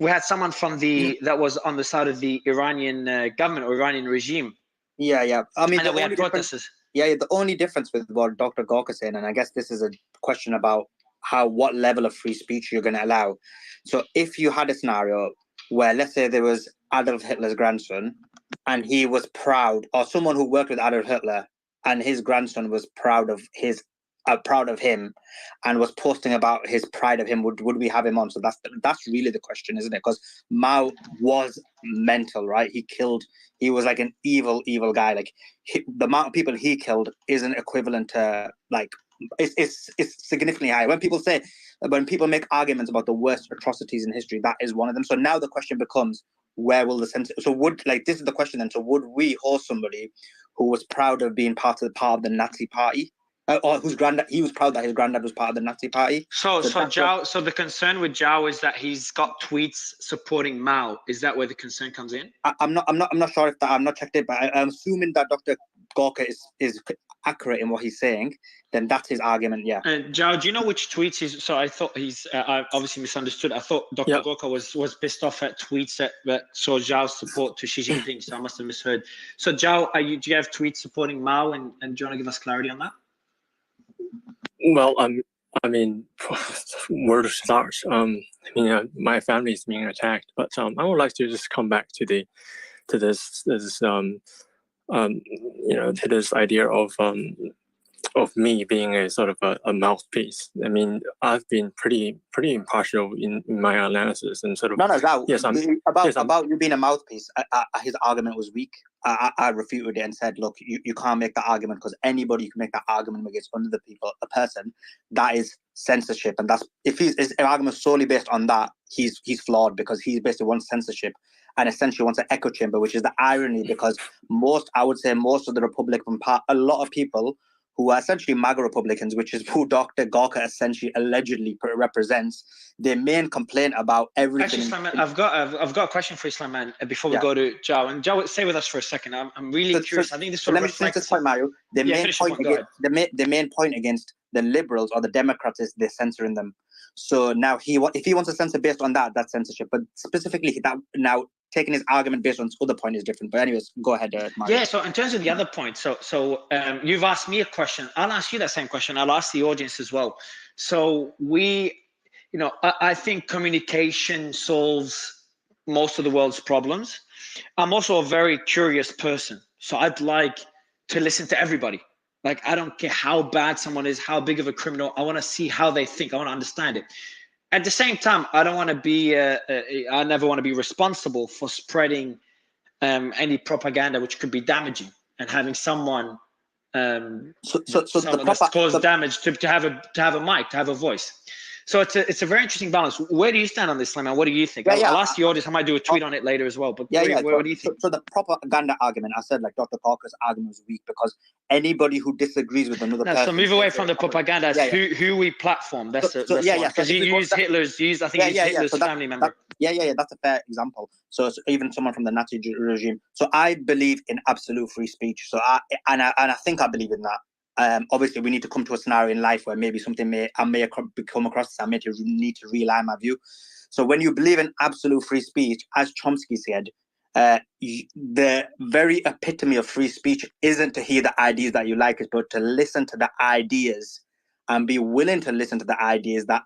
we had someone from that was on the side of the Iranian government or Iranian regime. Yeah. I mean, we had protesters. The only difference with what Dr. Gorka is saying, and I guess this is a question about what level of free speech you're going to allow. So if you had a scenario where, let's say there was Adolf Hitler's grandson and he was proud, or someone who worked with Adolf Hitler and his grandson was proud of him and was posting about his pride of him, would we have him on? So that's really the question, isn't it? Because Mao was mental, right? He was like an evil guy. Like the amount of people he killed isn't equivalent to it's significantly high. When people make arguments about the worst atrocities in history, that is one of them. So now the question becomes, where will the censor? So would, like, this is the question then. So would we host somebody who was proud of being part of the Nazi party, or whose granddad, he was proud that his granddad was part of the Nazi party? So the concern with Zhao is that he's got tweets supporting Mao. Is that where the concern comes in? I'm not sure if that, I'm not checked it, but I'm assuming that Dr. Gorka is accurate in what he's saying. Then that's his argument. Yeah. And Zhao, do you know which tweets he's? So I thought he's. I obviously misunderstood. I thought Dr. Gorka was pissed off at tweets that saw Zhao's support to Xi Jinping. So I must have misheard. So Zhao, do you have tweets supporting Mao, and do you want to give us clarity on that? Well, I mean, where to start? My family is being attacked, but I would like to just come back to this idea of me being a sort of a mouthpiece. I mean, I've been pretty impartial in my analysis and sort of. About you being a mouthpiece. His argument was weak. I refuted it and said, look, you can't make that argument because anybody can make that argument against other people, a person. That is censorship, and that's if his argument is solely based on that, he's flawed because he basically wants censorship and essentially wants an echo chamber, which is the irony because most of the Republican part, a lot of people who are essentially MAGA Republicans, which is who Dr. Gorka essentially allegedly represents, their main complaint about everything. Actually, Islam, I've got a question for Islam Man before we go to Zhao. And Zhao, stay with us for a second. I'm really curious. I think this sort of reflects. This point, Mario. The main point against the liberals or the Democrats is they're censoring them. So now if he wants to censor based on that, that's censorship. But specifically that now taking his argument based on his other point is different. But anyways, go ahead, Mario. Yeah. So in terms of the other point, so you've asked me a question. I'll ask you that same question. I'll ask the audience as well. So I think communication solves most of the world's problems. I'm also a very curious person, so I'd like to listen to everybody. Like, I don't care how bad someone is, how big of a criminal. I want to see how they think. I want to understand it. At the same time, I don't want to be. I never want to be responsible for spreading any propaganda which could be damaging and having someone that's caused damage to have a mic, to have a voice. So it's a very interesting balance. Where do you stand on this, Slimane? What do you think? I'll ask the audience. I might do a tweet on it later as well. But what do you think? So the propaganda argument, I said, like Dr. Parker's argument was weak because anybody who disagrees with another person. So move away from the propaganda. Who we platform. That's because you use Hitler's. I think Hitler's family member. That's a fair example. So even someone from the Nazi regime. So I believe in absolute free speech. So I think I believe in that. Obviously, we need to come to a scenario in life where maybe I may come across this. I may need to realign my view. So when you believe in absolute free speech, as Chomsky said, the very epitome of free speech isn't to hear the ideas that you like, but to listen to the ideas and be willing to listen to the ideas that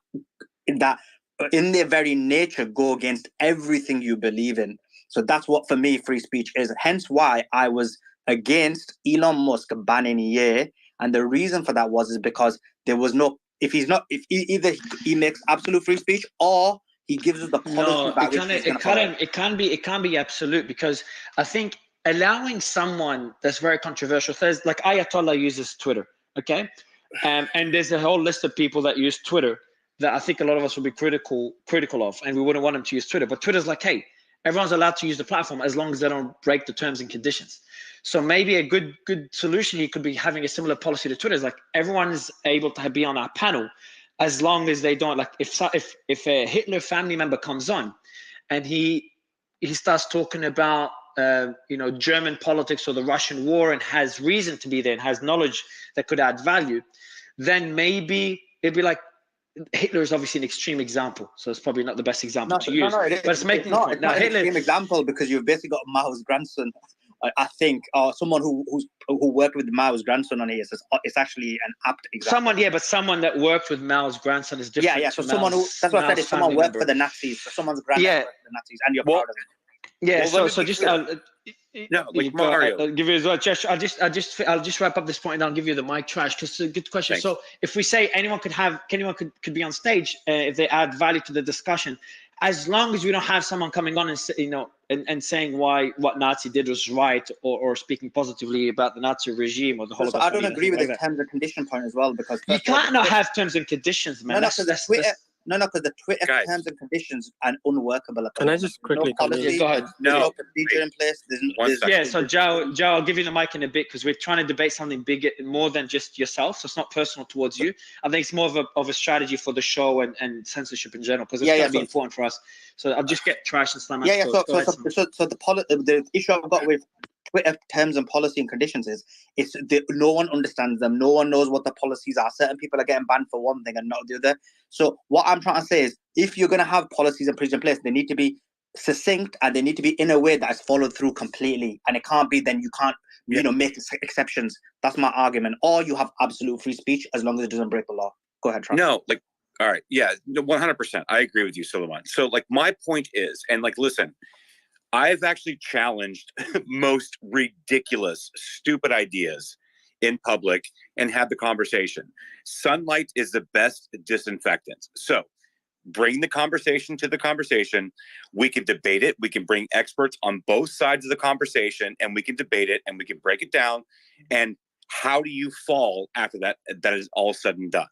in their very nature go against everything you believe in. So that's what, for me, free speech is. Hence why I was against Elon Musk banning EA. And the reason for that is because there was no, either he makes absolute free speech or he gives us the policy by which he's going to follow. It can't be absolute, because I think allowing someone that's very controversial, says like Ayatollah uses Twitter, okay? And there's a whole list of people that use Twitter that I think a lot of us would be critical of, and we wouldn't want them to use Twitter. But Twitter's like, hey, everyone's allowed to use the platform as long as they don't break the terms and conditions. So maybe a good solution here could be having a similar policy to Twitter. Is like everyone is able to be on our panel as long as they don't, like if a Hitler family member comes on and he starts talking about German politics or the Russian war and has reason to be there and has knowledge that could add value, then maybe it'd be like, Hitler is obviously an extreme example, so it's probably not the best example to use. But it's making the point. It's not an extreme example because you've basically got Mao's grandson, I think, or someone who worked with Mao's grandson on it. It's actually an apt example. Someone that worked with Mao's grandson is different. Yeah. So someone who, that's what I said, if someone worked for the Nazis, so someone's grandson worked for the Nazis, and you're proud of it. Yeah. So just Mario. I'll give you as well, Josh. I'll just wrap up this point and I'll give you the mic trash because it's a good question. Thanks. So if we say anyone could be on stage if they add value to the discussion, as long as we don't have someone coming on and saying what Nazi did was right or speaking positively about the Nazi regime or the Holocaust. So I don't agree with the terms and condition point as well, because you can't not have terms and conditions, man. because the Twitter terms and conditions are unworkable. At the Can I moment. just quickly come in? Go ahead. There's no procedure in place. Yeah, so Joe, I'll give you the mic in a bit because we're trying to debate something bigger, more than just yourself. So it's not personal towards you. I think it's more of a strategy for the show and censorship in general because it's going to be important for us. So I'll just get Trash and Slam. So the issue I've got with Twitter terms and policy and conditions is no one understands them. No one knows what the policies are. Certain people are getting banned for one thing and not the other. So what I'm trying to say is, if you're going to have policies and procedures in place, they need to be succinct and they need to be in a way that is followed through completely. And it can't be then you can't make exceptions. That's my argument. Or you have absolute free speech as long as it doesn't break the law. Go ahead, Trash. No, all right, yeah, 100%. I agree with you, Suleiman. So my point is, and listen, I've actually challenged most ridiculous, stupid ideas in public and had the conversation. Sunlight is the best disinfectant. So bring the conversation to the conversation. We can debate it. We can bring experts on both sides of the conversation and we can debate it and we can break it down. And how do you fall after that is all said and done?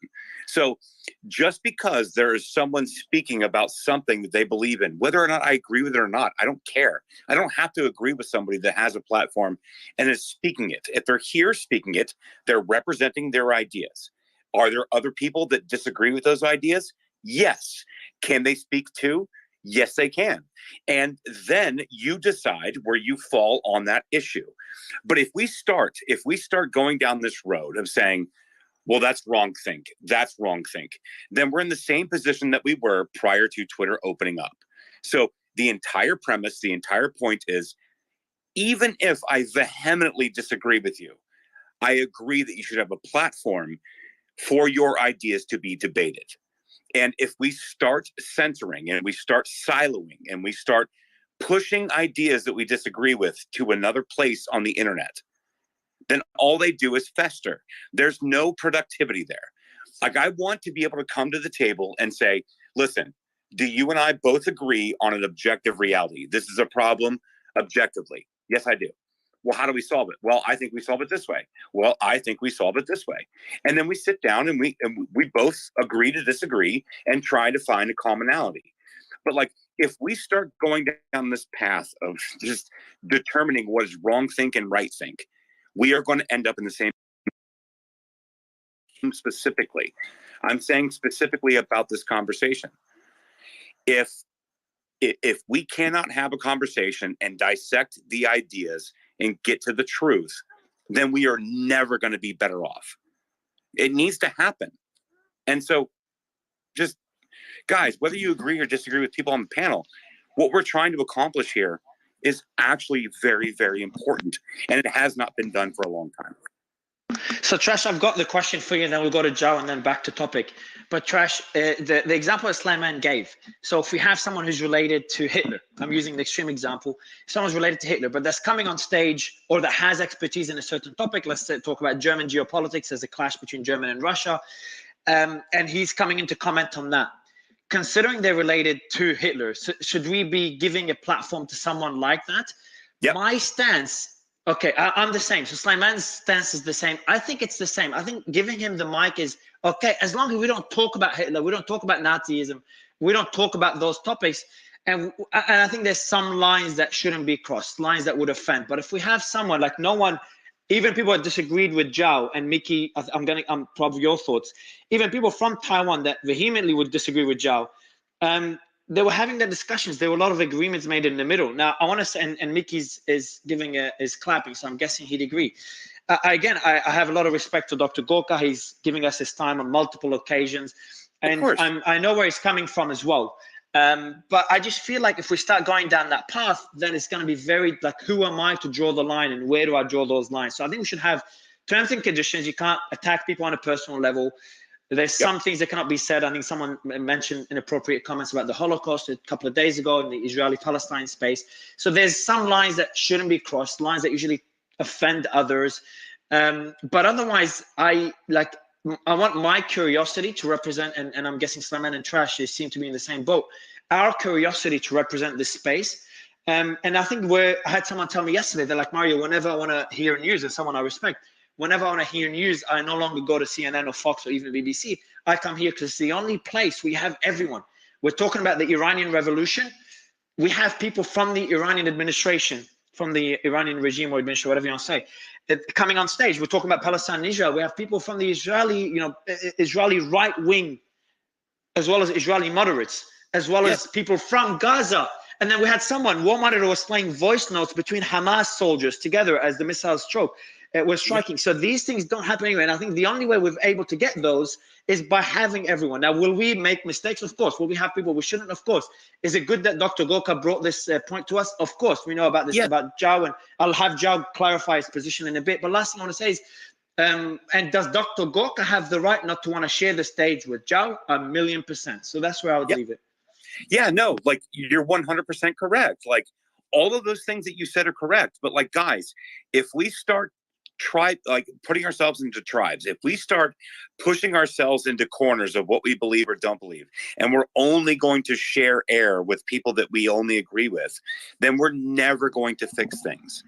So just because there is someone speaking about something that they believe in, whether or not I agree with it or not, I don't care. I don't have to agree with somebody that has a platform and is speaking it. If they're here speaking it, they're representing their ideas. Are there other people that disagree with those ideas? Yes. Can they speak too? Yes, they can. And then you decide where you fall on that issue. But if we start going down this road of saying, well, that's wrong think, then we're in the same position that we were prior to Twitter opening up. So the entire premise, the entire point is, even if I vehemently disagree with you, I agree that you should have a platform for your ideas to be debated. And if we start censoring and we start siloing and we start pushing ideas that we disagree with to another place on the internet, then all they do is fester. There's no productivity there. I want to be able to come to the table and say, listen, do you and I both agree on an objective reality? This is a problem objectively. Yes, I do. Well, how do we solve it? Well, I think we solve it this way. Well, I think we solve it this way. And then we sit down and we both agree to disagree and try to find a commonality. But if we start going down this path of just determining what is wrong think and right think, we are going to end up in the same. Specifically, I'm saying specifically about this conversation. If we cannot have a conversation and dissect the ideas and get to the truth, then we are never going to be better off. It needs to happen. And so just, guys, whether you agree or disagree with people on the panel, what we're trying to accomplish here is actually very, very important. And it has not been done for a long time. So Trash, I've got the question for you, and then we'll go to Joe and then back to topic. But Trash, the example that Slayman gave. So if we have someone who's related to Hitler, I'm using the extreme example, someone's related to Hitler, but that's coming on stage or that has expertise in a certain topic. Let's talk about German geopolitics. There's a clash between Germany and Russia. And he's coming in to comment on that. Considering they're related to Hitler, should we be giving a platform to someone like that? Yep. My stance, okay, I'm the same. So Slayman's stance is the same. I think it's the same. I think giving him the mic is okay, as long as we don't talk about Hitler, we don't talk about Nazism, we don't talk about those topics. And I think there's some lines that shouldn't be crossed, lines that would offend. But if we have someone like no one, even people that disagreed with Zhao and Mickey, I'm probably your thoughts, even people from Taiwan that vehemently would disagree with Zhao, they were having their discussions. There were a lot of agreements made in the middle. Now, I want to say, and Mickey's is clapping, so I'm guessing he'd agree. Again, I have a lot of respect to Dr. Gorka. He's giving us his time on multiple occasions. And I know where he's coming from as well. But I just feel like if we start going down that path, then it's going to be very like, who am I to draw the line and where do I draw those lines? So I think we should have terms and conditions. You can't attack people on a personal level. There's some things that cannot be said. I think someone mentioned inappropriate comments about the Holocaust a couple of days ago in the Israeli-Palestine space. So there's some lines that shouldn't be crossed, lines that usually offend others. But otherwise, I want my curiosity to represent, and I'm guessing Slayman and Trash, they seem to be in the same boat, our curiosity to represent this space. And I think I had someone tell me yesterday, they're like, Mario, whenever I want to hear news and someone I respect, whenever I want to hear news, I no longer go to CNN or Fox or even BBC. I come here because it's the only place we have everyone. We're talking about the Iranian revolution. We have people from the Iranian administration, from the Iranian regime or administration, whatever you want to say, coming on stage. We're talking about Palestine and Israel. We have people from the Israeli, Israeli right wing, as well as Israeli moderates, as well as people from Gaza. And then we had someone, War Monitor was playing voice notes between Hamas soldiers together as the missiles struck. Was striking. So these things don't happen anyway. And I think the only way we're able to get those is by having everyone. Now, will we make mistakes? Of course. Will we have people we shouldn't? Of course. Is it good that Dr. Gorka brought this point to us? Of course. We know about this, about Zhao, and I'll have Zhao clarify his position in a bit. But last thing I want to say is, and does Dr. Gorka have the right not to want to share the stage with Zhao? 1,000,000%. So that's where I would leave it. Yeah, no, like you're 100% correct. Like all of those things that you said are correct. But like, guys, if we start putting ourselves into tribes, if we start pushing ourselves into corners of what we believe or don't believe, and we're only going to share air with people that we only agree with, then we're never going to fix things.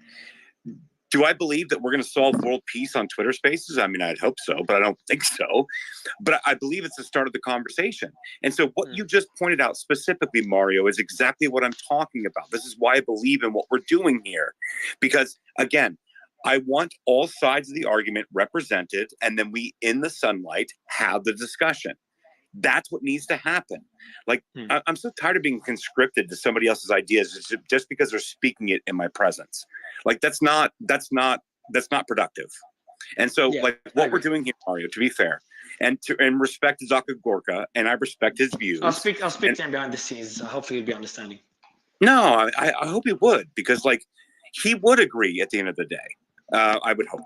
Do I believe that we're going to solve world peace on Twitter Spaces? I mean, I'd hope so, but I don't think so. But I believe it's the start of the conversation. And so what you just pointed out specifically, Mario, is exactly what I'm talking about. This is why I believe in what we're doing here. Because, again, I want all sides of the argument represented, and then we, in the sunlight, have the discussion. That's what needs to happen. Like, I'm so tired of being conscripted to somebody else's ideas just because they're speaking it in my presence. Like, that's not productive. And so, what we're doing here, Mario, to be fair, and respect to Dr. Gorka, and I respect his views. I'll speak to him behind the scenes. Hopefully he'll be understanding. No, I hope he would, because like he would agree at the end of the day. I would hope.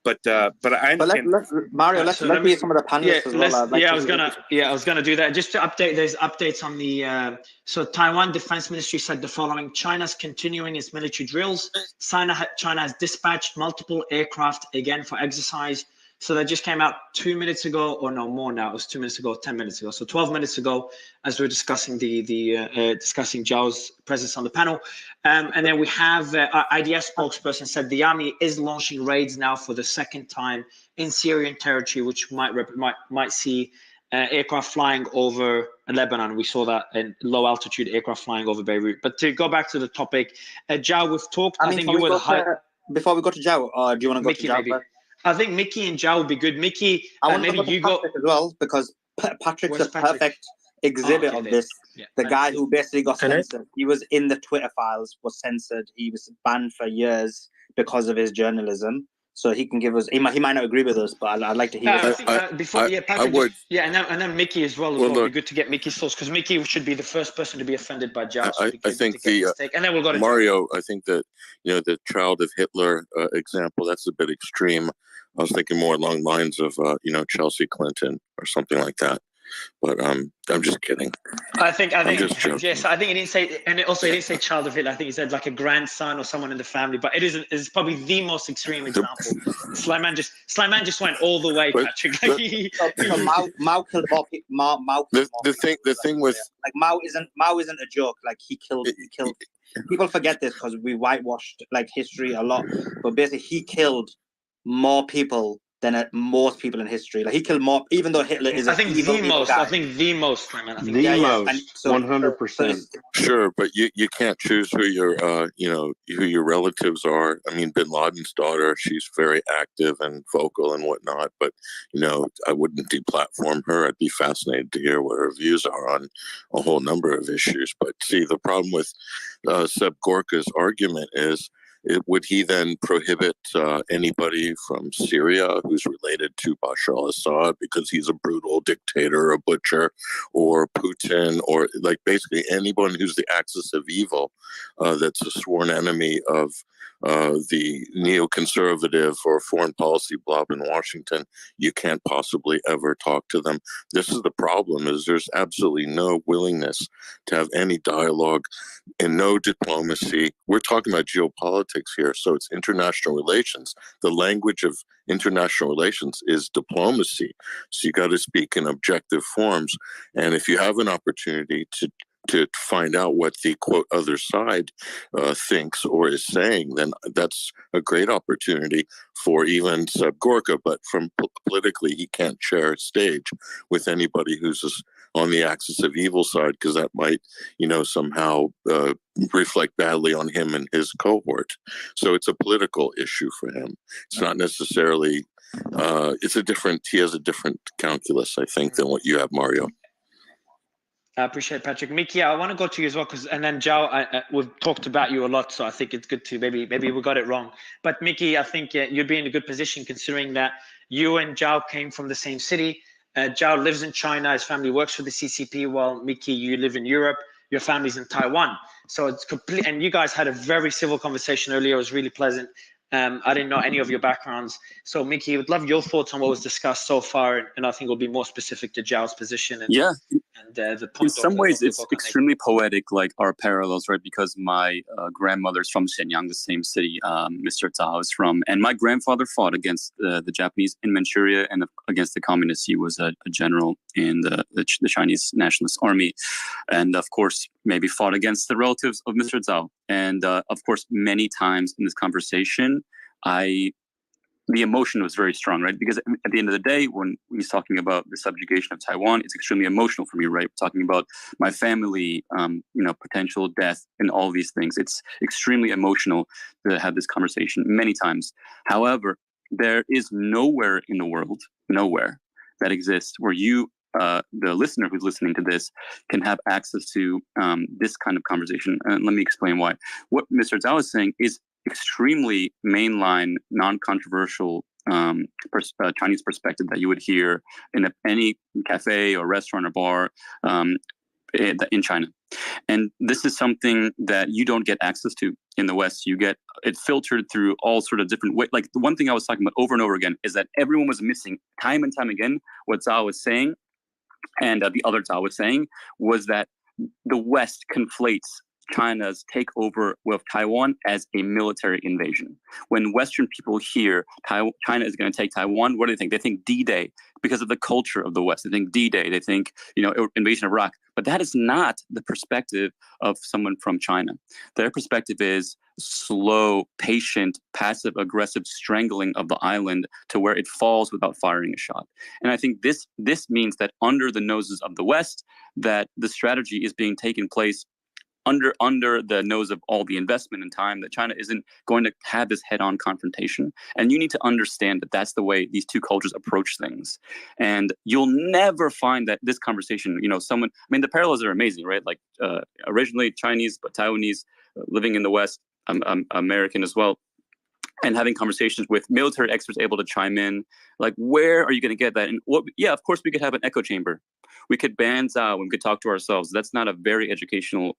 But I understand. Mario, let's hear some of the panelists as well. I was gonna do that. Just to update, there's updates on the so Taiwan Defense Ministry said the following: China's continuing its military drills. China has dispatched multiple aircraft again for exercise. So that just came out 2 minutes ago, or no more now. It was 2 minutes ago, 10 minutes ago. So 12 minutes ago, as we're discussing discussing Zhao's presence on the panel. And then we have our IDF spokesperson said the army is launching raids now for the second time in Syrian territory, which might see aircraft flying over Lebanon. We saw that in low altitude aircraft flying over Beirut. But to go back to the topic, Zhao, we've talked. I think you were before we go to Zhao, or do you want to go Mickey, to Zhao? Maybe. I think Mickey and Zhao would be good. Mickey, I want maybe to go to Patrick as well, because Patrick's a perfect exhibit of this. The guy who basically got censored. He was in the Twitter files, was censored. He was banned for years because of his journalism. So he can give us. He might not agree with us, but I'd like to hear. Patrick, I would. And then Mickey as well. It'd be good to get Mickey's thoughts, because Mickey should be the first person to be offended by Zhao. I think and then we'll go to Mario. I think that the child of Hitler example, that's a bit extreme. I was thinking more along the lines of Chelsea Clinton or something like that. But I'm just kidding. I think yes. I think he didn't say, and also he didn't say child of Hitler. I think he said like a grandson or someone in the family. But it's probably the most extreme example. Slyman just went all the way, Patrick. Mao killed Mao. The thing with like Mao isn't a joke. Like he killed. People forget this because we whitewashed like history a lot. But basically, he killed more people than most people in history. Like he killed more, even though Hitler is. I think the most, Simon. I think the most, 100%. Sure, but you can't choose who your who your relatives are. I mean, Bin Laden's daughter, she's very active and vocal and whatnot. But I wouldn't deplatform her. I'd be fascinated to hear what her views are on a whole number of issues. But see, the problem with Seb Gorka's argument is, would he then prohibit anybody from Syria who's related to Bashar al-Assad because he's a brutal dictator, a butcher, or Putin, or like basically anyone who's the axis of evil that's a sworn enemy of the neoconservative or foreign policy blob in Washington? You can't possibly ever talk to them. This is the problem: is there's absolutely no willingness to have any dialogue and no diplomacy. We're talking about geopolitics here, so it's international relations. The language of international relations is diplomacy. So you got to speak in objective forms. And if you have an opportunity to to find out what the quote other side thinks or is saying, then that's a great opportunity for even Seb Gorka. But politically, he can't share a stage with anybody who's on the axis of evil side, because that might, somehow reflect badly on him and his cohort. So it's a political issue for him. It's not necessarily. He has a different calculus, I think, than what you have, Mario. I appreciate Patrick. Mickey, I want to go to you as well, and then Zhao, we've talked about you a lot, so I think it's good to maybe we got it wrong. But Mickey, I think you'd be in a good position considering that you and Zhao came from the same city. Zhao lives in China. His family works for the CCP, while Mickey, you live in Europe. Your family's in Taiwan. So it's complete. And you guys had a very civil conversation earlier. It was really pleasant. I didn't know any of your backgrounds. So Mickey, I would love your thoughts on what was discussed so far. And I think it'll be more specific to Zhao's position. And, yeah. And the point in some ways, it's extremely poetic, like our parallels, right? Because my grandmother's from Shenyang, the same city Mr. Zhao is from. And my grandfather fought against the Japanese in Manchuria and against the communists. He was a general in the Chinese Nationalist Army. And of course, maybe fought against the relatives of Mr. Zhao. And of course, many times in this conversation, the emotion was very strong, right? Because at the end of the day, when he's talking about the subjugation of Taiwan, it's extremely emotional for me, right? We're talking about my family, potential death and all these things. It's extremely emotional to have this conversation many times. However, there is nowhere in the world, nowhere that exists where you, the listener who's listening to this, can have access to this kind of conversation. And let me explain why. What Mr. Zhao is saying is extremely mainline, non-controversial Chinese perspective that you would hear in any cafe or restaurant or bar in China. And this is something that you don't get access to in the West. You get it filtered through all sort of different ways. Like the one thing I was talking about over and over again is that everyone was missing time and time again what Zhao was saying, and the other Zhao was saying, was that the West conflates China's takeover of Taiwan as a military invasion. When Western people hear China is going to take Taiwan, what do they think? They think D-Day because of the culture of the West. They think D-Day. They think, invasion of Iraq. But that is not the perspective of someone from China. Their perspective is slow, patient, passive-aggressive strangling of the island to where it falls without firing a shot. And I think this means that under the noses of the West, that the strategy is being taken place under the nose of all the investment and time, that China isn't going to have this head-on confrontation. And you need to understand that that's the way these two cultures approach things. And you'll never find that this conversation, the parallels are amazing, right? Like originally Chinese, but Taiwanese living in the West, I'm American as well, and having conversations with military experts able to chime in, like, where are you going to get that? And of course we could have an echo chamber. We could ban Zhao and we could talk to ourselves. That's not a very educational,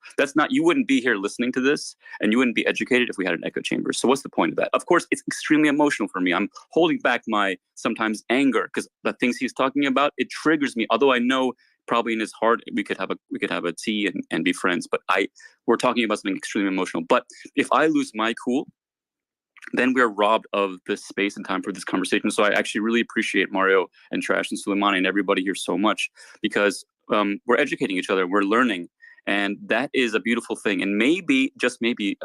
you wouldn't be here listening to this and you wouldn't be educated if we had an echo chamber. So what's the point of that? Of course, it's extremely emotional for me. I'm holding back my sometimes anger because the things he's talking about, it triggers me. Although I know probably in his heart, we could have a tea and be friends, but we're talking about something extremely emotional. But if I lose my cool, then we're robbed of this space and time for this conversation. So I actually really appreciate Mario and Trash and Suleimani and everybody here so much, because we're educating each other, we're learning, and that is a beautiful thing. And maybe, just maybe,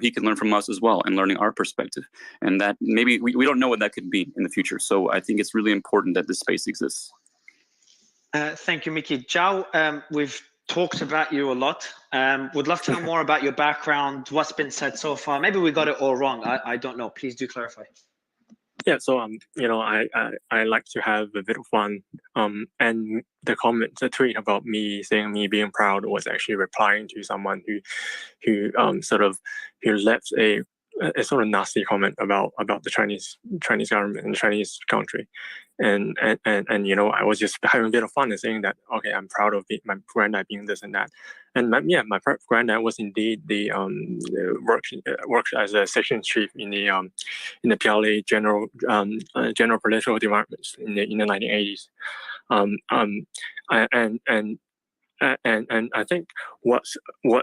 he can learn from us as well and learning our perspective. And that maybe we don't know what that could be in the future. So I think it's really important that this space exists. Thank you, Mickey. Zhao, we've talked about you a lot. Would love to know more about your background, what's been said so far. Maybe we got it all wrong. I don't know. Please do clarify. Yeah, so I like to have a bit of fun. And the tweet about me saying me being proud was actually replying to someone who left a sort of nasty comment about the Chinese government and Chinese country. And I was just having a bit of fun and saying that, okay, I'm proud of my granddad being this and that. And my granddad was indeed the worked as a section chief in the PLA general political departments in the 1980s. And I think what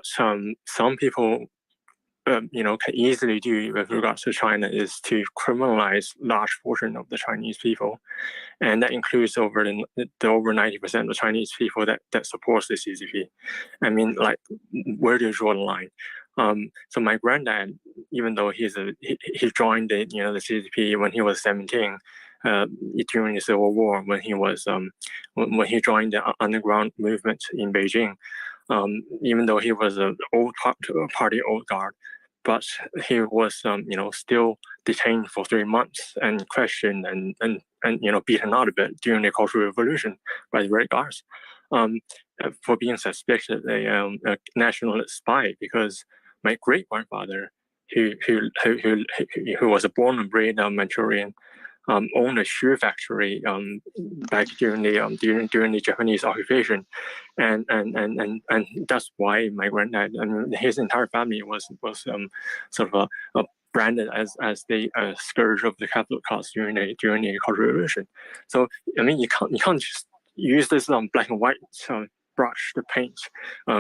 some people can easily do with regards to China is to criminalize large portion of the Chinese people, and that includes over 90% of Chinese people that supports the CCP. I mean, like, where do you draw the line? So my granddad, even though he joined the CCP when he was 17, during the Civil War, when he joined the underground movement in Beijing. Even though he was an old party old guard, but he was still detained for 3 months and questioned and beaten out a bit during the Cultural Revolution by the Red Guards for being suspected a nationalist spy, because my great grandfather, who was a born and bred Manchurian, owned a shoe factory back during the Japanese occupation, and that's why my granddad and his entire family was sort of branded as the scourge of the capital class during the Cultural Revolution. So I mean, you can't just use this black and white brush to paint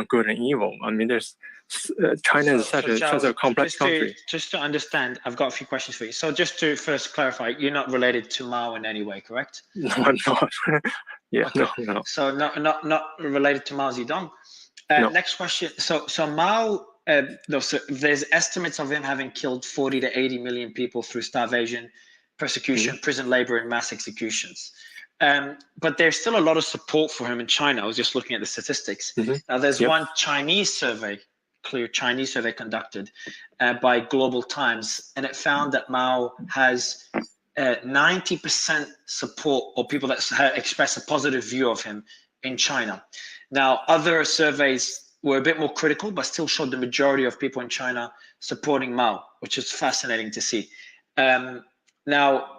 good and evil. I mean, there's China is such a complex country. Just to understand, I've got a few questions for you. So just to first clarify, you're not related to Mao in any way, correct? No, I'm not. Yeah, okay. No. So not related to Mao Zedong. No. Next question. So Mao, there's estimates of him having killed 40 to 80 million people through starvation, persecution, prison labor, and mass executions. But there's still a lot of support for him in China. I was just looking at the statistics. Now, there's one clear Chinese survey conducted by Global Times, and it found that Mao has 90% support, or people that express a positive view of him in China. Now, other surveys were a bit more critical, but still showed the majority of people in China supporting Mao, which is fascinating to see. Now,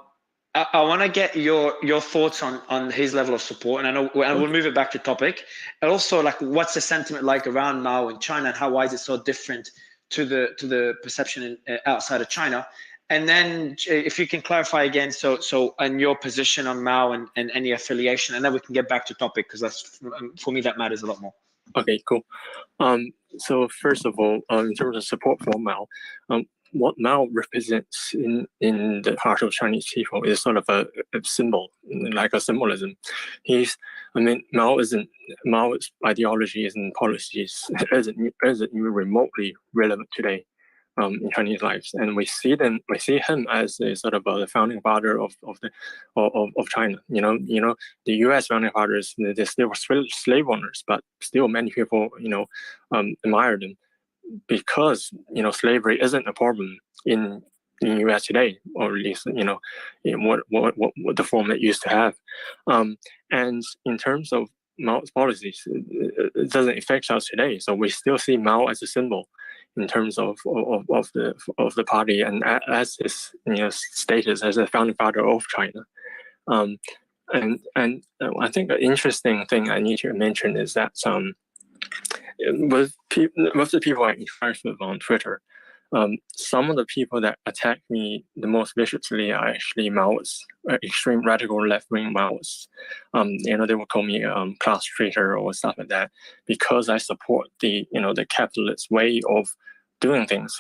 I want to get your thoughts on his level of support, and we'll move it back to topic. And also, like, what's the sentiment like around Mao in China, and why is it so different to the perception outside of China? And then, if you can clarify again, so and your position on Mao and any affiliation, and then we can get back to topic, because that's, for me, that matters a lot more. Okay, cool. So first of all, in terms of support for Mao, what Mao represents in the heart of Chinese people is sort of a symbol, like a symbolism. Mao's ideology and policies isn't even remotely relevant today in Chinese lives, and we see him as a sort of the founding father of China. The U.S. founding fathers, they still were slave owners, but still many people admire them, because slavery isn't a problem in the U.S. today, or at least in what the form it used to have. And in terms of Mao's policies, it doesn't affect us today. So we still see Mao as a symbol in terms of the party, and as his status as a founding father of China. And I think an interesting thing I need to mention is that with the people I interact with on Twitter, some of the people that attack me the most viciously are actually Maoists, extreme radical left-wing Maoists. They will call me class traitor or stuff like that, because I support the capitalist way of doing things.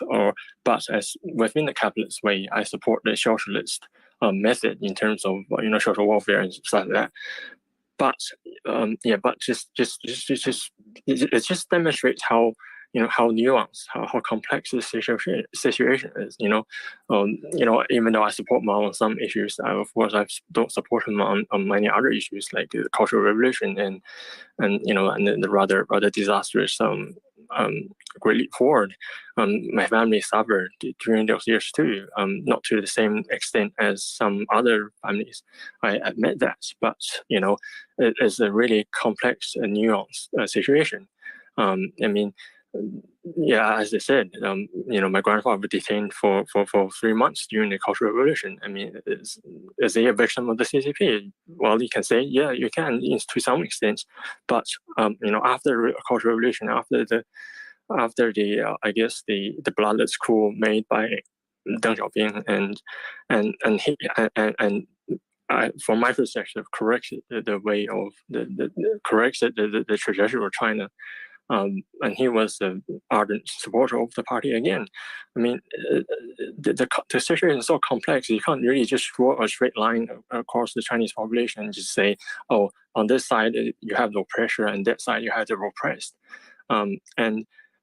But as within the capitalist way, I support the socialist method in terms of social welfare and stuff like that. But it just demonstrates how nuanced, how complex the situation is. Even though I support Mao on some issues, I don't support him on many other issues, like the Cultural Revolution and the rather disastrous Great Leap Forward. My family suffered during those years too, not to the same extent as some other families. I admit that, but it is a really complex and nuanced situation. As I said, my grandfather was detained for 3 months during the Cultural Revolution. Is he a victim of the CCP? Well, you can say, yeah, you can to some extent, but after the Cultural Revolution, after the the bloodless coup made by Deng Xiaoping, and from my perspective, corrected the way of the trajectory of China. and he was an ardent supporter of the party again. I mean, the situation is so complex. You can't really just draw a straight line across the Chinese population and just say, oh, on this side you have the oppressor, and that side you have the oppressed. And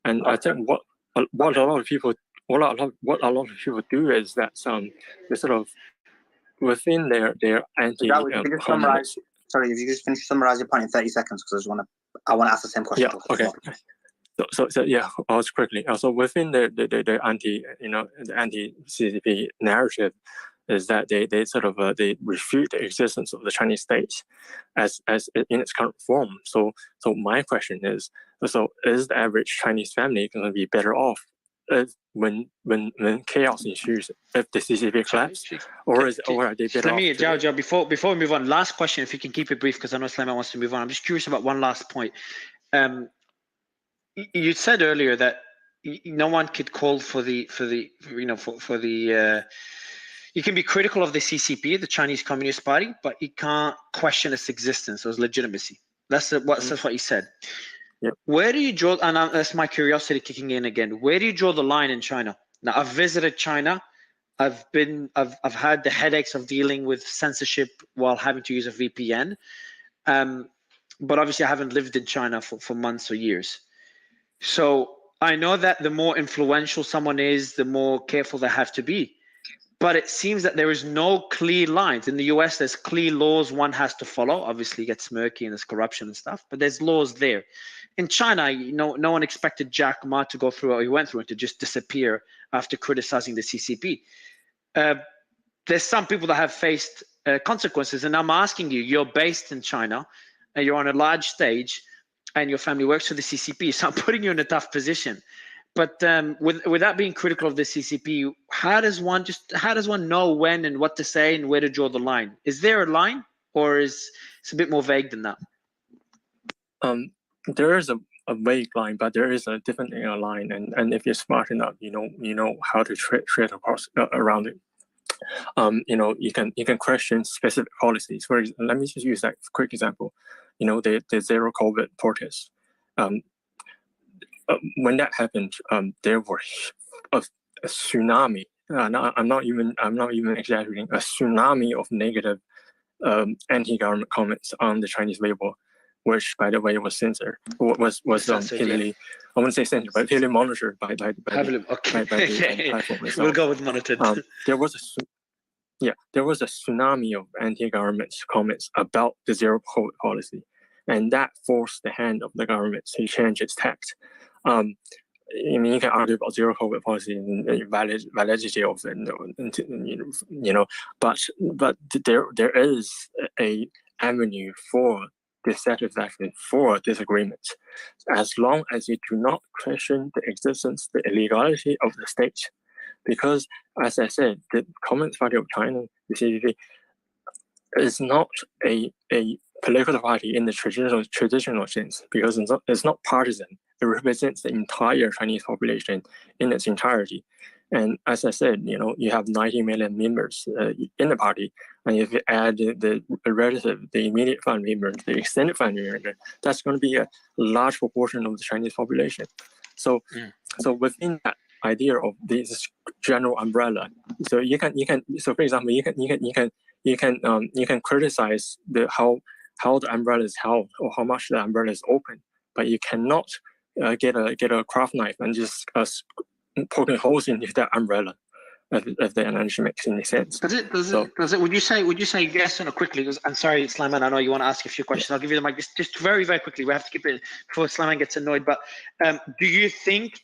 I think what a lot of people do is that they sort of within their anti. Sorry, if you just finish summarize your point in 30 seconds, because I want to ask the same question. Yeah. Okay. So yeah, I'll quickly. Also within the anti-CCP narrative is that they sort of they refute the existence of the Chinese state as in its current form. So my question is, so is the average Chinese family going to be better off when chaos ensues, if the CCP collapses, or are they better off? Joe, before we move on, last question, if you can keep it brief, because I know Sulaiman wants to move on. I'm just curious about one last point. You said earlier that no one could call for the you can be critical of the CCP, the Chinese Communist Party, but you can't question its existence or its legitimacy. That's what you said. Yep. Where do you draw, and that's my curiosity kicking in again, where do you draw the line in China? Now, I've visited China. I've had the headaches of dealing with censorship while having to use a VPN. But obviously I haven't lived in China for months or years. So I know that the more influential someone is, the more careful they have to be. But it seems that there is no clear lines. In the US, there's clear laws one has to follow. Obviously, it gets murky and there's corruption and stuff, but there's laws there. In China, no one expected Jack Ma to go through what he went through and to just disappear after criticizing the CCP. There's some people that have faced consequences, and I'm asking you, you're based in China, and you're on a large stage, and your family works for the CCP, so I'm putting you in a tough position. But without being critical of the CCP, how does one know when and what to say and where to draw the line? Is there a line, or is it's a bit more vague than that? There is a vague line, but there is a different line, and if you're smart enough, you know how to tread across around it. You can question specific policies. Let me just use that quick example. The zero COVID protests. When that happened, there were a tsunami. I'm not even exaggerating. A tsunami of negative anti-government comments on the Chinese Weibo, which, by the way, was censored. Was heavily, I wouldn't say censored, but heavily monitored by the platform. So, we'll go with monitored. There was a tsunami of anti-government comments about the zero COVID policy, and that forced the hand of the government to change its tact. You can argue about zero COVID policy and validity of it, but there is a avenue for dissatisfaction, for disagreement, as long as you do not question the existence, the illegality of the state. Because, as I said, the Communist Party of China, the CCP, is not a political party in the traditional sense, because it's not partisan. It represents the entire Chinese population in its entirety. And as I said, you have 90 million members in the party, and if you add the immediate family members, the extended family members, that's going to be a large proportion of the Chinese population. So within that idea of this general umbrella, so for example, you can criticize how the umbrella is held or how much the umbrella is open, but you cannot get a craft knife and just poking holes into that umbrella, if the analogy makes any sense. Does it? Would you say yes or no quickly? I'm sorry, Sulaiman, I know you want to ask a few questions. I'll give you the mic just very, very quickly. We have to keep it before Sulaiman gets annoyed. But do you think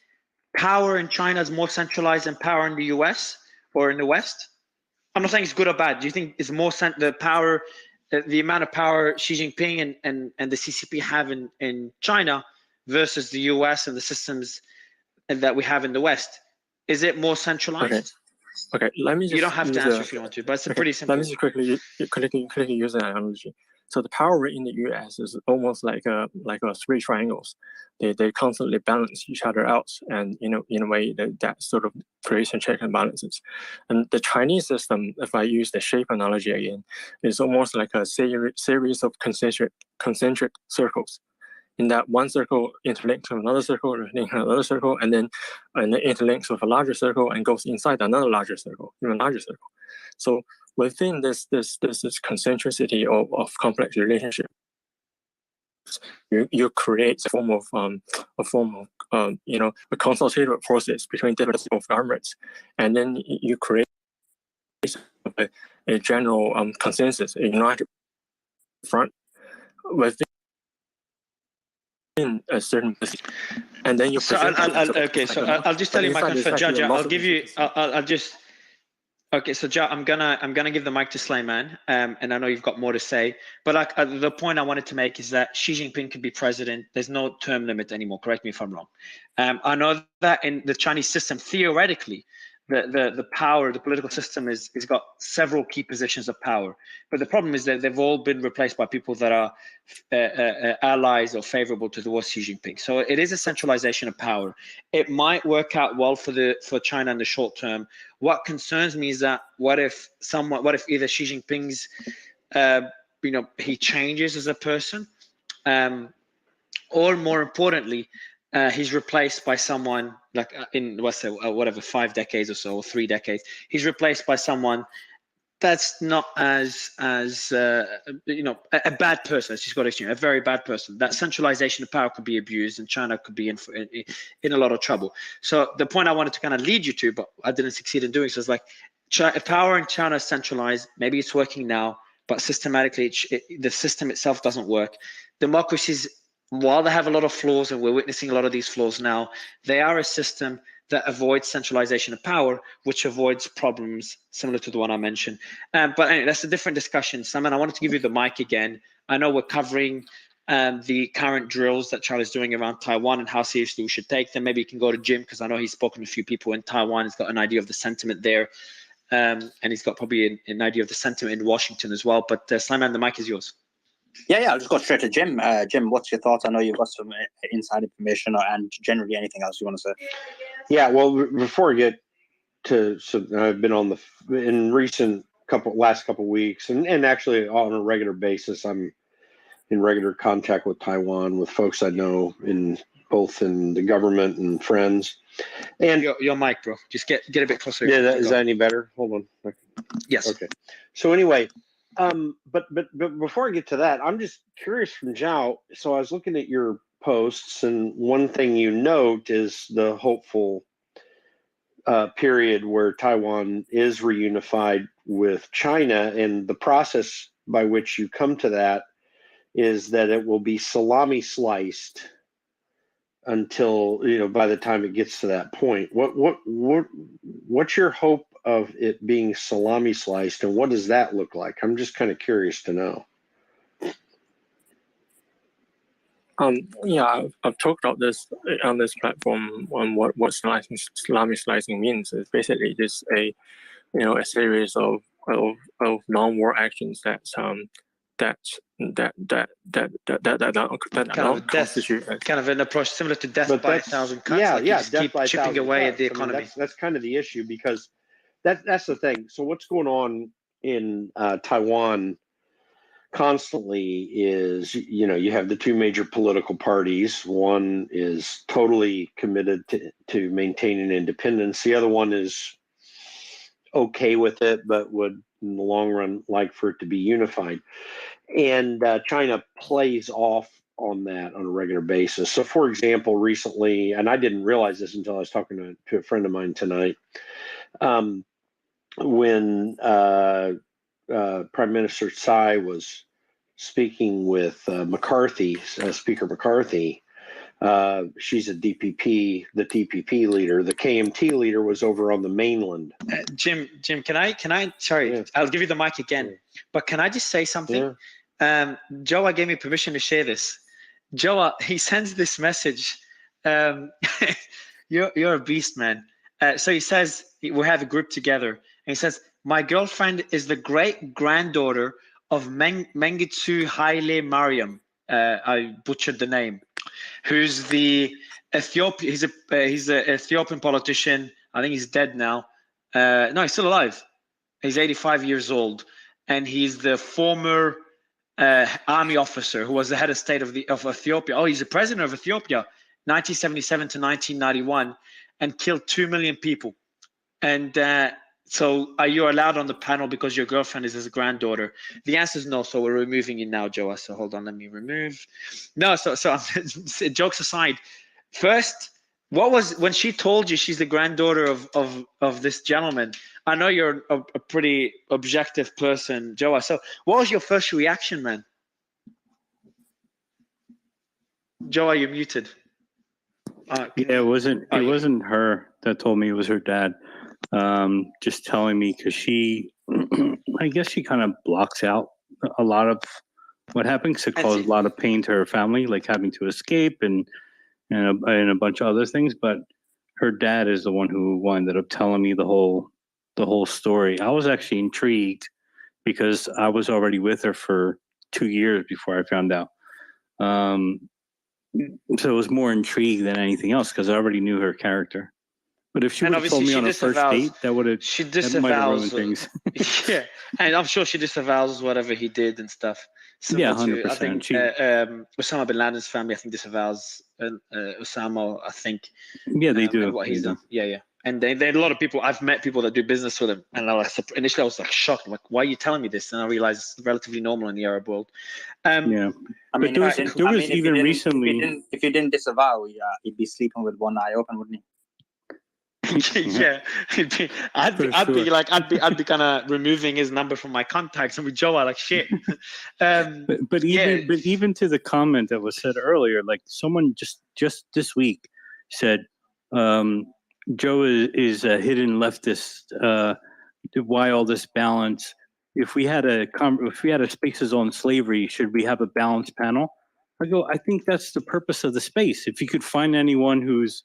power in China is more centralized than power in the US or in the West? I'm not saying it's good or bad. Do you think it's more the amount of power Xi Jinping and the CCP have in China versus the US and the systems that we have in the West? Is it more centralized? Okay. Let me just. You don't have to answer if you want to, but it's pretty simple. Let me just quickly use an analogy. So the power in the US is almost like three triangles. They constantly balance each other out, and in a way that sort of creates and check and balances. And the Chinese system, if I use the shape analogy again, is almost like a series of concentric circles. in that one circle interlinks with another circle, interlinks with another circle, and then interlinks with a larger circle and goes inside another larger circle, even larger circle. So within this concentricity of complex relationships, you create a form of a consultative process between different governments, and then you create a general consensus, a united front within a certain position. And then you present. I'll just tell you, Michael, for Judge, I'll give you. I'll just. Okay, so I'm gonna give the mic to Sleiman, and I know you've got more to say, but the point I wanted to make is that Xi Jinping can be president. There's no term limit anymore. Correct me if I'm wrong. I know that in the Chinese system, theoretically, the power, the political system is got several key positions of power, but the problem is that they've all been replaced by people that are allies or favorable towards Xi Jinping. So it is a centralization of power. It might work out well for China in the short term. What concerns me is that what if either Xi Jinping's he changes as a person, or more importantly, he's replaced by someone like in whatever 5 decades or so, or 3 decades. He's replaced by someone that's not as a bad person. Let's just go to extreme, a very bad person. That centralization of power could be abused, and China could be in a lot of trouble. So the point I wanted to kind of lead you to, but I didn't succeed in doing so, is like power in China is centralized. Maybe it's working now, but systematically, the system itself doesn't work. Democracies, while they have a lot of flaws, and we're witnessing a lot of these flaws now, they are a system that avoids centralization of power, which avoids problems similar to the one I mentioned. But anyway, that's a different discussion. Simon, I wanted to give you the mic again. I know we're covering the current drills that China's doing around Taiwan and how seriously we should take them. Maybe you can go to Jim, because I know he's spoken to a few people in Taiwan. He's got an idea of the sentiment there. And he's got probably an idea of the sentiment in Washington as well. But Simon, the mic is yours. Yeah, I'll just go straight to Jim. Jim, what's your thoughts? I know you've got some inside information and generally anything else you want to say. Yeah, well, before I get to, so I've been on in recent last couple weeks, and actually on a regular basis, I'm in regular contact with Taiwan, with folks I know both in the government and friends. And your mic, bro, just get a bit closer. Yeah, is that any better? Hold on. Yes. Okay. So anyway, but before I get to that, I'm just curious from Zhao. So I was looking at your posts, and one thing you note is the hopeful period where Taiwan is reunified with China, and the process by which you come to that is that it will be salami sliced until, by the time it gets to that point. What's your hope of it being salami sliced, and what does that look like? I'm just kind of curious to know. Yeah, I've talked about this on this platform on what salami slicing means. It's basically just a series of non-war actions that kind of an approach similar to death by 1,000 cuts. Yeah, like death keep by chipping 1,000 away cuts. at the economy. I mean, that's kind of the issue, because that's the thing. So what's going on in Taiwan constantly is, you have the two major political parties. One is totally committed to maintaining independence. The other one is okay with it, but would in the long run like for it to be unified. And China plays off on that on a regular basis. So for example, recently, and I didn't realize this until I was talking to a friend of mine tonight, when Prime Minister Tsai was speaking with McCarthy, Speaker McCarthy, she's a DPP, the TPP leader. The KMT leader was over on the mainland. Jim, can I? Sorry, yeah. I'll give you the mic again. But can I just say something? Yeah. Joa gave me permission to share this. Joa, he sends this message. You're a beast, man. So he says we have a group together, and he says my girlfriend is the great granddaughter of Mengistu Haile Mariam. I butchered the name. Who's the Ethiopian? He's an Ethiopian politician. I think he's dead now. No, he's still alive. He's 85 years old, and he's the former army officer who was the head of state of Ethiopia. Oh, he's the president of Ethiopia, 1977 to 1991, and killed 2 million people. And so are you allowed on the panel because your girlfriend is his granddaughter? The answer is no, so we're removing you now, Joa. So hold on, let me remove. No, so jokes aside, first, what was, when she told you she's the granddaughter of this gentleman, I know you're a pretty objective person, Joa. So what was your first reaction, man? Joa, you're muted. Yeah, it wasn't her that told me, it was her dad. Just telling me, because she, I guess she kind of blocks out a lot of what happened, because it caused a lot of pain to her family, like having to escape and a bunch of other things. But her dad is the one who ended up telling me the whole story. I was actually intrigued because I was already with her for 2 years before I found out. So it was more intrigue than anything else because I already knew her character. But if she would have told me on a first date, that might have ruined things. Yeah, and I'm sure she disavows whatever he did and stuff. Yeah, 100%. I think Osama bin Laden's family, I think, disavows Osama. I think. Yeah, they do. What he's done. Yeah. And they a lot of people. I've met people that do business with him, and initially I was like shocked. I'm like, why are you telling me this? And I realized it's relatively normal in the Arab world. Yeah, I mean, recently. If you didn't disavow, he'd be sleeping with one eye open, wouldn't he? Yeah, I'd be kind of removing his number from my contacts and with Joa like shit. But even to the comment that was said earlier, like someone just this week said, Joe is a hidden leftist. Why all this balance? If we had a spaces on slavery, should we have a balanced panel? I go, I think that's the purpose of the space. If you could find anyone who's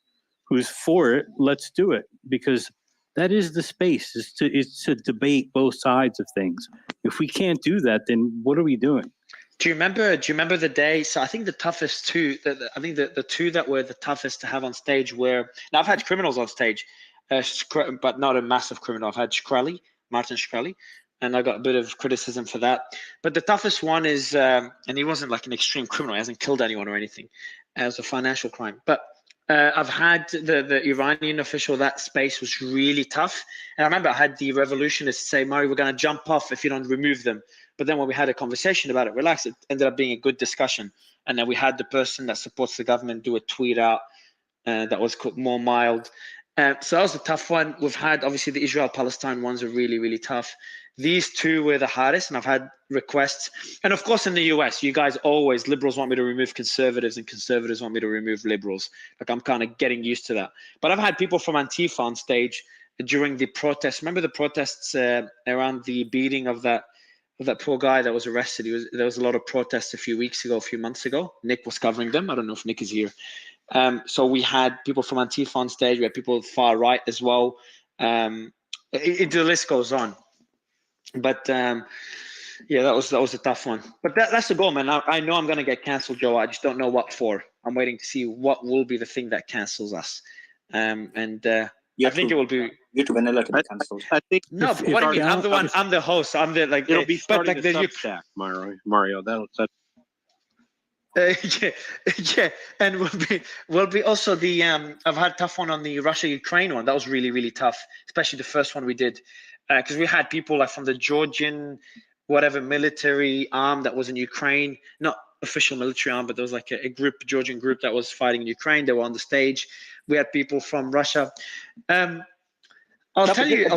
for it, let's do it, because that is the space. It's to debate both sides of things. If we can't do that, then what are we doing? Do you remember the day? So I think the toughest two, I think the two that were the toughest to have on stage were, now I've had criminals on stage, but not a massive criminal. I've had Martin Shkreli, and I got a bit of criticism for that. But the toughest one is, and he wasn't like an extreme criminal. He hasn't killed anyone or anything. It was a financial crime. But I've had the Iranian official. That space was really tough. And I remember I had the revolutionists say, Murray, we're going to jump off if you don't remove them. But then when we had a conversation about it, relax, it ended up being a good discussion. And then we had the person that supports the government do a tweet out that was more mild. So that was a tough one. We've had, obviously, the Israel-Palestine ones are really, really tough. These two were the hardest, and I've had requests. And of course, in the US, you guys always, liberals want me to remove conservatives and conservatives want me to remove liberals. Like, I'm kind of getting used to that. But I've had people from Antifa on stage during the protests. Remember the protests around the beating of that poor guy that was arrested? There was a lot of protests a few months ago. Nick was covering them. I don't know if Nick is here. So we had people from Antifa on stage. We had people far right as well. The list goes on. But yeah, that was a tough one. But that's the goal, man. I know I'm going to get canceled, Joe. I just don't know what for. I'm waiting to see what will be the thing that cancels us. I think it will be. You're too vanilla to be cancelled. I think no, but what do you mean? I'm the one. I'm the host. I'm the like. It'll be starting but the Substack, Mario. Yeah, and will be also the I've had a tough one on the Russia-Ukraine one. That was really, really tough, especially the first one we did, because we had people like from the Georgian whatever military arm that was in Ukraine, not official military arm, but there was like a Georgian group that was fighting in Ukraine. They were on the stage. We had people from Russia. I'll tell you.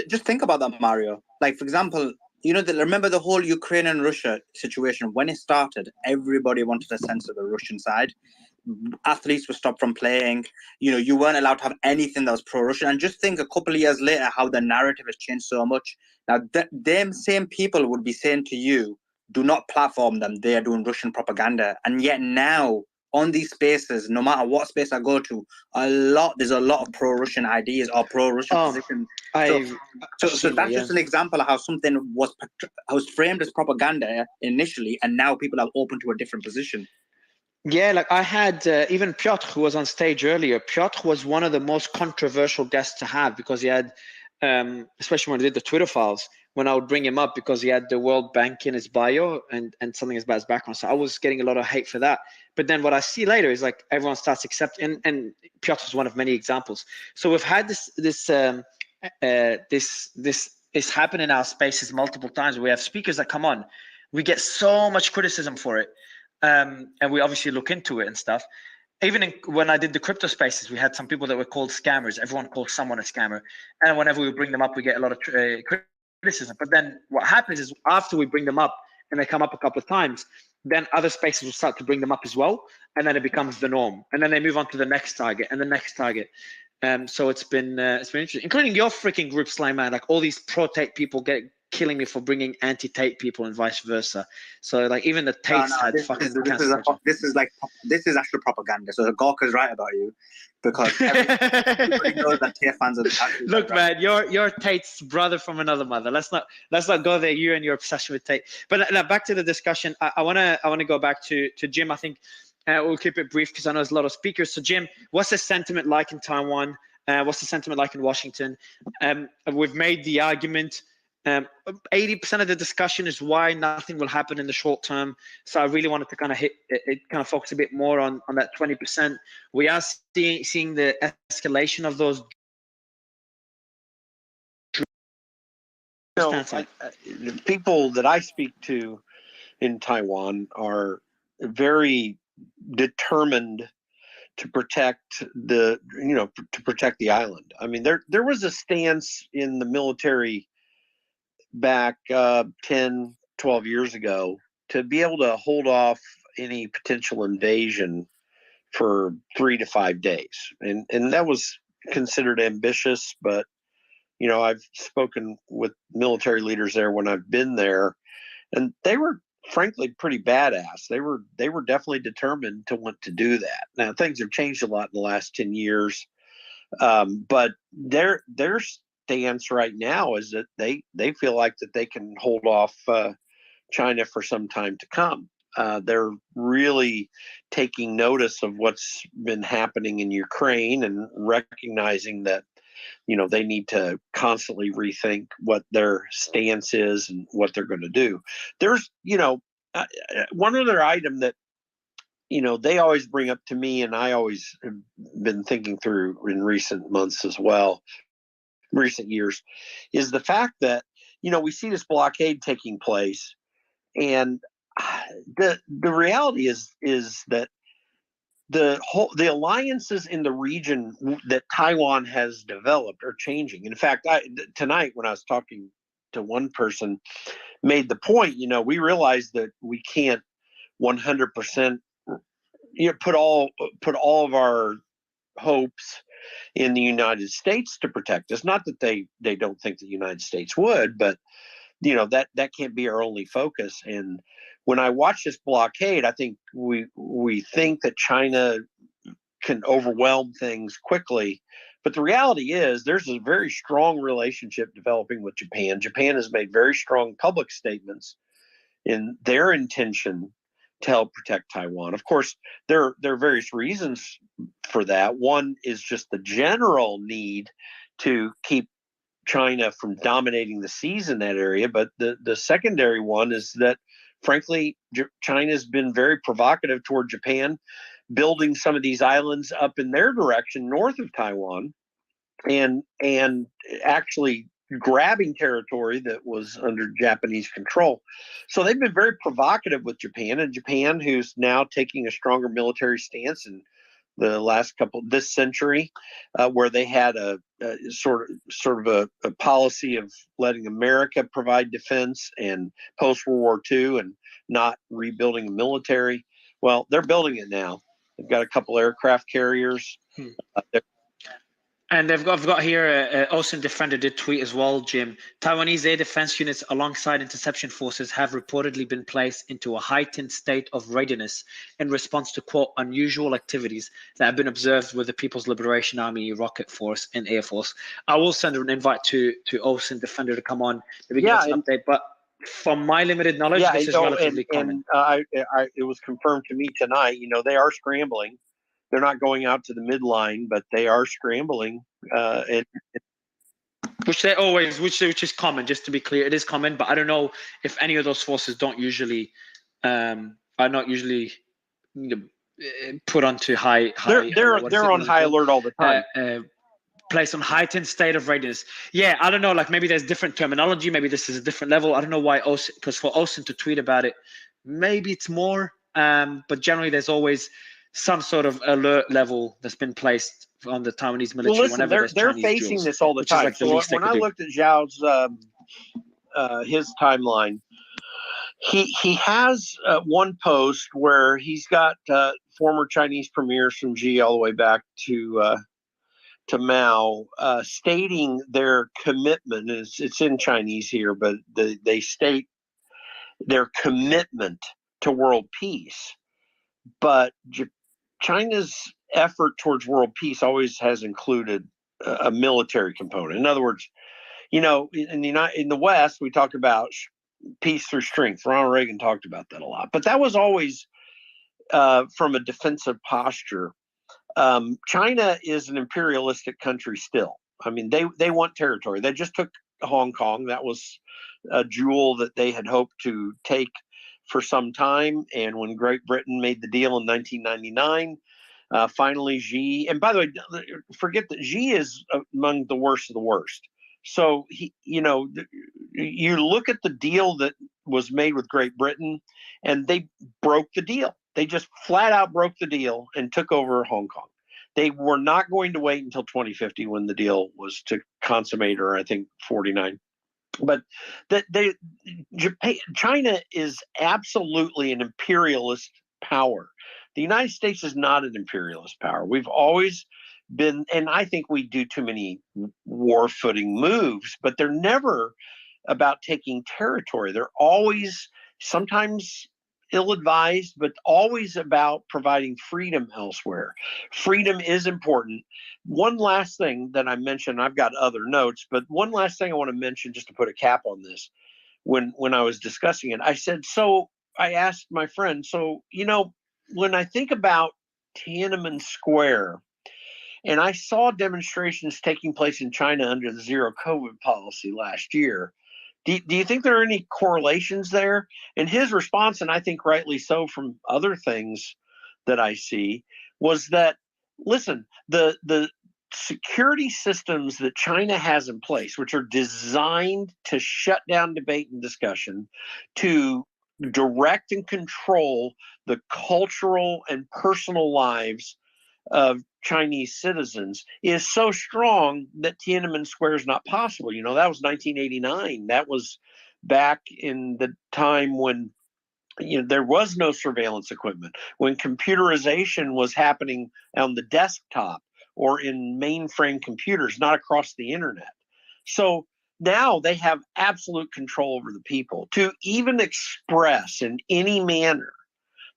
Just think about that, Mario. Like, for example, remember the whole Ukraine and Russia situation? When it started, everybody wanted to censor the Russian side. Athletes were stopped from playing. You weren't allowed to have anything that was pro-Russian. And just think a couple of years later how the narrative has changed so much. Now, them same people would be saying to you, do not platform them. They are doing Russian propaganda. And yet now, on these spaces, no matter what space I go to, there's a lot of pro-Russian ideas or pro-Russian positions. So that's just an example of how something was framed as propaganda initially, and now people are open to a different position. Yeah, like I had even Piotr, who was on stage earlier. Piotr was one of the most controversial guests to have because he had, especially when he did the Twitter files, when I would bring him up because he had the World Bank in his bio and something about his background. So I was getting a lot of hate for that. But then what I see later is like everyone starts accepting, and Piotr is one of many examples. So we've had this is happening in our spaces multiple times. We have speakers that come on. We get so much criticism for it. And we obviously look into it and stuff. Even when I did the crypto spaces, we had some people that were called scammers. Everyone called someone a scammer. And whenever we bring them up, we get a lot of criticism. But then what happens is after we bring them up and they come up a couple of times, then other spaces will start to bring them up as well. And then it becomes the norm. And then they move on to the next target and the next target. So it's been interesting, including your freaking group, Slimer. Like all these pro-Tate people killing me for bringing anti-Tate people and vice versa. So like even the Tates had fucking cancer. This is actual propaganda. So Gorka's right about you, because everybody knows that Tate fans are actually Look, man, you're Tate's brother from another mother. Let's not go there. You and your obsession with Tate. But now back to the discussion. I wanna go back to Jim. I think we'll keep it brief because I know there's a lot of speakers. So Jim, what's the sentiment like in Taiwan? What's the sentiment like in Washington? We've made the argument. 80% of the discussion is why nothing will happen in the short term. So I really wanted to kind of focus a bit more on that 20%. We are seeing the escalation of those. The people that I speak to in Taiwan are very determined to protect the island. I mean, there was a stance in the military back 10, 12 years ago to be able to hold off any potential invasion for 3 to 5 days. And that was considered ambitious, but I've spoken with military leaders there when I've been there, and they were frankly pretty badass. They were definitely determined to want to do that. Now things have changed a lot in the last 10 years. But their stance right now is that they feel like that they can hold off China for some time to come. They're really taking notice of what's been happening in Ukraine and recognizing that they need to constantly rethink what their stance is and what they're going to do. There's one other item that they always bring up to me, and I always have been thinking through in recent months as well, recent years, is the fact that we see this blockade taking place, and the reality is that the alliances in the region that Taiwan has developed are changing. In fact, tonight when I was talking to one person, made the point, we realized that we can't 100% put all of our hopes in the United States to protect us. Not that they don't think the United States would, but that can't be our only focus. And when I watch this blockade, I think we think that China can overwhelm things quickly. But the reality is there's a very strong relationship developing with Japan. Japan has made very strong public statements in their intention to help protect Taiwan. Of course, there are various reasons for that. One is just the general need to keep China from dominating the seas in that area. But the secondary one is that, frankly, China's been very provocative toward Japan, building some of these islands up in their direction north of Taiwan, and actually grabbing territory that was under Japanese control. So they've been very provocative with Japan, and Japan, who's now taking a stronger military stance in the last this century, where they had a sort of a policy of letting America provide defense and post World War II and not rebuilding a military. Well, they're building it now. They've got a couple aircraft carriers. And I've got here, Ocean Defender did tweet as well, Jim. Taiwanese air defense units alongside interception forces have reportedly been placed into a heightened state of readiness in response to, quote, unusual activities that have been observed with the People's Liberation Army, Rocket Force, and Air Force. I will send an invite to Ocean Defender to come on, maybe give us an update. But from my limited knowledge, this is relatively common. And it was confirmed to me tonight, they are scrambling. They're not going out to the midline, but they are scrambling. Which they always, which is common. Just to be clear, it is common, but I don't know if any of those forces don't usually, are not usually put onto high. They're on high alert all the time. Placed on heightened state of readiness. Yeah, I don't know. Like maybe there's different terminology. Maybe this is a different level. I don't know why Austin, because for Austin to tweet about it, maybe it's more. But generally, there's always some sort of alert level that's been placed on the Taiwanese military. Well, listen, whenever there's they're Chinese facing drills, this all the which time. is like the So least they when could I do. looked at Zhao's his timeline, he has one post where he's got former Chinese premiers from Xi all the way back to Mao, stating their commitment. It's in Chinese here, but they state their commitment to world peace. But China's effort towards world peace always has included a military component. In other words, in the West, we talk about peace through strength. Ronald Reagan talked about that a lot, but that was always from a defensive posture. China is an imperialistic country still. I mean, they want territory. They just took Hong Kong. That was a jewel that they had hoped to take for some time. And when Great Britain made the deal in 1999, finally Xi, and by the way, forget that Xi is among the worst of the worst. So you look at the deal that was made with Great Britain, and they broke the deal. They just flat out broke the deal and took over Hong Kong. They were not going to wait until 2050 when the deal was to consummate, or I think 49. But China is absolutely an imperialist power. The United States is not an imperialist power. We've always been, and I think we do too many war-footing moves, but they're never about taking territory. They're always, sometimes ill-advised, but always about providing freedom elsewhere. Freedom is important. One last thing that I mentioned, I've got other notes, but one last thing I want to mention just to put a cap on this. When I was discussing it, I said, so I asked my friend, so, when I think about Tiananmen Square, and I saw demonstrations taking place in China under the zero COVID policy last year, do you think there are any correlations there? And his response, and I think rightly so from other things that I see, was that, listen, the security systems that China has in place, which are designed to shut down debate and discussion, to direct and control the cultural and personal lives of Chinese citizens, is so strong that Tiananmen Square is not possible. That was 1989. That was back in the time when there was no surveillance equipment, when computerization was happening on the desktop or in mainframe computers, not across the internet. So now they have absolute control over the people. To even express in any manner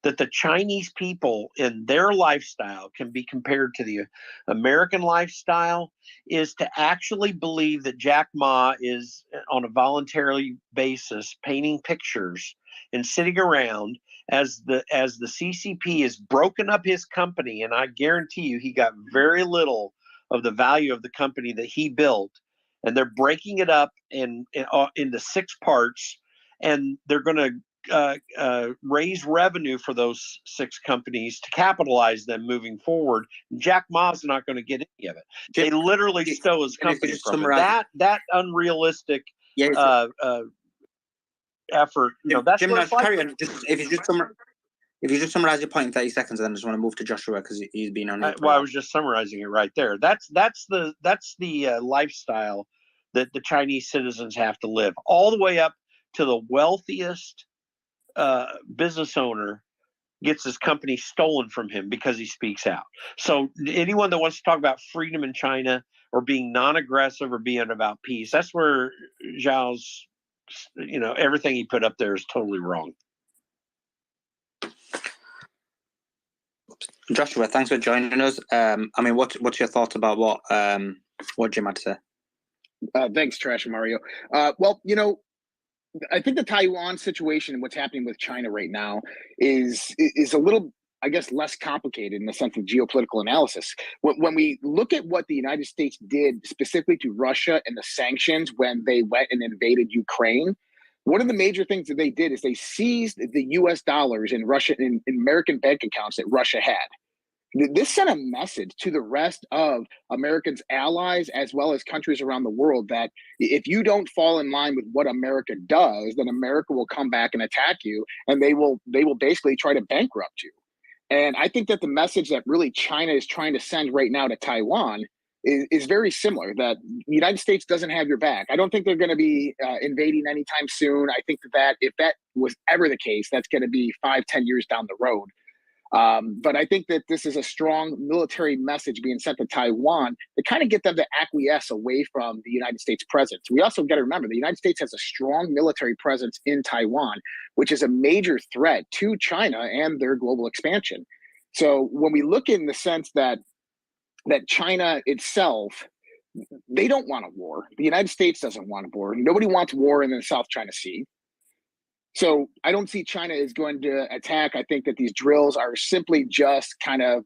that the Chinese people in their lifestyle can be compared to the American lifestyle is to actually believe that Jack Ma is on a voluntary basis painting pictures and sitting around as the CCP has broken up his company. And I guarantee you he got very little of the value of the company that he built. And they're breaking it up into 6 parts, and they're going to raise revenue for those 6 companies to capitalize them moving forward. Jack Ma's not going to get any of it. They literally stole his company from it. That unrealistic effort. That's Jim, what it's carry like. on. If you just summarize your point in 30 seconds, then I just want to move to Joshua because he's been on it. Well, I was just summarizing it right there. That's the lifestyle that the Chinese citizens have to live, all the way up to the wealthiest business owner gets his company stolen from him because he speaks out. So anyone that wants to talk about freedom in China or being non-aggressive or being about peace, that's where Zhao's, everything he put up there is totally wrong. Joshua, thanks for joining us. What's your thoughts about what Jim had to say? Thanks, Trash and Mario. I think the Taiwan situation and what's happening with China right now is a little. I guess, less complicated in the sense of geopolitical analysis. When we look at what the United States did specifically to Russia and the sanctions when they went and invaded Ukraine, one of the major things that they did is they seized the U.S. dollars in Russia in American bank accounts that Russia had. This sent a message to the rest of Americans' allies as well as countries around the world that if you don't fall in line with what America does, then America will come back and attack you, and they will basically try to bankrupt you. And I think that the message that really China is trying to send right now to Taiwan is very similar, that the United States doesn't have your back. I don't think they're going to be invading anytime soon. I think that if that was ever the case, that's going to be 5-10 years down the road. But I think that this is a strong military message being sent to Taiwan to kind of get them to acquiesce away from the United States presence. We also got to remember the United States has a strong military presence in Taiwan, which is a major threat to China and their global expansion. So when we look in the sense that China itself, they don't want a war. The United States doesn't want a war. Nobody wants war in the South China Sea. So I don't see China is going to attack. I think that these drills are simply just kind of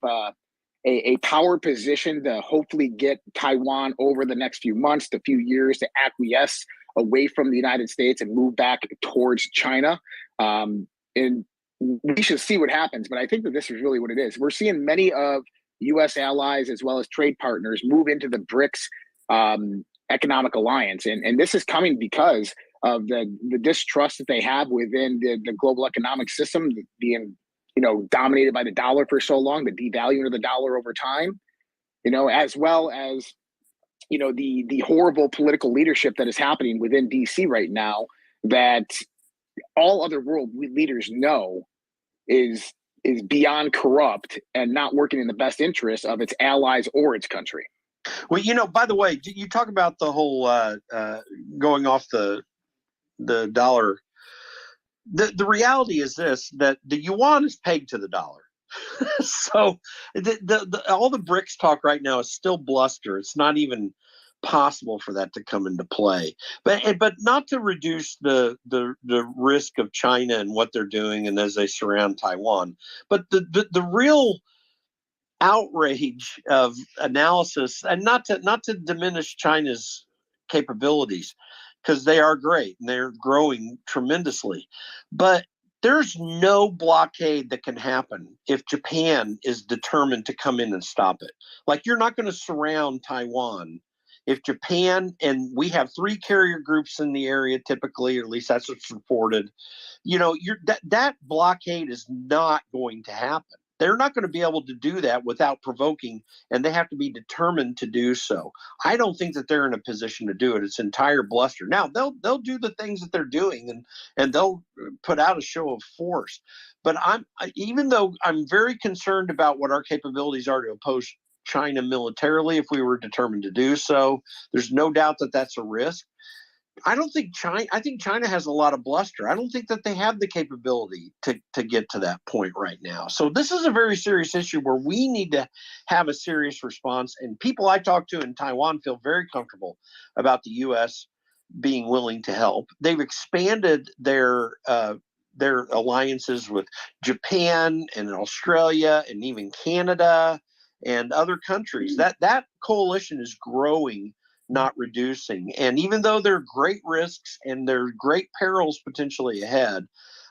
a power position to hopefully get Taiwan over the next few months, to few years, to acquiesce away from the United States and move back towards China. And we should see what happens. But I think that this is really what it is. We're seeing many of U.S. allies as well as trade partners move into the BRICS economic alliance. And this is coming because of the distrust that they have within the global economic system, being dominated by the dollar for so long, the devaluing of the dollar over time, as well as the horrible political leadership that is happening within DC right now, that all other world leaders know is beyond corrupt and not working in the best interest of its allies or its country. Well, by the way, you talk about the whole going off the dollar. The reality is this, that the yuan is pegged to the dollar. So all the BRICS talk right now is still bluster. It's not even possible for that to come into play. But not to reduce the risk of China and what they're doing and as they surround Taiwan. But the real outrage of analysis, and not to diminish China's capabilities, because they are great and they're growing tremendously, but there's no blockade that can happen if Japan is determined to come in and stop it. Like, you're not going to surround Taiwan if Japan, and we have 3 carrier groups in the area typically, or at least that's what's reported, that blockade is not going to happen. They're not going to be able to do that without provoking, and they have to be determined to do so. I don't think that they're in a position to do it. It's entire bluster. Now, they'll do the things that they're doing, and they'll put out a show of force. But even though I'm very concerned about what our capabilities are to oppose China militarily, if we were determined to do so, there's no doubt that that's a risk. I think China has a lot of bluster. I don't think that they have the capability to get to that point right now. So this is a very serious issue where we need to have a serious response. And people I talk to in Taiwan feel very comfortable about the U.S. being willing to help. They've expanded their alliances with Japan and Australia and even Canada and other countries. That coalition is growing, not reducing. And even though there are great risks and there are great perils potentially ahead,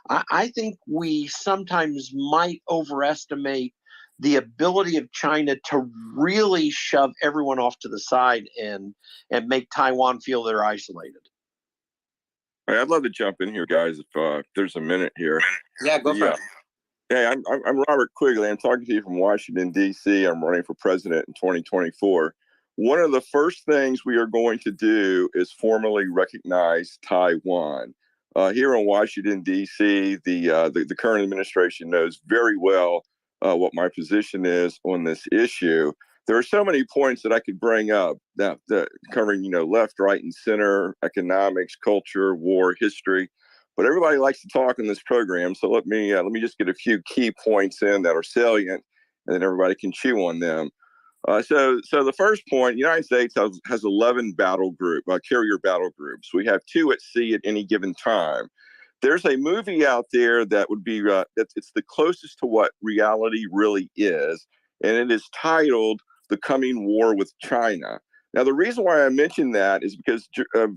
I think we sometimes might overestimate the ability of China to really shove everyone off to the side and make Taiwan feel they're isolated. All right, I'd love to jump in here, guys, if there's a minute here. Yeah, go for it. Hey, I'm Robert Quigley. I'm talking to you from Washington, D.C. I'm running for president in 2024. One of the first things we are going to do is formally recognize Taiwan. Here in Washington, D.C., the current administration knows very well what my position is on this issue. There are so many points that I could bring up that covering, left, right, and center, economics, culture, war, history. But everybody likes to talk in this program, so let me just get a few key points in that are salient, and then everybody can chew on them. So the first point, the United States has 11 carrier battle groups. We have 2 at sea at any given time. There's a movie out there that would be it's the closest to what reality really is, and it is titled "The Coming War with China." Now, the reason why I mention that is because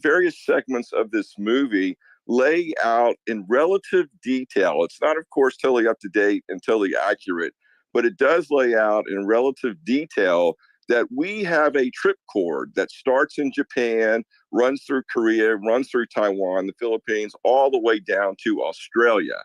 various segments of this movie lay out in relative detail. It's not, of course, totally up to date and totally accurate, but it does lay out in relative detail that we have a tripcord that starts in Japan, runs through Korea, runs through Taiwan, the Philippines, all the way down to Australia.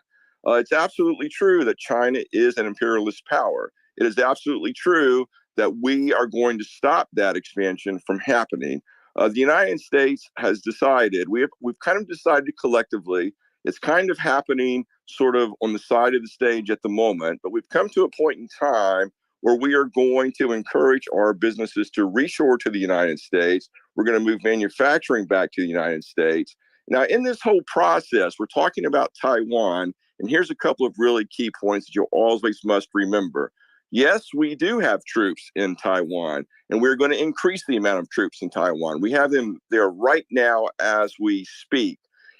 It's absolutely true that China is an imperialist power. It is absolutely true that we are going to stop that expansion from happening. The United States has decided, we've kind of decided collectively, it's kind of happening sort of on the side of the stage at the moment, but we've come to a point in time where we are going to encourage our businesses to reshore to the United States. We're going to move manufacturing back to the United States. Now, in this whole process, we're talking about Taiwan, and here's a couple of really key points that you always must remember. Yes, we do have troops in Taiwan, and we're going to increase the amount of troops in Taiwan. We have them there right now as we speak.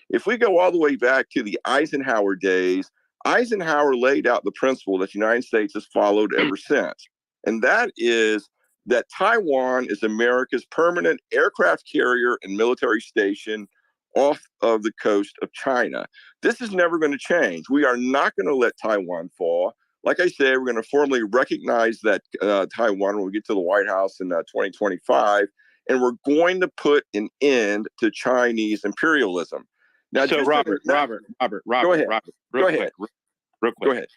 If we go all the way back to the Eisenhower days, Eisenhower laid out the principle that the United States has followed ever since, and that is that Taiwan is America's permanent aircraft carrier and military station off of the coast of China. This is never going to change. We are not going to let Taiwan fall. Like I said, we're going to formally recognize that Taiwan when we get to the White House in 2025, and we're going to put an end to Chinese imperialism. Now, so Robert, go ahead. Real quick. Go ahead.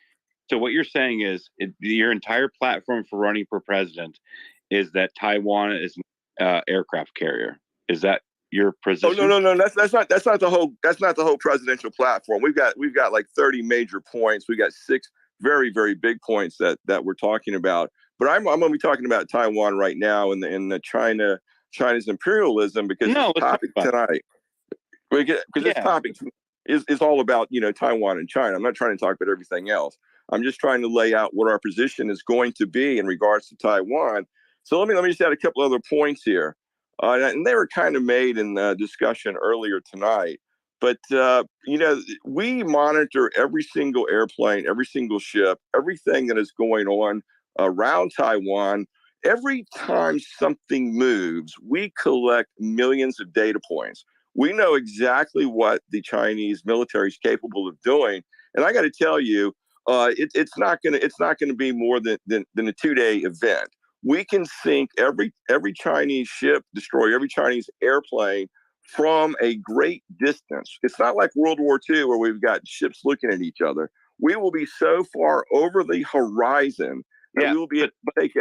So what you're saying is your entire platform for running for president is that Taiwan is an aircraft carrier. Is that your position? Oh, no. That's not the whole presidential platform. We've got like 30 major points. We got 6 very, very big points that we're talking about. But I'm going to be talking about Taiwan right now and the China's imperialism because this topic tonight. Because this topic is all about, Taiwan and China. I'm not trying to talk about everything else. I'm just trying to lay out what our position is going to be in regards to Taiwan. So let me just add a couple other points here. And they were kind of made in the discussion earlier tonight. But, we monitor every single airplane, every single ship, everything that is going on around Taiwan. Every time something moves, we collect millions of data points. We know exactly what the Chinese military is capable of doing. And I got to tell you, it's not going to be more than a 2-day event. We can sink every Chinese ship, destroy every Chinese airplane from a great distance. It's not like World War II where we've got ships looking at each other. We will be so far over the horizon that we will be able to take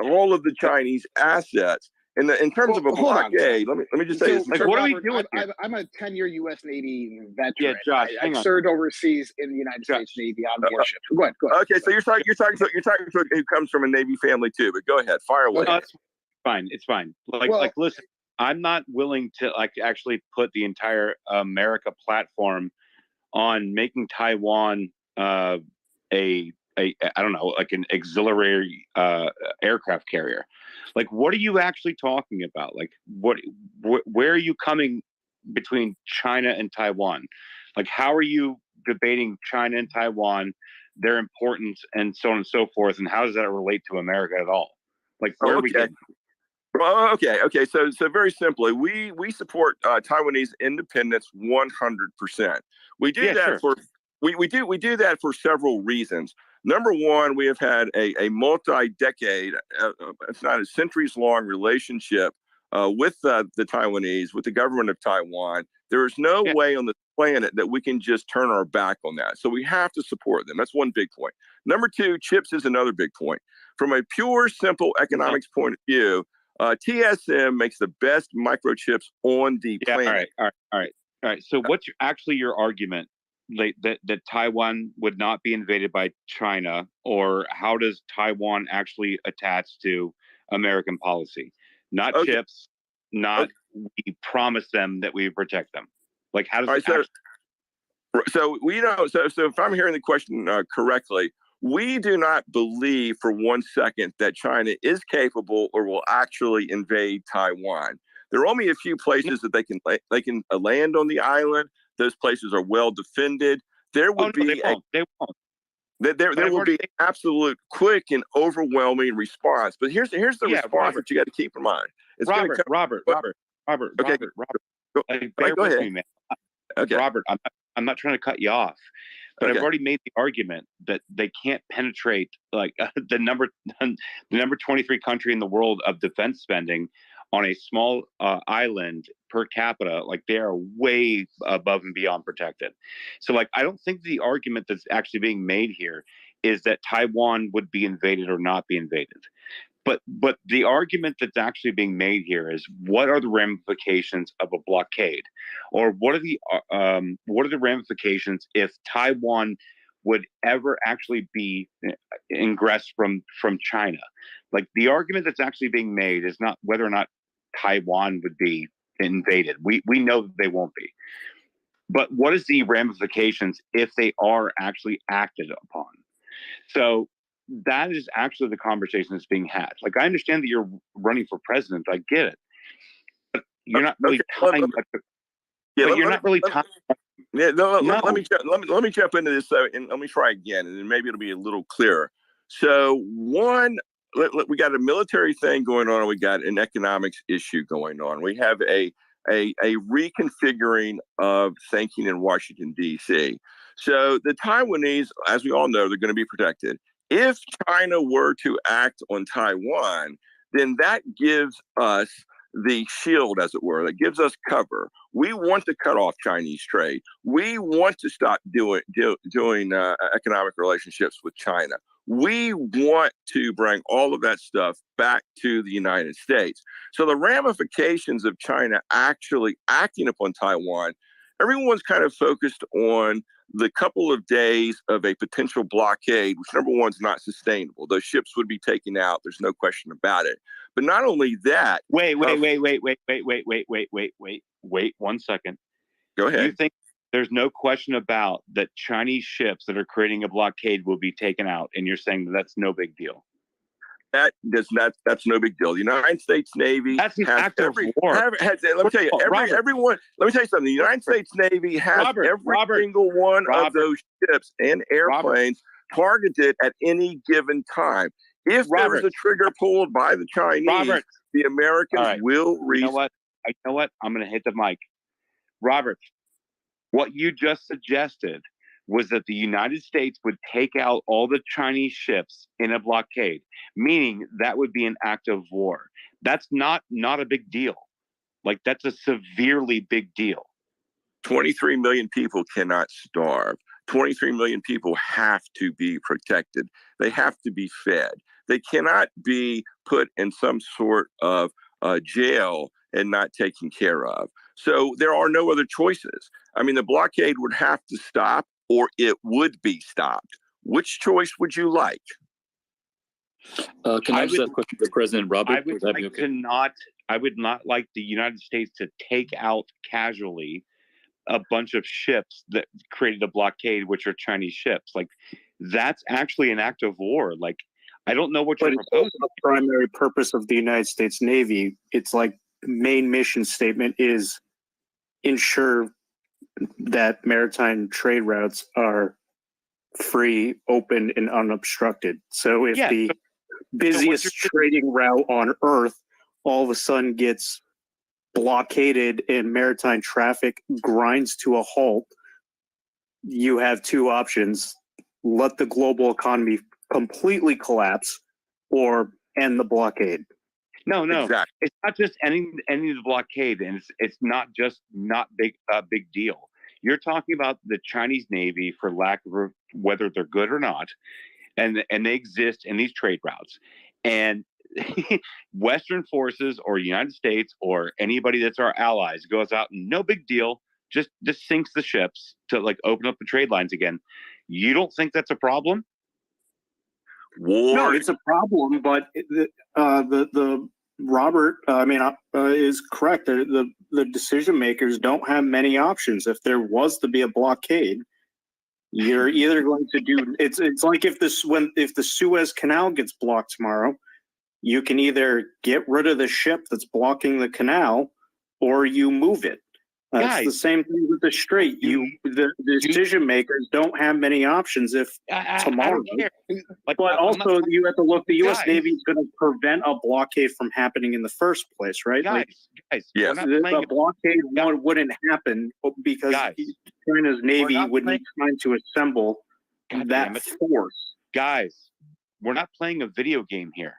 all of the Chinese assets. In terms of a blockade, let me just say this. Like, what are we doing? I'm a 10-year U.S. Navy veteran. Yeah, Josh, I served overseas in the United States Navy on warships. Go ahead. Okay, so you're talking to who comes from a Navy family too. But go ahead, fire away. No, it's fine. It's fine. Like, listen, I'm not willing to actually put the entire America platform on making Taiwan I don't know, like an auxiliary aircraft carrier. Like, what are you actually talking about? Like, where are you coming between China and Taiwan? Like, how are you debating China and Taiwan, their importance, and so on and so forth? And how does that relate to America at all? Like, where are we getting? Okay. So very simply, we support Taiwanese independence 100%. We do we do that for several reasons. Number one, we have had a multi-decade, if not a centuries-long relationship with the Taiwanese, with the government of Taiwan. There is no way on the planet that we can just turn our back on that. So we have to support them. That's one big point. Number two, chips is another big point. From a pure, simple economics point of view, TSM makes the best microchips on the planet. All right. So what's your argument? That Taiwan would not be invaded by China, or how does Taiwan actually attach to American policy? Not chips, not we promise them that we protect them. Like, how does So if I'm hearing the question correctly, we do not believe for 1 second that China is capable or will actually invade Taiwan. There are only a few places that they can land on the island. Those places are well defended. There would they won't. There will be absolute quick and overwhelming response. But here's the response Robert, that you got to keep in mind. It's Robert. Okay, Bear go with ahead. me, man. Okay, Robert, I'm not trying to cut you off, but okay. I've already made the argument that they can't penetrate like the number 23 country in the world of defense spending on a small island per capita. Like they are way above and beyond protected. So like I don't think the argument that's actually being made here is that Taiwan would be invaded or not be invaded. But the argument that's actually being made here is what are the ramifications of a blockade, or what are the ramifications if Taiwan would ever actually be ingressed from China? Like the argument that's actually being made is not whether or not Taiwan would be invaded. We know that they won't be. But what is the ramifications if they are actually acted upon? So that is actually the conversation that's being had. Like I understand that you're running for president, I get it, but you're not really tying. Let me jump into this and let me try again, and then maybe it'll be a little clearer. So one, we got a military thing going on, and we got an economics issue going on. We have a reconfiguring of thinking in Washington, D.C. So the Taiwanese, as we all know, they're going to be protected. If China were to act on Taiwan, then that gives us the shield, as it were, that gives us cover. We want to cut off Chinese trade. We want to stop doing economic relationships with China. We want to bring all of that stuff back to the United States. So the ramifications of China actually acting upon Taiwan, everyone's kind of focused on the couple of days of a potential blockade, which number one is not sustainable. Those ships would be taken out. There's no question about it. But not only that. Wait 1 second. Go ahead. Do you think there's no question about that Chinese ships that are creating a blockade will be taken out? And you're saying that that's no big deal? That's no big deal. The United States Navy has every war. Let me tell you, everyone. Let me tell you something. The United States Navy has every single one of those ships and airplanes targeted at any given time. If there is a trigger pulled by the Chinese, the Americans will reach. You know what? I'm going to hit the mic. Robert, what you just suggested was that the United States would take out all the Chinese ships in a blockade, meaning that would be an act of war. That's not a big deal. Like, that's a severely big deal. 23 million people cannot starve. 23 million people have to be protected. They have to be fed. They cannot be put in some sort of jail and not taken care of. So there are no other choices. I mean, the blockade would have to stop, or it would be stopped. Which choice would you like? Can I just ask a question to President Robert? I would not like the United States to take out casually a bunch of ships that created a blockade, which are Chinese ships. Like, that's actually an act of war. Like, I don't know what you're proposing. The primary purpose of the United States Navy, its like main mission statement is ensure that maritime trade routes are free, open, and unobstructed. So if the busiest trading route on Earth all of a sudden gets blockaded and maritime traffic grinds to a halt, you have two options: let the global economy completely collapse, or end the blockade. No, exactly. It's not just ending the blockade, and it's not just not big deal. You're talking about the Chinese Navy, for lack of whether they're good or not, and they exist in these trade routes, and Western forces or United States or anybody that's our allies goes out and no big deal, just sinks the ships to like open up the trade lines again. You don't think that's a problem? No, it's a problem, but the Robert, is correct. The decision makers don't have many options. If there was to be a blockade, you're either going to do it's like if the Suez Canal gets blocked tomorrow, you can either get rid of the ship that's blocking the canal, or you move it. That's the same thing with the Strait. The decision makers don't have many options if tomorrow. But also, you have to look. The U.S. Navy is going to prevent a blockade from happening in the first place, right? Yes. The blockade wouldn't happen because China's Navy would need time to assemble that force. Guys, we're not playing a video game here.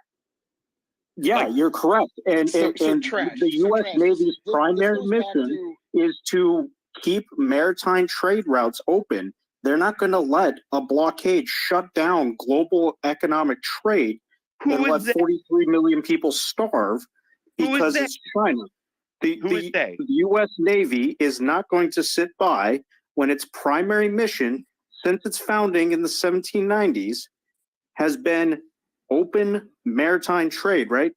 Yeah, you're correct. And the U.S. Navy's primary mission is to keep maritime trade routes open. They're not going to let a blockade shut down global economic trade and let 43 million people starve because it's China. The U.S. Navy is not going to sit by when its primary mission, since its founding in the 1790s, has been open maritime trade, right?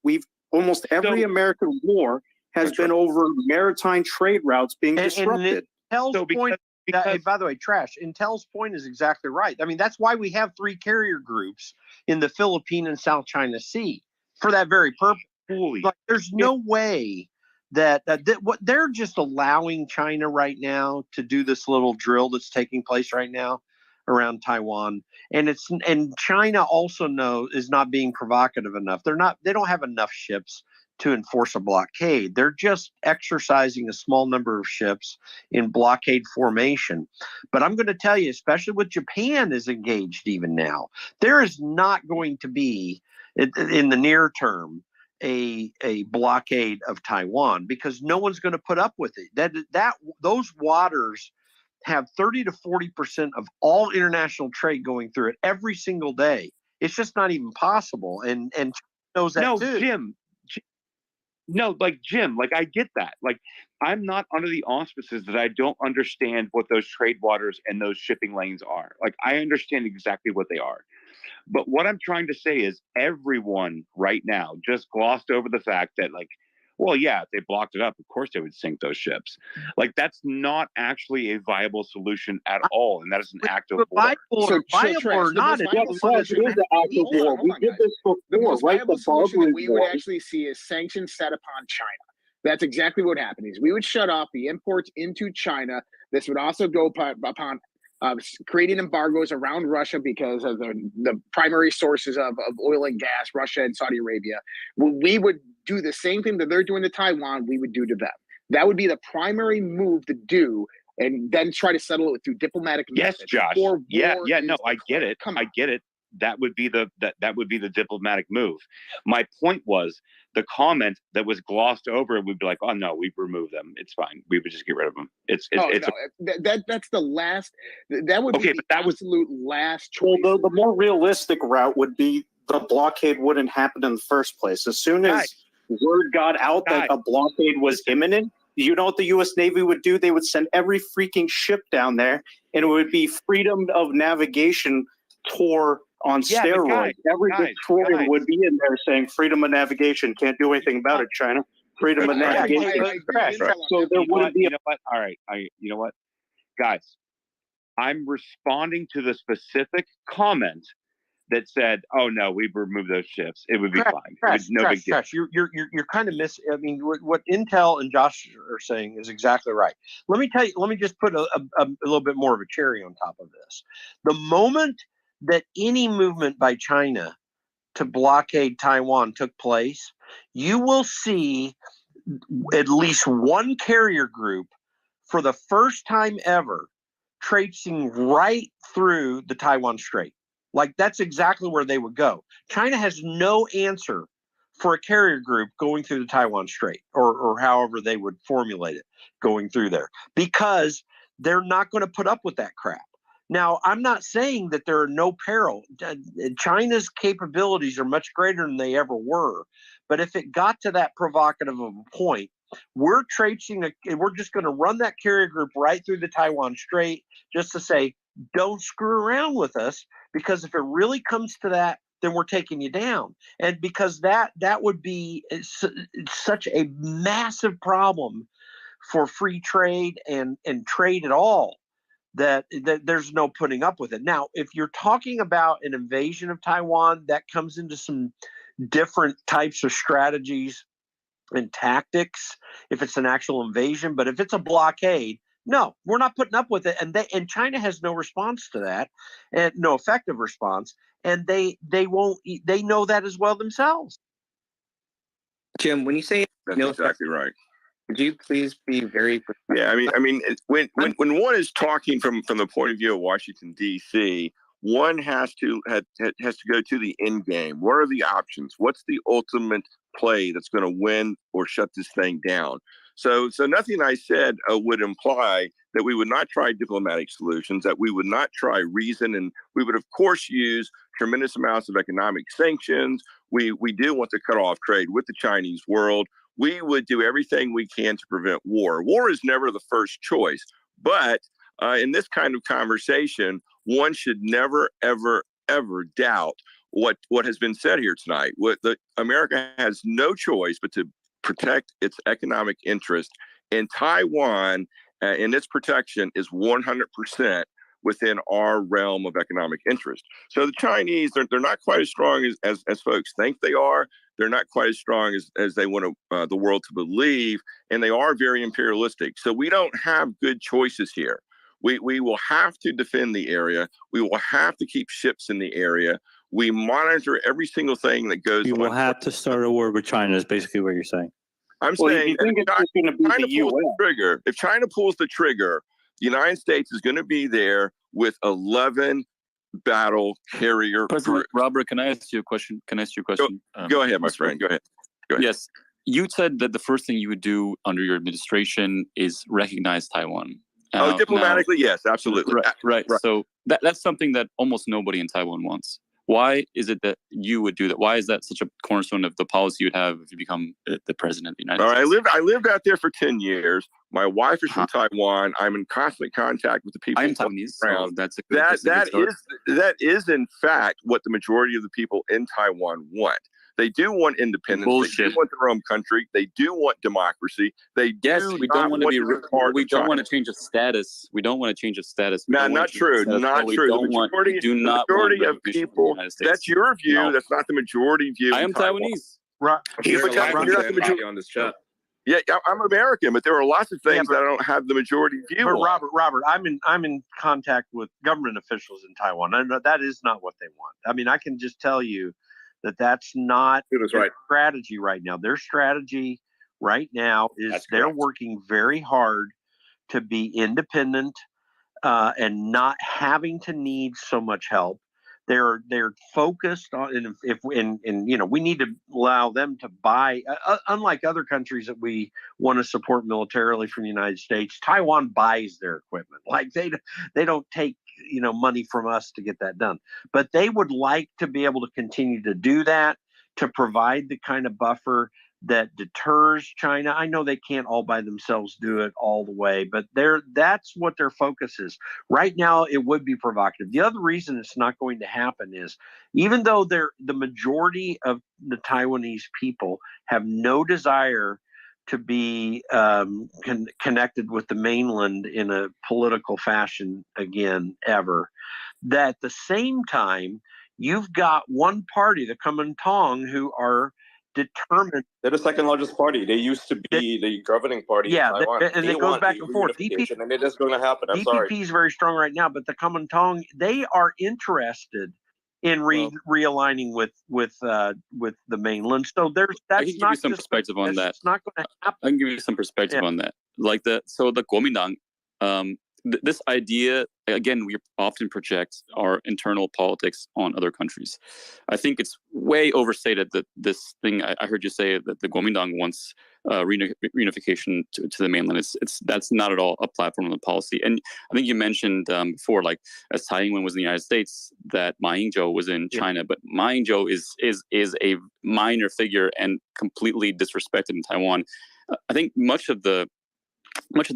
Almost every American war has been over maritime trade routes being disrupted. By the way, Intel's point is exactly right. I mean, that's why we have 3 carrier groups in the Philippine and South China Sea for that very purpose. Like, there's no way that what they're just allowing China right now to do this little drill that's taking place right now around Taiwan, and China also is not being provocative enough. They don't have enough ships to enforce a blockade. They're just exercising a small number of ships in blockade formation. But I'm going to tell you, especially with Japan is engaged even now, there is not going to be in the near term a blockade of Taiwan because no one's going to put up with it. Those waters have 30 to 40% of all international trade going through it every single day. It's just not even possible. And China knows that too. Jim, I get that. Like, I'm not under the auspices that I don't understand what those trade waters and those shipping lanes are. Like, I understand exactly what they are. But what I'm trying to say is everyone right now just glossed over the fact that, like, well, yeah, if they blocked it up, of course they would sink those ships. Like, that's not actually a viable solution at all, and that is an act of war. Viable or not, it is an act of war. We did this before, the most viable solution that we would actually see is sanctions set upon China. That's exactly what happened. Is we would shut off the imports into China. This would also go upon creating embargoes around Russia because of the primary sources of oil and gas, Russia and Saudi Arabia. We would do the same thing that they're doing to Taiwan, we would do to them. That would be the primary move to do, and then try to settle it through diplomatic methods. Yes, Josh. No, I get it. I get it. That would be the diplomatic move. My point was the comment that was glossed over would be like, oh no, we've removed them. It's fine. We would just get rid of them. That's the last. That would be the absolute last choice. Well, the more realistic route would be the blockade wouldn't happen in the first place. As soon as word got out that a blockade was imminent, you know what the U.S. Navy would do? They would send every freaking ship down there, and it would be freedom of navigation tour on steroids. Every destroyer would be in there saying freedom of navigation. Can't do anything about it, China. Freedom of navigation. So there wouldn't be. You know what? All right. You know what, guys? I'm responding to the specific comment that said, "Oh no, we've removed those ships. It would be fine. No big deal." You're kind of I mean, what Intel and Josh are saying is exactly right. Let me tell you. Let me just put a little bit more of a cherry on top of this. The moment that any movement by China to blockade Taiwan took place, you will see at least one carrier group for the first time ever traipsing right through the Taiwan Strait. Like, that's exactly where they would go. China has no answer for a carrier group going through the Taiwan Strait, or however they would formulate it, going through there, because they're not going to put up with that crap. Now, I'm not saying that there are no peril. China's capabilities are much greater than they ever were. But if it got to that provocative of a point, we're just going to run that carrier group right through the Taiwan Strait just to say, don't screw around with us, because if it really comes to that, then we're taking you down. And because that would be such a massive problem for free trade and trade at all, that there's no putting up with it. Now, if you're talking about an invasion of Taiwan, that comes into some different types of strategies and tactics, if it's an actual invasion. But if it's a blockade, no, we're not putting up with it. And China has no response to that, and no effective response. And they won't. They know that as well themselves. Jim, when you say that's exactly right. Could you please be very precise? Yeah, I mean, when one is talking from the point of view of Washington D.C., one has to go to the end game. What are the options? What's the ultimate play that's going to win or shut this thing down? So nothing I said would imply that we would not try diplomatic solutions, that we would not try reason, and we would of course use tremendous amounts of economic sanctions. We do want to cut off trade with the Chinese world. We would do everything we can to prevent war. War is never the first choice, but in this kind of conversation, one should never, ever, ever doubt what has been said here tonight. America has no choice but to protect its economic interest, and Taiwan and its protection is 100% within our realm of economic interest. So the Chinese, they're not quite as strong as folks think they are. They're not quite as strong as they want the world to believe, and they are very imperialistic. So we don't have good choices here. We will have to defend the area. We will have to keep ships in the area. We monitor every single thing that goes on. You will have to start a war with China is basically what you're saying. I'm saying if China pulls the trigger, the United States is going to be there with 11 battle carrier President Robert, can I ask you a question? Go ahead, my friend. Go ahead. Yes. You said that the first thing you would do under your administration is recognize Taiwan. Diplomatically, yes, absolutely. Right. So that's something that almost nobody in Taiwan wants. Why is it that you would do that? Why is that such a cornerstone of the policy you'd have if you become the president of the United States? I lived out there for 10 years. My wife is from Taiwan. I'm in constant contact with the people. I'm Taiwanese, so that's that is in fact what the majority of the people in Taiwan want. They do want independence. Bullshit. They do want their own country. They do want democracy. We don't want to be. We don't want to change of status. We don't want to change of status. No, not true. Not true. The majority of people. That's your view. No. That's not the majority view. I am Taiwanese. Right. You're not the majority on this chat. Yeah, I'm American, but there are lots of things that I don't have the majority view. But Robert, I'm in contact with government officials in Taiwan. I know that is not what they want. I mean, I can just tell you that's not their strategy right now. Their strategy right now is they're working very hard to be independent and not having to need so much help. They're focused on, and we need to allow them to buy. Unlike other countries that we want to support militarily from the United States, Taiwan buys their equipment. Like they don't take money from us to get that done. But they would like to be able to continue to do that, to provide the kind of buffer that deters China. I know they can't all by themselves do it all the way, but that's what their focus is. Right now, it would be provocative. The other reason it's not going to happen is even though the majority of the Taiwanese people have no desire to be connected with the mainland in a political fashion again, ever, that at the same time, you've got one party, the Kuomintang, who are determined. They're the second largest party. They used to be the governing party in Taiwan. And it goes back and forth. And it is going to happen. I'm sorry. DPP is very strong right now, but the Kuomintang, they are interested in realigning with the mainland. So I can give you some perspective on that. It's not going to happen. I can give you some perspective on that. The Kuomintang, this idea, again, we often project our internal politics on other countries. I think it's way overstated that this thing, I heard you say that the Kuomintang wants reunification to the mainland. That's not at all a platform of the policy. And I think you mentioned before, like as Tsai Ing-wen was in the United States, that Ma Ying-jeou was in China, but Ma Ying-jeou is a minor figure and completely disrespected in Taiwan. I think much of the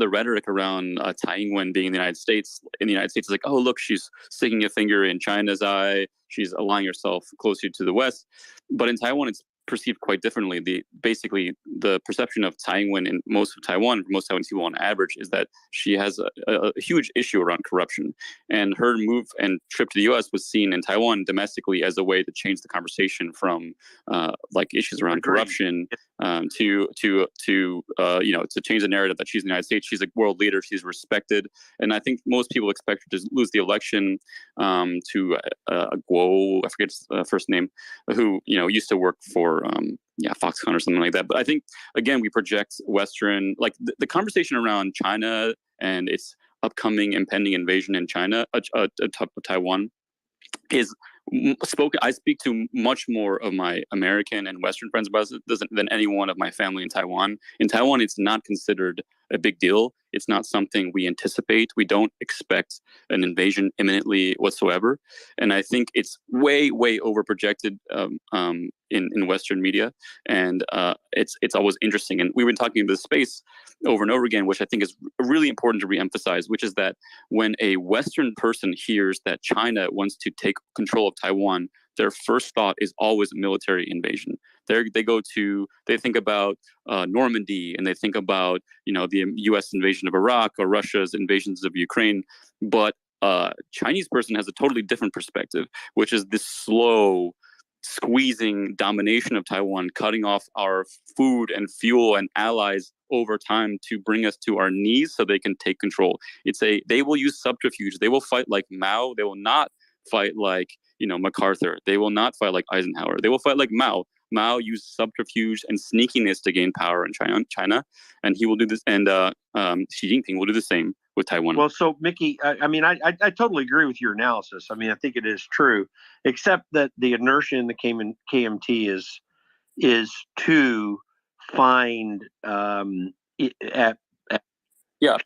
rhetoric around Tsai Ing-wen being in the United States is like, oh, look, she's sticking a finger in China's eye. She's aligning herself closer to the West. But in Taiwan, it's perceived quite differently. Basically the perception of Tsai Ing-wen in most of Taiwan, most Taiwanese people on average, is that she has a huge issue around corruption, and her move and trip to the U.S. was seen in Taiwan domestically as a way to change the conversation from like issues around corruption to change the narrative that she's in the United States. She's a world leader. She's respected, and I think most people expect her to lose the election to Guo, I forget his first name, who used to work for Foxconn or something like that. But I think again we project Western, like the conversation around China and its upcoming impending invasion in China, Taiwan, is spoken. I speak to much more of my American and Western friends about this than any one of my family in Taiwan. In Taiwan, it's not considered a big deal. It's not something we anticipate. We don't expect an invasion imminently whatsoever. And I think it's way, way over projected in Western media. And it's always interesting. And we've been talking about this space over and over again, which I think is really important to reemphasize, which is that when a Western person hears that China wants to take control of Taiwan, their first thought is always a military invasion. They think about Normandy, and they think about the U.S. invasion of Iraq or Russia's invasions of Ukraine. But Chinese person has a totally different perspective, which is this slow squeezing domination of Taiwan, cutting off our food and fuel and allies over time to bring us to our knees so they can take control. They will use subterfuge. They will fight like Mao. They will not fight like MacArthur. They will not fight like Eisenhower. They will fight like Mao. Mao used subterfuge and sneakiness to gain power in China, and he will do this. And Xi Jinping will do the same with Taiwan. Well, so Mickey, I totally agree with your analysis. I mean, I think it is true, except that the inertia in the KMT is to find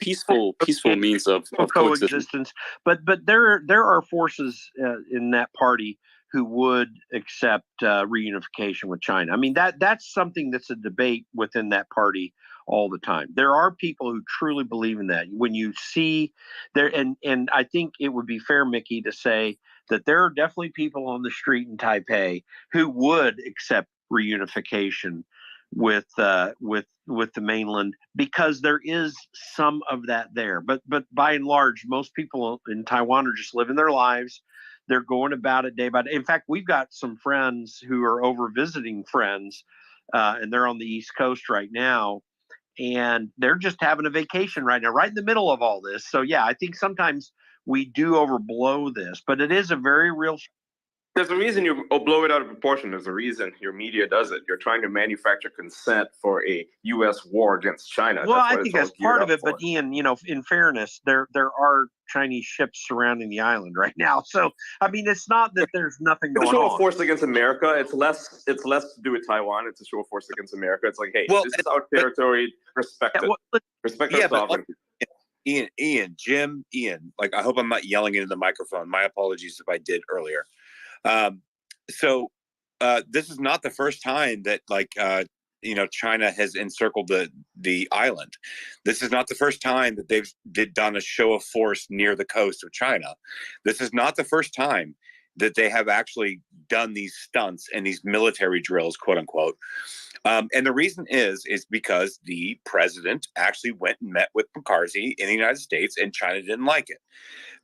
peaceful means of coexistence. But there are forces in that party who would accept reunification with China. I mean, that's something that's a debate within that party all the time. There are people who truly believe in that. When you see there, and I think it would be fair, Mickey, to say that there are definitely people on the street in Taipei who would accept reunification with the mainland, because there is some of that there. But by and large, most people in Taiwan are just living their lives. They're going about it day by day. In fact, we've got some friends who are over visiting friends, and they're on the East Coast right now, and they're just having a vacation right now, right in the middle of all this. So yeah, I think sometimes we do overblow this, but it is a very real. There's a reason you blow it out of proportion. There's a reason your media does it. You're trying to manufacture consent for a U.S. war against China. Well, I think that's part of it. But Ian, in fairness, there are Chinese ships surrounding the island right now. So I mean, it's not that there's nothing going on. It's a show of force against America. It's less to do with Taiwan. It's a show of force against America. It's like, hey, this is our territory. Respect it. Respect our sovereignty. Ian, like, I hope I'm not yelling into the microphone. My apologies if I did earlier. So this is not the first time that China has encircled the island. This is not the first time that they've done a show of force near the coast of China. This is not the first time that they have actually done these stunts and these military drills, quote unquote. And the reason is because the president actually went and met with McCarthy in the United States, and China didn't like it.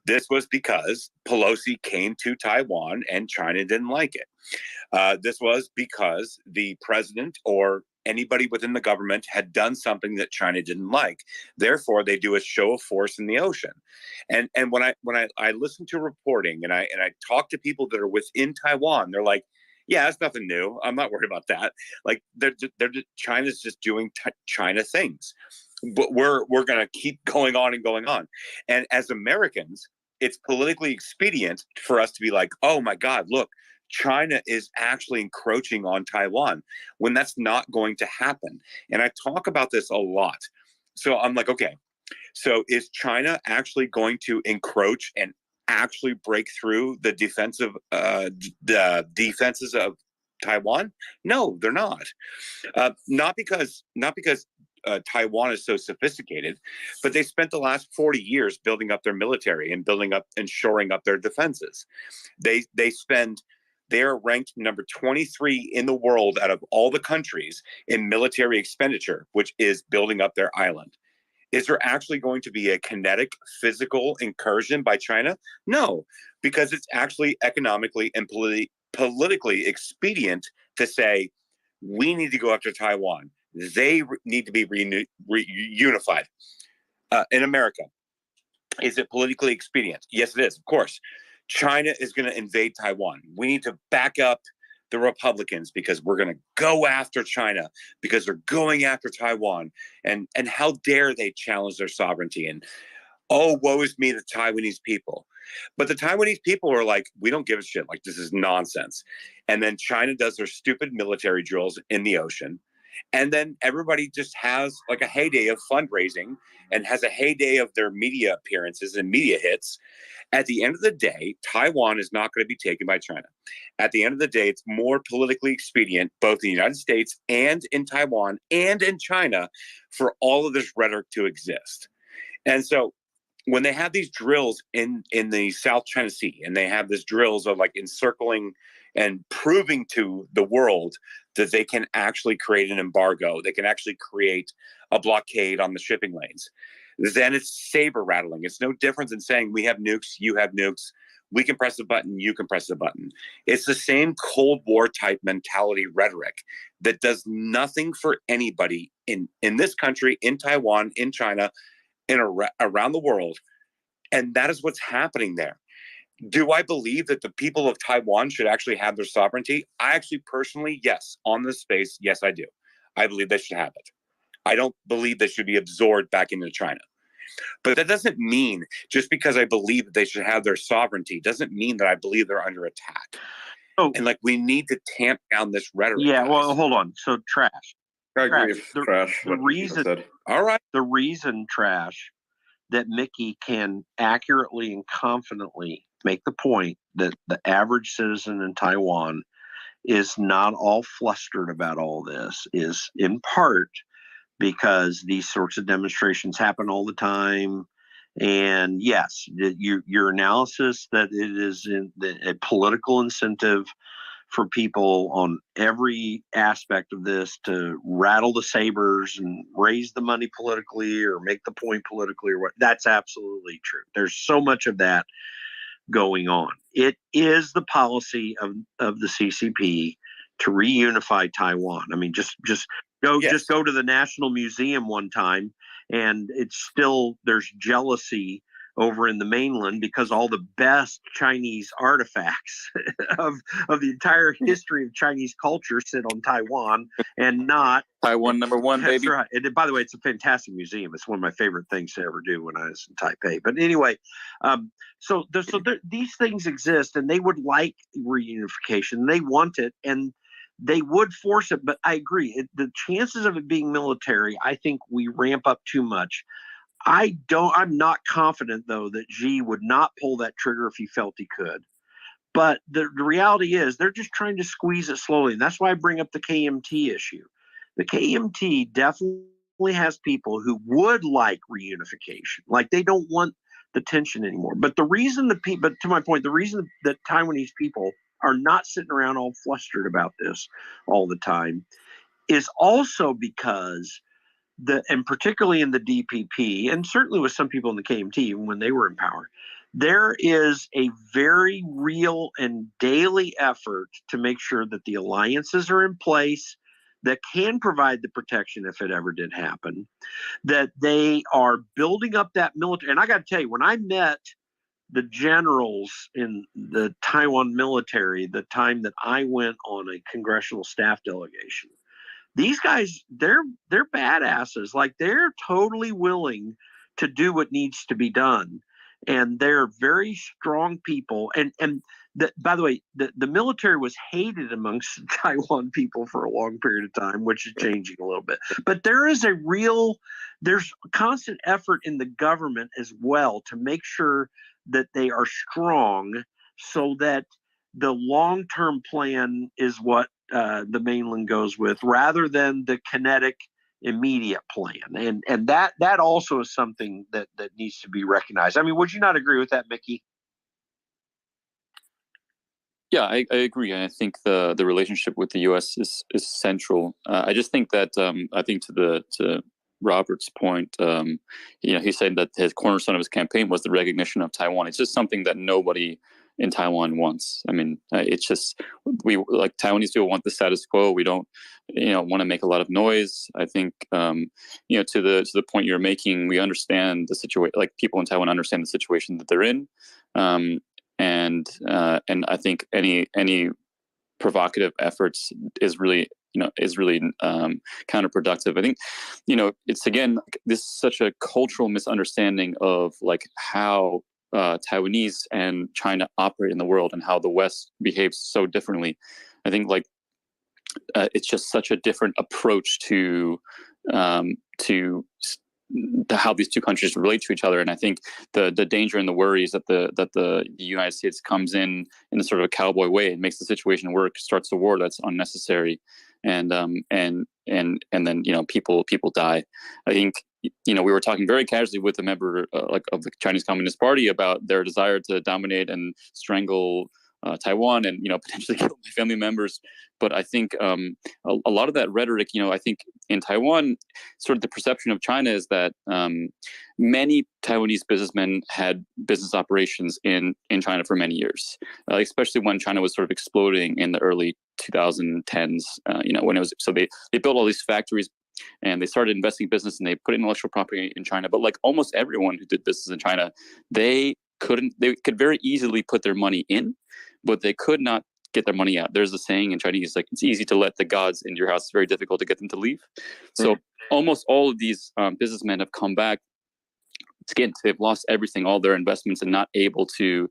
This was because Pelosi came to Taiwan and China didn't like it. This was because the president or anybody within the government had done something that China didn't like. Therefore, they do a show of force in the ocean. And when I listen to reporting and I talk to people that are within Taiwan, they're like, yeah, that's nothing new. I'm not worried about that. Like, China's just doing China things. But we're going to keep going on and going on. And as Americans, it's politically expedient for us to be like, oh my God, look, China is actually encroaching on Taiwan, when that's not going to happen. And I talk about this a lot. So I'm like, okay, so is China actually going to encroach and actually break through the defenses of Taiwan? No, they're not. Not because Taiwan is so sophisticated, but they spent the last 40 years building up their military and building up and shoring up their defenses. They spend they're ranked number 23 in the world out of all the countries in military expenditure, which is building up their island. Is there actually going to be a kinetic physical incursion by China? No, because it's actually economically and politically expedient to say, we need to go after Taiwan. They need to be reunified. In America, is it politically expedient? Yes, it is, of course. China is going to invade Taiwan. We need to back up the Republicans because we're going to go after China because they're going after Taiwan. And how dare they challenge their sovereignty? And oh, woe is me, the Taiwanese people. But the Taiwanese people are like, we don't give a shit. Like, this is nonsense. And then China does their stupid military drills in the ocean. And then everybody just has like a heyday of fundraising and has a heyday of their media appearances and media hits. At the end of the day, Taiwan is not going to be taken by China. At the end of the day, it's more politically expedient, both in the United States and in Taiwan and in China, for all of this rhetoric to exist. And so when they have these drills in the South China Sea, and they have these drills of like encircling and proving to the world that they can actually create an embargo, they can actually create a blockade on the shipping lanes, then it's saber rattling. It's no different than saying we have nukes, you have nukes, we can press a button, you can press a button. It's the same Cold War type mentality rhetoric that does nothing for anybody in this country, in Taiwan, in China, around the world. And that is what's happening there. Do I believe that the people of Taiwan should actually have their sovereignty? I actually personally, yes, on this space, yes, I do. I believe they should have it. I don't believe they should be absorbed back into China. But that doesn't mean, just because I believe that they should have their sovereignty, doesn't mean that I believe they're under attack. Oh, and like, we need to tamp down this rhetoric. Yeah, guys. well, hold on. So Trash. I agree with Trash. The reason, all right. The reason, Trash, that Mickey can accurately and confidently make the point that the average citizen in Taiwan is not all flustered about all this is in part because these sorts of demonstrations happen all the time. And yes, your analysis that it is a political incentive for people on every aspect of this to rattle the sabers and raise the money politically or make the point politically, or what, that's absolutely true. There's so much of that going on. It is the policy of the CCP to reunify Taiwan. I mean, just go to the National Museum one time, and it's still, there's jealousy over in the mainland because all the best Chinese artifacts of the entire history of Chinese culture sit on Taiwan and not Taiwan #1, baby. Right. And by the way, it's a fantastic museum. It's one of my favorite things to ever do when I was in Taipei. But anyway, these things exist, and they would like reunification. They want it, and they would force it. But I agree, the chances of it being military, I think we ramp up too much. I'm not confident, though, that Xi would not pull that trigger if he felt he could. But the reality is they're just trying to squeeze it slowly. And that's why I bring up the KMT issue. The KMT definitely has people who would like reunification. Like, they don't want the tension anymore. But the reason but to my point, the reason that Taiwanese people are not sitting around all flustered about this all the time is also because and particularly in the DPP, and certainly with some people in the KMT, even when they were in power, there is a very real and daily effort to make sure that the alliances are in place that can provide the protection if it ever did happen, that they are building up that military. And I got to tell you, when I met the generals in the Taiwan military, the time that I went on a congressional staff delegation, these guys, they're badasses. Like, they're totally willing to do what needs to be done. And they're very strong people. And by the way, the military was hated amongst Taiwan people for a long period of time, which is changing a little bit. But there's constant effort in the government as well to make sure that they are strong so that the long-term plan is what the mainland goes with, rather than the kinetic immediate plan. And that also is something that needs to be recognized. I mean, would you not agree with that, Mickey? Yeah, I agree. I think the relationship with the U.S. is central. I just think that I think to Robert's point, he said that his cornerstone of his campaign was the recognition of Taiwan. It's just something that nobody in Taiwan wants. I mean, it's just Taiwanese people want the status quo. We don't, want to make a lot of noise. I think, to the point you're making, we understand the situation. Like people in Taiwan understand the situation that they're in. And I think any provocative efforts is really counterproductive. I think it's again this is such a cultural misunderstanding of like how Taiwanese and China operate in the world and how the West behaves so differently. I think it's just such a different approach to how these two countries relate to each other, and I think the danger and the worries that the United States comes in a sort of a cowboy way and makes the situation work, starts a war that's unnecessary, and then people die. I think we were talking very casually with a member of the Chinese Communist Party about their desire to dominate and strangle Taiwan and potentially kill my family members. But I think a lot of that rhetoric, I think in Taiwan, sort of the perception of China is that many Taiwanese businessmen had business operations in China for many years, especially when China was sort of exploding in the early 2010s. When it was they built all these factories and they started investing in business and they put intellectual property in China. But like almost everyone who did business in China, they could very easily put their money in, but they could not get their money out. There's a saying in Chinese, like, it's easy to let the gods into your house. It's very difficult to get them to leave. So almost all of these businessmen have come back. Again, they've lost everything, all their investments, and not able to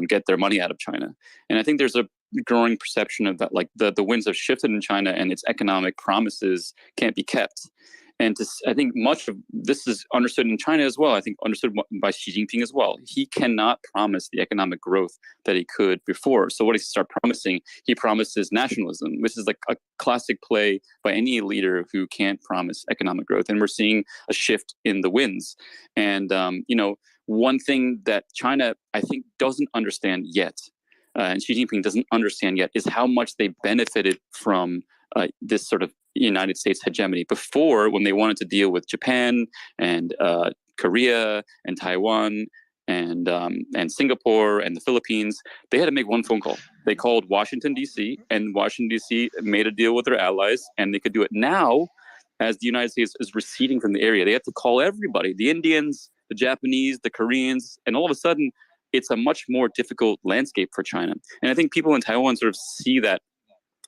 get their money out of China. And I think there's a growing perception of that, like the winds have shifted in China and its economic promises can't be kept. And I think much of this is understood in China as well. I think understood by Xi Jinping as well. He cannot promise the economic growth that he could before. So what does he start promising? He promises nationalism, which is like a classic play by any leader who can't promise economic growth. And we're seeing a shift in the winds. And, one thing that China, I think, doesn't understand yet, and Xi Jinping doesn't understand yet, is how much they benefited from this sort of United States hegemony before, when they wanted to deal with Japan and Korea and Taiwan and Singapore and the Philippines. They had to make one phone call. They called Washington, D.C., and Washington, D.C. made a deal with their allies, and they could do it. Now, as the United States is receding from the area, they have to call everybody, the Indians, the Japanese, the Koreans, and all of a sudden, it's a much more difficult landscape for China. And I think people in Taiwan sort of see that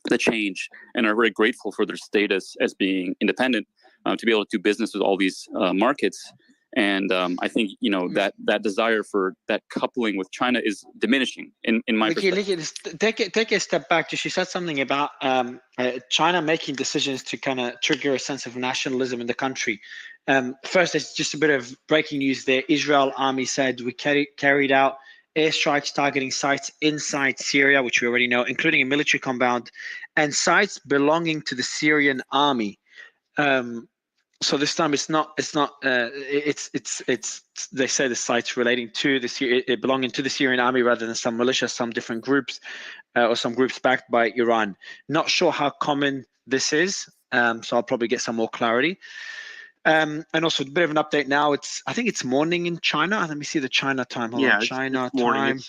the change and are very grateful for their status as being independent, to be able to do business with all these markets. And I think that desire for that coupling with China is diminishing in my perspective. Take a step back. She said something about China making decisions to kind of trigger a sense of nationalism in the country. First, it's just a bit of breaking news there. Israel army said we carried out airstrikes targeting sites inside Syria, which we already know, including a military compound, and sites belonging to the Syrian army. So this time it's they say the sites relating to it belonging to the Syrian army rather than some militia, some different groups, or some groups backed by Iran. Not sure how common this is, so I'll probably get some more clarity. And also a bit of an update now. I think it's morning in China. Let me see the China time. Hold on. China time.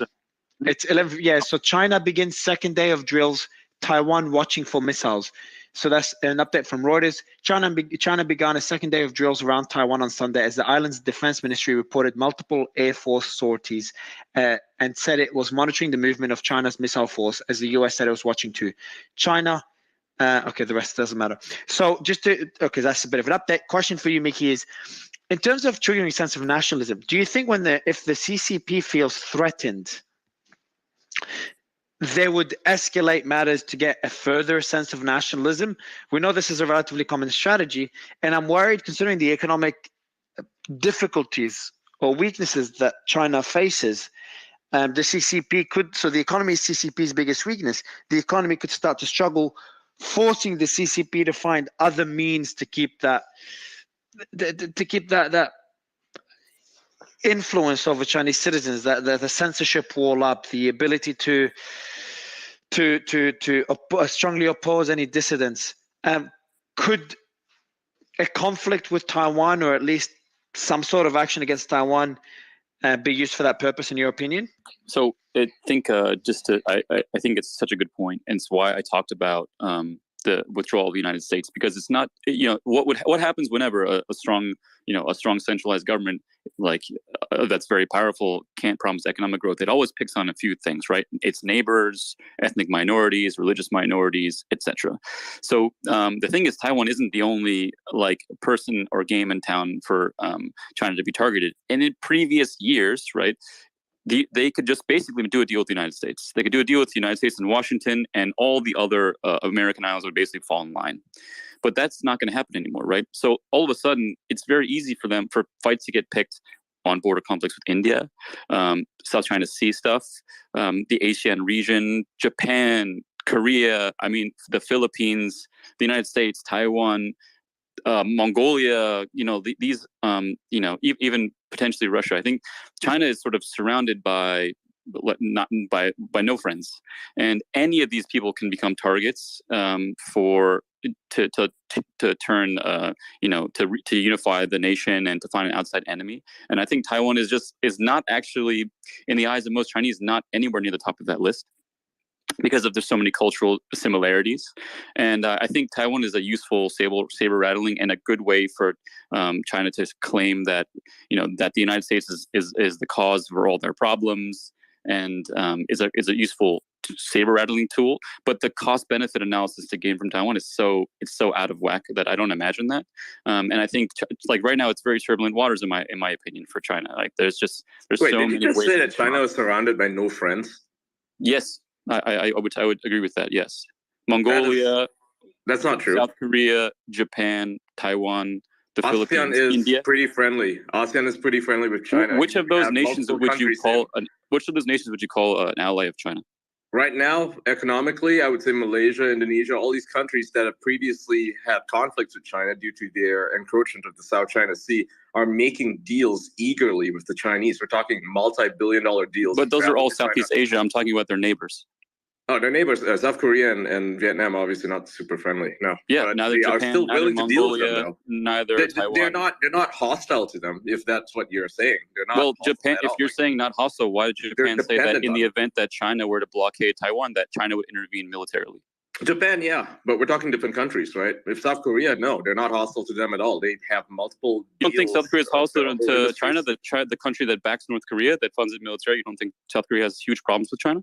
It's 11. Yeah, so China begins second day of drills. Taiwan watching for missiles. So that's an update from Reuters. China began a second day of drills around Taiwan on Sunday as the island's defense ministry reported multiple Air Force sorties and said it was monitoring the movement of China's missile force, as the US said it was watching too. China. Okay, the rest doesn't matter. So okay, that's a bit of an update. Question for you, Mickey, is in terms of triggering a sense of nationalism, do you think if the CCP feels threatened, they would escalate matters to get a further sense of nationalism? We know this is a relatively common strategy, and I'm worried considering the economic difficulties or weaknesses that China faces. The CCP could, so the economy is CCP's biggest weakness. The economy could start to struggle, forcing the CCP to find other means to keep that influence over Chinese citizens, that the censorship wall up, the ability to strongly oppose any dissidents. Could a conflict with Taiwan, or at least some sort of action against Taiwan, be used for that purpose, in your opinion? So I think I think it's such a good point, and it's why I talked about the withdrawal of the United States, because it's not, what happens whenever a strong centralized government that's very powerful can't promise economic growth. It always picks on a few things, right? Its neighbors, ethnic minorities, religious minorities, etc. So the thing is, Taiwan isn't the only person or game in town for China to be targeted. And in previous years, right, they could just basically do a deal with the United States. They could do a deal with the United States and Washington, and all the other American islands would basically fall in line. But that's not going to happen anymore, right? So all of a sudden, it's very easy for fights to get picked on border conflicts with India, South China Sea stuff, the ASEAN region, Japan, Korea, the Philippines, the United States, Taiwan, Mongolia, these, even potentially Russia. I think China is sort of surrounded by no friends, and any of these people can become targets to turn, to unify the nation and to find an outside enemy. And I think Taiwan is not actually, in the eyes of most Chinese, not anywhere near the top of that list, because there's so many cultural similarities. And I think Taiwan is a useful saber rattling and a good way for China to claim that, that the United States is the cause for all their problems, and is a useful saber rattling tool. But the cost benefit analysis to gain from Taiwan is so out of whack that I don't imagine that. And I think right now it's very turbulent waters in my opinion for China. There's so many ways. Did you just say that China is surrounded by no friends? Yes. I would agree with that. Yes, Mongolia. That's not true. South Korea, Japan, Taiwan, the Philippines, India. Pretty friendly. ASEAN is pretty friendly with China. Which of those nations would you call an ally of China? Right now, economically, I would say Malaysia, Indonesia, all these countries that have previously had conflicts with China due to their encroachment of the South China Sea are making deals eagerly with the Chinese. We're talking multi-billion-dollar deals. But those are all Southeast Asia. I'm talking about their neighbors. Oh, their neighbors, South Korea and Vietnam, obviously not super friendly. No. Yeah, but neither they Japan, are still willing to deal with them, though. Neither Taiwan. They're not hostile to them, if that's what you're saying. They're not. Well, Japan. If you're saying not hostile, why did Japan say that in the event that China were to blockade Taiwan, that China would intervene militarily? Japan, yeah, but we're talking different countries, right? If South Korea, no, they're not hostile to them at all. They have multiple. You don't think South Korea is hostile to China, the country that backs North Korea, that funds its military? You don't think South Korea has huge problems with China?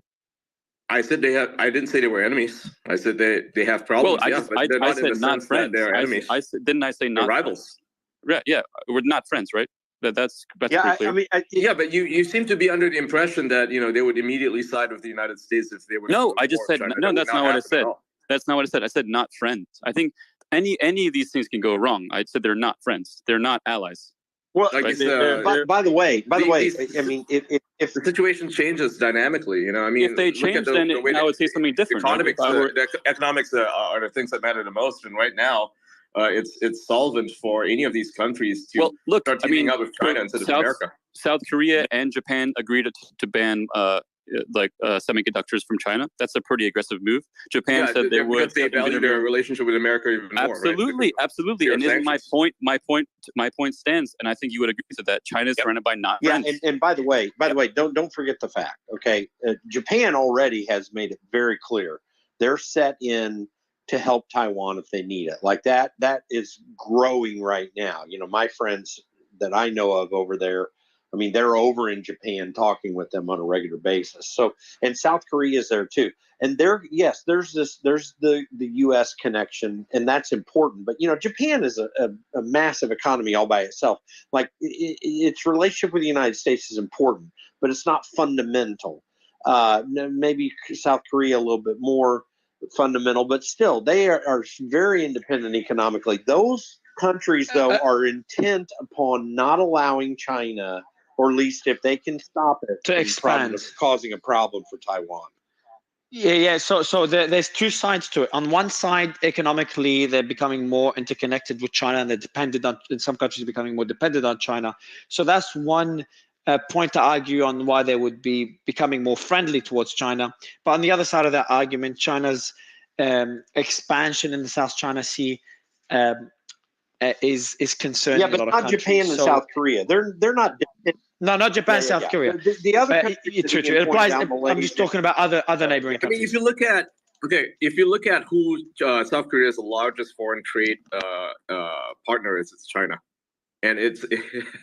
I said they have. I didn't say they were enemies. I said they have problems. Well, I said not friends. They're enemies. Didn't I say not they're rivals? Yeah, we're not friends, right? That's yeah. Pretty clear. Yeah, but you seem to be under the impression that they would immediately side with the United States if they were. No, I just said no. That's not what I said. That's not what I said. I said not friends. I think any of these things can go wrong. I said they're not friends. They're not allies. Well, right? By the way, I mean, if the situation changes dynamically, if they change, then I would say something different. Economics are the things that matter the most, and right now, it's solvent for any of these countries to start teaming up with China instead of America. South Korea and Japan agreed to ban semiconductors from China. That's a pretty aggressive move. Japan said they would. They value their relationship with America even more. Absolutely, right? absolutely. And isn't my point stands? And I think you would agree to that. China is surrounded by not friends. And by the way, don't forget the fact. Okay, Japan already has made it very clear they're set in to help Taiwan if they need it. Like that is growing right now. My friends that I know of over there, I mean, they're over in Japan talking with them on a regular basis. So, and South Korea is there too. And there's the U.S. connection, and that's important. But, Japan is a massive economy all by itself. Like its relationship with the United States is important, but it's not fundamental. Maybe South Korea a little bit more fundamental, but still they are very independent economically. Those countries, though, are intent upon not allowing China, or at least if they can stop it, to expand, causing a problem for Taiwan. Yeah. So there's two sides to it. On one side, economically, they're becoming more interconnected with China, and they're dependent on, in some countries, becoming more dependent on China. So that's one point to argue on why they would be becoming more friendly towards China. But on the other side of that argument, China's expansion in the South China Sea is concerning a lot of countries. Japan and South Korea. They're not. No, not Japan, South Korea. The other countries true. It applies. I'm just talking about other neighboring countries. I mean, if you look at who South Korea's largest foreign trade partner is, it's China. And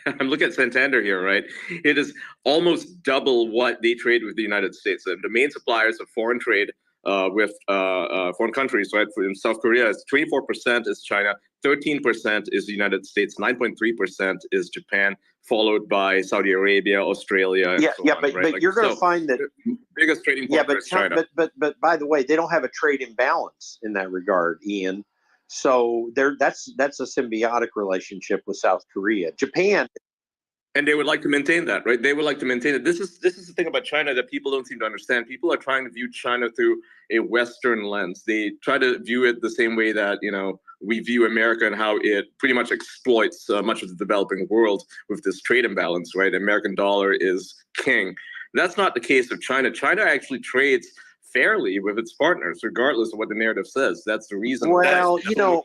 I'm looking at Santander here, right? It is almost double what they trade with the United States. And the main suppliers of foreign trade with foreign countries, right? In South Korea, 24% is China, 13% is the United States, 9.3% is Japan, followed by Saudi Arabia, Australia, and so on, right? But you're going to find that biggest trading partner is China. But by the way, they don't have a trade imbalance in that regard, Ian. So that's a symbiotic relationship with South Korea. Japan, and they would like to maintain that, right? They would like to maintain it. This is the thing about China that people don't seem to understand. People are trying to view China through a Western lens. They try to view it the same way that we view America and how it pretty much exploits much of the developing world with this trade imbalance, right? American dollar is king. That's not the case of China. China actually trades fairly with its partners, regardless of what the narrative says. That's the reason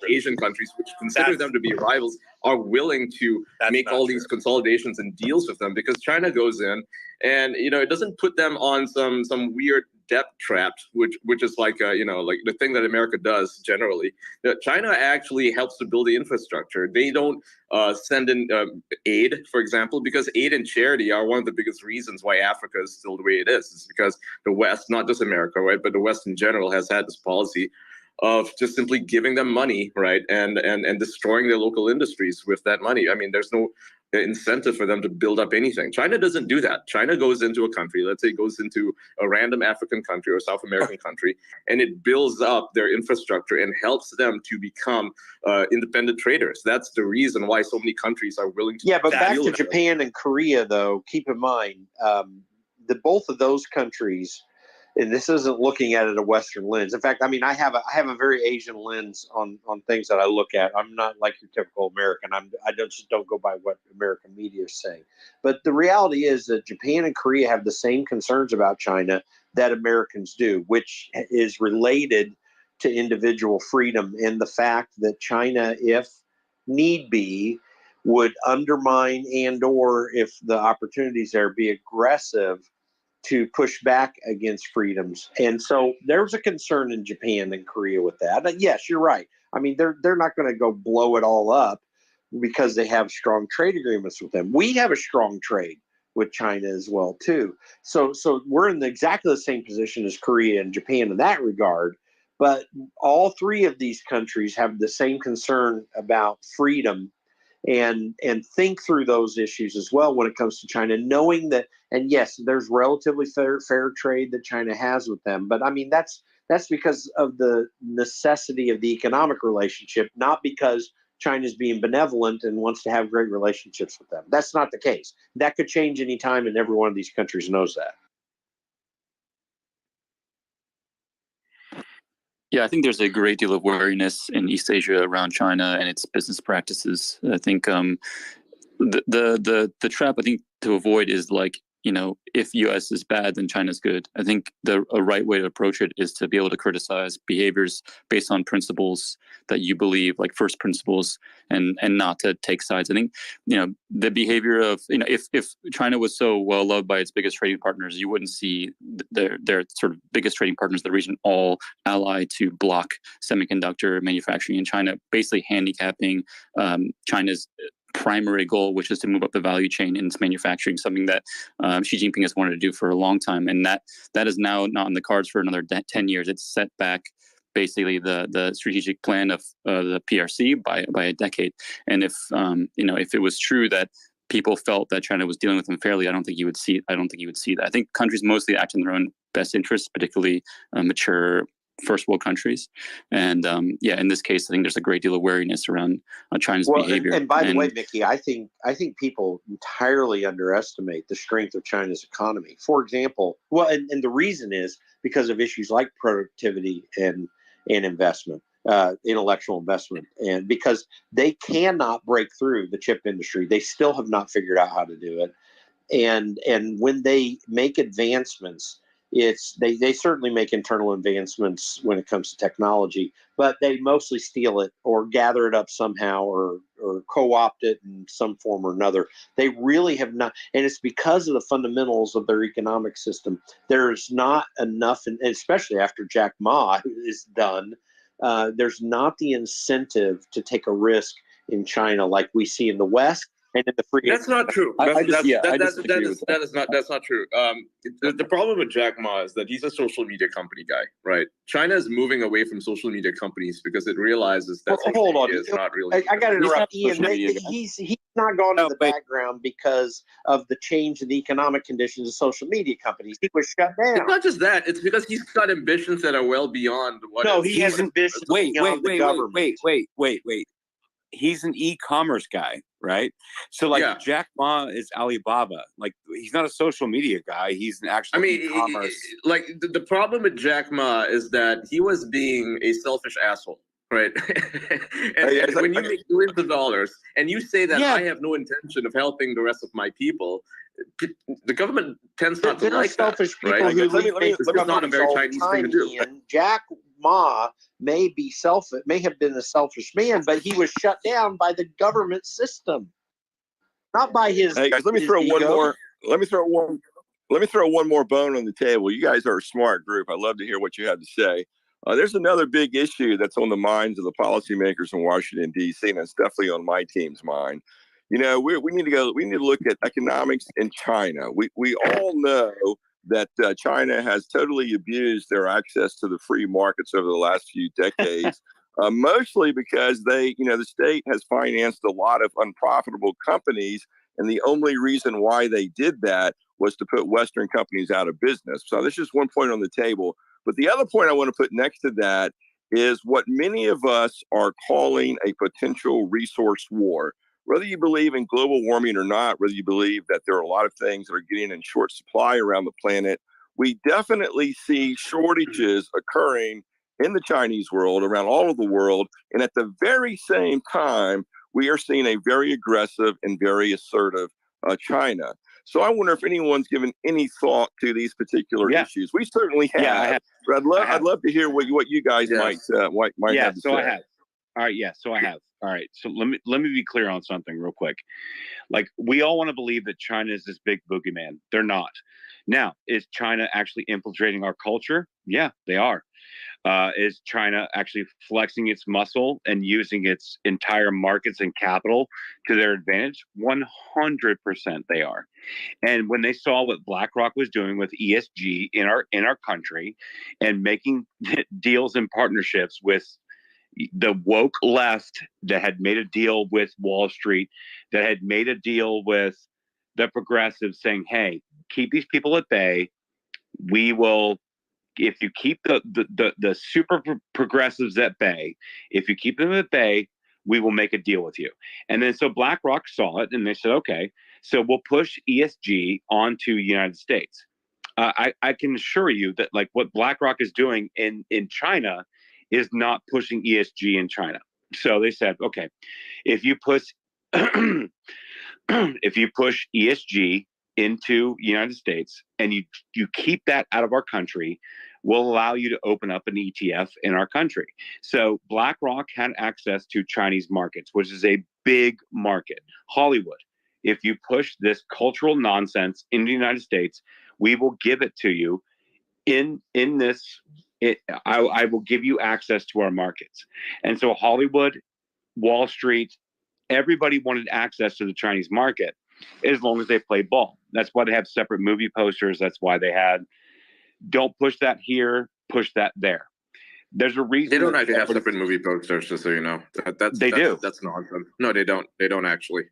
Asian countries, which consider them to be rivals, are willing to make all these consolidations and deals with them, because China goes in and it doesn't put them on some weird debt trap, which is like like the thing that America does generally. China actually helps to build the infrastructure. They don't send in aid, for example, because aid and charity are one of the biggest reasons why Africa is still the way it is. It's because the West, not just America, right, but the West in general, has had this policy of just simply giving them money, right, and destroying their local industries with that money. I mean, there's no incentive for them to build up anything. China doesn't do that. China goes into a country, let's say it goes into a random African country or South American country, and it builds up their infrastructure and helps them to become independent traders. That's the reason why so many countries are willing to. Yeah, but back to Japan and Korea, though, keep in mind that both of those countries, and this isn't looking at it a Western lens. In fact, I mean, I have a very Asian lens on things that I look at. I'm not like your typical American. I just don't go by what American media is saying. But the reality is that Japan and Korea have the same concerns about China that Americans do, which is related to individual freedom and the fact that China, if need be, would undermine or, if the opportunities there, be aggressive to push back against freedoms. And so there's a concern in Japan and Korea with that. But yes, you're right. I mean, they're not going to go blow it all up because they have strong trade agreements with them. We have a strong trade with China as well, too. So we're in exactly the same position as Korea and Japan in that regard. But all three of these countries have the same concern about freedom and think through those issues as well when it comes to China, knowing that, and yes, there's relatively fair trade that China has with them. But I mean, that's because of the necessity of the economic relationship, not because China's being benevolent and wants to have great relationships with them. That's not the case. That could change any time, and every one of these countries knows that. Yeah, I think there's a great deal of wariness in East Asia around China and its business practices. I think the trap I think to avoid is like, if U.S. is bad, then China's good. I think a right way to approach it is to be able to criticize behaviors based on principles that you believe, like first principles, and not to take sides. I think, the behavior of, if China was so well loved by its biggest trading partners, you wouldn't see their sort of biggest trading partners in the region all ally to block semiconductor manufacturing in China, basically handicapping China's primary goal, which is to move up the value chain in its manufacturing, something that Xi Jinping has wanted to do for a long time. And that is now not on the cards for another 10 years. It's set back basically the strategic plan of the PRC by a decade. And if it was true that people felt that China was dealing with them fairly, I don't think you would see that. I think countries mostly act in their own best interests, particularly mature first world countries. And in this case, I think there's a great deal of wariness around China's behavior. And by the way, Mickey, I think people entirely underestimate the strength of China's economy. For example, and the reason is because of issues like productivity and investment, intellectual investment, and because they cannot break through the chip industry. They still have not figured out how to do it. and when they make advancements, they certainly make internal advancements when it comes to technology, but they mostly steal it or gather it up somehow or co-opt it in some form or another. They really have not, and it's because of the fundamentals of their economic system. There's not enough, and especially after Jack Ma is done, there's not the incentive to take a risk in China like we see in the West and in the free. That's not true. That's not true. The problem with Jack Ma is that he's a social media company guy, right? China is moving away from social media companies because it realizes that hold on, is not really. I got to interrupt Ian. He's not gone to the background because of the change in the economic conditions of social media companies. He was shut down. It's not just that; it's because he's got ambitions that are well beyond what. No, he has ambitions beyond the government. Wait. He's an e-commerce guy, right? So like Jack Ma is Alibaba. Like he's not a social media guy. He's an actual e-commerce. Like the problem with Jack Ma is that he was being a selfish asshole, right? and when you make billions of dollars and you say that I have no intention of helping the rest of my people, the government tends not to like selfish that, people right? who It's not a very Chinese thing to do. Jack Ma may have been a selfish man, but he was shut down by the government system, not by his. Hey guys, let me throw one more bone on the table. You guys are a smart group. I'd love to hear what you have to say. There's another big issue that's on the minds of the policymakers in Washington, D.C., and it's definitely on my team's mind. You know, we need to look at economics in China. We all know that China has totally abused their access to the free markets over the last few decades, mostly because the state has financed a lot of unprofitable companies. And the only reason why they did that was to put Western companies out of business. So this is just one point on the table. But the other point I want to put next to that is what many of us are calling a potential resource war. Whether you believe in global warming or not, whether you believe that there are a lot of things that are getting in short supply around the planet, we definitely see shortages occurring in the Chinese world, around all of the world. And at the very same time, we are seeing a very aggressive and very assertive China. So I wonder if anyone's given any thought to these particular issues. We certainly have. Yeah, I have. But I'd love to hear what you guys might have to say. I have. All right. Yeah. So I have. All right. So let me be clear on something real quick. Like we all want to believe that China is this big boogeyman. They're not. Now, is China actually infiltrating our culture? Yeah, they are. Is China actually flexing its muscle and using its entire markets and capital to their advantage? 100% they are. And when they saw what BlackRock was doing with ESG in our country and making deals and partnerships with the woke left that had made a deal with Wall Street, that had made a deal with the progressives saying, hey, keep these people at bay. We will, if you keep the super progressives at bay, if you keep them at bay, we will make a deal with you. And then so BlackRock saw it and they said, okay, so we'll push ESG onto the United States. I can assure you that like what BlackRock is doing in China is not pushing ESG in China. So they said, okay, if you push ESG into the United States and you keep that out of our country, we'll allow you to open up an ETF in our country. So BlackRock had access to Chinese markets, which is a big market. Hollywood, if you push this cultural nonsense in the United States, we will give it to you in this. I will give you access to our markets. And so Hollywood, Wall Street, everybody wanted access to the Chinese market as long as they played ball. That's why they have separate movie posters. That's why they had, don't push that here, push that there. There's a reason. They don't actually have separate movie posters, just so you know. They do. That's nonsense. No, they don't. They don't actually.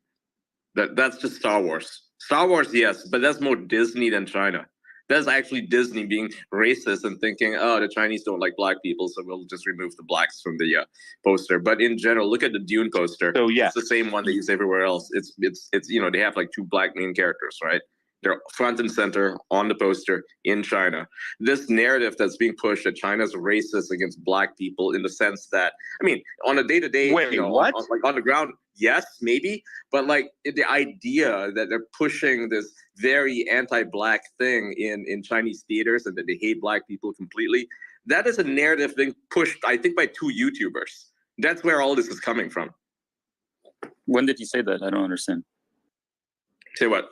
That's just Star Wars. Star Wars, yes, but that's more Disney than China. That's actually Disney being racist and thinking, oh, the Chinese don't like black people, so we'll just remove the blacks from the poster. But in general, look at the Dune poster. So yeah, it's the same one they use everywhere else. It's they have like two black main characters, right? They're front and center on the poster in China. This narrative that's being pushed that China's racist against black people in the sense that, I mean, on a day-to-day, what? on the ground, yes, maybe, but like the idea that they're pushing this very anti-black thing in Chinese theaters and that they hate black people completely, that is a narrative being pushed, I think, by 2 YouTubers. That's where all this is coming from. When did you say that? I don't understand. Say what?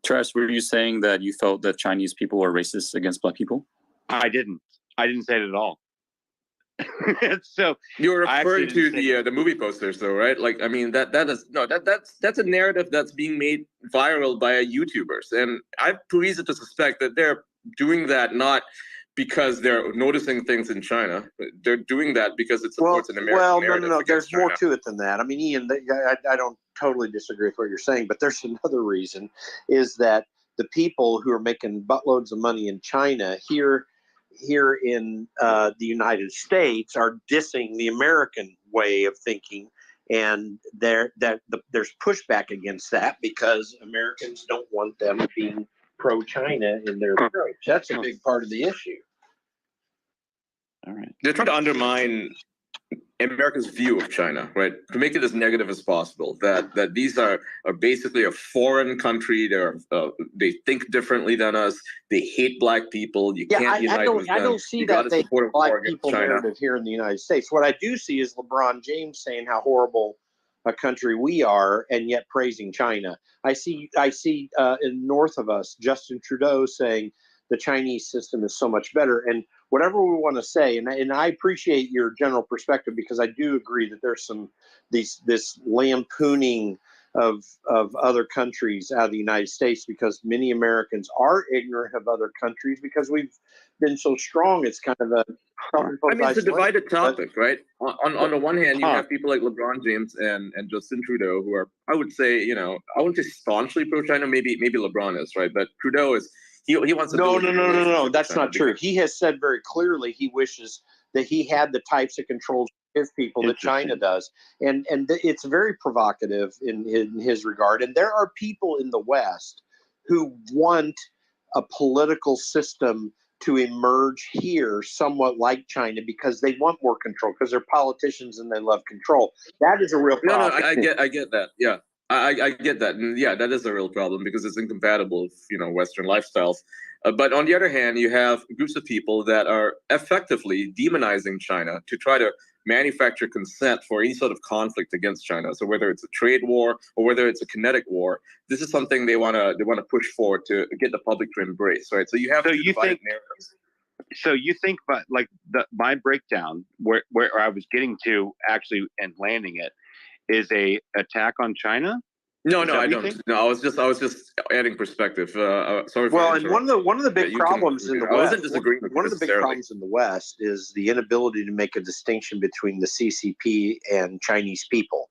Trash, were you saying that you felt that Chinese people are racist against black people? I didn't say it at all. So you're referring to the movie posters, though, right? Like, I mean, that's a narrative that's being made viral by YouTubers, and I have reason to suspect that they're doing that not because they're noticing things in China. They're doing that because it supports an American narrative. No. There's China. more to it than that. I mean, Ian, I don't totally disagree with what you're saying, but there's another reason, is that the people who are making buttloads of money in China here in the United States are dissing the American way of thinking, and there's pushback against that because Americans don't want them being pro-China in their approach. That's a big part of the issue. All right. They're trying to undermine America's view of China, right? To make it as negative as possible. That these are basically a foreign country. They think differently than us. They hate black people. You can't unite with them. I don't see that they hate black people narrative here in the United States. What I do see is LeBron James saying how horrible a country we are, and yet praising China. I see in north of us, Justin Trudeau saying the Chinese system is so much better. And whatever we want to say, and I appreciate your general perspective, because I do agree that there's this lampooning of other countries out of the United States, because many Americans are ignorant of other countries because we've been so strong. It's kind of a I mean, it's a divided topic, right? On the one hand, you have people like LeBron James and Justin Trudeau, who are, I would say, I wouldn't say staunchly pro-China. Maybe LeBron is, right? But Trudeau is. He wants to. No. That's not true. He has said very clearly he wishes that he had the types of controls for his people that China does, and it's very provocative in his regard. And there are people in the West who want a political system to emerge here somewhat like China, because they want more control, because they're politicians and they love control. That is a real problem. No, I get that. Yeah. I get that, and yeah, that is a real problem because it's incompatible with Western lifestyles. But on the other hand, you have groups of people that are effectively demonizing China to try to manufacture consent for any sort of conflict against China. So whether it's a trade war or whether it's a kinetic war, this is something they want to push forward to get the public to embrace, right? So you have divided narratives. So you think, but like my breakdown, where I was getting to actually and landing it, is a attack on China? No, I don't. No, I was just adding perspective. Sorry. Well, and one of the big problems in the West. I wasn't disagreeing with one of the big problems in the West is the inability to make a distinction between the CCP and Chinese people.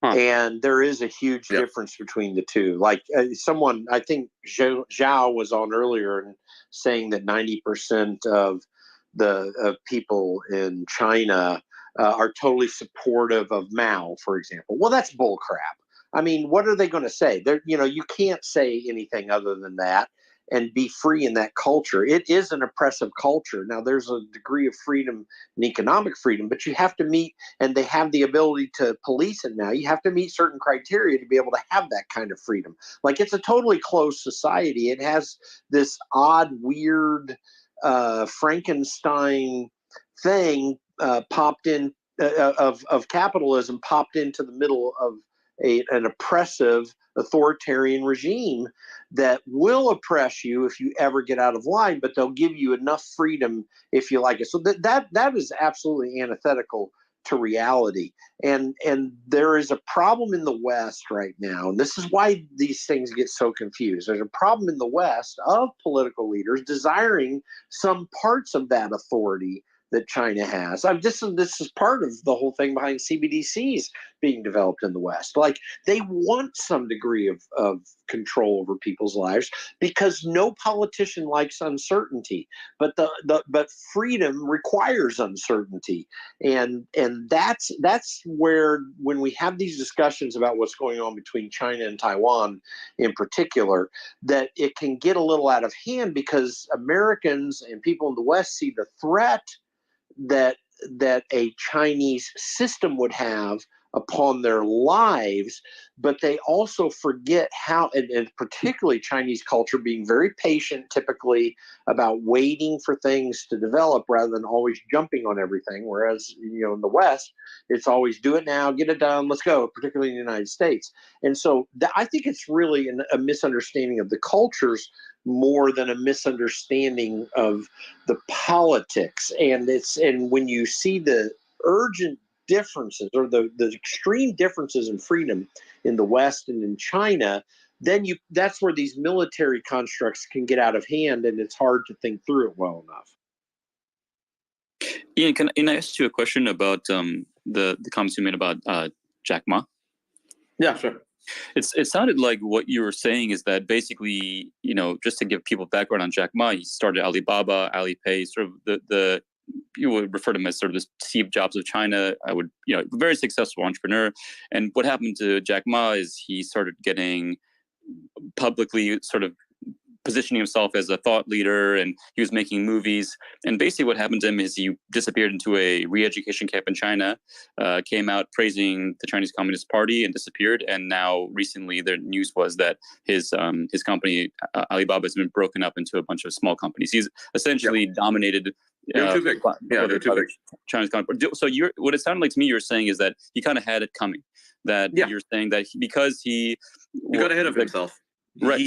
And there is a huge difference between the two. Like someone, I think Zhao was on earlier and saying that 90% of the people in China are totally supportive of Mao, for example. Well, that's bull crap. I mean, what are they going to say? You can't say anything other than that and be free in that culture. It is an oppressive culture. Now, there's a degree of freedom and economic freedom, but you have to meet, and they have the ability to police it now. You have to meet certain criteria to be able to have that kind of freedom. Like, it's a totally closed society. It has this odd, weird Frankenstein thing popped in of capitalism popped into the middle of an oppressive authoritarian regime that will oppress you if you ever get out of line, but they'll give you enough freedom if you like it. So that is absolutely antithetical to reality. And there is a problem in the West right now, and this is why these things get so confused. There's a problem in the West of political leaders desiring some parts of that authority that China has. This is part of the whole thing behind CBDCs being developed in the West. Like, they want some degree of control over people's lives because no politician likes uncertainty, but but freedom requires uncertainty, and that's where, when we have these discussions about what's going on between China and Taiwan in particular, that it can get a little out of hand because Americans and people in the West see the threat that a Chinese system would have upon their lives, but they also forget how, and particularly Chinese culture being very patient, typically about waiting for things to develop rather than always jumping on everything. Whereas, in the West, it's always do it now, get it done, let's go, particularly in the United States. And so I think it's really a misunderstanding of the cultures more than a misunderstanding of the politics. And when you see the urgent differences or the extreme differences in freedom in the West and in China, then that's where these military constructs can get out of hand, and it's hard to think through it well enough. Ian, can I ask you a question about the comments you made about Jack Ma? Yeah, sure. It sounded like what you were saying is that basically, just to give people background on Jack Ma, he started Alibaba, Alipay, sort of the you would refer to him as sort of the Steve Jobs of China. Very successful entrepreneur. And what happened to Jack Ma is he started getting publicly sort of positioning himself as a thought leader, and he was making movies. And basically what happened to him is he disappeared into a re-education camp in China, came out praising the Chinese Communist Party and disappeared. And now recently the news was that his company, Alibaba, has been broken up into a bunch of small companies. He's essentially dominated Chinese Communist. So what it sounded like to me you were saying is that he kind of had it coming. That you're saying that because he got ahead of himself. Right.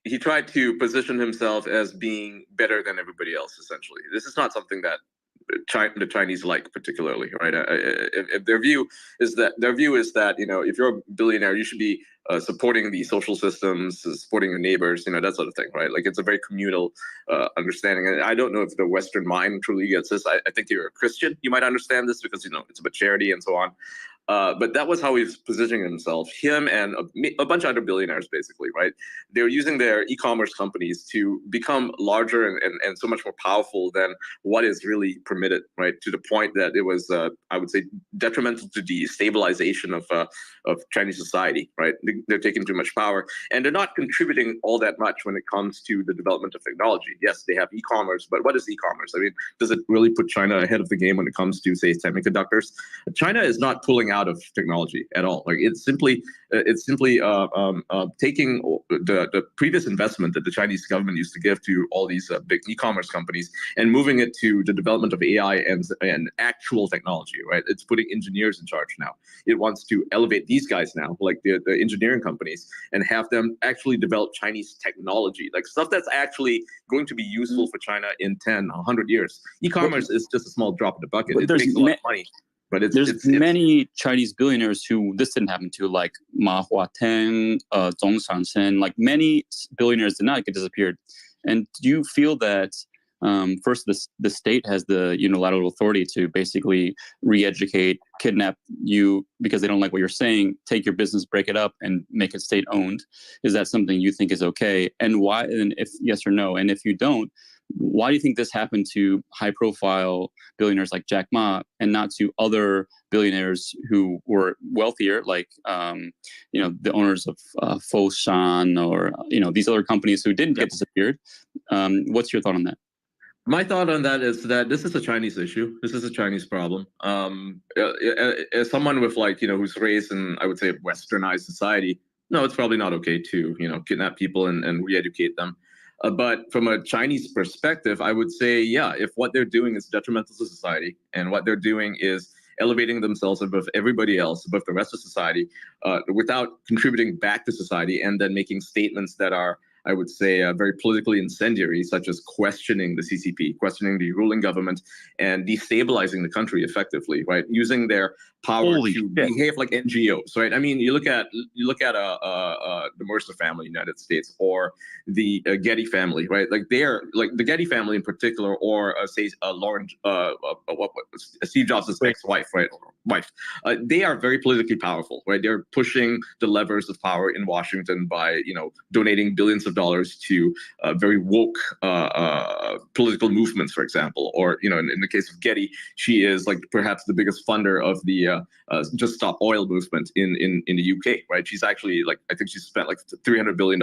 He tried to position himself as being better than everybody else. Essentially, this is not something that the Chinese like particularly, right? If their view is that if you're a billionaire, you should be supporting the social systems, supporting your neighbors, that sort of thing, right? Like it's a very communal understanding. And I don't know if the Western mind truly gets this. I think if you're a Christian, you might understand this because it's about charity and so on. But that was how he was positioning himself, him and a bunch of other billionaires, basically, right? They were using their e-commerce companies to become larger and so much more powerful than what is really permitted, right? To the point that it was, I would say, detrimental to the stabilization of Chinese society, right? They're taking too much power, and they're not contributing all that much when it comes to the development of technology. Yes, they have e-commerce, but what is e-commerce? I mean, does it really put China ahead of the game when it comes to, say, semiconductors? China is not pulling out of technology at all. Like it's simply taking the previous investment that the Chinese government used to give to all these big e-commerce companies and moving it to the development of AI and actual technology, right? It's putting engineers in charge now. It wants to elevate these guys now, like the engineering companies, and have them actually develop Chinese technology, like stuff that's actually going to be useful for China in 10, 100 years. E-commerce is just a small drop in the bucket. It makes a lot of money. But there's many Chinese billionaires who this didn't happen to, like Ma Huateng, Zhong Shansheng, like many billionaires did not get disappeared. And do you feel that first the state has the unilateral authority to basically re-educate, kidnap you because they don't like what you're saying, take your business, break it up, and make it state owned? Is that something you think is okay? And why? And if yes or no, and if you don't, why do you think this happened to high-profile billionaires like Jack Ma and not to other billionaires who were wealthier, like the owners of Foshan or these other companies who didn't get disappeared? What's your thought on that? My thought on that is that this is a Chinese issue. This is a Chinese problem. As someone with who's raised in, I would say, westernized society, no, it's probably not okay to kidnap people and re-educate them. But from a Chinese perspective, I would say, if what they're doing is detrimental to society and what they're doing is elevating themselves above everybody else, above the rest of society, without contributing back to society, and then making statements that are, I would say, very politically incendiary, such as questioning the CCP, questioning the ruling government, and destabilizing the country effectively, right? Using their power to behave like NGOs, right? I mean, you look at the Mercer family in the United States, or the Getty family, right? Like they're like the Getty family in particular, or say Lauren, Steve Jobs' ex-wife, right? They are very politically powerful, right? They're pushing the levers of power in Washington by, donating billions of dollars to very woke political movements, for example. Or, in the case of Getty, she is like perhaps the biggest funder of the Just Stop Oil movement in the UK, right? She's actually I think she spent like $300 billion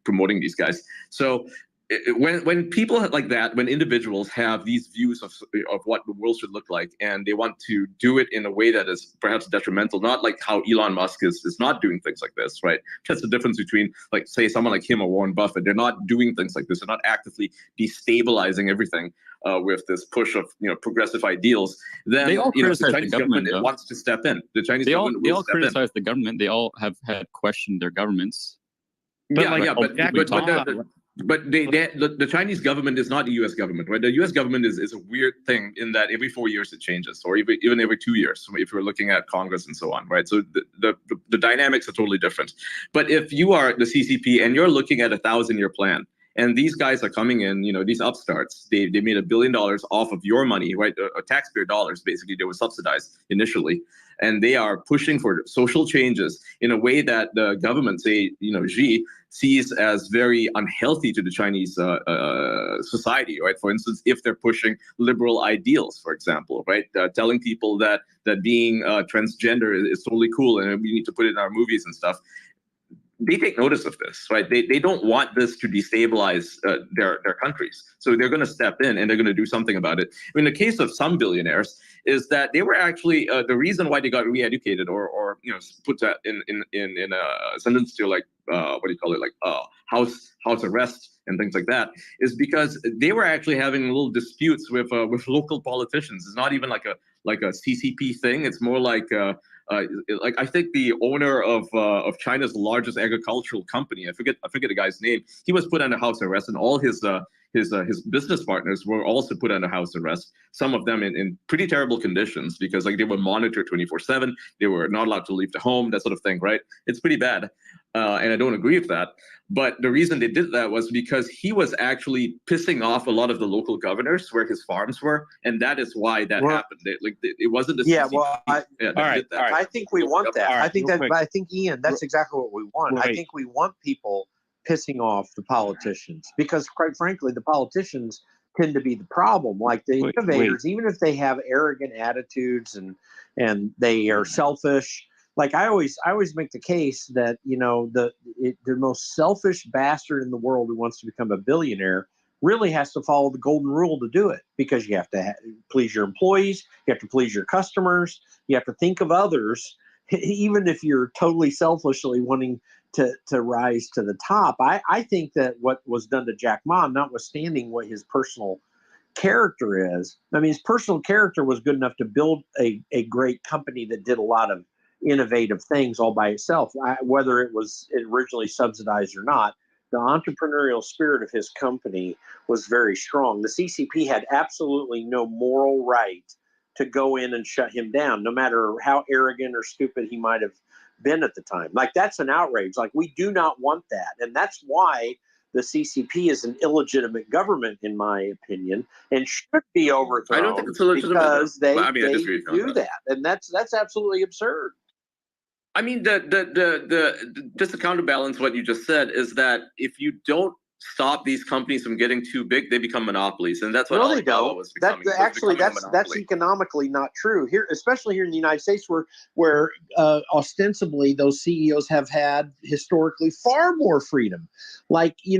promoting these guys. So when people like that, when individuals have these views of what the world should look like, and they want to do it in a way that is perhaps detrimental, not like how Elon Musk is not doing things like this, right? That's the difference between, like, say, someone like him or Warren Buffett. They're not doing things like this. They're not actively destabilizing everything with this push of progressive ideals. Then the Chinese government wants to step in. The Chinese government will step in. They all criticize the government. They all have had questioned their governments. But the Chinese government is not the U.S. government, right? The U.S. government is a weird thing in that every 4 years it changes, or even every 2 years, if we're looking at Congress and so on, right? So the dynamics are totally different. But if you are the CCP and you're looking at a 1,000-year plan, and these guys are coming in, these upstarts, they made $1 billion off of your money, right? Taxpayer dollars, basically, they were subsidized initially. And they are pushing for social changes in a way that the government, say, Xi, sees as very unhealthy to the Chinese society, right? For instance, if they're pushing liberal ideals, for example, right? Telling people that being transgender is totally cool and we need to put it in our movies and stuff. They take notice of this, right? They don't want this to destabilize their countries. So they're going to step in and they're going to do something about it. In the case of some billionaires, is that they were actually the reason why they got re-educated or put that in a sentence to like what do you call it, like house arrest and things like that, is because they were actually having little disputes with local politicians. It's not even like a CCP thing. It's more like I think the owner of China's largest agricultural company, I forget the guy's name, he was put under house arrest, and all his business partners were also put under house arrest. Some of them in pretty terrible conditions because they were monitored 24/7. They were not allowed to leave the home, that sort of thing, right? It's pretty bad. And I don't agree with that. But the reason they did that was because he was actually pissing off a lot of the local governors where his farms were, and that is why that happened. It wasn't the CCP. I think we want that. I think Ian, that's exactly what we want. I think we want people pissing off the politicians because, quite frankly, the politicians tend to be the problem. Like the innovators, even if they have arrogant attitudes and they are selfish. Like I always make the case that the most selfish bastard in the world who wants to become a billionaire really has to follow the golden rule to do it, because you have to please your employees, you have to please your customers, you have to think of others, even if you're totally selfishly wanting to rise to the top. I think that what was done to Jack Ma, notwithstanding what his personal character is, I mean, his personal character was good enough to build a great company that did a lot of innovative things all by itself, whether it was originally subsidized or not. The entrepreneurial spirit of his company was very strong. The CCP had absolutely no moral right to go in and shut him down, no matter how arrogant or stupid he might have been at the time. Like, that's an outrage. Like, we do not want that. And that's why the CCP is an illegitimate government, in my opinion, and should be overthrown. I don't think it's illegitimate because they do that. And that's absolutely absurd. I mean, just to counterbalance what you just said is that if you don't stop these companies from getting too big, they become monopolies, and that's what Alibaba was becoming. That's economically not true here, especially here in the United States, where ostensibly those CEOs have had historically far more freedom. Like we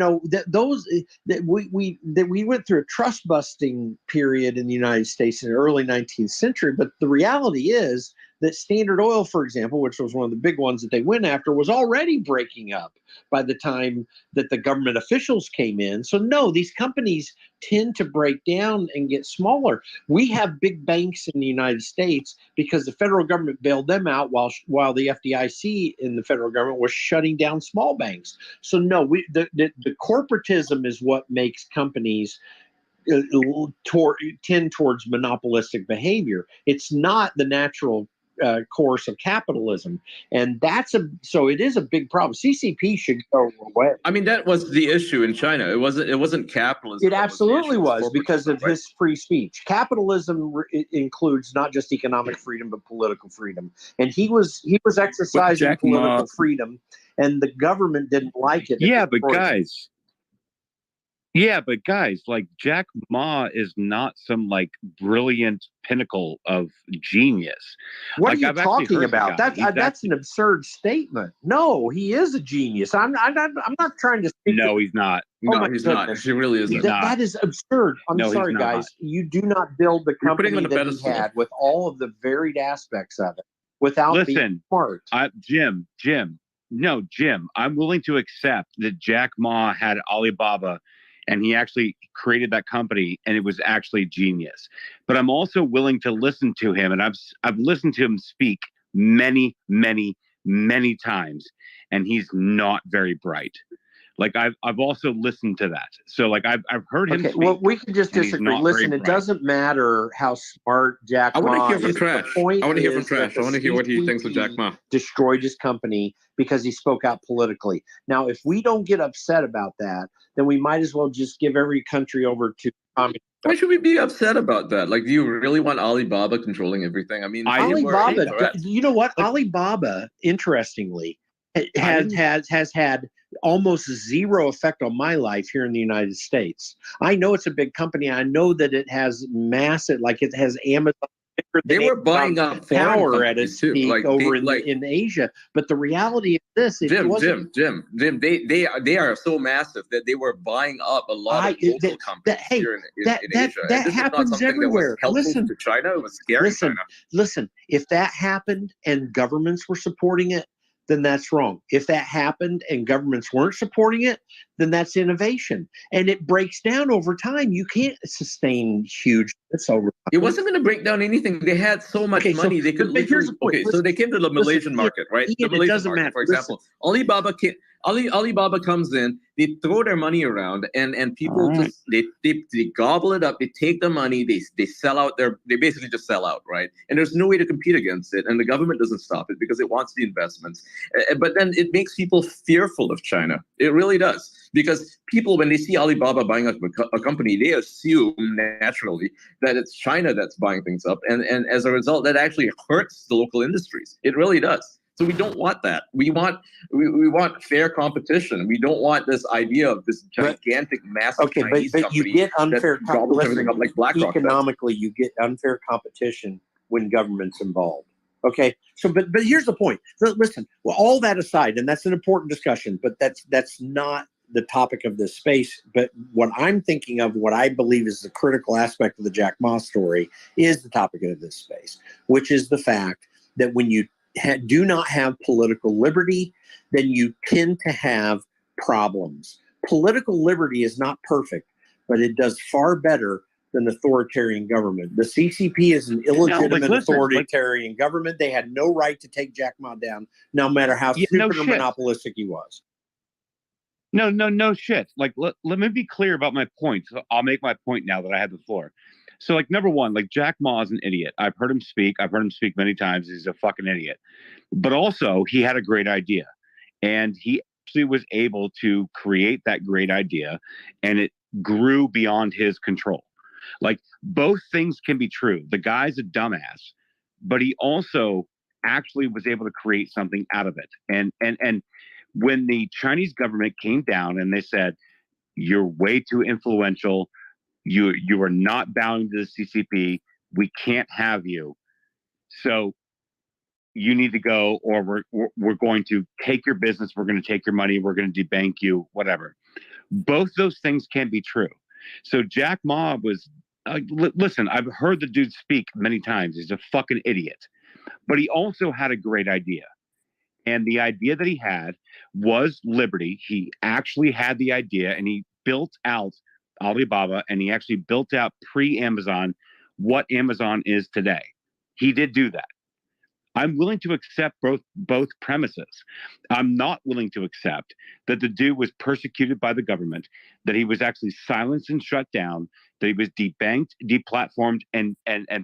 went through a trust busting period in the United States in the early 19th century, but the reality is that Standard Oil, for example, which was one of the big ones that they went after, was already breaking up by the time that the government officials came in. So no, these companies tend to break down and get smaller. We have big banks in the United States because the federal government bailed them out while the FDIC in the federal government was shutting down small banks. So no, the corporatism is what makes companies tend towards monopolistic behavior. It's not the natural course of capitalism, and so it is a big problem. CCP should go away. I mean, that was the issue in China. It wasn't capitalism. It absolutely was because of his free speech. Capitalism includes not just economic freedom but political freedom, and he was exercising political freedom, and the government didn't like it. Yeah, but guys, Yeah, but guys, like Jack Ma is not some like brilliant pinnacle of genius. What Like are you I've actually talking heard the about? guy. That's an absurd statement. No, he is a genius. I'm not trying to speak. No, he's not. Oh No, my he's goodness. not. He really isn't. He's not. That is absurd. I'm No, he's sorry, not. guys. You do not build the You're putting company him on a that he pedestal. had with all of the varied aspects of it without being smart. Jim, I'm willing to accept that Jack Ma had Alibaba and he actually created that company and it was actually genius. But I'm also willing to listen to him, and I've listened to him speak many, many, many times, and he's not very bright. Like I've also listened to that. So like I've heard him speak. Well, we can just and he's disagree. not Listen, very it bright. doesn't matter how smart Jack I want to Ma hear from is. Trash. The point I want to hear from is that Trash. I want to hear what he thinks of Jack Ma. destroyed his company because he spoke out politically. Now, if we don't get upset about that, then we might as well just give every country over to communism. Why should we be upset about that? Like, do you really want Alibaba controlling everything? I mean, Alibaba, you know what? Alibaba, interestingly, has had almost zero effect on my life here in the United States. I know it's a big company. I know that it has massive, like it has Amazon. They were buying up power at its too. peak Like, over in Asia. But the reality of this, Jim, they are so massive that they were buying up a lot of local companies here in Asia. That This happens is not everywhere. That was helpful to China. It was scary China. Listen, if that happened and governments were supporting it, then that's wrong. If that happened and governments weren't supporting it, then that's innovation. And it breaks down over time. You can't sustain huge over time. It wasn't going to break down anything. They had so much money. They could here's the point. So they came to the Malaysian market, right? Ian, the Malaysian doesn't market, matter. for example. Alibaba comes in, they throw their money around, and people just they gobble it up. They take the money, they sell out they basically just sell out, right? And there's no way to compete against it, and the government doesn't stop it because it wants the investments. But then it makes people fearful of China. It really does, because people, when they see Alibaba buying up a company, they assume naturally that it's China that's buying things up, and as a result, that actually hurts the local industries. It really does. So we don't want that. We want fair competition. We don't want this idea of this gigantic, massive Chinese but company you get unfair that gobbles everything up like BlackRock does. Economically, you get unfair competition when government's involved. Okay, so but here's the point. So listen, well, all that aside, and that's an important discussion, but that's not the topic of this space. But what I'm thinking of, what I believe is the critical aspect of the Jack Ma story, is the topic of this space, which is the fact that when you do not have political liberty, then you tend to have problems. Political liberty is not perfect, but it does far better than authoritarian government. The CCP is an illegitimate authoritarian government. They had no right to take Jack Ma down, no matter how stupid or monopolistic he was. No shit. Like, let me be clear about my point. So I'll make my point now that I have the floor. So, like, number one, like, Jack Ma is an idiot. I've heard him speak. I've heard him speak many times. He's a fucking idiot. But also, he had a great idea. And he actually was able to create that great idea. And it grew beyond his control. Like, both things can be true. The guy's a dumbass. But he also actually was able to create something out of it. And when the Chinese government came down and they said, you're way too influential, you are not bowing to the CCP, we can't have you, so you need to go, or we're going to take your business, we're going to take your money, we're going to debank you, whatever. Both those things can be true. So Jack Ma was, listen, I've heard the dude speak many times. He's a fucking idiot. But he also had a great idea. And the idea that he had was liberty. He actually had the idea, and he built out Alibaba, and he actually built out pre-Amazon what Amazon is today. He did do that. I'm willing to accept both premises. I'm not willing to accept that the dude was persecuted by the government, that he was actually silenced and shut down, that he was debanked, deplatformed, and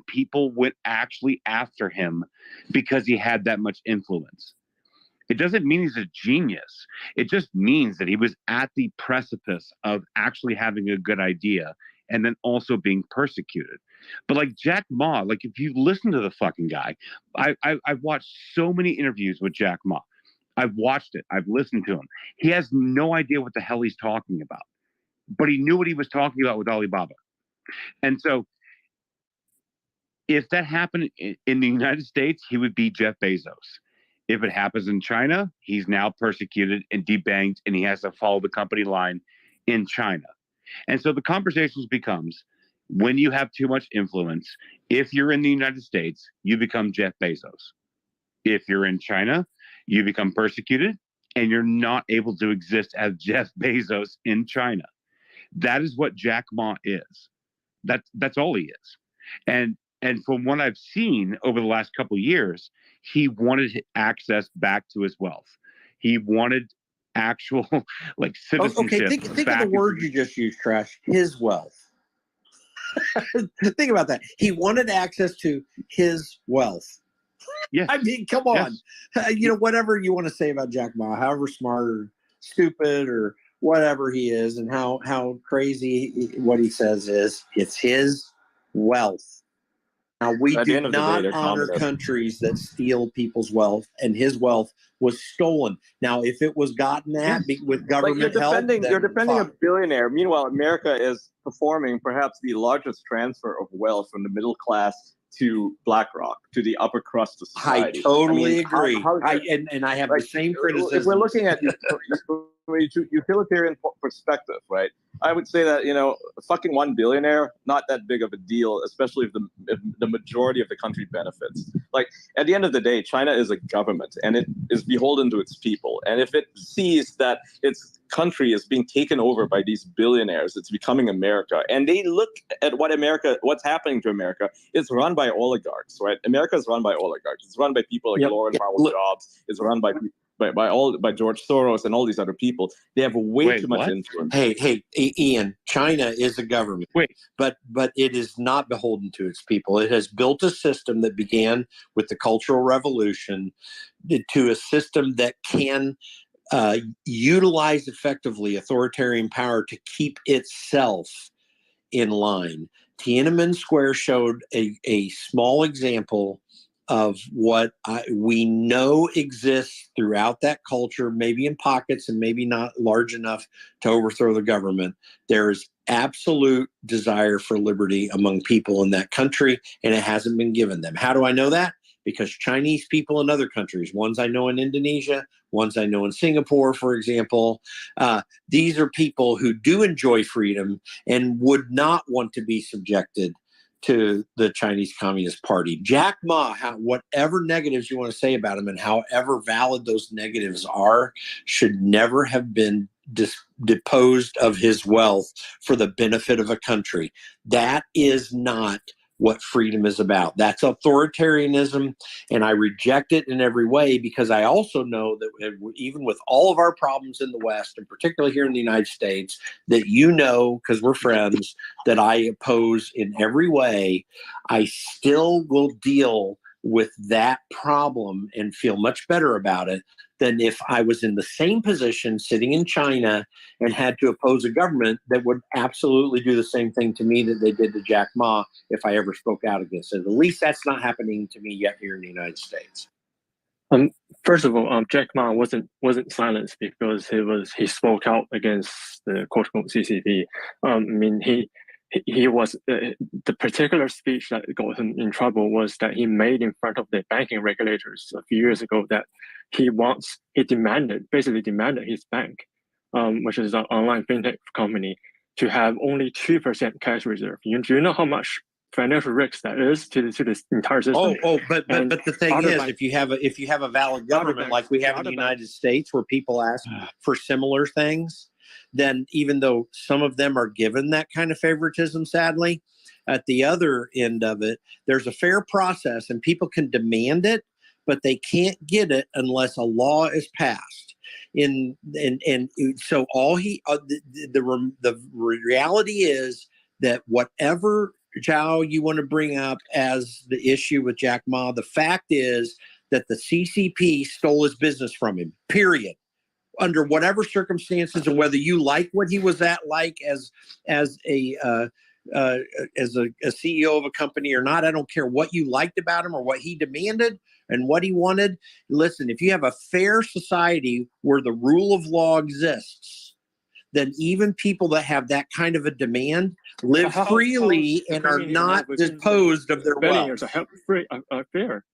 people went actually after him because he had that much influence. It doesn't mean he's a genius. It just means that he was at the precipice of actually having a good idea and then also being persecuted. But like Jack Ma, like if you listen to the fucking guy, I've watched so many interviews with Jack Ma. I've watched it. I've listened to him. He has no idea what the hell he's talking about. but he knew what he was talking about with Alibaba. And so if that happened in the United States, he would be Jeff Bezos. If it happens in China, he's now persecuted and debanked, and he has to follow the company line in China. And so the conversation becomes, when you have too much influence, if you're in the United States, you become Jeff Bezos. If you're in China, you become persecuted, and you're not able to exist as Jeff Bezos in China. That is what Jack Ma is. That's all he is. And from what I've seen over the last couple of years, he wanted access back to his wealth. He wanted actual like citizenship. Okay, think of the word you just used, Trash. His wealth. Think about that. He wanted access to his wealth. Yes. I mean, come on. Yes. Whatever you want to say about Jack Ma, however smart or stupid or whatever he is, and how crazy what he says is, it's his wealth. Now, we do not honor countries that steal people's wealth, and his wealth was stolen. Now, if it was gotten at with government help, you're defending a billionaire. Meanwhile, America is performing perhaps the largest transfer of wealth from the middle class to BlackRock, to the upper crust of society. I totally agree. And I have the same criticism. If we're looking at utilitarian perspective, right? I would say that, fucking one billionaire, not that big of a deal, especially if the majority of the country benefits. Like, at the end of the day, China is a government, and it is beholden to its people. And if it sees that its country is being taken over by these billionaires, it's becoming America. And they look at what's happening to America. It's run by oligarchs, right? America is run by oligarchs. It's run by people like Lauren Powell Jobs. It's run by George Soros and all these other people. They have way too much influence. Hey, Ian, China is a government, but it is not beholden to its people. It has built a system that began with the Cultural Revolution to a system that can utilize effectively authoritarian power to keep itself in line. Tiananmen Square showed a small example of what we know exists throughout that culture, maybe in pockets and maybe not large enough to overthrow the government. There's absolute desire for liberty among people in that country, and it hasn't been given them. How do I know that? Because Chinese people in other countries, ones I know in Indonesia, ones I know in Singapore, for example, these are people who do enjoy freedom and would not want to be subjected to the Chinese Communist Party. Jack Ma, whatever negatives you want to say about him and however valid those negatives are, should never have been deposed of his wealth for the benefit of a country. That is not what freedom is about. That's authoritarianism, and I reject it in every way, because I also know that even with all of our problems in the West, and particularly here in the United States, that because we're friends, that I oppose in every way, I still will deal with that problem and feel much better about it than if I was in the same position sitting in China and had to oppose a government that would absolutely do the same thing to me that they did to Jack Ma if I ever spoke out against it. At least that's not happening to me yet here in the United States. First of all, Jack Ma wasn't silenced because he spoke out against the quote-unquote CCP. He was the particular speech that got him in trouble was that he made in front of the banking regulators a few years ago that he demanded his bank, which is an online fintech company, to have only 2% cash reserve. Do you know how much financial risk that is to this entire system? But the thing is, if you have a valid government like we have in the United States, where people ask for similar things, then even though some of them are given that kind of favoritism, sadly, at the other end of it, there's a fair process and people can demand it, but they can't get it unless a law is passed. So all the reality is that whatever, Zhao, you want to bring up as the issue with Jack Ma, the fact is that the CCP stole his business from him, period. Under whatever circumstances, and whether you like what he was as a CEO of a company or not, I don't care what you liked about him or what he demanded and what he wanted. Listen, if you have a fair society where the rule of law exists, then even people that have that kind of a demand live freely and are not disposed of their wealth. Fair.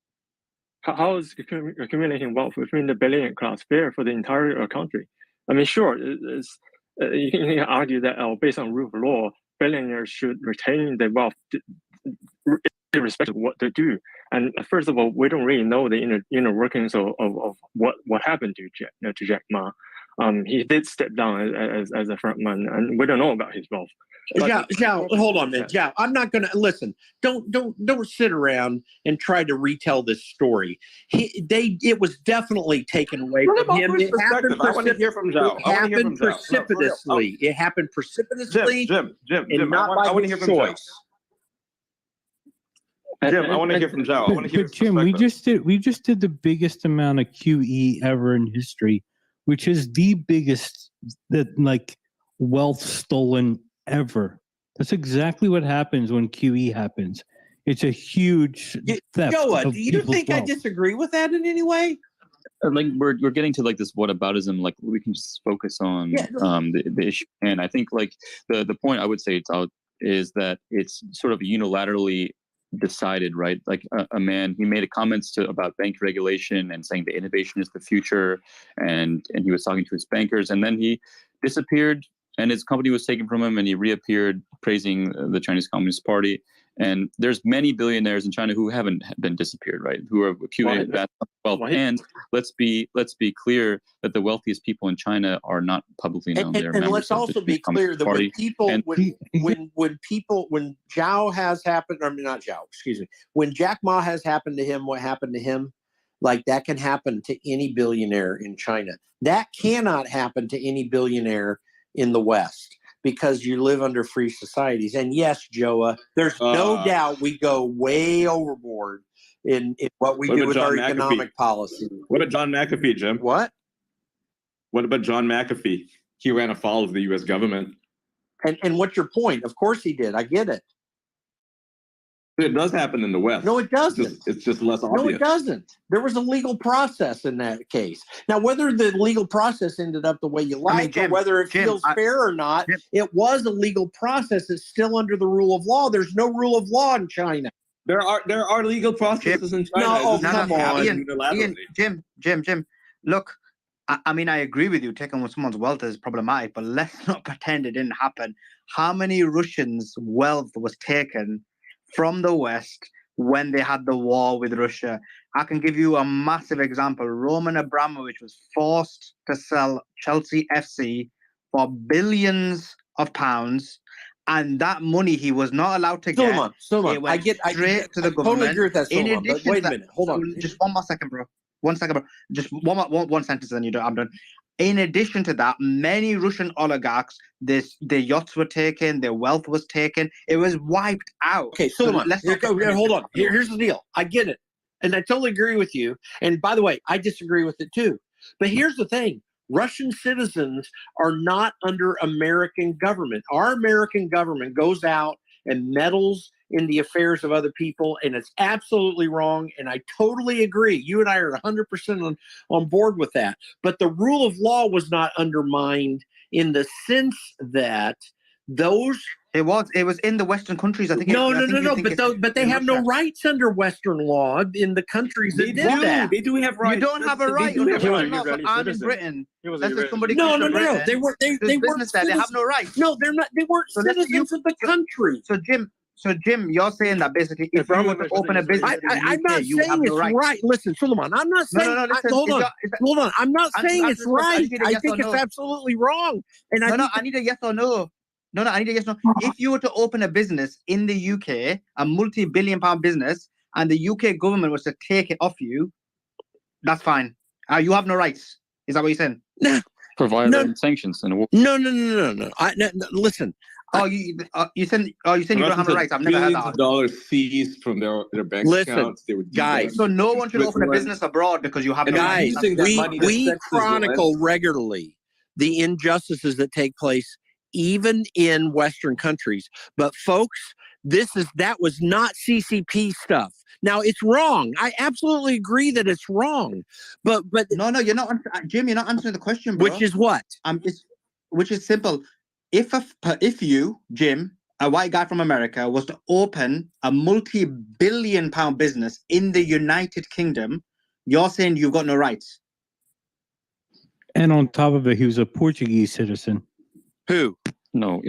How is accumulating wealth within the billionaire class fair for the entire country? I mean, sure, you can argue that based on rule of law, billionaires should retain their wealth irrespective of what they do. And first of all, we don't really know the inner workings of what happened to Jack Ma. He did step down as a frontman, and we don't know about his wealth. Zhao, hold on, man. Zhao, I'm not going to listen. Don't sit around and try to retell this story. It was definitely taken away from him. It happened. I want to hear from Zhao. It happened precipitously. It happened precipitously. Jim, and not by his choice. Jim, I want to hear from Zhao. I want to hear. But Jim, we just did the biggest amount of QE ever in history, which is the biggest wealth stolen ever. That's exactly what happens when QE happens. It's a huge theft. Noah, do you think wealth. I disagree with that in any way? Like we're getting to this whataboutism. Like we can just focus on the issue. And I think the point I would say is that it's sort of unilaterally decided, right? Like a man, he made comments about bank regulation and saying the innovation is the future, and he was talking to his bankers, and then he disappeared, and his company was taken from him, and he reappeared praising the Chinese Communist Party. And there's many billionaires in China who haven't been disappeared, right? Who have accumulated that wealth. And let's be clear that the wealthiest people in China are not publicly known. And let's also be clear that when Zhao has happened, or not Zhao, excuse me, when Jack Ma has happened to him, what happened to him, like that can happen to any billionaire in China. That cannot happen to any billionaire in the West, because you live under free societies. And yes, Joa, there's no doubt we go way overboard in what we do with our economic policy. What about John McAfee, Jim? What about John McAfee? He ran afoul of the U.S. government. And what's your point? Of course he did. I get it. It does happen in the West. No, it doesn't. It's just less obvious. No, it doesn't. There was a legal process in that case. Now, whether the legal process ended up the way you like, or whether it feels fair or not, it was a legal process. It's still under the rule of law. There's no rule of law in China. There are legal processes in China. Come on. Ian, Jim. Look, I mean, I agree with you. Taking someone's wealth is problematic, but let's not pretend it didn't happen. How many Russians' wealth was taken from the West when they had the war with Russia? I can give you a massive example. Roman Abramovich was forced to sell Chelsea FC for billions of pounds, and that money he was not allowed to get. It went straight to the government. Totally agree with that, Solomon, but wait a minute. Hold on. Just one more second, bro. 1 second, bro. Just one sentence, and I'm done. In addition to that, many Russian oligarchs, their yachts were taken, their wealth was taken. It was wiped out. Okay, Solomon, hold on. Here's the deal. I get it. And I totally agree with you. And by the way, I disagree with it too. But here's the thing. Russian citizens are not under American government. Our American government goes out and meddles in the affairs of other people, and it's absolutely wrong. And I totally agree. You and I are 100% on board with that. But the rule of law was not undermined in the sense that those... It was in the Western countries. I think. No. But they have no rights under Western law in the countries that did that. They do have rights. You don't have a right. I'm in Britain. Let's say somebody. No. They weren't. They have no rights. No, they're not. They weren't citizens of the country. So Jim, you're saying that basically if you were to open a business, I'm not saying it's right. Listen, Solomon, I'm not saying. Hold on. I'm not saying it's right. I think it's absolutely wrong. And I need a yes or no. No, I need a yes or no. If you were to open a business in the UK, a multi-billion-pound business, and the UK government was to take it off you, that's fine. You have no rights. Is that what you're saying? Provided sanctions and No. Listen. You said you don't have a right. I've never heard that. Dollars seized from their bank accounts. They would guys. So no one should open a business abroad because you have no guys. We chronicle regularly the injustices that take place even in Western countries. But folks, that was not CCP stuff. Now it's wrong. I absolutely agree that it's wrong. But no, you're not, Jim. You're not answering the question, bro. Which is what? which is simple. If you, Jim, a white guy from America, was to open a multi-billion-pound business in the United Kingdom, you're saying you've got no rights. And on top of it, he was a Portuguese citizen. Who? No,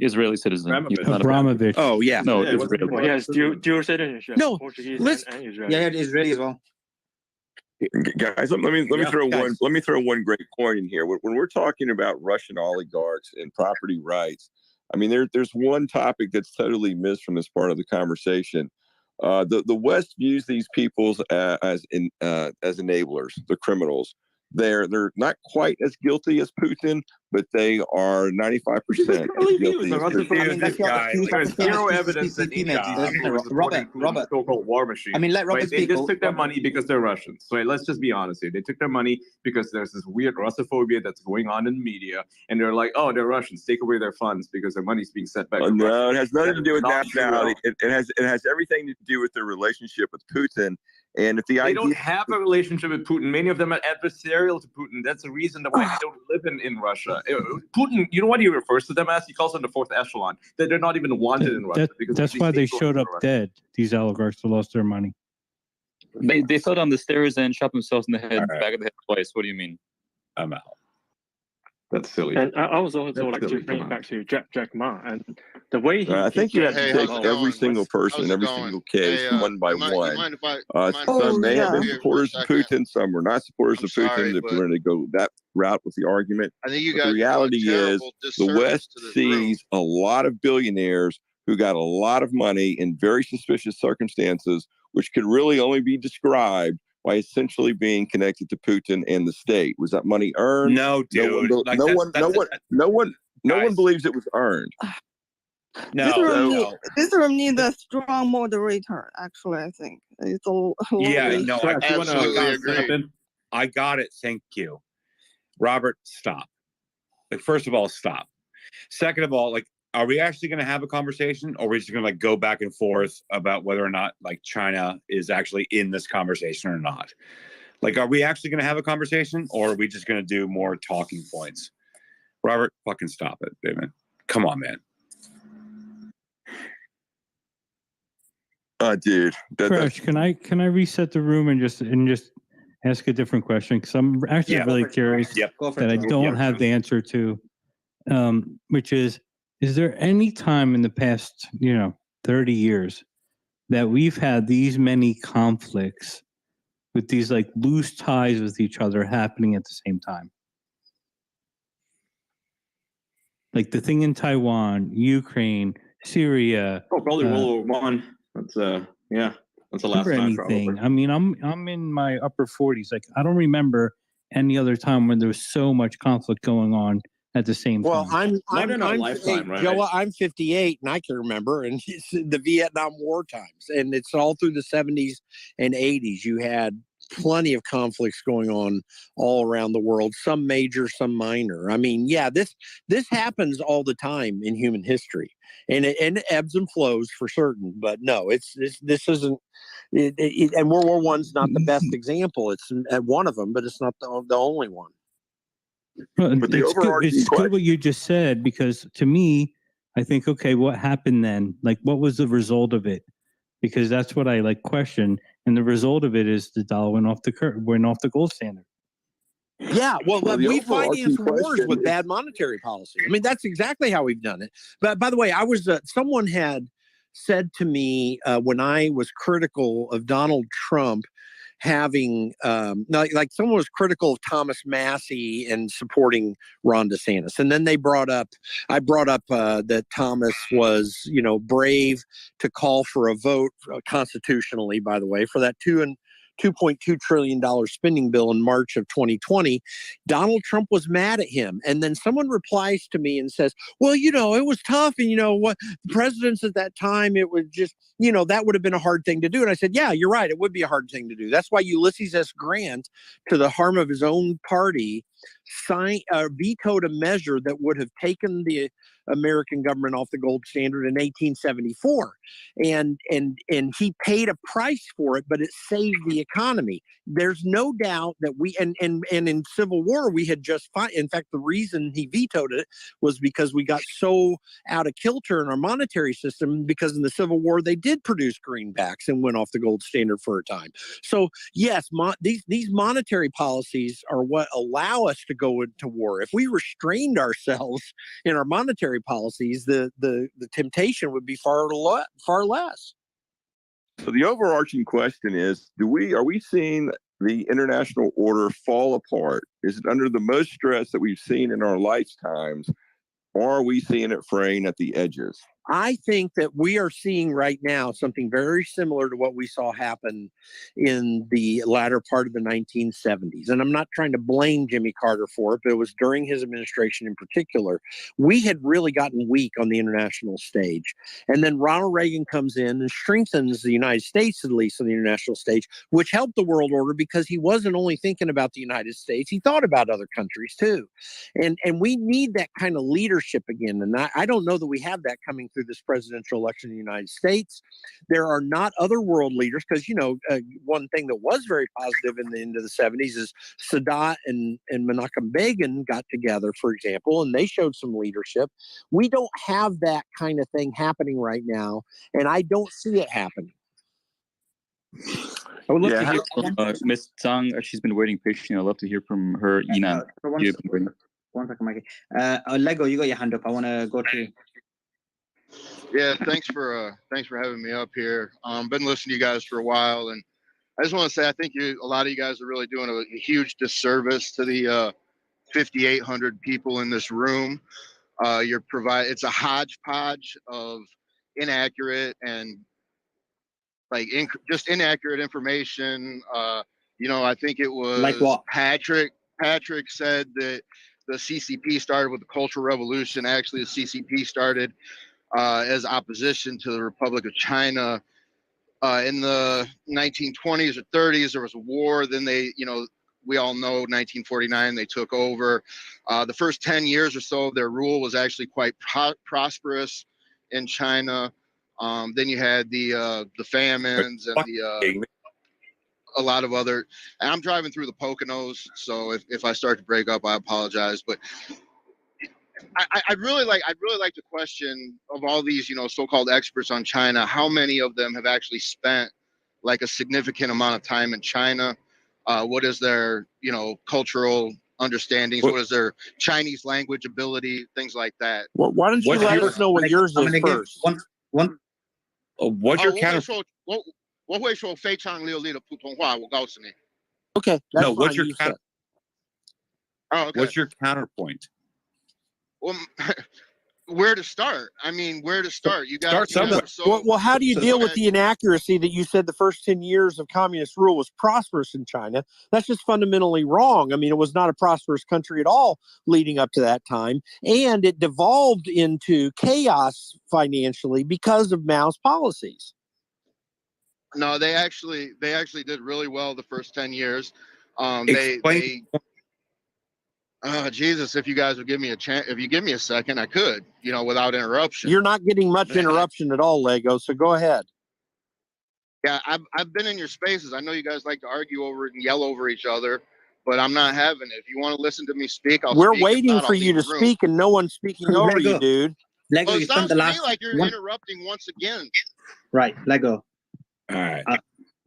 Israeli citizen. Abramovich. Oh yeah. No, yeah, Israeli. Well, he has dual citizenship. No, Portuguese and Israeli. Yeah, Israeli as well. Guys, let me throw one great point in here. When we're talking about Russian oligarchs and property rights, I mean, there's one topic that's totally missed from this part of the conversation. The West views these peoples as enablers, the criminals. They're not quite as guilty as Putin, but they are 95% as guilty as Putin. There's zero evidence that any of these people were supporting Putin's so-called war machine. I mean, let Robert They speak. just took their money because they're Russians. So let's just be honest here. They took their money because there's this weird Russophobia that's going on in the media, and they're like, "Oh, they're Russians. Take away their funds because their money's being sent back." To No, Russia. it has nothing to do with Not nationality. It has everything to do with their relationship with Putin. And if they don't have a relationship with Putin. Many of them are adversarial to Putin. That's the reason why they don't live in Russia. Putin, you know what he refers to them as? He calls them the fourth echelon. That they're not even wanted in Russia. Because That's why they showed up dead. These oligarchs who lost their money. They fell down the stairs and shot themselves in the head, back of the head twice. What do you mean? I'm out. That's silly. And I was also like to bring it back to Jack Ma and the way he. I think you have to take every single person, every single case, one by one. Some may have been supporters of Putin, some were not supporters of Putin. If we're going to go that route with the argument, I think you but the reality is the West sees a lot of billionaires who got a lot of money in very suspicious circumstances, which could really only be described by essentially being connected to Putin and the state. Was that money earned? No, dude. No one believes it was earned. This room needs a strong moderator. Actually, I think it's a Yeah, no, I absolutely agree. I got it. Thank you, Robert. Stop. Like, first of all, stop. Second of all, like, are we actually going to have a conversation, or are we just going to like go back and forth about whether or not like China is actually in this conversation or not? Like, are we actually going to have a conversation, or are we just going to do more talking points? Robert, fucking stop it, David. Come on, man. Dude. Crash, can I reset the room and just ask a different question? Because I'm actually really curious that I don't have the answer to, which is there any time in the past, 30 years that we've had these many conflicts with these like loose ties with each other happening at the same time? Like the thing in Taiwan, Ukraine, Syria. Oh, probably World War I. That's that's the last time. Anything. I mean, I'm in my upper 40s. Like I don't remember any other time when there was so much conflict going on at the same time. Well, I'm lifetime, right? Joe, I'm 58 and I can remember, and it's the Vietnam War times, and it's all through the 70s and 80s. You had plenty of conflicts going on all around the world, some major, some minor. I mean, yeah, this happens all the time in human history, and it ebbs and flows for certain. But no, this isn't. And World War I's not the best example. It's one of them, but it's not the only one. Well, it's good what you just said, because to me, I think, okay, what happened then? Like, what was the result of it? Because that's what I like question. And the result of it is the dollar went off the gold standard. Yeah, well we finance wars with bad monetary policy. I mean, that's exactly how we've done it. But by the way, I was someone had said to me when I was critical of Donald Trump having like someone was critical of Thomas Massey and supporting Ron DeSantis, and then I brought up that Thomas was brave to call for a vote constitutionally, by the way, for that $2.2 trillion spending bill in March of 2020. Donald Trump was mad at him. And then someone replies to me and says, well, it was tough. And what the presidents at that time, it was just, that would have been a hard thing to do. And I said, yeah, you're right. It would be a hard thing to do. That's why Ulysses S. Grant, to the harm of his own party, vetoed a measure that would have taken the American government off the gold standard in 1874, and he paid a price for it, but it saved the economy. There's no doubt that and in Civil War we had just in fact the reason he vetoed it was because we got so out of kilter in our monetary system, because in the Civil War they did produce greenbacks and went off the gold standard for a time. So yes, these monetary policies are what allow us to go into war. If we restrained ourselves in our monetary policies, the temptation would be far less. So the overarching question is, are we seeing the international order fall apart? Is it under the most stress that we've seen in our lifetimes, or are we seeing it fraying at the edges? I think that we are seeing right now something very similar to what we saw happen in the latter part of the 1970s. And I'm not trying to blame Jimmy Carter for it, but it was during his administration in particular. We had really gotten weak on the international stage. And then Ronald Reagan comes in and strengthens the United States, at least on the international stage, which helped the world order because he wasn't only thinking about the United States, he thought about other countries too. And we need that kind of leadership again. And I don't know that we have that coming through this presidential election in the United States. There are not other world leaders because, one thing that was very positive in the end of the 70s is Sadat and Menachem Begin got together, for example, and they showed some leadership. We don't have that kind of thing happening right now, and I don't see it happening. I would love to hear from Ms. Zhang. She's been waiting patiently. I'd love to hear from her. Yinan. One second, Mikey. Lego, you got your hand up. I want to go to you. Yeah, thanks for having me up here. Been listening to you guys for a while, and I just want to say I think a lot of you guys are really doing a huge disservice to the 5,800 people in this room. It's a hodgepodge of inaccurate and just inaccurate information. I think it was like what? Patrick said that the CCP started with the Cultural Revolution. Actually, the CCP started as opposition to the Republic of China. In the 1920s or 30s, there was a war. Then we all know 1949, they took over. The first 10 years or so of their rule was actually quite prosperous in China. Then you had the famines and a lot of other. And I'm driving through the Poconos, so if I start to break up, I apologize. But I'd really like to question, of all these so-called experts on China, how many of them have actually spent like a significant amount of time in China? What is their cultural understandings? What is their Chinese language ability? Things like that. Well, why don't you let us know what yours is first? What's your counter? Okay. No, what's your counter? Oh, okay. What's your counterpoint? Well, where to start? I mean, where to start? You got somewhere. Well, how do you deal with the inaccuracy that you said the first 10 years of communist rule was prosperous in China? That's just fundamentally wrong. I mean, it was not a prosperous country at all leading up to that time, and it devolved into chaos financially because of Mao's policies. No, they actually did really well the first 10 years. Jesus, if you guys would give me a chance, if you give me a second, I could, without interruption. You're not getting much interruption at all, Lego, so go ahead. Yeah, I've been in your spaces. I know you guys like to argue over it and yell over each other, but I'm not having it. If you want to listen to me speak, We're waiting for you to speak, and no one's speaking over you, dude. Lego, it sounds to me like you're interrupting once again. Right, Lego. All right.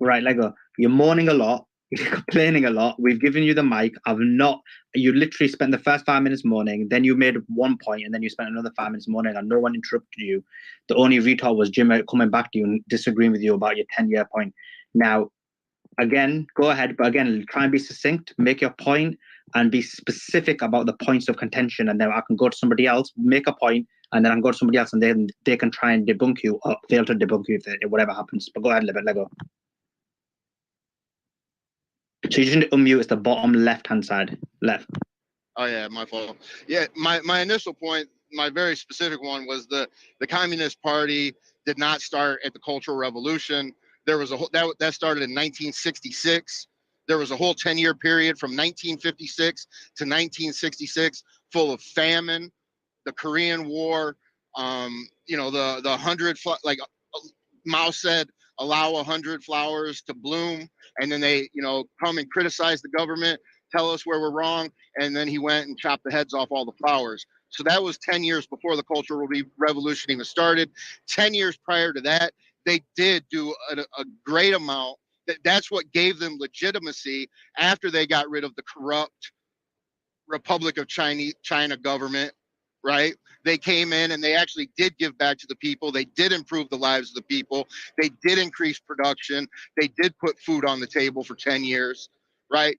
Right, Lego. You're mourning a lot. You're complaining a lot. We've given you the mic. You literally spent the first 5 minutes mourning, then you made one point, and then you spent another 5 minutes mourning, and no one interrupted you. The only retort was Jim coming back to you and disagreeing with you about your 10-year point. Now, again, go ahead, but again, try and be succinct, make your point, and be specific about the points of contention, and then I can go to somebody else, make a point, and then I can go to somebody else, and then they can try and debunk you or fail to debunk you if whatever happens. But go ahead, Lego. So you just unmute. It's the bottom left-hand side. Left. Oh yeah, my fault. Yeah, my initial point, my very specific one, was the Communist Party did not start at the Cultural Revolution. There was that started in 1966. There was a whole 10-year period from 1956 to 1966 full of famine, the Korean War, you know, the 100, like Mao said, allow 100 flowers to bloom, and then they, you know, come and criticize the government, tell us where we're wrong, and then he went and chopped the heads off all the flowers. So that was 10 years before the Cultural Revolution even started. 10 years prior to that, they did do a great amount. That's what gave them legitimacy after they got rid of the corrupt Republic of China government, right? They came in and they actually did give back to the people. They did improve the lives of the people. They did increase production. They did put food on the table for 10 years, right?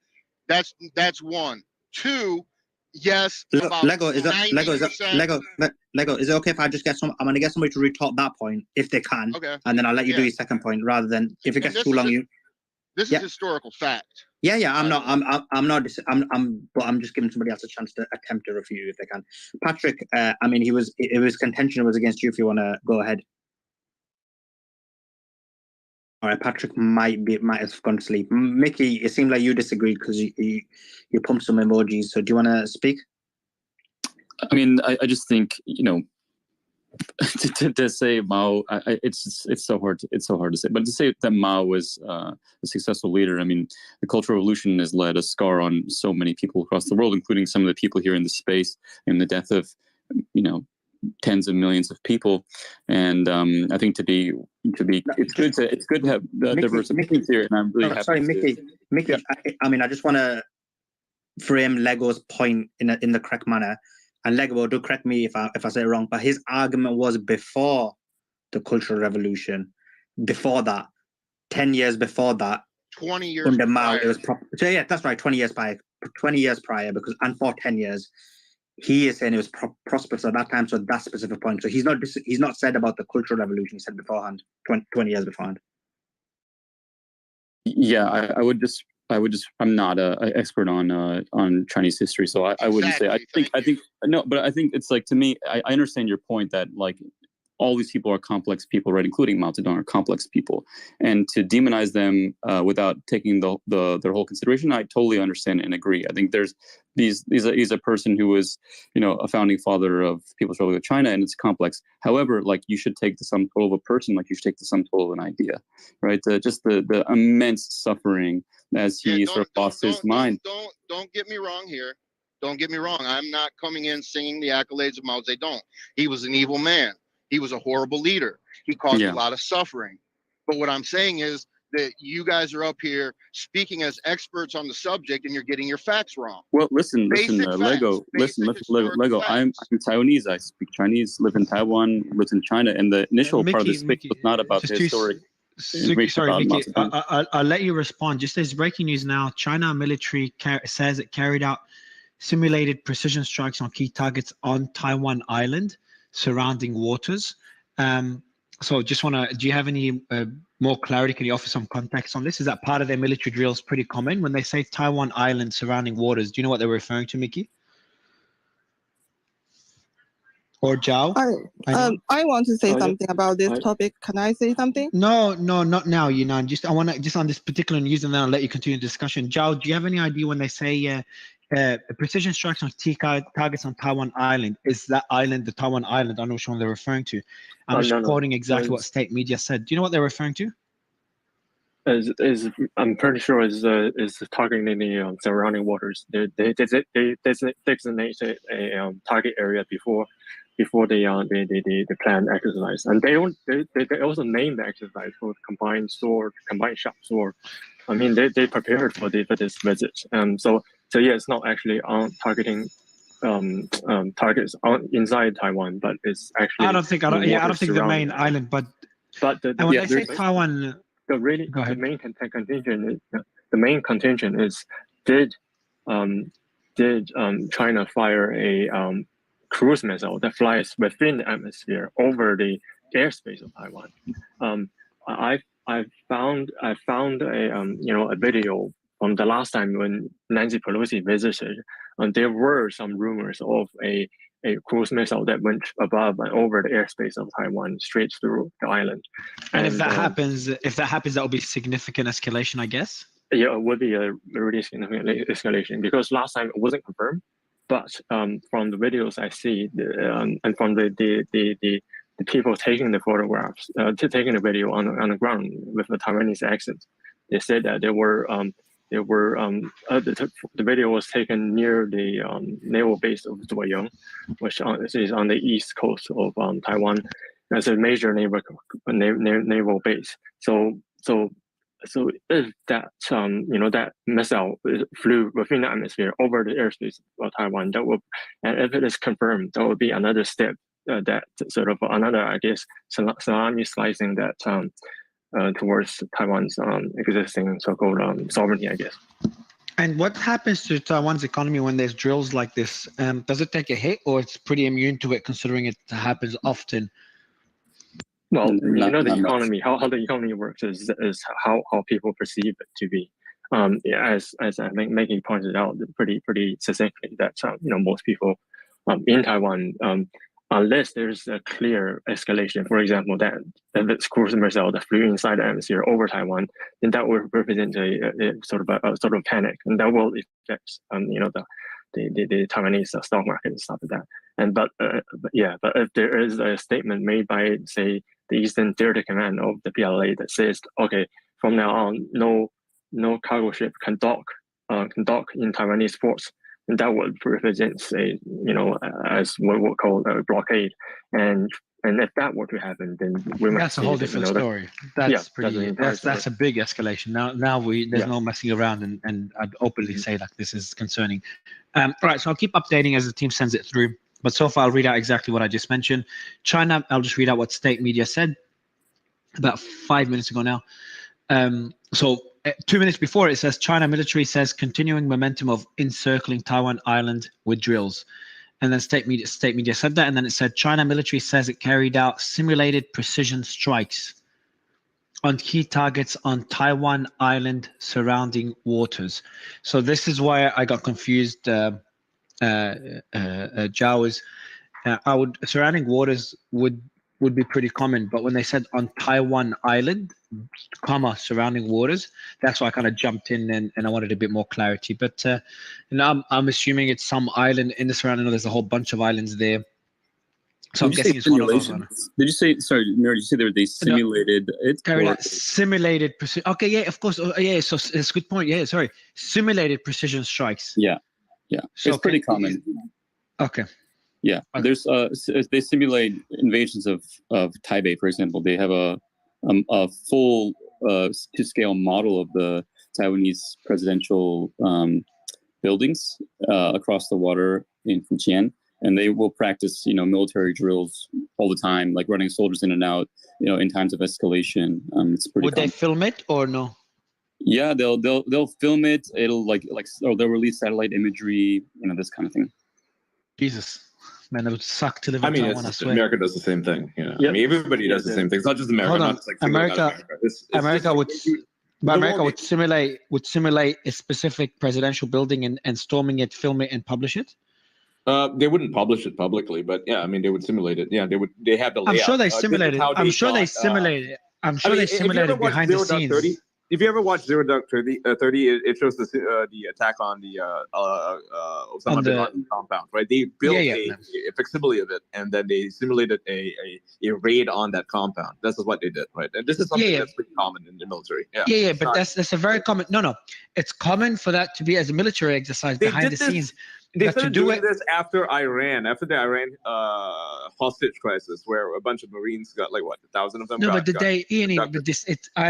That's one. Two, yes, about Lego, is it 90%. Lego, is it okay if I just get I'm gonna get somebody to retort that point if they can, Okay. and then I'll let you do Yeah. your second point rather than if it And gets too long. This is historical fact. Yeah, I'm but I'm just giving somebody else a chance to attempt to refute you if they can. Patrick, I mean, his contention was against you. If you want to go ahead. All right, Patrick might have gone to sleep. Mickey, it seemed like you disagreed because you pumped some emojis. So do you want to speak? I mean, I just think, you know, to say Mao, it's so hard to say. But to say that Mao was a successful leader, I mean, the Cultural Revolution has led a scar on so many people across the world, including some of the people here in the space, and the death of, you know, tens of millions of people. And I think it's good to have diverse opinions here. And I'm really happy. Sorry, Mickey. Yeah. I mean, I just want to frame Lego's point in the correct manner. And Lego, do correct me if I say it wrong, but his argument was before the Cultural Revolution, before that, 10 years before that, 20 years under Mao, prior. it was so yeah, that's right, 20 years prior, because and for 10 years, he is saying it was prosperous at that time. So that specific point. So he's not said about the Cultural Revolution. He said beforehand, 20 years beforehand. Yeah, I'm not an expert on Chinese history, so I wouldn't say. I think no, but I think it's like, to me, I understand your point that like all these people are complex people, right? Including Mao Zedong are complex people, and to demonize them without taking their whole consideration, I totally understand and agree. I think he's a person who was, you know, a founding father of People's Republic of China, and it's complex. However, like, you should take the sum total of a person, like you should take the sum total of an idea, right? Just the immense suffering as he sort of lost his mind. Don't get me wrong here. Don't get me wrong. I'm not coming in singing the accolades of Mao Zedong. He was an evil man. He was a horrible leader. He caused a lot of suffering. But what I'm saying is that you guys are up here speaking as experts on the subject, and you're getting your facts wrong. Well, listen, Lego. Lego. I'm Taiwanese. I speak Chinese. Live in Taiwan. Lived in China. And the initial part of the speech was not about the historic. Sorry, Mickey. I'll let you respond. Just as breaking news now, China military says it carried out simulated precision strikes on key targets on Taiwan Island, surrounding waters. So just do you have any more clarity? Can you offer some context on this? Is that part of their military drills pretty common when they say Taiwan Island, surrounding waters? Do you know what they're referring to, Mickey? Or Zhao? I want to say something about this topic. Can I say something? No, not now, Yunan. I want to just on this particular news, and then I'll let you continue the discussion. Zhao, do you have any idea when they say precision strikes on targets on Taiwan Island? Is that island the Taiwan Island? I don't know which one they're referring to. I'm just quoting exactly what state media said. Do you know what they're referring to? I'm pretty sure is targeting the surrounding waters. They designate a target area before the planned exercise, and they also name the exercise for combined sharp sword. I mean, they prepared for this visit, so yeah, it's not actually on targeting targets inside Taiwan, but it's actually. I don't think the main island, but when they say Taiwan, the main contention is did China fire a cruise missile that flies within the atmosphere over the airspace of Taiwan? I found a video from the last time when Nancy Pelosi visited, and there were some rumors of a cruise missile that went above and over the airspace of Taiwan, straight through the island. And if that happens, that will be significant escalation, I guess. yeah, it would be a really significant escalation because last time it wasn't confirmed, but from the videos I see, and from the people taking the photographs, taking the video on the ground with the Taiwanese accent, they said that the video was taken near the naval base of Zuoyang, which is on the east coast of Taiwan. As a major naval base. So if that that missile flew within the atmosphere over the airspace of Taiwan, that would, and if it is confirmed, that would be another step, that sort of another, I guess, salami slicing that towards Taiwan's existing so-called sovereignty, I guess. And what happens to Taiwan's economy when there's drills like this? Does it take a hit, or it's pretty immune to it, considering it happens often? Well, the economy, how the economy works is how people perceive it to be. As I think Maggie pointed out pretty succinctly, that most people in Taiwan, unless there's a clear escalation, for example, that this cruise missile that flew inside the atmosphere over Taiwan, then that would represent a sort of panic, and that will affect the Taiwanese stock market and stuff like that. But if there is a statement made by, say, the Eastern Theater Command of the PLA that says, okay, from now on, no cargo ship can dock in Taiwanese ports, and that would represent as what we call a blockade. And if that were to happen, then that's a whole different story. That's that's a big escalation. Now there's no messing around, and I'd openly say that this is concerning. All right, so I'll keep updating as the team sends it through. But so far, I'll read out exactly what I just mentioned. China, I'll just read out what state media said about 5 minutes ago now. So 2 minutes before, it says China military says continuing momentum of encircling Taiwan island with drills. And then state media said that. And then it said China military says it carried out simulated precision strikes on key targets on Taiwan island surrounding waters. So this is why I got confused. Zhao is surrounding waters would be pretty common, but when they said on Taiwan island, surrounding waters, that's why I kind of jumped in and I wanted a bit more clarity. But I'm assuming it's some island in the surrounding. There's a whole bunch of islands there. So I'm guessing it's one of those. Did you say, sorry, Nerd, did you say they simulated it? Carried out simulated precision. Okay, yeah, of course. Yeah, so it's a good point. Yeah, sorry. Simulated precision strikes. Yeah. So it's pretty common. Okay. Yeah, there's they simulate invasions of Taipei, for example. They have a full to scale model of the Taiwanese presidential buildings across the water in Fujian, and they will practice military drills all the time, like running soldiers in and out in times of escalation. It's pretty. Would they film it or no? Yeah, they'll film it. It'll or they'll release satellite imagery, this kind of thing. Jesus. Man, it would suck to live in Taiwan, I swear. America does the same thing. I mean, everybody does the same thing. It's not just America. Hold on. America would simulate a specific presidential building and storming it, film it, and publish it. They wouldn't publish it publicly, but yeah, I mean, they would simulate it. Yeah, they have the layout. I'm sure they simulate it. I'm sure they simulate it. I'm sure they simulate it behind the scenes. 30, if you ever watch 0.30, it shows the attack on the Osama bin Laden compound, right? They built a facsimile of it, and then they simulated a raid on that compound. This is what they did, right? And this is something that's pretty common in the military. Yeah, but that's a very common. No, it's common for that to be as a military exercise behind the scenes. They started doing this after the Iran hostage crisis, where a bunch of Marines got 1,000 of them. No, but I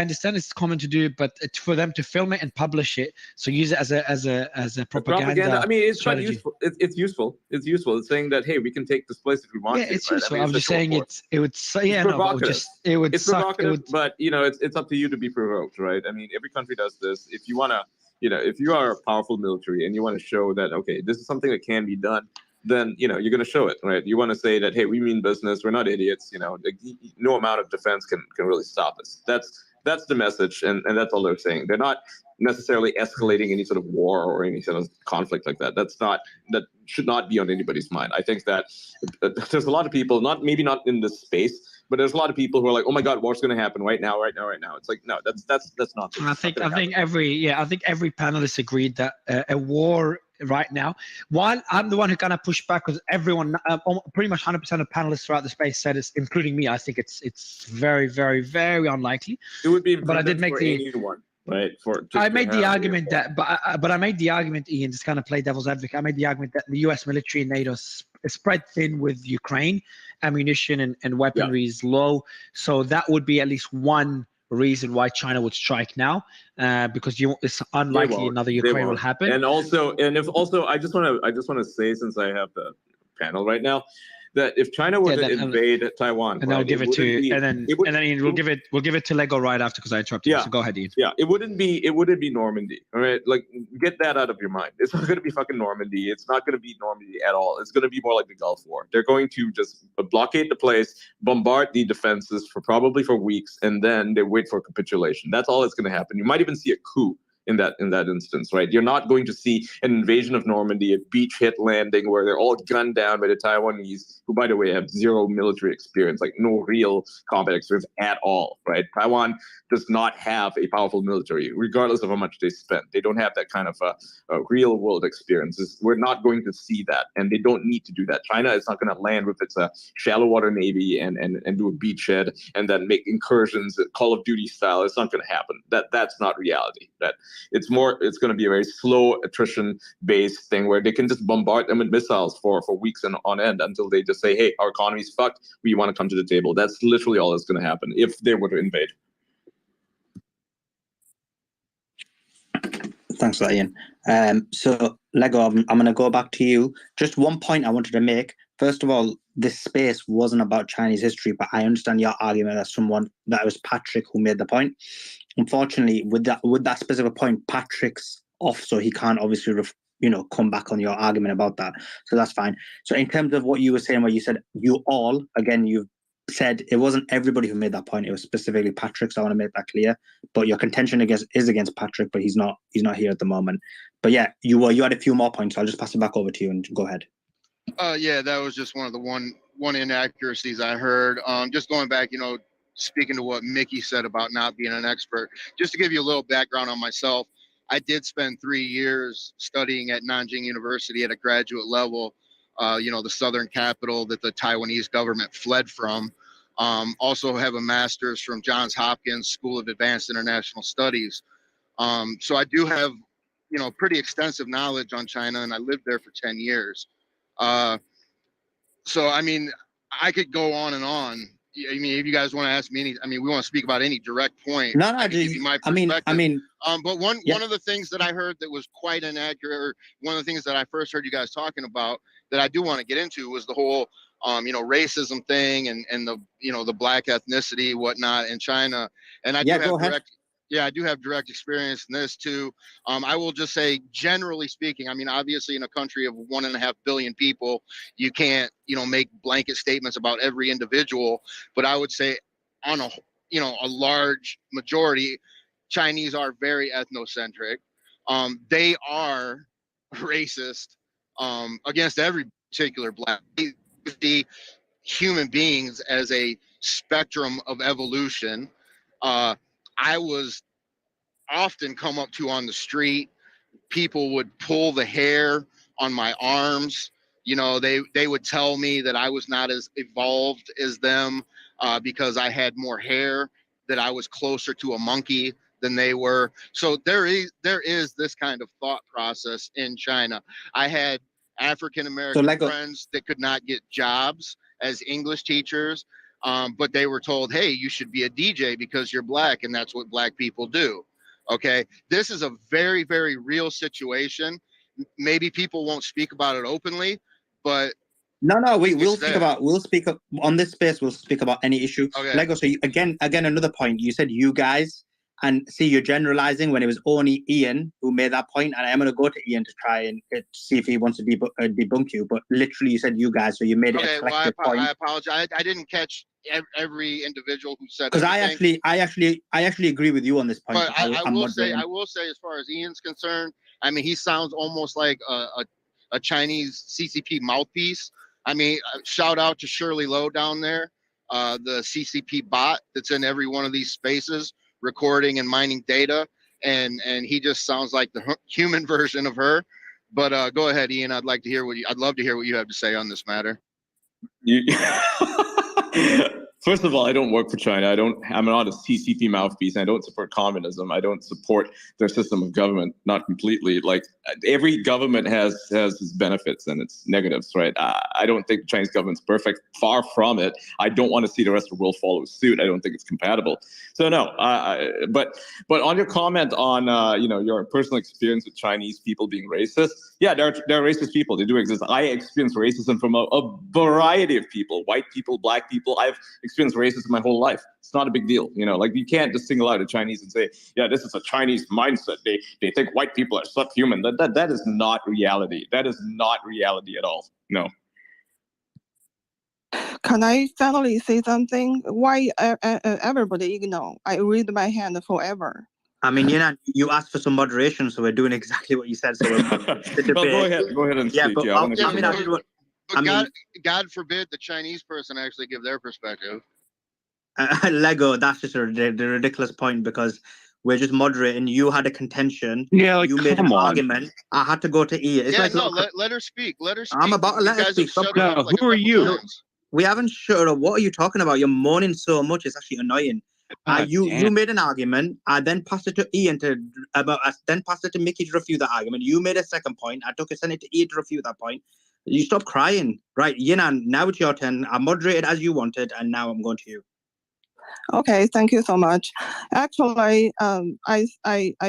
understand it's common to do, but for them to film it and publish it, so use it as a propaganda. I mean, it's quite useful. It's useful. It's useful. It's saying that, hey, we can take this place if we want to. Yeah, it's useful. I mean, I'm just saying it would say it's provocative. It's provocative, but it's up to you to be provoked, right? I mean, every country does this. If you want to. If you are a powerful military and you want to show that, okay, this is something that can be done, then, you're going to show it, right? You want to say that, hey, we mean business. We're not idiots. No amount of defense can really stop us. That's the message. And that's all they're saying. They're not necessarily escalating any sort of war or any sort of conflict like that. That should not be on anybody's mind. I think that there's a lot of people, maybe not in this space, But there's a lot of people who are like, oh my God, what's going to happen right now, right now, right now. It's like, no, that's not. I think every panelist agreed that a war right now, while I'm the one who kind of pushed back, because everyone, pretty much 100% of panelists throughout the space said it's, including me, I think it's very, very, very unlikely. It would be but I did make for the anyone, right? I made the argument that, but I made the argument, Ian, just kind of play devil's advocate. I made the argument that the U.S. military and NATO is spread thin with Ukraine, ammunition and weaponry is low, so that would be at least one reason why China would strike now, because it's unlikely another Ukraine will happen. And also, I just want to say, since I have the panel right now, that if China were to invade Taiwan, and I'll give it to, and then Ian, we'll give it to Lego right after, because I interrupted you. So go ahead, Ian. Yeah, it wouldn't be Normandy. All right, like, get that out of your mind. It's not going to be fucking Normandy. It's not going to be Normandy at all. It's going to be more like the Gulf War. They're going to just blockade the place, bombard the defenses probably for weeks, and then they wait for capitulation. That's all that's going to happen. You might even see a coup in that instance, right? You're not going to see an invasion of Normandy, a beachhead landing where they're all gunned down by the Taiwanese, who, by the way, have zero military experience, like no real combat experience at all, right? Taiwan does not have a powerful military, regardless of how much they spend. They don't have that kind of a real world experiences. We're not going to see that, and they don't need to do that. China is not going to land with its shallow water navy and do a beachhead and then make incursions, Call of Duty style. It's not going to happen. That's not reality. It's going to be a very slow attrition based thing where they can just bombard them with missiles for weeks and on end until they just say, hey, our economy's fucked, we want to come to the table. That's literally all that's going to happen if they were to invade. Thanks for that, Ian. So Lego, I'm going to go back to you. Just one point I wanted to make. First of all, this space wasn't about Chinese history, but I understand your argument as someone that it was Patrick who made the point. Unfortunately, with that specific point, Patrick's off, so he can't obviously come back on your argument about that. So that's fine. So in terms of what you were saying, where you said you all, again, you've said it wasn't everybody who made that point. It was specifically Patrick. So I want to make that clear. But your contention is against Patrick, but he's not here at the moment. But yeah, you had a few more points. So I'll just pass it back over to you and go ahead. Yeah, that was just one of the one inaccuracies I heard. Just going back, speaking to what Mickey said about not being an expert, just to give you a little background on myself, I did spend 3 years studying at Nanjing University at a graduate level, the southern capital that the Taiwanese government fled from. Also have a master's from Johns Hopkins School of Advanced International Studies. So I do have, pretty extensive knowledge on China, and I lived there for 10 years. So, I mean, I could go on and on. I mean, if you guys want to ask me we want to speak about any direct point. No, I can give you my perspective. I mean, but one of the things that I heard that was quite inaccurate, or one of the things that I first heard you guys talking about that I do want to get into, was the whole, racism thing and the, the black ethnicity, whatnot in China. And I do have direct experience in this too. I will just say, generally speaking, obviously in a country of 1.5 billion people, you can't, make blanket statements about every individual. But I would say on a large majority, Chinese are very ethnocentric. They are racist against every particular black. They see human beings as a spectrum of evolution. I was often come up to on the street, people would pull the hair on my arms. They would tell me that I was not as evolved as them because I had more hair, that I was closer to a monkey than they were. So there is this kind of thought process in China. I had African-American friends that could not get jobs as English teachers, but they were told, hey, you should be a DJ because you're black, and that's what black people do. Okay, this is a very, very real situation. Maybe people won't speak about it openly, but we'll speak on this space. We'll speak about any issue. Okay. Lego. So again, another point. You said you guys, and see, you're generalizing when it was only Ian who made that point, and I'm going to go to Ian to try and see if he wants to debunk you. But literally, you said you guys, so you made it a collective point. I apologize. I didn't catch every individual who said. Because I actually agree with you on this point. But I will say, as far as Ian's concerned, he sounds almost like a Chinese CCP mouthpiece. Shout out to Shirley Lowe down there. the CCP bot that's in every one of these spaces, recording and mining data, and he just sounds like the human version of her. But go ahead, Ian. I'd love to hear what you have to say on this matter. First of all, I don't work for China. I'm not a CCP mouthpiece. I don't support communism. I don't support their system of government, not completely. Like, every government has its benefits and its negatives, right? I don't think the Chinese government's perfect. Far from it. I don't want to see the rest of the world follow suit. I don't think it's compatible. So no. But on your comment on your personal experience with Chinese people being racist, yeah, they're racist people. They do exist. I experience racism from a variety of people: white people, black people. I've experienced racism my whole life. It's not a big deal. Like, you can't just single out a Chinese and say, yeah, this is a Chinese mindset. They think white people are subhuman. That is not reality. That is not reality at all. No. Can I finally say something? Why everybody ignore? I raised my hand forever. I mean, you asked for some moderation, so we're doing exactly what you said. So we're the debate. Well, go ahead and speak. But God forbid the Chinese person actually give their perspective. Lego, that's just the ridiculous point, because we're just moderating. You had a contention. Yeah, like, you made an argument. I had to go to E. It's let her speak. Let her speak. I'm about to let her speak. No, who are you? We haven't shut up. What are you talking about? You're moaning so much. It's actually annoying. You made an argument. I then passed it to Ian then passed it to Mickey to refute that argument. You made a second point. I sent it to Ian to refute that point. You stop crying, right? Yinan, now it's your turn. I moderated as you wanted, and now I'm going to you. Okay, thank you so much. Actually, I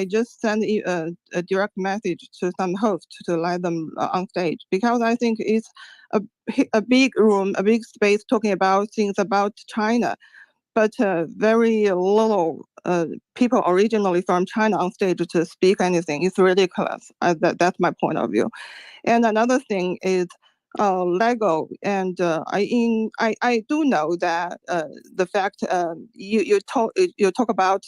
just sent a direct message to some hosts to let them on stage, because I think it's a big room, a big space talking about things about China, but very little people originally from China on stage to speak anything. It's ridiculous. That's my point of view. And another thing is Lego, and I do know that the fact you talk about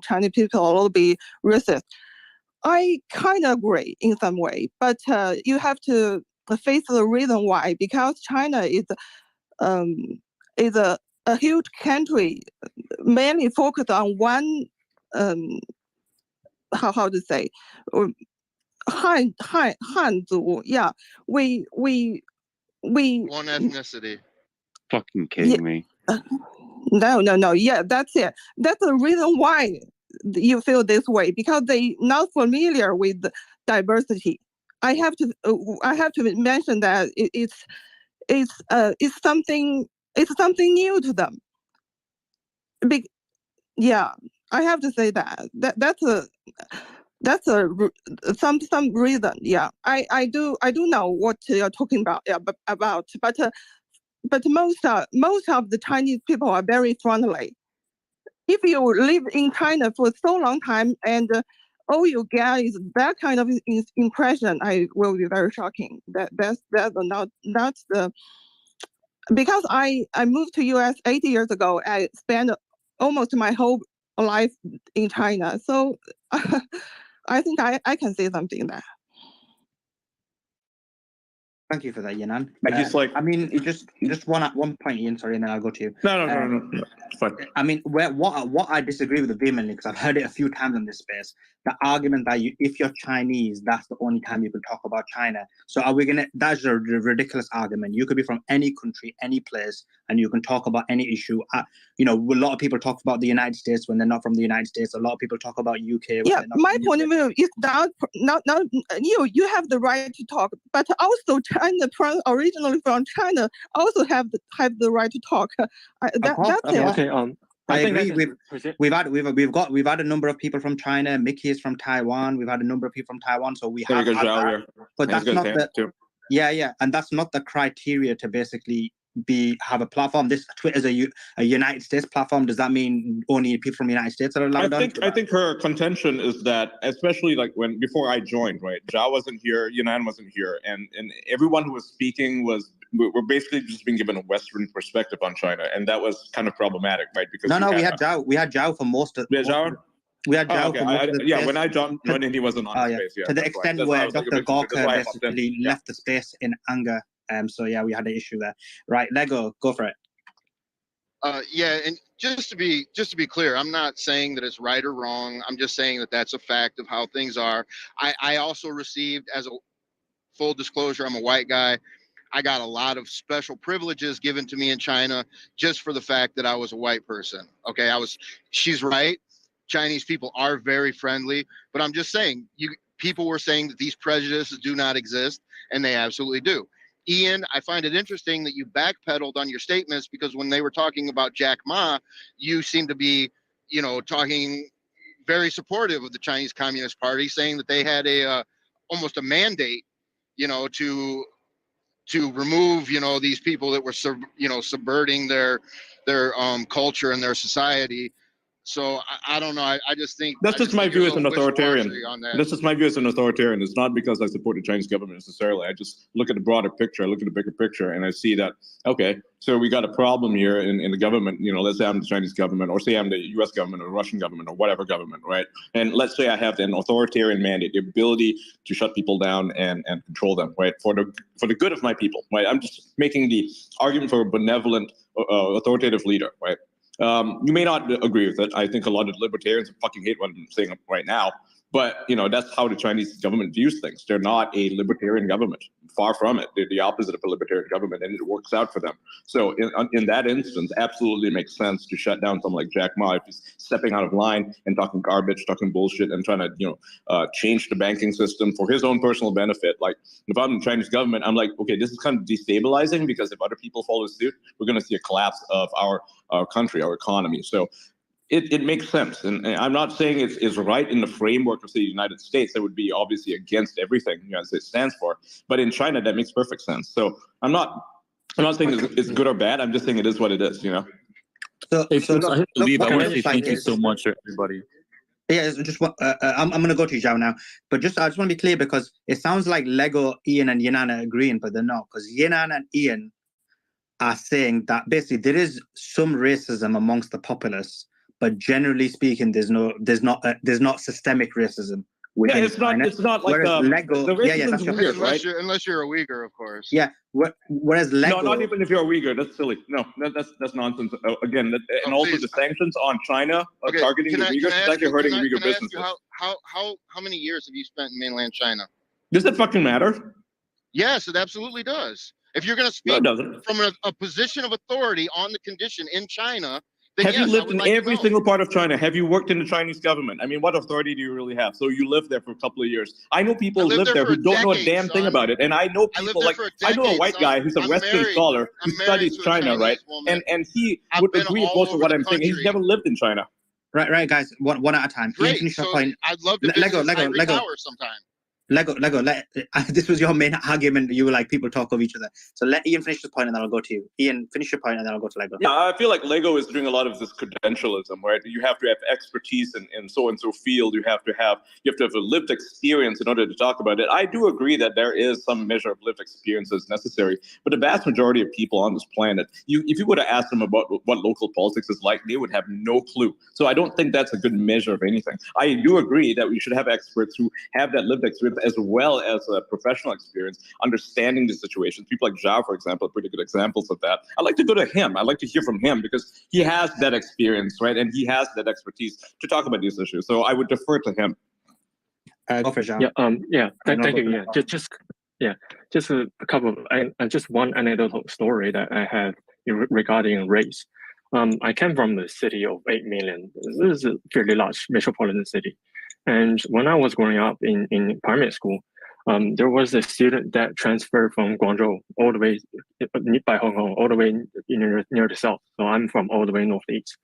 Chinese people a little bit racist. I kind of agree in some way, but you have to face the reason why, because China is a huge country, mainly focused on one how to say. Hanzu, yeah, we one ethnicity. Fucking kidding me. No, yeah, that's it. That's the reason why you feel this way, because they not familiar with diversity. I have to mention that it's something new to them. Yeah, I have to say that's some reason. Yeah, I do know what you're talking about. Yeah, but most of the Chinese people are very friendly. If you live in China for so long time and all you get is that kind of impression, I will be very shocking. That's not the, because I moved to US 80 years ago. I spent almost my whole life in China, so I think I can say something there. Thank you for that, Yinan. I mean, just one point, Ian. Sorry, and then I'll go to you. No. Fine. I mean, what I disagree with vehemently, because I've heard it a few times in this space, the argument that if you're Chinese, that's the only time you can talk about China. So are we gonna? That's a ridiculous argument. You could be from any country, any place, and you can talk about any issue. A lot of people talk about the United States when they're not from the United States. A lot of people talk about UK. Yeah, my point of view is that not you have the right to talk, but also China, originally from China, also have the right to talk. That's it. Okay. I agree. We've had a number of people from China. Mickey is from Taiwan. We've had a number of people from Taiwan. So we have had that. But that's not the and that's not the criteria to basically have a platform. This Twitter is a United States platform. Does that mean only people from the United States are allowed? I think her contention is that, especially like before I joined, right? Zhao wasn't here, Yinan wasn't here, and everyone who was speaking we're basically just being given a Western perspective on China, and that was kind of problematic, right? Because we had Zhao for most of. We had Zhao. We had Zhao. When I jumped in, he wasn't on the space. Yeah, to the extent where Dr. Gawker basically left the space in anger. So yeah, we had an issue there. Right, Lego, go for it. Yeah, and just to be clear, I'm not saying that it's right or wrong. I'm just saying that that's a fact of how things are. I also received, as a full disclosure, I'm a white guy. I got a lot of special privileges given to me in China just for the fact that I was a white person. Okay, she's right. Chinese people are very friendly, but I'm just saying, people were saying that these prejudices do not exist, and they absolutely do. Ian, I find it interesting that you backpedaled on your statements, because when they were talking about Jack Ma, you seem to be, talking very supportive of the Chinese Communist Party, saying that they had almost a mandate, to remove, these people that were, subverting their culture and their society. So I don't know. I just think that's just my view as an authoritarian. That's just my view as an authoritarian. It's not because I support the Chinese government necessarily. I just look at the broader picture. I look at the bigger picture, and I see that, okay, so we got a problem here in the government. Let's say I'm the Chinese government, or say I'm the U.S. government, or the Russian government, or whatever government, right? And let's say I have an authoritarian mandate, the ability to shut people down and control them, right, for the good of my people, right? I'm just making the argument for a benevolent, authoritative leader, right? You may not agree with it. I think a lot of libertarians fucking hate what I'm saying right now. But, that's how the Chinese government views things. They're not a libertarian government. Far from it. They're the opposite of a libertarian government, and it works out for them. So in that instance, absolutely makes sense to shut down someone like Jack Ma if he's stepping out of line and talking garbage, talking bullshit, and trying to, change the banking system for his own personal benefit. Like, if I'm the Chinese government, I'm like, okay, this is kind of destabilizing, because if other people follow suit, we're going to see a collapse of our country, our economy. So it makes sense. And I'm not saying it's right in the framework of, say, the United States. That would be obviously against everything the United States stands for. But in China, that makes perfect sense. So I'm not saying it's good or bad. I'm just saying it is what it is, So I have to leave. I want to say thank you is, so much, everybody. Yeah, just I'm going to go to Zhao now, but I just want to be clear, because it sounds like Lego, Ian, and Yinan are agreeing, but they're not, because Yinan and Ian are saying that basically there is some racism amongst the populace, but generally speaking, there's not systemic racism. Yeah, it's not like Lego. The racism's weird, right? Unless you're a Uyghur, of course. Yeah. Whereas Lego. No, not even if you're a Uyghur. That's silly. No, that's nonsense. Again, and also the sanctions on China targeting the Uyghurs is actually hurting Uyghur businesses. How many years have you spent in mainland China? Does that fucking matter? Yes, it absolutely does. If you're going to speak from a position of authority on the condition in China, then have you yes, lived in every single part of China? Have you worked in the Chinese government? I mean, what authority do you really have? So you lived there for a couple of years. I know people who live there who don't know a damn thing about it. And I know people I know a white guy who's a Western scholar who studies China, right? And he would agree with most of what I'm saying. He's never lived in China. Right, guys. One at a time. Great. Finish your So point. I'd love to visit Lego sometime. Lego. This was your main argument. You were like, people talk of each other. So let Ian finish his point, and then I'll go to you. Ian, finish your point, and then I'll go to Lego. Yeah, I feel like Lego is doing a lot of this credentialism, right? You have to have expertise in so and so field. You have to have a lived experience in order to talk about it. I do agree that there is some measure of lived experience that's necessary, but the vast majority of people on this planet, if you were to ask them about what local politics is like, they would have no clue. So I don't think that's a good measure of anything. I do agree that we should have experts who have that lived experience as well as a professional experience, understanding the situations. People like Zhao, for example, are pretty good examples of that. I like to go to him. I like to hear from him because he has that experience, right? And he has that expertise to talk about these issues. So I would defer to him. Go for Zhao. Thank you. Just a couple. Just one anecdotal story that I have regarding race. I came from the city of 8 million. This is a fairly large metropolitan city. And when I was growing up in primary school, there was a student that transferred from Guangzhou all the way by Hong Kong, all the way near the south. So I'm from all the way northeast.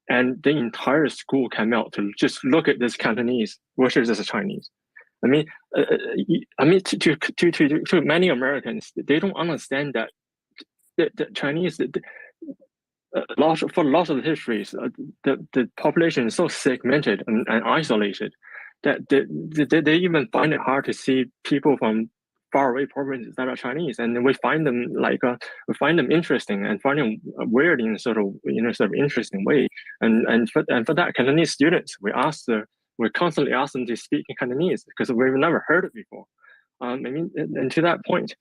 And the entire school came out to just look at this Cantonese versus this Chinese. I mean, to many Americans, they don't understand that the Chinese. For lots of histories, the population is so segmented and isolated that they even find it hard to see people from faraway provinces that are Chinese, and we find them interesting and find them weird in sort of interesting way. And for that, Cantonese students, we constantly ask them to speak in Cantonese because we've never heard it before. And to that point,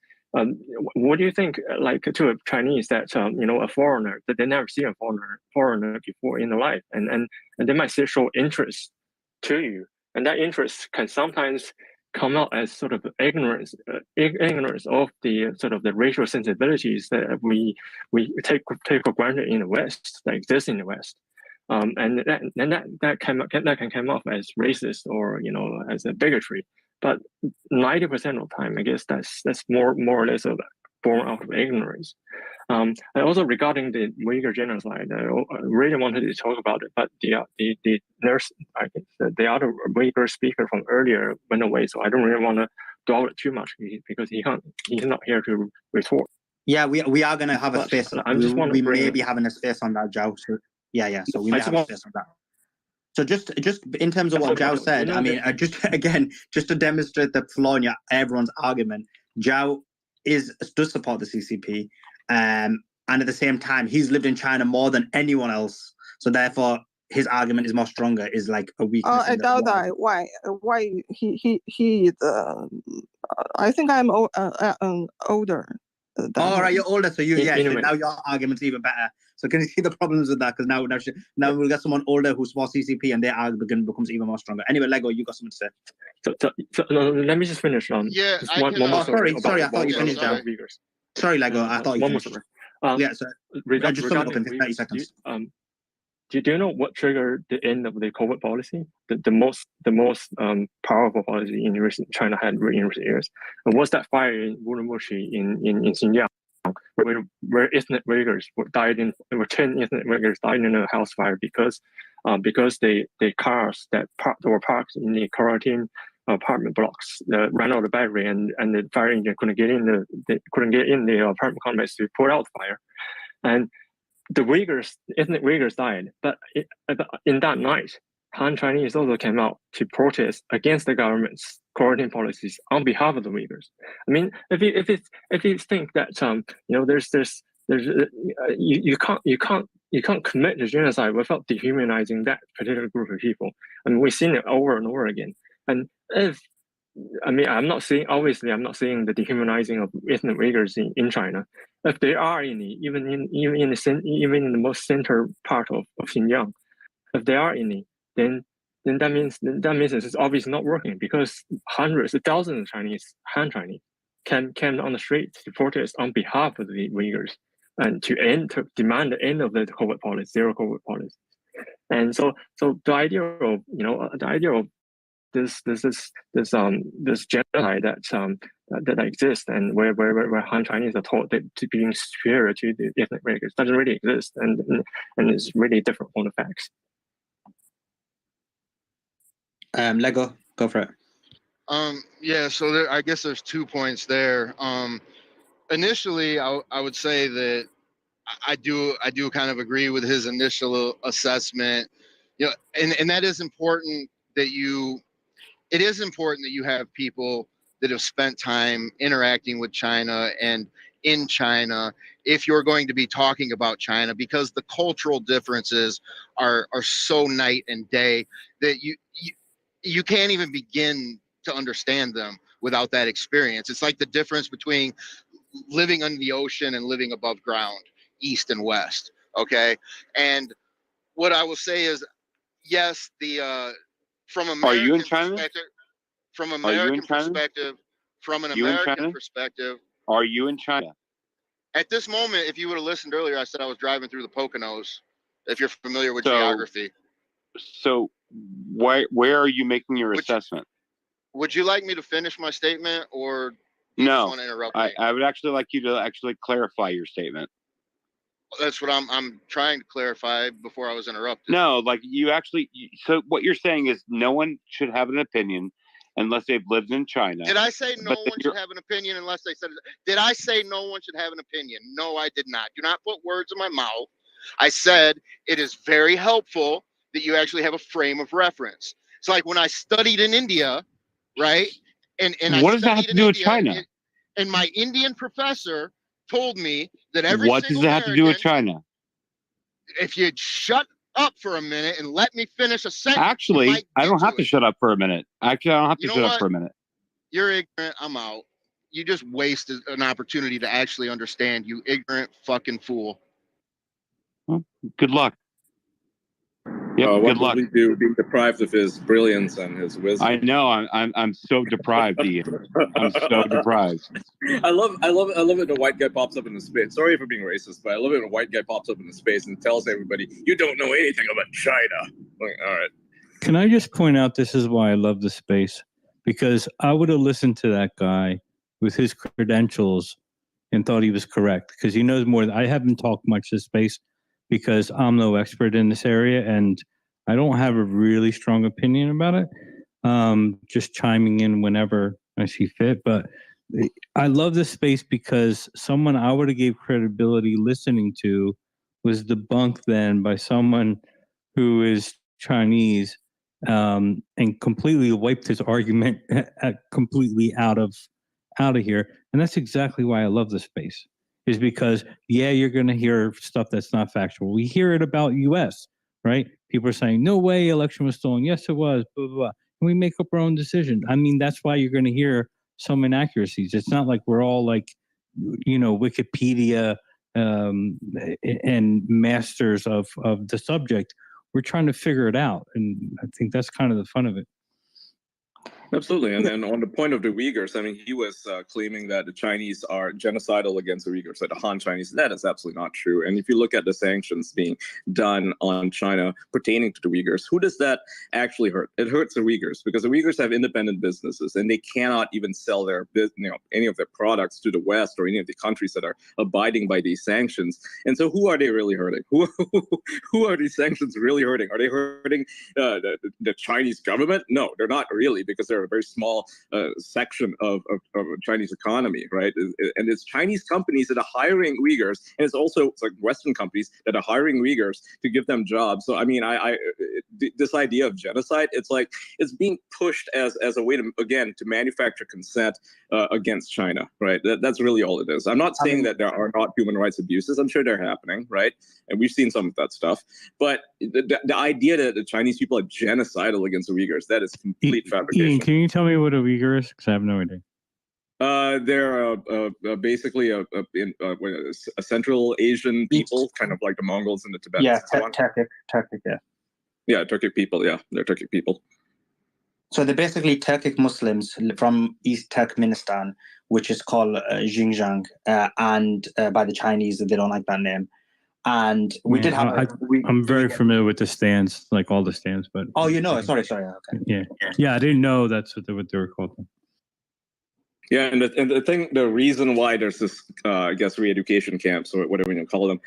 What do you think, like to a Chinese that a foreigner that they never see a foreigner before in their life, and they might still show interest to you, and that interest can sometimes come out as sort of ignorance of the sort of the racial sensibilities that we take for granted in the West, that exist in the West. And that can come off as racist or as a bigotry, but 90% of the time, I guess that's more or less born out of ignorance. And also regarding the Uyghur genocide, I really wanted to talk about it, but the nurse, I guess the other Uyghur speaker from earlier went away, so I don't really want to dwell it too much because he's not here to retort. Yeah, we are going to have a space. We may be having a space on that, Zhao. So yeah. So we may have a space on that. So just in terms of what Zhao said, I mean, just to demonstrate the flaw in everyone's argument, Zhao does support the CCP, and at the same time, he's lived in China more than anyone else. So therefore, his argument is more stronger. Is like a weakness. I doubt that. Why he is? I think I'm older. All right, you're older, so now your argument's even better. So can you see the problems with that? Because now we'll get someone older who's more CCP, and their argument becomes even more stronger. Anyway, Lego, you got something to say? So let me just finish on. Yeah, one more sorry, I thought you finished that. Sorry, Lego, I thought you finished. So just sum it up in 30 seconds. Do you know what triggered the end of the COVID policy? The most powerful policy in recent China had in recent years. And was that fire in Urumqi in Xinjiang, where ethnic Uyghurs were 10 ethnic Uyghurs died in a house fire because the cars that were parked in the quarantine apartment blocks ran out of battery, and the fire engine couldn't get in the apartment complex to put out the fire, and the ethnic Uyghurs died. But in that night, Han Chinese also came out to protest against the government's quarantine policies on behalf of the Uyghurs. I mean, if you think that you can't commit to genocide without dehumanizing that particular group of people. I mean, we've seen it over and over again. And I'm not saying the dehumanizing of ethnic Uyghurs in China. If there are any, even in the most center part of Xinjiang, if there are any, then that means it's obviously not working, because hundreds, thousands of Han Chinese came on the street to protest on behalf of the Uyghurs and to demand the end of the COVID policy, zero COVID policy. And so the idea of this genocide that exists, and where Han Chinese are taught to being superior to the ethnic Uyghurs doesn't really exist, and it's really different from the facts. Lego, go for it. Yeah, so I guess there's 2 points there. Initially, I would say that I do kind of agree with his initial assessment. And that is important that it is important that you have people that have spent time interacting with China and in China if you're going to be talking about China, because the cultural differences are so night and day that you can't even begin to understand them without that experience. It's like the difference between living under the ocean and living above ground, east and west. Okay. And what I will say is, yes, from American Are you in China? perspective, from American perspective, Are you in China? At this moment, if you would have listened earlier, I said I was driving through the Poconos, if you're familiar with geography. So where are you making your assessment? Would you like me to finish my statement, or no? Just want to interrupt me? I would actually like you to actually clarify your statement. That's what I'm trying to clarify before I was interrupted. No, like so what you're saying is no one should have an opinion unless they've lived in China. Did I say no one should have an opinion unless they said it? Did I say no one should have an opinion? No, I did not. Do not put words in my mouth. I said it is very helpful that you actually have a frame of reference. It's like when I studied in India, right? And what does that have to do with China? And my Indian professor told me that what does that have to do with China? If you'd shut up for a minute and let me finish a sentence. Actually, I don't have to shut up for a minute. Actually, I don't have to shut up for a minute. You're ignorant. I'm out. wasted an opportunity to actually understand, you ignorant fucking fool. Well, good luck. Yep, What good will luck. we do being deprived of his brilliance and his wisdom? I know. I'm so deprived, Ian. I'm so deprived. I love it when a white guy pops up in the space. Sorry for being racist, but I love it when a white guy pops up in the space and tells everybody, "You don't know anything about China." Like, all right. Can I just point out this is why I love the space? Because I would have listened to that guy with his credentials and thought he was correct because he knows more. I haven't talked much to space because I'm no expert in this area and I don't have a really strong opinion about it. Just chiming in whenever I see fit. But I love this space because someone I would have gave credibility listening to was debunked then by someone who is Chinese and completely wiped his argument completely out of here. And that's exactly why I love this space. Is because, yeah, you're going to hear stuff that's not factual. We hear it about U.S., right? People are saying, no way, election was stolen. Yes, it was, blah, blah, blah. And we make up our own decision. I mean, that's why you're going to hear some inaccuracies. It's not like we're all like, Wikipedia and masters of the subject. We're trying to figure it out. And I think that's kind of the fun of it. Absolutely. And then on the point of the Uyghurs, I mean, he was claiming that the Chinese are genocidal against the Uyghurs, like the Han Chinese. That is absolutely not true. And if you look at the sanctions being done on China pertaining to the Uyghurs, who does that actually hurt? It hurts the Uyghurs because the Uyghurs have independent businesses and they cannot even sell their any of their products to the West or any of the countries that are abiding by these sanctions. And so who are they really hurting? Who are these sanctions really hurting? Are they hurting the Chinese government? No, they're not really, because they're a very small section of Chinese economy, right? And it's Chinese companies that are hiring Uyghurs, and it's like Western companies that are hiring Uyghurs to give them jobs. So I mean, this idea of genocide, it's like it's being pushed as a way to, again, to manufacture consent against China, right? That's really all it is. I'm not saying that there are not human rights abuses. I'm sure they're happening, right? And we've seen some of that stuff. But the idea that the Chinese people are genocidal against the Uyghurs, that is complete fabrication. Ian, can you tell me what a Uyghur is? Because I have no idea. They're basically a Central Asian people, kind of like the Mongols and the Tibetans. Yeah, Turkic, yeah. Yeah, Turkic people. Yeah, they're Turkic people. So they're basically Turkic Muslims from East Turkmenistan, which is called Xinjiang, and by the Chinese, they don't like that name. And we did have. I'm very familiar with the stands, like all the stands, but. Oh, sorry. Okay. Yeah, I didn't know that's what they were called. Yeah, and the reason why there's this, I guess, re-education camps or whatever you call them,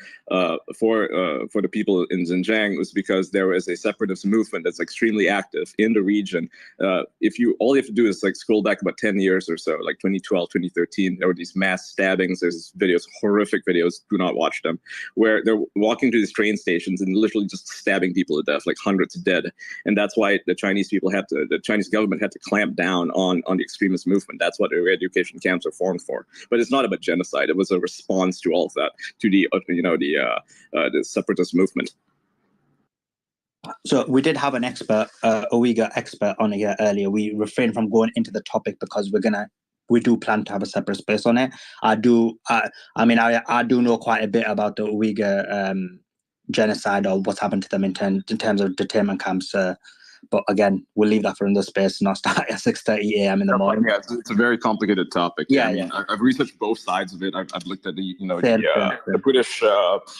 for the people in Xinjiang was because there was a separatist movement that's extremely active in the region. All you have to do is like scroll back about 10 years or so, like 2012, 2013. There were these mass stabbings. There's videos, horrific videos. Do not watch them, where they're walking to these train stations and literally just stabbing people to death, like hundreds dead. And that's why the Chinese government had to clamp down on the extremist movement. That's what the education camps are formed for. But it's not about genocide. It was a response to all of that, to the separatist movement. So we did have an expert, a Uyghur expert on here earlier. We refrained from going into the topic because we do plan to have a separate space on it. I do know quite a bit about the Uyghur genocide or what's happened to them in terms of detainment camps. But again, we'll leave that for another space, not start at 6:30 a.m. in the morning. Yeah, it's a very complicated topic. Yeah, I've researched both sides of it. I've looked at the British.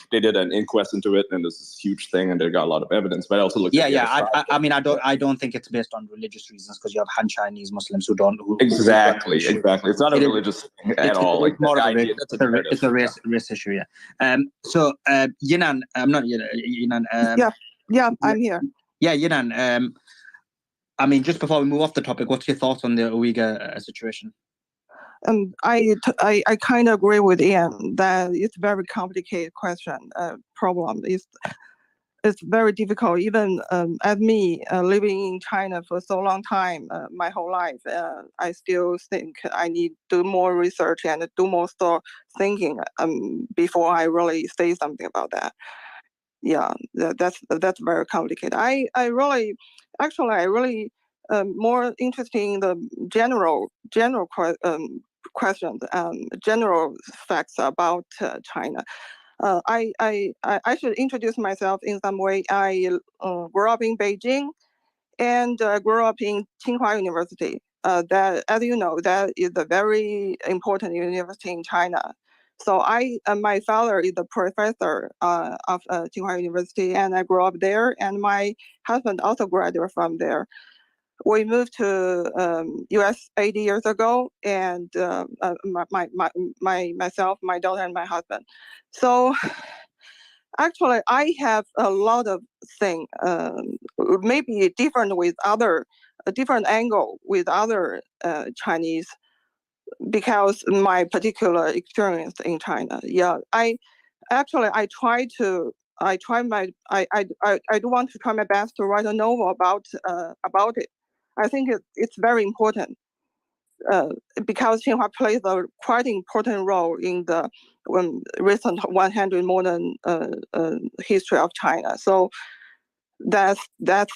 They did an inquest into it, and there's this huge thing, and they got a lot of evidence. But I also looked. I don't think it's based on religious reasons because you have Han Chinese Muslims who don't. Exactly. It's not a religious thing at all. It's more of it's a race issue. Yeah. So Yinan, I'm not Yinan. Yeah, I'm here. Yeah, Yinan, just before we move off the topic, what's your thoughts on the Uyghur situation? I kind of agree with Ian that it's a very complicated problem. It's very difficult. Even as me living in China for so long time, my whole life, I still think I need to do more research and do more thinking before I really say something about that. Yeah, that's very complicated. I really more interested in the general questions, general facts about China. I should introduce myself in some way. I grew up in Beijing and grew up in Tsinghua University. That, as you know, that is a very important university in China. So my father is a professor of Tsinghua University, and I grew up there. And my husband also graduated from there. We moved to U.S. 80 years ago, and myself, my daughter, and my husband. So actually, I have a lot of things, maybe different with other, a different angle with other Chinese, because my particular experience in China. Yeah, I try to. I do want to try my best to write a novel about it. I think it's very important because Tsinghua plays a quite important role in the recent 100 modern history of China. So that's the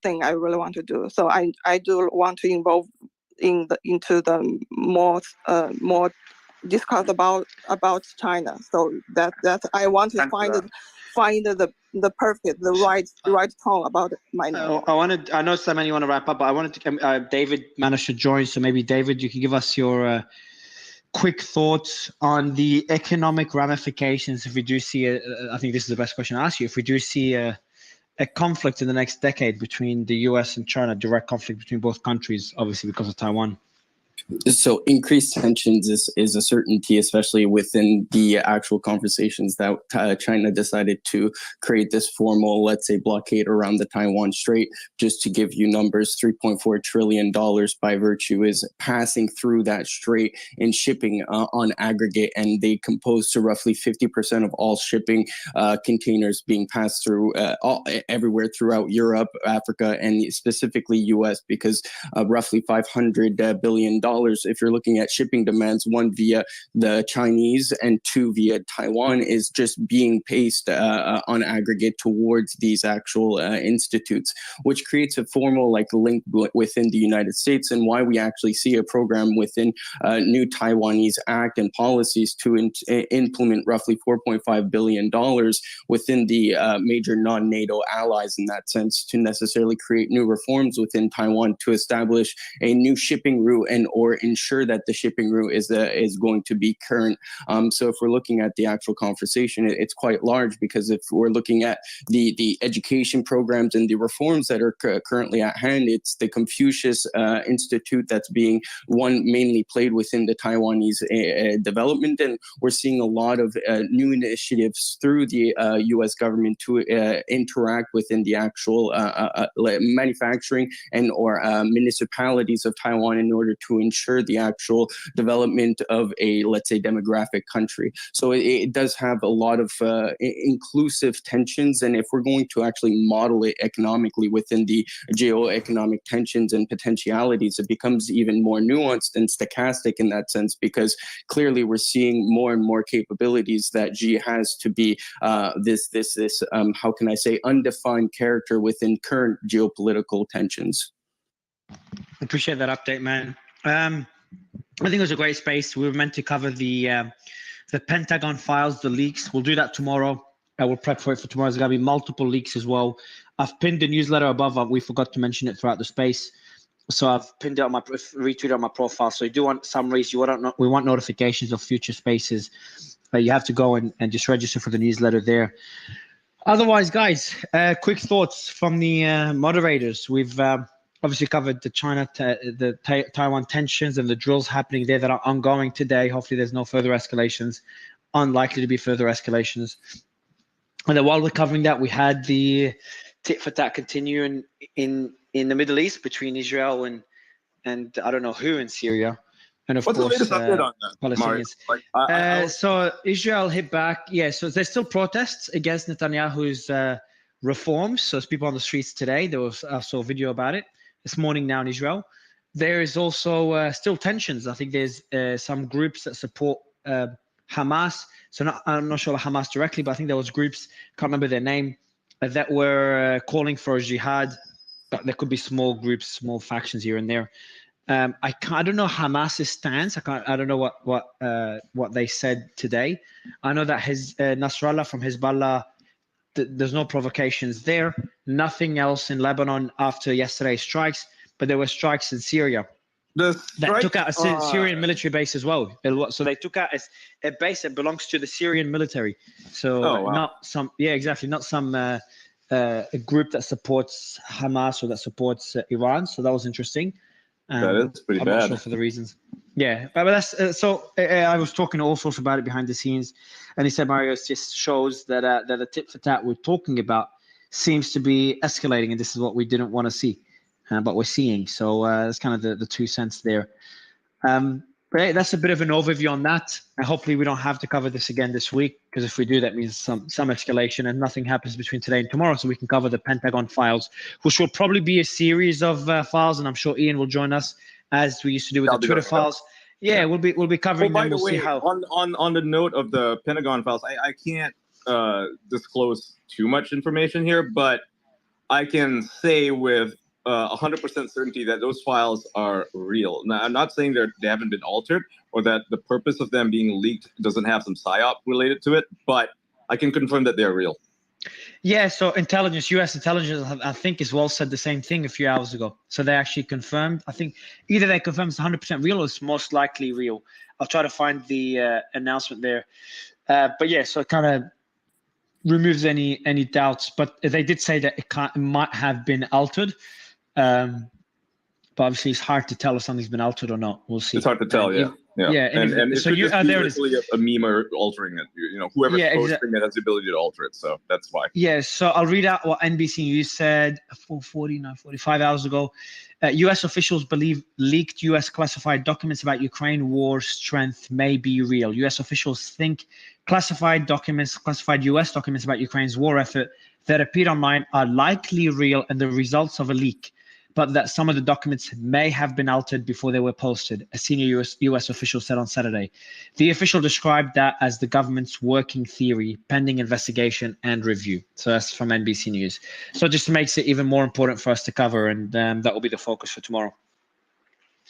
thing I really want to do. So I do want to involve into the more discuss about China. So that I want to find the perfect, the right tone about my novel. I know Simon, you want to wrap up, but I wanted to David managed to join, so maybe David, you can give us your quick thoughts on the economic ramifications if we do see I think this is the best question to ask you, if we do see a conflict in the next decade between the US and China, direct conflict between both countries, obviously because of Taiwan. So increased tensions is a certainty, especially within the actual conversations that China decided to create this formal, let's say, blockade around the Taiwan Strait. Just to give you numbers, $3.4 trillion by virtue is passing through that strait in shipping on aggregate, and they compose to roughly 50% of all shipping containers being passed through everywhere throughout Europe, Africa, and specifically US, because roughly $500 billion if you're looking at shipping demands, one via the Chinese and two via Taiwan, is just being paced on aggregate towards these actual institutes, which creates a formal link within the United States, and why we actually see a program within new Taiwanese Act and policies to implement roughly $4.5 billion within the major non-NATO allies in that sense, to necessarily create new reforms within Taiwan to establish a new shipping route and or ensure that the shipping route is going to be current. So if we're looking at the actual conversation, it's quite large, because if we're looking at the education programs and the reforms that are currently at hand, it's the Confucius Institute that's being mainly played within the Taiwanese development, and we're seeing a lot of new initiatives through the U.S. government to interact within the actual manufacturing and or municipalities of Taiwan in order to ensure the actual development of a, let's say, demographic country. So it does have a lot of inclusive tensions, and if we're going to actually model it economically within the geoeconomic tensions and potentialities, it becomes even more nuanced and stochastic in that sense, because clearly we're seeing more and more capabilities that Xi has to be this how can I say, undefined character within current geopolitical tensions. Appreciate that update, man. I think it was a great space. We were meant to cover the Pentagon files, the leaks. We'll do that tomorrow. I will prep for it for tomorrow. There's going to be multiple leaks as well. I've pinned the newsletter above. We forgot to mention it throughout the space. So I've pinned it on my retweeted on my profile. So you do want summaries, we want notifications of future spaces. You have to go and just register for the newsletter there. Otherwise, guys, quick thoughts from the moderators. We've obviously covered the Taiwan tensions and the drills happening there that are ongoing today. Hopefully there's no further escalations, unlikely to be further escalations. And then while we're covering that, we had the tit for tat continuing in the Middle East between Israel and I don't know who in Syria. And of course, the latest update on that, Palestinians. So Israel hit back. Yeah, so there's still protests against Netanyahu's reforms. So there's people on the streets today. I saw a video about it this morning now in Israel. There is also still tensions. I think there's some groups that support Hamas. So I'm not sure Hamas directly, but I think there was groups, can't remember their name, that were calling for a jihad. But there could be small groups, small factions here and there. I don't know Hamas's stance. I don't know what they said today. I know that Nasrallah from Hezbollah, there's no provocations there. Nothing else in Lebanon after yesterday's strikes, but there were strikes in Syria that took out a Syrian military base as well. So they took out a base that belongs to the Syrian military. So not some, not some a group that supports Hamas or that supports Iran. So that was interesting. That is pretty I'm bad. not sure for the reasons. Yeah, but that's I was talking all sorts about it behind the scenes, and he said, Mario, it just shows that the tit for tat we're talking about seems to be escalating, and this is what we didn't want to see, but we're seeing. So that's kind of the 2 cents there. But hey, that's a bit of an overview on that. And hopefully we don't have to cover this again this week, because if we do, that means some escalation and nothing happens between today and tomorrow. So we can cover the Pentagon files, which will probably be a series of files, and I'm sure Ian will join us as we used to do with the Twitter files. Yeah, we'll be covering them. We'll see how. On the note of the Pentagon files, I can't disclose too much information here, but I can say with 100% certainty that those files are real. Now, I'm not saying they haven't been altered or that the purpose of them being leaked doesn't have some psyop related to it, but I can confirm that they're real. Yeah, so U.S. intelligence, I think, as well said the same thing a few hours ago. So they actually confirmed. I think either they confirmed it's 100% real or it's most likely real. I'll try to find the announcement there. But yeah, so it kind of removes any doubts. But they did say that it might have been altered. But obviously, it's hard to tell if something's been altered or not. We'll see. It's hard to tell, yeah. And so it could you just be there. literally a meme or altering it. Whoever's posting it has the ability to alter it, so that's why. Yeah, so I'll read out what NBC News said 45 hours ago. U.S. officials believe leaked U.S. classified documents about Ukraine war strength may be real. U.S. officials think classified U.S. documents about Ukraine's war effort that appeared online are likely real and the results of a leak, but that some of the documents may have been altered before they were posted, a senior US official said on Saturday. The official described that as the government's working theory, pending investigation and review. So that's from NBC News. So it just makes it even more important for us to cover, and that will be the focus for tomorrow.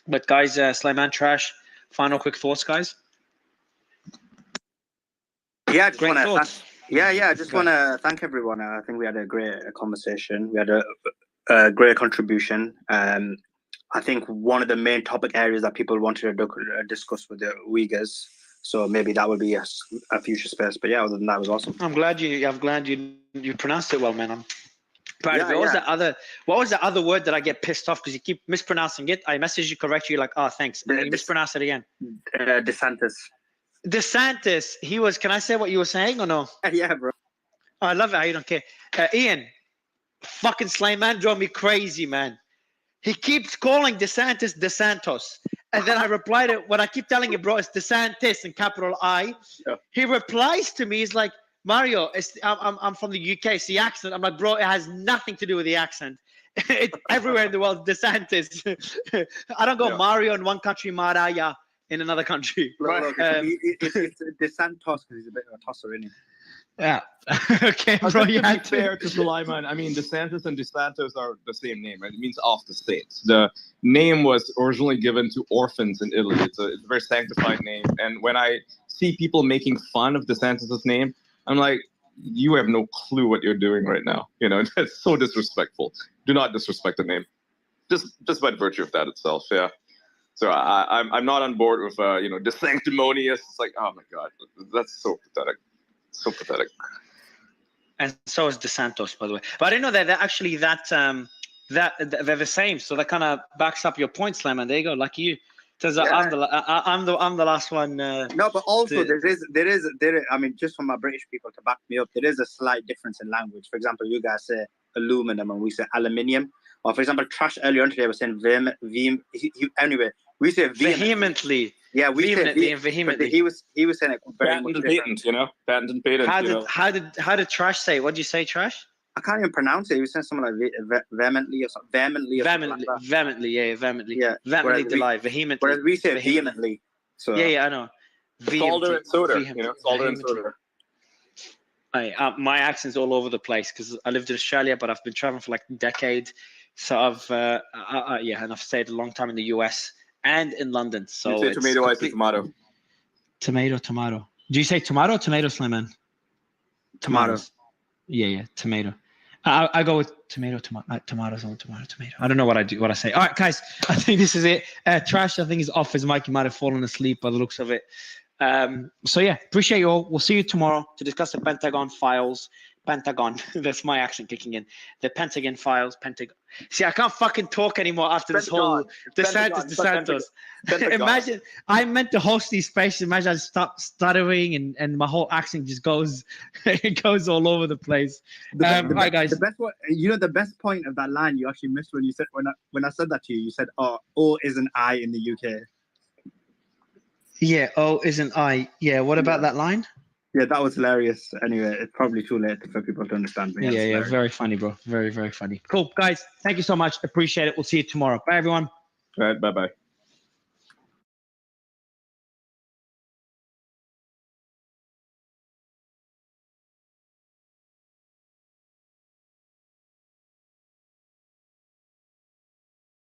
But guys, Slayman, Trash, final quick thoughts, guys? Yeah, I just want to thank everyone. I think we had a great conversation. We had a great contribution. I think one of the main topic areas that people wanted to discuss with the Uyghurs. So maybe that would be a future space. But yeah, other than that, it was awesome. I'm glad you pronounced it well, man. I'm proud of you. What was the other word that I get pissed off because you keep mispronouncing it? I message you, correct you, you're like, oh, thanks, and then you mispronounce it again. DeSantis. He was. Can I say what you were saying or no? Yeah, bro. Oh, I love it how you don't care. Ian, fucking Slayman drove me crazy, man. He keeps calling DeSantos. And then I replied it when I keep telling him, bro, it's DeSantis in capital I. Yeah. He replies to me, he's like, Mario, I'm from the UK, it's the accent. I'm like, bro, it has nothing to do with the accent. It's everywhere in the world, DeSantis. I don't go Mario in one country, Maraya in another country. Look, it's DeSantos because he's a bit of a tosser, isn't he? Yeah. Okay, bro. To be fair to Sulaiman, I mean, DeSantis and DeSantos are the same name, right? It means off the states. The name was originally given to orphans in Italy. It's a very sanctified name. And when I see people making fun of DeSantis' name, I'm like, you have no clue what you're doing right now. That's so disrespectful. Do not disrespect the name. Just by virtue of that itself, yeah. So I'm not on board with DeSanctimonious. It's like, oh my God, that's so pathetic. So pathetic. And so is DeSantos, by the way. But I didn't know that actually that they're the same. So that kind of backs up your point, Slayman. There you go. Like you. I'm the last one. No, but also there is. I mean, just for my British people to back me up, there is a slight difference in language. For example, you guys say aluminum and we say aluminium. Or for example, Trash earlier on today was saying anyway, we say vehemently. Yeah, we vehemently and vehemently. He was saying it very patent and patent, patent and patent. How did Trash say? What did you say, Trash? I can't even pronounce it. He was saying something like vehemently or something. Vehemently. Vehemently, yeah, vehemently. Yeah, vehemently delight, vehemently. Whereas we say vehemently. So yeah, I know. Solder and soda. Solder and soda. My accent's all over the place because I lived in Australia, but I've been traveling for like a decade. So and I've stayed a long time in the US and in London. So You say it's tomato, I say tomato. Tomato. Do you say tomato or tomato, Slimman? Tomatoes. Yeah, tomato. I go with tomatoes on tomato. I don't know what I say. All right, guys, I think this is it. Trash, I think, is off his mic. He might have fallen asleep by the looks of it. So yeah, appreciate you all. We'll see you tomorrow to discuss the Pentagon files. Pentagon. That's my accent kicking in. The Pentagon files. Pentagon. See, I can't fucking talk anymore after this whole DeSantis. Imagine I meant to host these spaces. Imagine I stop stuttering and my whole accent just goes, it goes all over the place. Right, guys. The best one, the best point of that line you actually missed when you said when I said that to you. You said, "Oh, is an I in the UK." Yeah. Oh, isn't I? Yeah. What about that line? Yeah, that was hilarious. Anyway, it's probably too late for people to understand. But yeah, very funny, bro. Very, very funny. Cool, guys. Thank you so much. Appreciate it. We'll see you tomorrow. Bye, everyone. All right. Bye-bye.